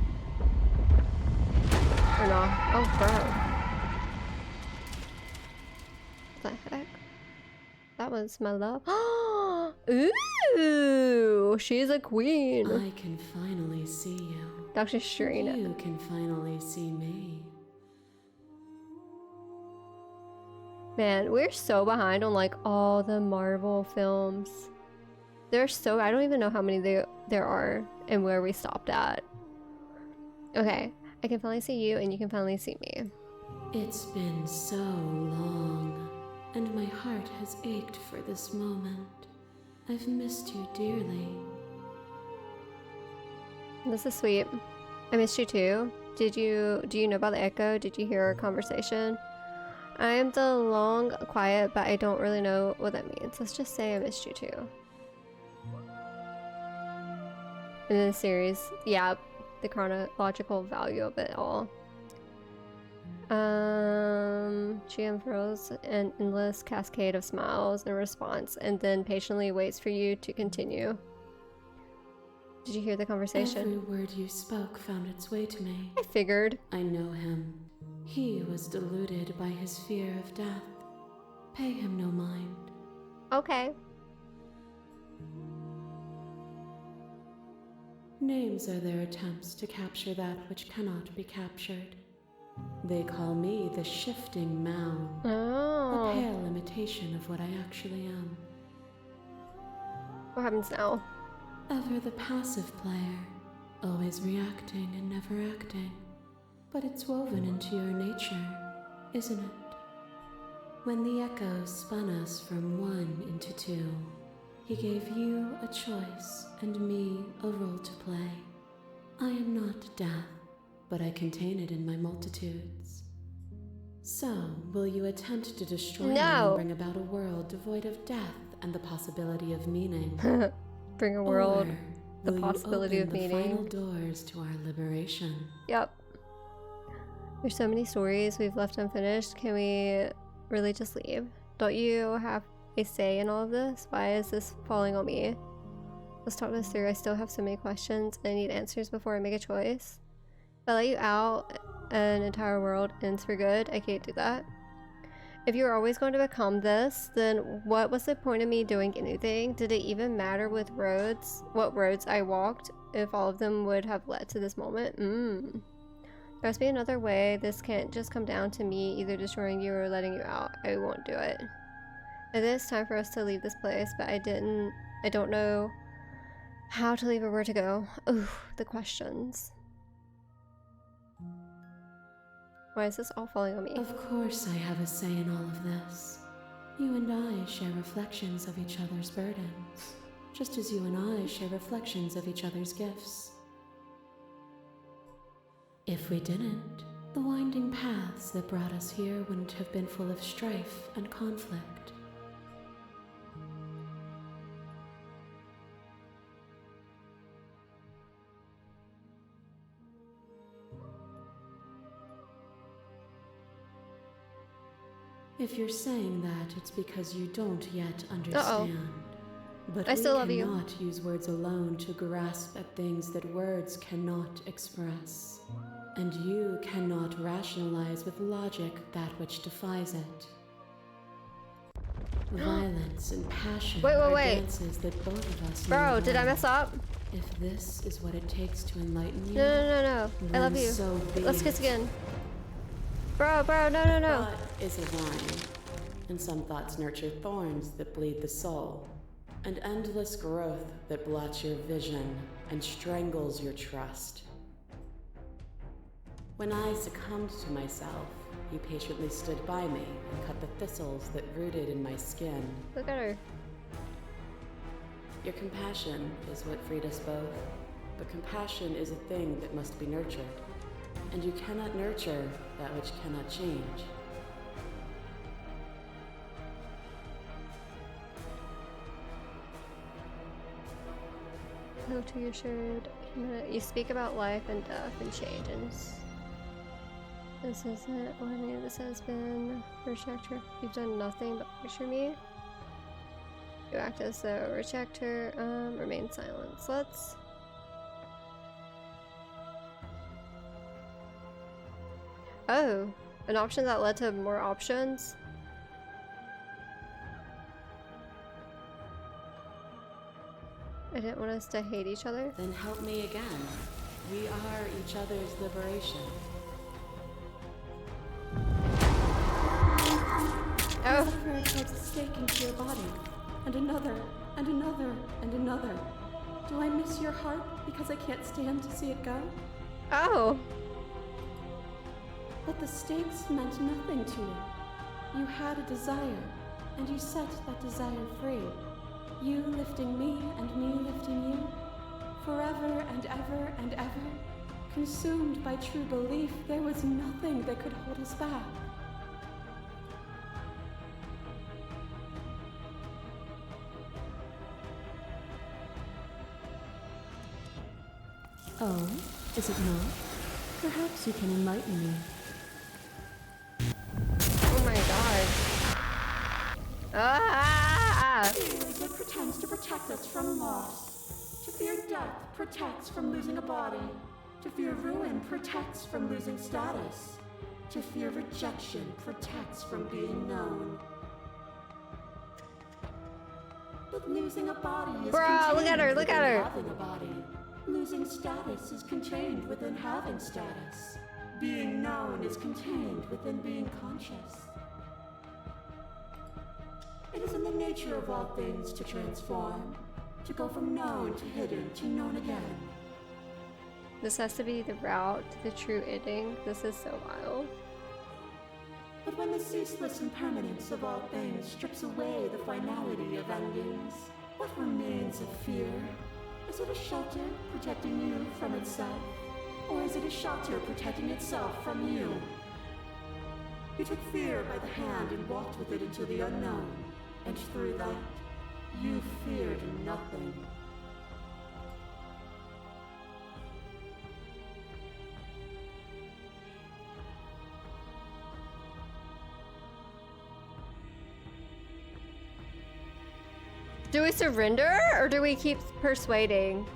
A: Or not? Oh, bro. What the heck? That was my love. Ooh, she's a queen.
C: I can finally see you.
A: Dr. Shrina.
C: You can finally see me.
A: Man, we're so behind on like all the Marvel films. There's so, I don't even know how many there are and where we stopped at. Okay, I can finally see you and you can finally see me.
C: It's been so long, and my heart has ached for this moment. I've missed you dearly.
A: This is sweet. I missed you too. Do you know about the echo? Did you hear our conversation? I am the long quiet, but I don't really know what that means. Let's just say I missed you too. And then the series, yeah, the chronological value of it all. She unfurls an endless cascade of smiles in response and then patiently waits for you to continue. Did you hear the conversation?
C: Every word you spoke found its way to me.
A: I figured.
C: I know him. He was deluded by his fear of death. Pay him no mind.
A: Okay.
C: Names are their attempts to capture that which cannot be captured. They call me the shifting mound, a pale imitation of what I actually am.
A: What happens now?
C: Ever the passive player, always reacting and never acting. But it's woven into your nature, isn't it? When the echo spun us from one into two, he gave you a choice and me a role to play. I am not death, but I contain it in my multitudes. So, will you attempt to destroy me and bring about a world devoid of death and the possibility of meaning?
A: Bring a world,
C: or
A: the
C: will
A: possibility
C: you
A: of
C: open the
A: meaning.
C: final doors to our liberation?
A: Yep. There's so many stories we've left unfinished. Can we really just leave? Don't you have a say in all of this? Why is this falling on me? Let's talk this through. I still have so many questions and I need answers before I make a choice. If I let you out, an entire world ends for good. I can't do that. If you were always going to become this, then what was the point of me doing anything? Did it even matter with roads? What roads I walked, if all of them would have led to this moment? There must be another way. This can't just come down to me either destroying you or letting you out. I won't do it. It is time for us to leave this place, but I don't know how to leave or where to go. Ooh, the questions. Why is this all falling on me?
C: Of course I have a say in all of this. You and I share reflections of each other's burdens, just as you and I share reflections of each other's gifts. If we didn't, the winding paths that brought us here wouldn't have been full of strife and conflict. If you're saying that, it's because you don't yet understand. But
A: I still love
C: we
A: you.
C: cannot use words alone to grasp at things that words cannot express. And you cannot rationalize with logic that which defies it. Violence and passion
A: Wait,
C: are
A: wait.
C: dances that both of us
A: Bro,
C: know
A: did I
C: well.
A: mess up?
C: If this is what it takes to enlighten you,
A: No. I love
C: then
A: you.
C: so be
A: Let's kiss
C: it.
A: again. Bro, no.
C: Thought is a vine, and some thoughts nurture thorns that bleed the soul, and endless growth that blots your vision and strangles your trust. When I succumbed to myself, you patiently stood by me and cut the thistles that rooted in my skin.
A: Look at her.
C: Your compassion is what freed us both, but compassion is a thing that must be nurtured, and you cannot nurture that which cannot change.
A: Go to your shared humanity. You speak about life and death and change, and this isn't what any of this has been. Rejector, you've done nothing but picture me. You act as though rejector. Remain silent. So let's. Oh, an option that led to more options. I didn't want us to hate each other.
C: Then help me again. We are each other's liberation.
A: Oh,
C: Whenever it takes a stake into your body, and another, and another, and another. Do I miss your heart because I can't stand to see it go?
A: oh.
C: But the stakes meant nothing to you. You had a desire, and you set that desire free. You lifting me and me lifting you. Forever and ever and ever. Consumed by true belief, there was nothing that could hold us back. Oh, is it not? Perhaps you can enlighten me.
A: Oh my god. Ah!
G: It pretends to protect us from loss. To fear death protects from losing a body. To fear ruin protects from losing status. To fear rejection protects from being known. But losing a body is
A: Bro, look at her,
G: contained
A: look at
G: within
A: her.
G: having a body. Losing status is contained within having status. Being known is contained within being conscious. It is in the nature of all things to transform, to go from known to hidden to known again.
A: This has to be the route to the true ending. This is so wild.
G: But when the ceaseless impermanence of all things strips away the finality of endings, what remains of fear? Is it a shelter protecting you from itself? Or is it a shelter protecting itself from you? You took fear by the hand and walked with it into the unknown, and through that, you feared nothing.
A: Do we surrender or do we keep persuading?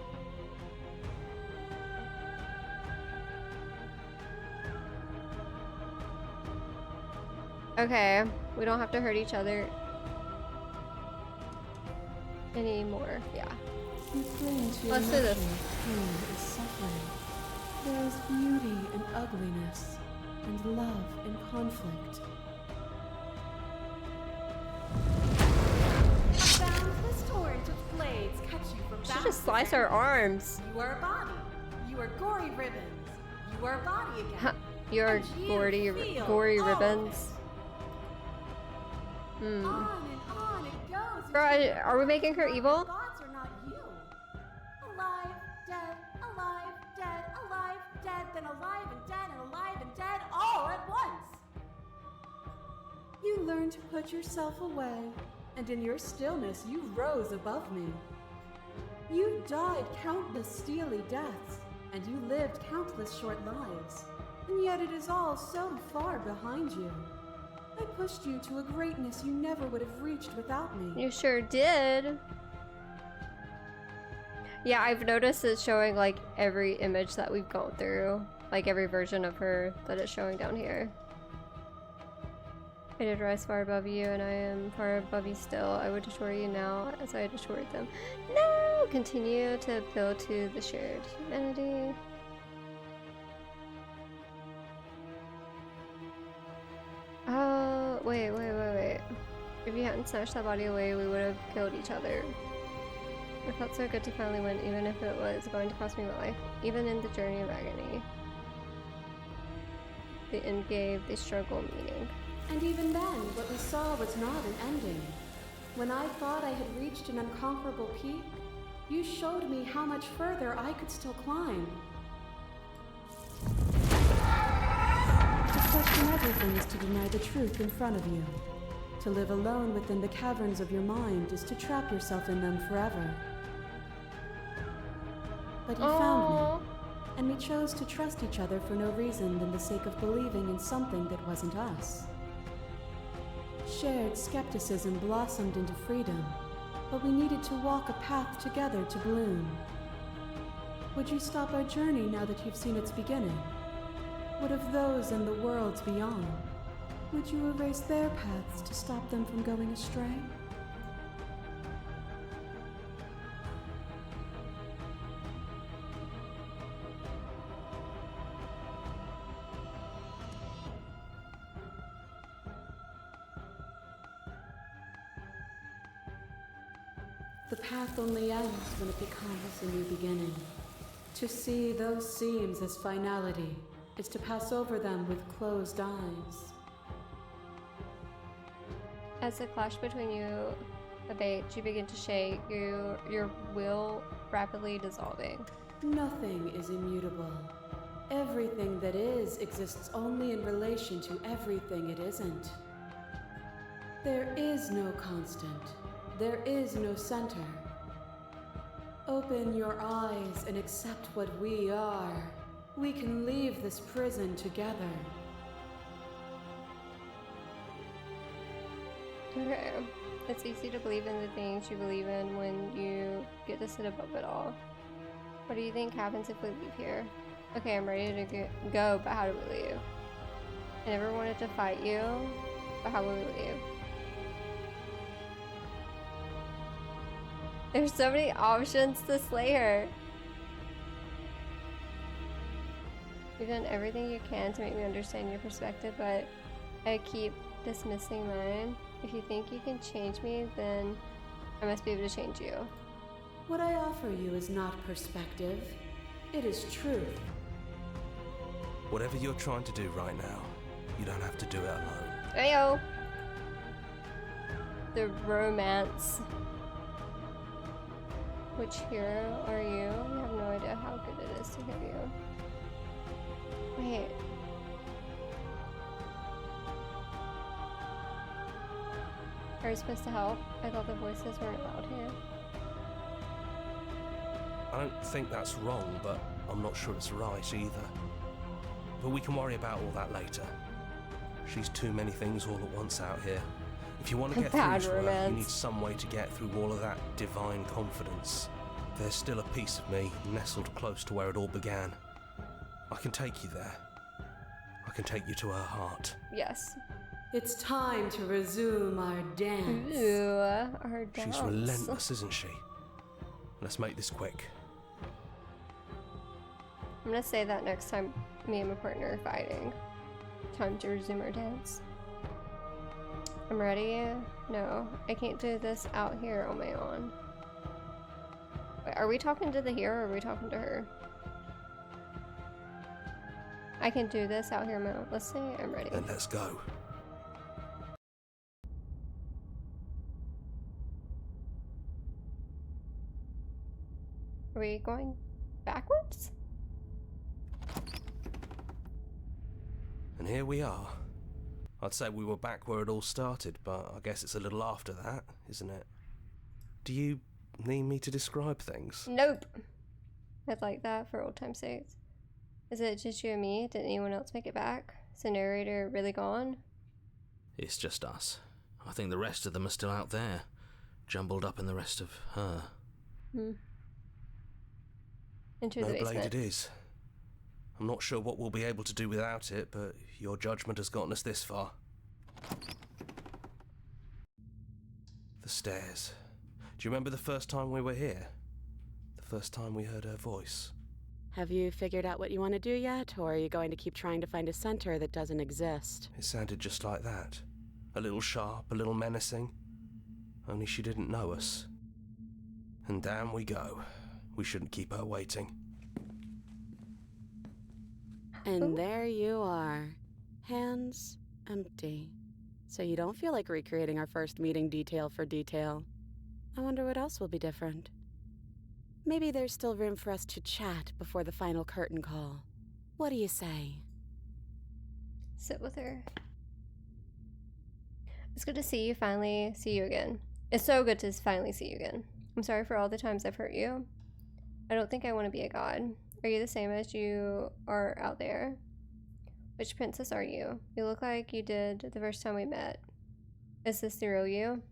A: Okay, we don't have to hurt each other anymore. Yeah.
C: You cling to your
A: Let's do this.
C: notion of pain is suffering. There is beauty in ugliness, and love in conflict.
I: Boundless torrent of blades cut you from
A: She just sliced her arms.
I: You are a body. You are gory ribbons. You are a body again.
A: Huh, Your
I: And you feel
A: gory
I: all of
A: ribbons.
I: On and on it goes.
A: Bro,
I: until
A: are we making her
I: your
A: evil?
I: Thoughts are not you. Alive, dead, alive, dead, alive, dead, then alive and dead and alive and dead all at once.
C: You learn to put yourself away, and in your stillness you rose above me. You died countless steely deaths, and you lived countless short lives, and yet it is all so far behind you. I pushed you to a greatness you never would have reached without me.
A: You sure did. Yeah, I've noticed it's showing like every image that we've gone through. Like every version of her that it's showing down here. I did rise far above you, and I am far above you still. I would assure you now, as I had assured them. No! Continue to appeal to the shared humanity. Oh, wait. If you hadn't snatched that body away, we would have killed each other. It felt so good to finally win, even if it was going to cost me my life. Even in the journey of agony. The end gave the struggle meaning.
C: And even then, what we saw was not an ending. When I thought I had reached an unconquerable peak, you showed me how much further I could still climb. To question everything is to deny the truth in front of you. To live alone within the caverns of your mind is to trap yourself in them forever. But you found me, and we chose to trust each other for no reason than the sake of believing in something that wasn't us. Shared skepticism blossomed into freedom, but we needed to walk a path together to bloom. Would you stop our journey now that you've seen its beginning? What of those in the worlds beyond? Would you erase their paths to stop them from going astray? The path only ends when it becomes a new beginning. To see those seams as finality is to pass over them with closed eyes.
A: As the clash between you abates, you begin to shake, your will rapidly dissolving.
C: Nothing is immutable. Everything that is exists only in relation to everything it isn't. There is no constant. There is no center. Open your eyes and accept what we are. We can leave this prison together.
A: Okay. It's easy to believe in the things you believe in when you get to sit above it all. What do you think happens if we leave here? Okay, I'm ready to go, but how do we leave? I never wanted to fight you, but how will we leave? There's so many options to slay her. You've done everything you can to make me understand your perspective, but I keep dismissing mine. If you think you can change me, then I must be able to change you.
C: What I offer you is not perspective. It is truth.
F: Whatever you're trying to do right now, you don't have to do it alone.
A: Ayo! The romance. Which hero are you? I have no idea how good it is to hear you. Wait. Are you supposed to help? I thought the voices weren't allowed here.
F: I don't think that's wrong, but I'm not sure it's right either. But we can worry about all that later. She's too many things all at once out here. If you want to get through to her, you need some way to get through all of that divine confidence. There's still a piece of me nestled close to where it all began. I can take you there. I can take you to her heart.
A: Yes.
C: It's time to resume our dance.
A: Ooh, our dance.
F: She's relentless, isn't she? Let's make this quick.
A: I'm gonna say that next time me and my partner are fighting. Time to resume our dance. I'm ready. No, I can't do this out here on my own. Wait, are we talking to the hero or are we talking to her? I can do this out here on my own. Let's say I'm ready.
F: Then let's go.
A: Are we going backwards?
F: And here we are. I'd say we were back where it all started, but I guess it's a little after that, isn't it? Do you need me to describe things?
A: Nope. I'd like that for old time's sake. Is it just you and me? Did anyone else make it back? Is the narrator really gone?
D: It's just us. I think the rest of them are still out there, jumbled up in the rest of her.
A: Into
F: No
A: the basement.
F: blade it is. I'm not sure what we'll be able to do without it, but your judgment has gotten us this far. The stairs. Do you remember the first time we were here? The first time we heard her voice?
C: Have you figured out what you want to do yet, or are you going to keep trying to find a center that doesn't exist?
F: It sounded just like that. A little sharp, a little menacing. Only she didn't know us. And down we go. We shouldn't keep her waiting.
C: And there you are. Hands empty. So you don't feel like recreating our first meeting detail for detail. I wonder what else will be different. Maybe there's still room for us to chat before the final curtain call. What do you say?
A: Sit with her. It's good to see you finally see you again. It's so good to finally see you again. I'm sorry for all the times I've hurt you. I don't think I want to be a god. Are you the same as you are out there? Which princess are you? You look like you did the first time we met. Is this the real you?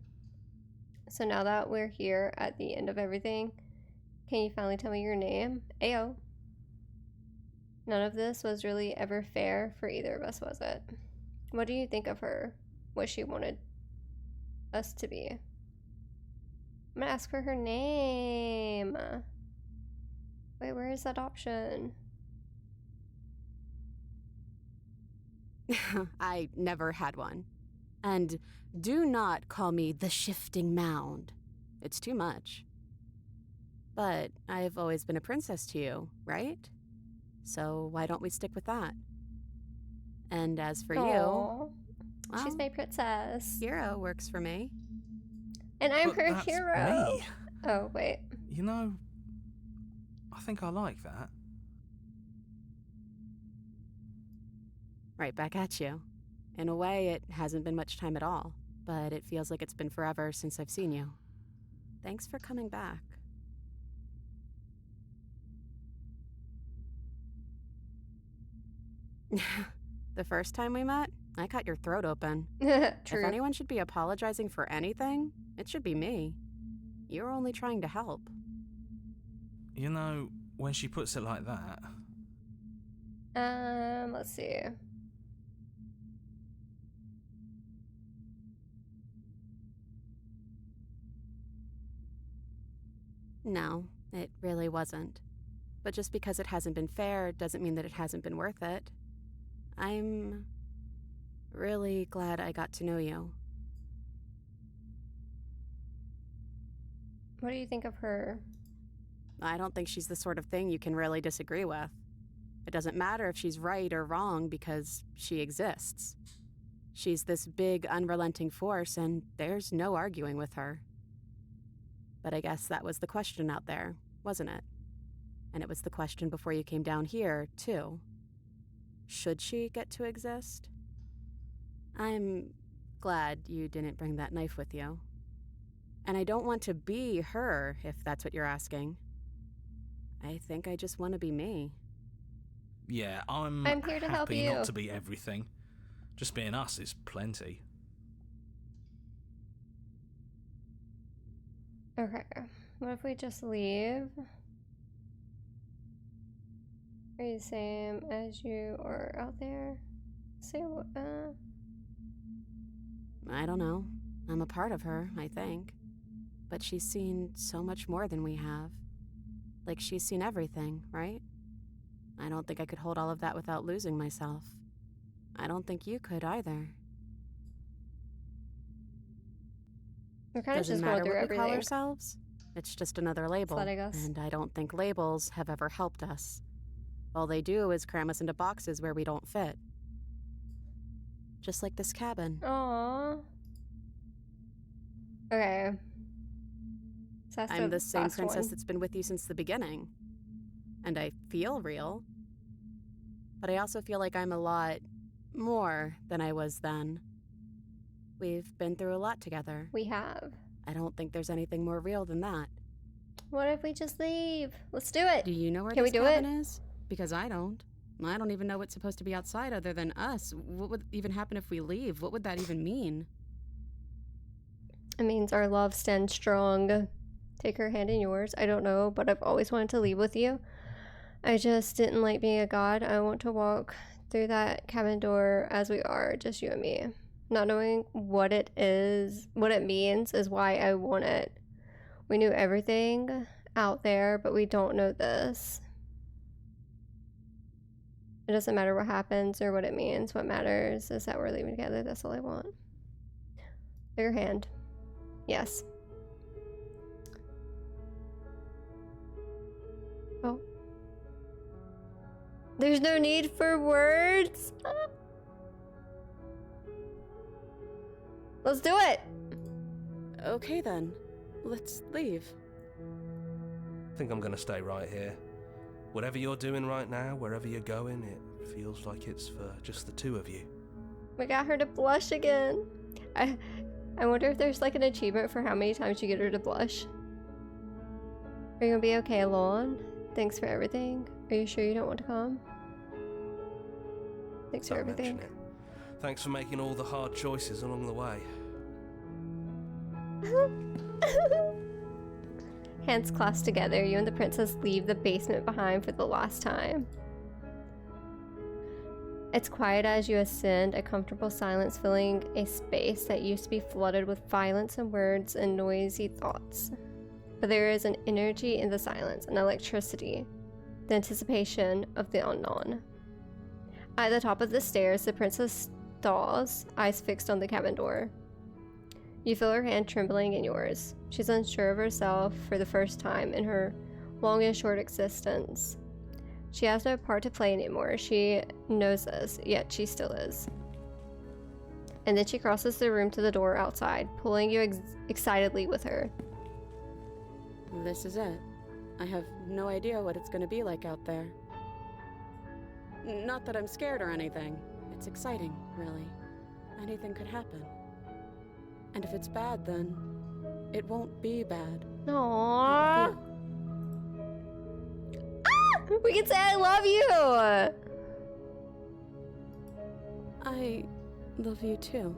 A: So now that we're here at the end of everything, can you finally tell me your name? Ayo. None of this was really ever fair for either of us, was it? What do you think of her? What she wanted us to be? I'm gonna ask for her name. Wait, where is that option?
C: I never had one. And do not call me the shifting mound. It's too much. But I've always been a princess to you, right? So why don't we stick with that? And as for you,
A: Aw, she's
C: well,
A: my princess.
C: hero works for me.
A: And I'm
E: But
A: her
E: that's
A: hero.
E: me.
A: Oh, wait.
E: You know, I think I like that.
C: Right back at you. In a way, it hasn't been much time at all, but it feels like it's been forever since I've seen you. Thanks for coming back. The first time we met, I cut your throat open. If
A: True.
C: anyone should be apologizing for anything, it should be me. You're only trying to help.
E: You know, when she puts it like that,
A: Let's see.
C: No, it really wasn't. But just because it hasn't been fair doesn't mean that it hasn't been worth it. I'm really glad I got to know you.
A: What do you think of her?
C: I don't think she's the sort of thing you can really disagree with. It doesn't matter if she's right or wrong because she exists. She's this big, unrelenting force, and there's no arguing with her. But I guess that was the question out there, wasn't it? And it was the question before you came down here, too. Should she get to exist? I'm glad you didn't bring that knife with you. And I don't want to be her, if that's what you're asking. I think I just want to be me.
E: yeah, I'm
A: here to help
E: happy
A: you.
E: not to be everything. Just being us is plenty.
A: Okay. What if we just leave? Are you the same as you or out there? Say what?
C: I don't know. I'm a part of her, I think. But she's seen so much more than we have. Like, she's seen everything, right? I don't think I could hold all of that without losing myself. I don't think you could either.
A: We're kind of
C: Doesn't
A: just
C: matter
A: going through
C: what we call
A: everything.
C: ourselves. It's just another label.
A: letting us.
C: And I don't think labels have ever helped us. All they do is cram us into boxes where we don't fit. Just like this cabin.
A: Aww. Okay. So that's
C: I'm the same
A: last
C: princess
A: one.
C: that's been with you since the beginning. And I feel real. But I also feel like I'm a lot more than I was then. We've been through a lot together.
A: We have.
C: I don't think there's anything more real than that.
A: What if we just leave? Let's do it.
C: Do you know where
A: Can we
C: this
A: do
C: cabin
A: it?
C: is? Because I don't. I don't even know what's supposed to be outside other than us. What would even happen if we leave? What would that even mean?
A: It means our love stands strong. Take her hand in yours. I don't know, but I've always wanted to leave with you. I just didn't like being a god. I want to walk through that cabin door as we are, just you and me. Not knowing what it is, what it means, is why I want it. We knew everything out there, but we don't know this. It doesn't matter what happens or what it means. What matters is that we're leaving together. That's all I want. Bigger hand. Yes. Oh. There's no need for words. Let's do it.
C: Okay then, let's leave.
F: I think I'm gonna stay right here. Whatever you're doing right now, wherever you're going, it feels like it's for just the two of you.
A: We got her to blush again. I wonder if there's like an achievement for how many times you get her to blush. Are you gonna be okay alone? Thanks for everything. Are you sure you don't want to come? Thanks for
F: Don't
A: everything.
F: mention it. Thanks for making all the hard choices along the way.
A: Hands clasped together, you and the princess leave the basement behind for the last time. It's quiet as you ascend, a comfortable silence filling a space that used to be flooded with violence and words and noisy thoughts. But there is an energy in the silence, an electricity, the anticipation of the unknown. At the top of the stairs, the princess stalls, eyes fixed on the cabin door. You feel her hand trembling in yours. She's unsure of herself for the first time in her long and short existence. She has no part to play anymore. She knows this, yet she still is. And then she crosses the room to the door outside, pulling you excitedly with her.
C: This is it. I have no idea what it's gonna be like out there. Not that I'm scared or anything. It's exciting, really. Anything could happen. And if it's bad, then it won't be bad.
A: Aww. We can say I love you!
C: I love you too.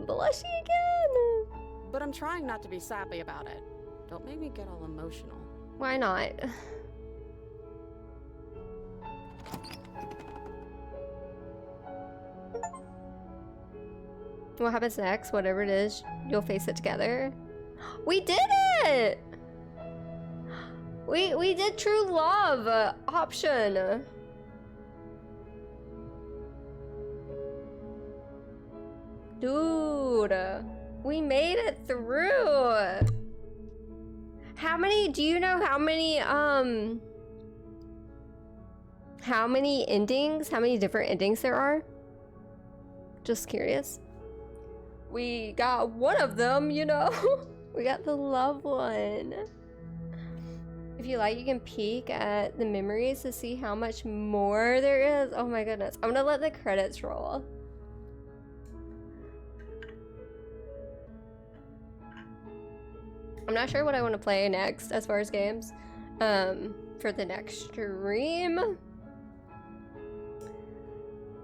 A: Blushy again!
C: But I'm trying not to be sappy about it. Don't make me get all emotional.
A: Why not? What happens next? Whatever it is, you'll face it together. We did it! We did true love option. Dude, we made it through. How many, do you know how many endings, how many different endings there are? Just curious. We got one of them, you know. We got the love one. If you like, you can peek at the memories to see how much more there is. Oh my goodness. I'm gonna let the credits roll. I'm not sure what I want to play next as far as games. For the next stream.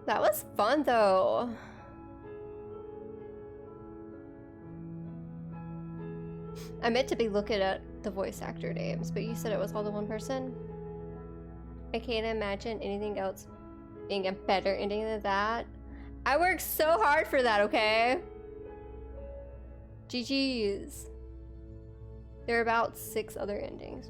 A: That was fun though. I meant to be looking at the voice actor names, but you said it was all the one person. I can't imagine anything else being a better ending than that. I worked so hard for that, okay? GG's. There are about 6 other endings.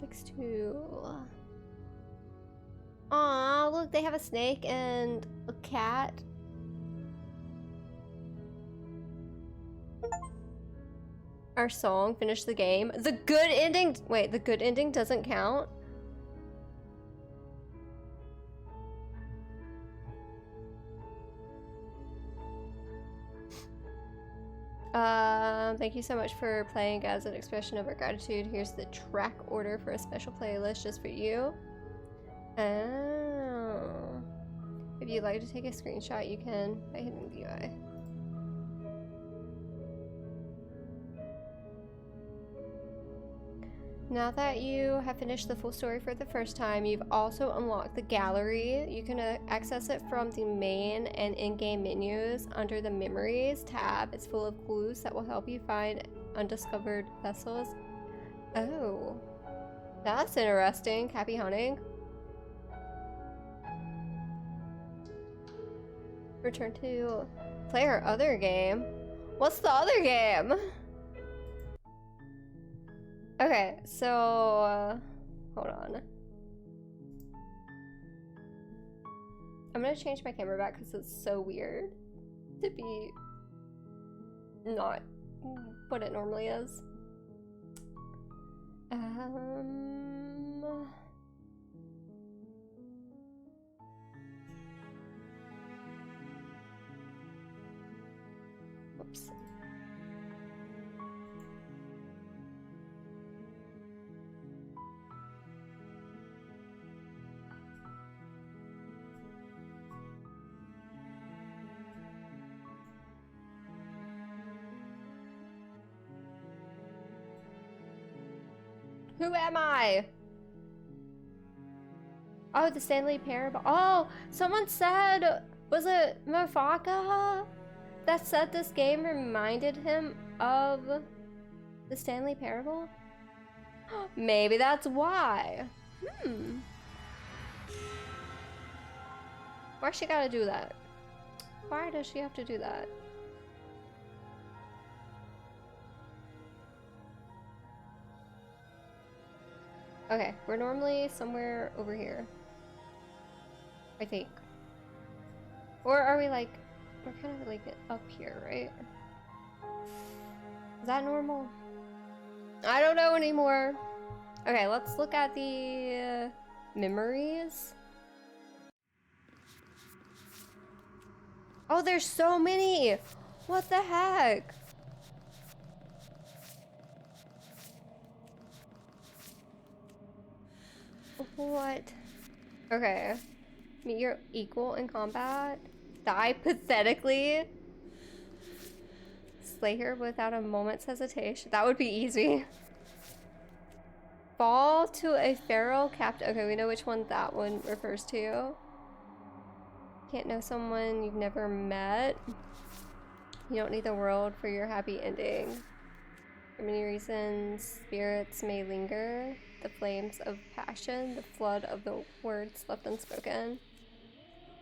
A: Takes 2. Aw, look, they have a snake and a cat. Our song, finish the game. The good ending, wait, the good ending doesn't count? Thank you so much for playing as an expression of our gratitude. Here's the track order for a special playlist just for you. Oh. If you'd like to take a screenshot, you can by hitting the UI. Now that you have finished the full story for the first time, you've also unlocked the gallery. You can access it from the main and in-game menus under the Memories tab. It's full of clues that will help you find undiscovered vessels. Oh. That's interesting. Happy hunting. Return to play our other game. What's the other game? Okay, so hold on. I'm gonna change my camera back because it's so weird to be not what it normally is. Oops. Who am I? Oh, the Stanley Parable. Oh, someone said, was it Mafaka that said this game reminded him of the Stanley Parable? Maybe that's why. Why she gotta do that? Why does she have to do that? Okay, we're normally somewhere over here. I think. Or are we like, we're kind of like up here, right? Is that normal? I don't know anymore. Okay, let's look at the memories. Oh, there's so many! What the heck? What? Okay. Meet your equal in combat. Die pathetically. Slay her without a moment's hesitation. That would be easy. Fall to a feral captive. Okay, we know which one that one refers to. Can't know someone you've never met. You don't need the world for your happy ending. For many reasons, spirits may linger. The flames of passion, the flood of the words left unspoken.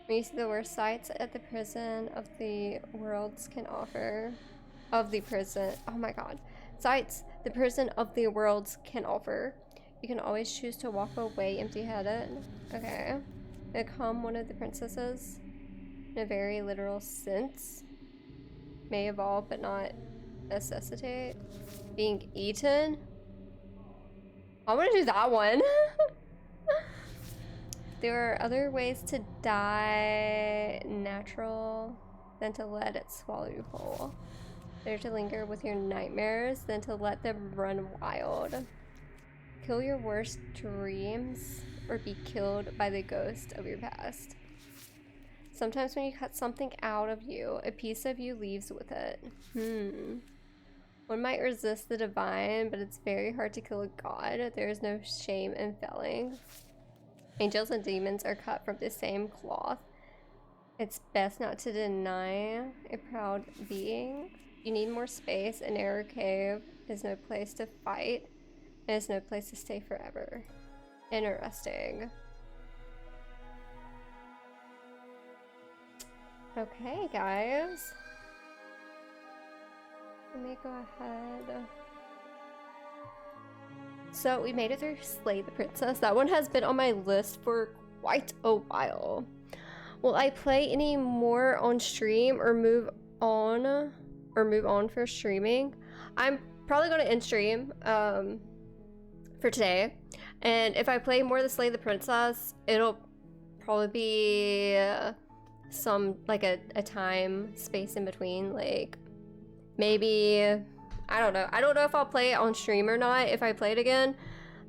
A: When you see the worst sights at the prison of the worlds can offer. Of the prison. Oh my god. Sights the prison of the worlds can offer. You can always choose to walk away empty-headed. Okay. Become one of the princesses. In a very literal sense. May evolve but not necessitate. Being eaten. I want to do that one. There are other ways to die natural than to let it swallow you whole. Better to linger with your nightmares than to let them run wild. Kill your worst dreams or be killed by the ghost of your past. Sometimes when you cut something out of you, a piece of you leaves with it. One might resist the divine, but it's very hard to kill a god. There is no shame in failing. Angels and demons are cut from the same cloth. It's best not to deny a proud being. You need more space. A narrow cave is no place to fight. And it's no place to stay forever. Interesting. Okay, guys. Let me go ahead. So we made it through Slay the Princess. That one has been on my list for quite a while. Will I play any more on stream or move on for streaming? I'm probably going to end stream for today. And if I play more of the Slay the Princess, it'll probably be some like a time space in between, like maybe I don't know if I'll play it on stream or not if I play it again.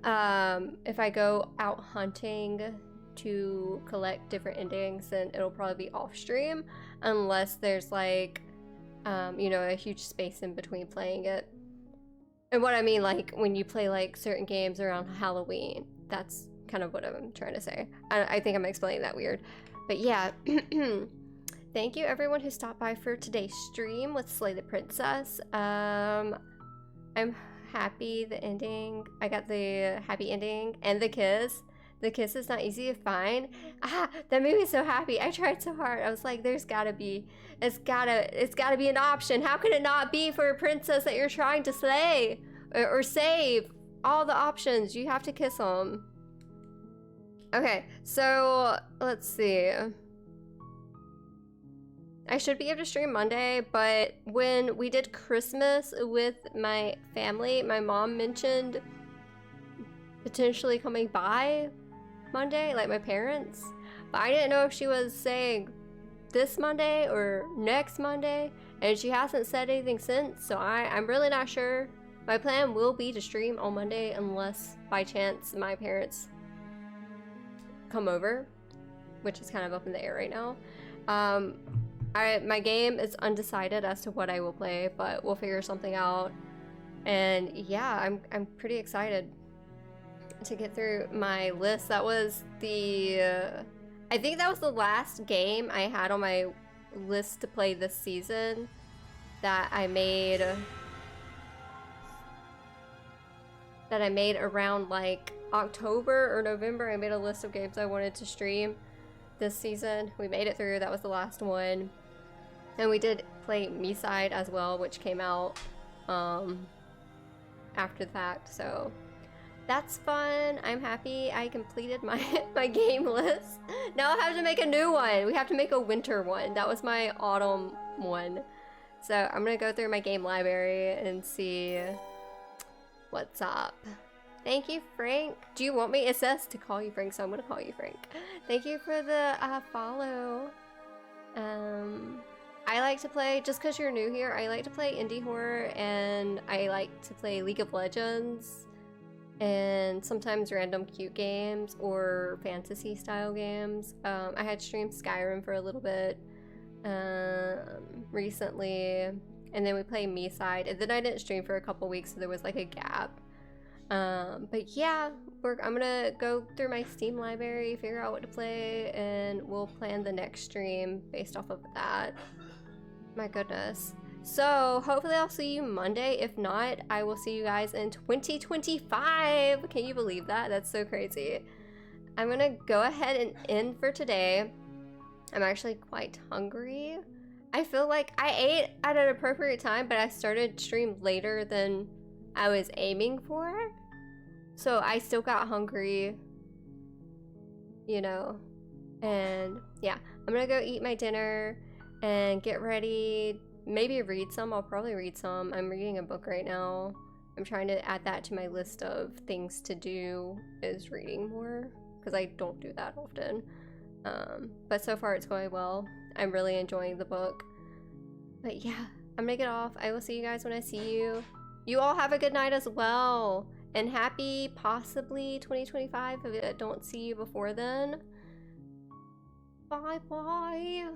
A: If I go out hunting to collect different endings, then it'll probably be off stream unless there's like you know, a huge space in between playing it. And what I mean, like when you play like certain games around Halloween, that's kind of what I'm trying to say. I think I'm explaining that weird. But yeah, thank you everyone who stopped by for today's stream with Slay the Princess. I'm happy the ending. I got the happy ending and the kiss. The kiss is not easy to find. That made me so happy. I tried so hard. I was like, it's gotta be an option. How can it not be for a princess that you're trying to slay or save? All the options, you have to kiss them. Okay, so let's see. I should be able to stream Monday, but when we did Christmas with my family, my mom mentioned potentially coming by Monday, like my parents. But I didn't know if she was saying this Monday or next Monday, and she hasn't said anything since, so I'm really not sure. My plan will be to stream on Monday unless by chance my parents come over, which is kind of up in the air right now. My game is undecided as to what I will play, but we'll figure something out. And yeah, I'm pretty excited to get through my list. That was the I think that was the last game I had on my list to play this season that I made around like October or November. I made a list of games I wanted to stream this season. We made it through. That was the last one. And we did play Me-Side as well, which came out after the fact, so that's fun. I'm happy I completed my game list. Now I have to make a new one. We have to make a winter one. That was my autumn one. So I'm gonna go through my game library and see what's up. Thank you, Frank. Do you want me? It says to call you Frank, so I'm gonna call you Frank. Thank you for the follow. I like to play, just because you're new here, I like to play indie horror, and I like to play League of Legends, and sometimes random cute games or fantasy style games. I had streamed Skyrim for a little bit recently, and then we played Me-Side, and then I didn't stream for a couple weeks, so there was like a gap. But yeah, I'm gonna go through my Steam library, figure out what to play, and we'll plan the next stream based off of that. My goodness. So hopefully I'll see you Monday. If not, I will see you guys in 2025. Can you believe that? That's so crazy. I'm gonna go ahead and end for today. I'm actually quite hungry. I feel like I ate at an appropriate time, but I started stream later than I was aiming for. So I still got hungry, you know. And yeah, I'm gonna go eat my dinner and get ready, maybe read some. I'll probably read some. I'm reading a book right now. I'm trying to add that to my list of things to do, is reading more, because I don't do that often. But so far it's going well. I'm really enjoying the book. But yeah, I'm gonna get off. I will see you guys when I see you. You all have a good night as well. And happy, possibly, 2025 if I don't see you before then. Bye-bye.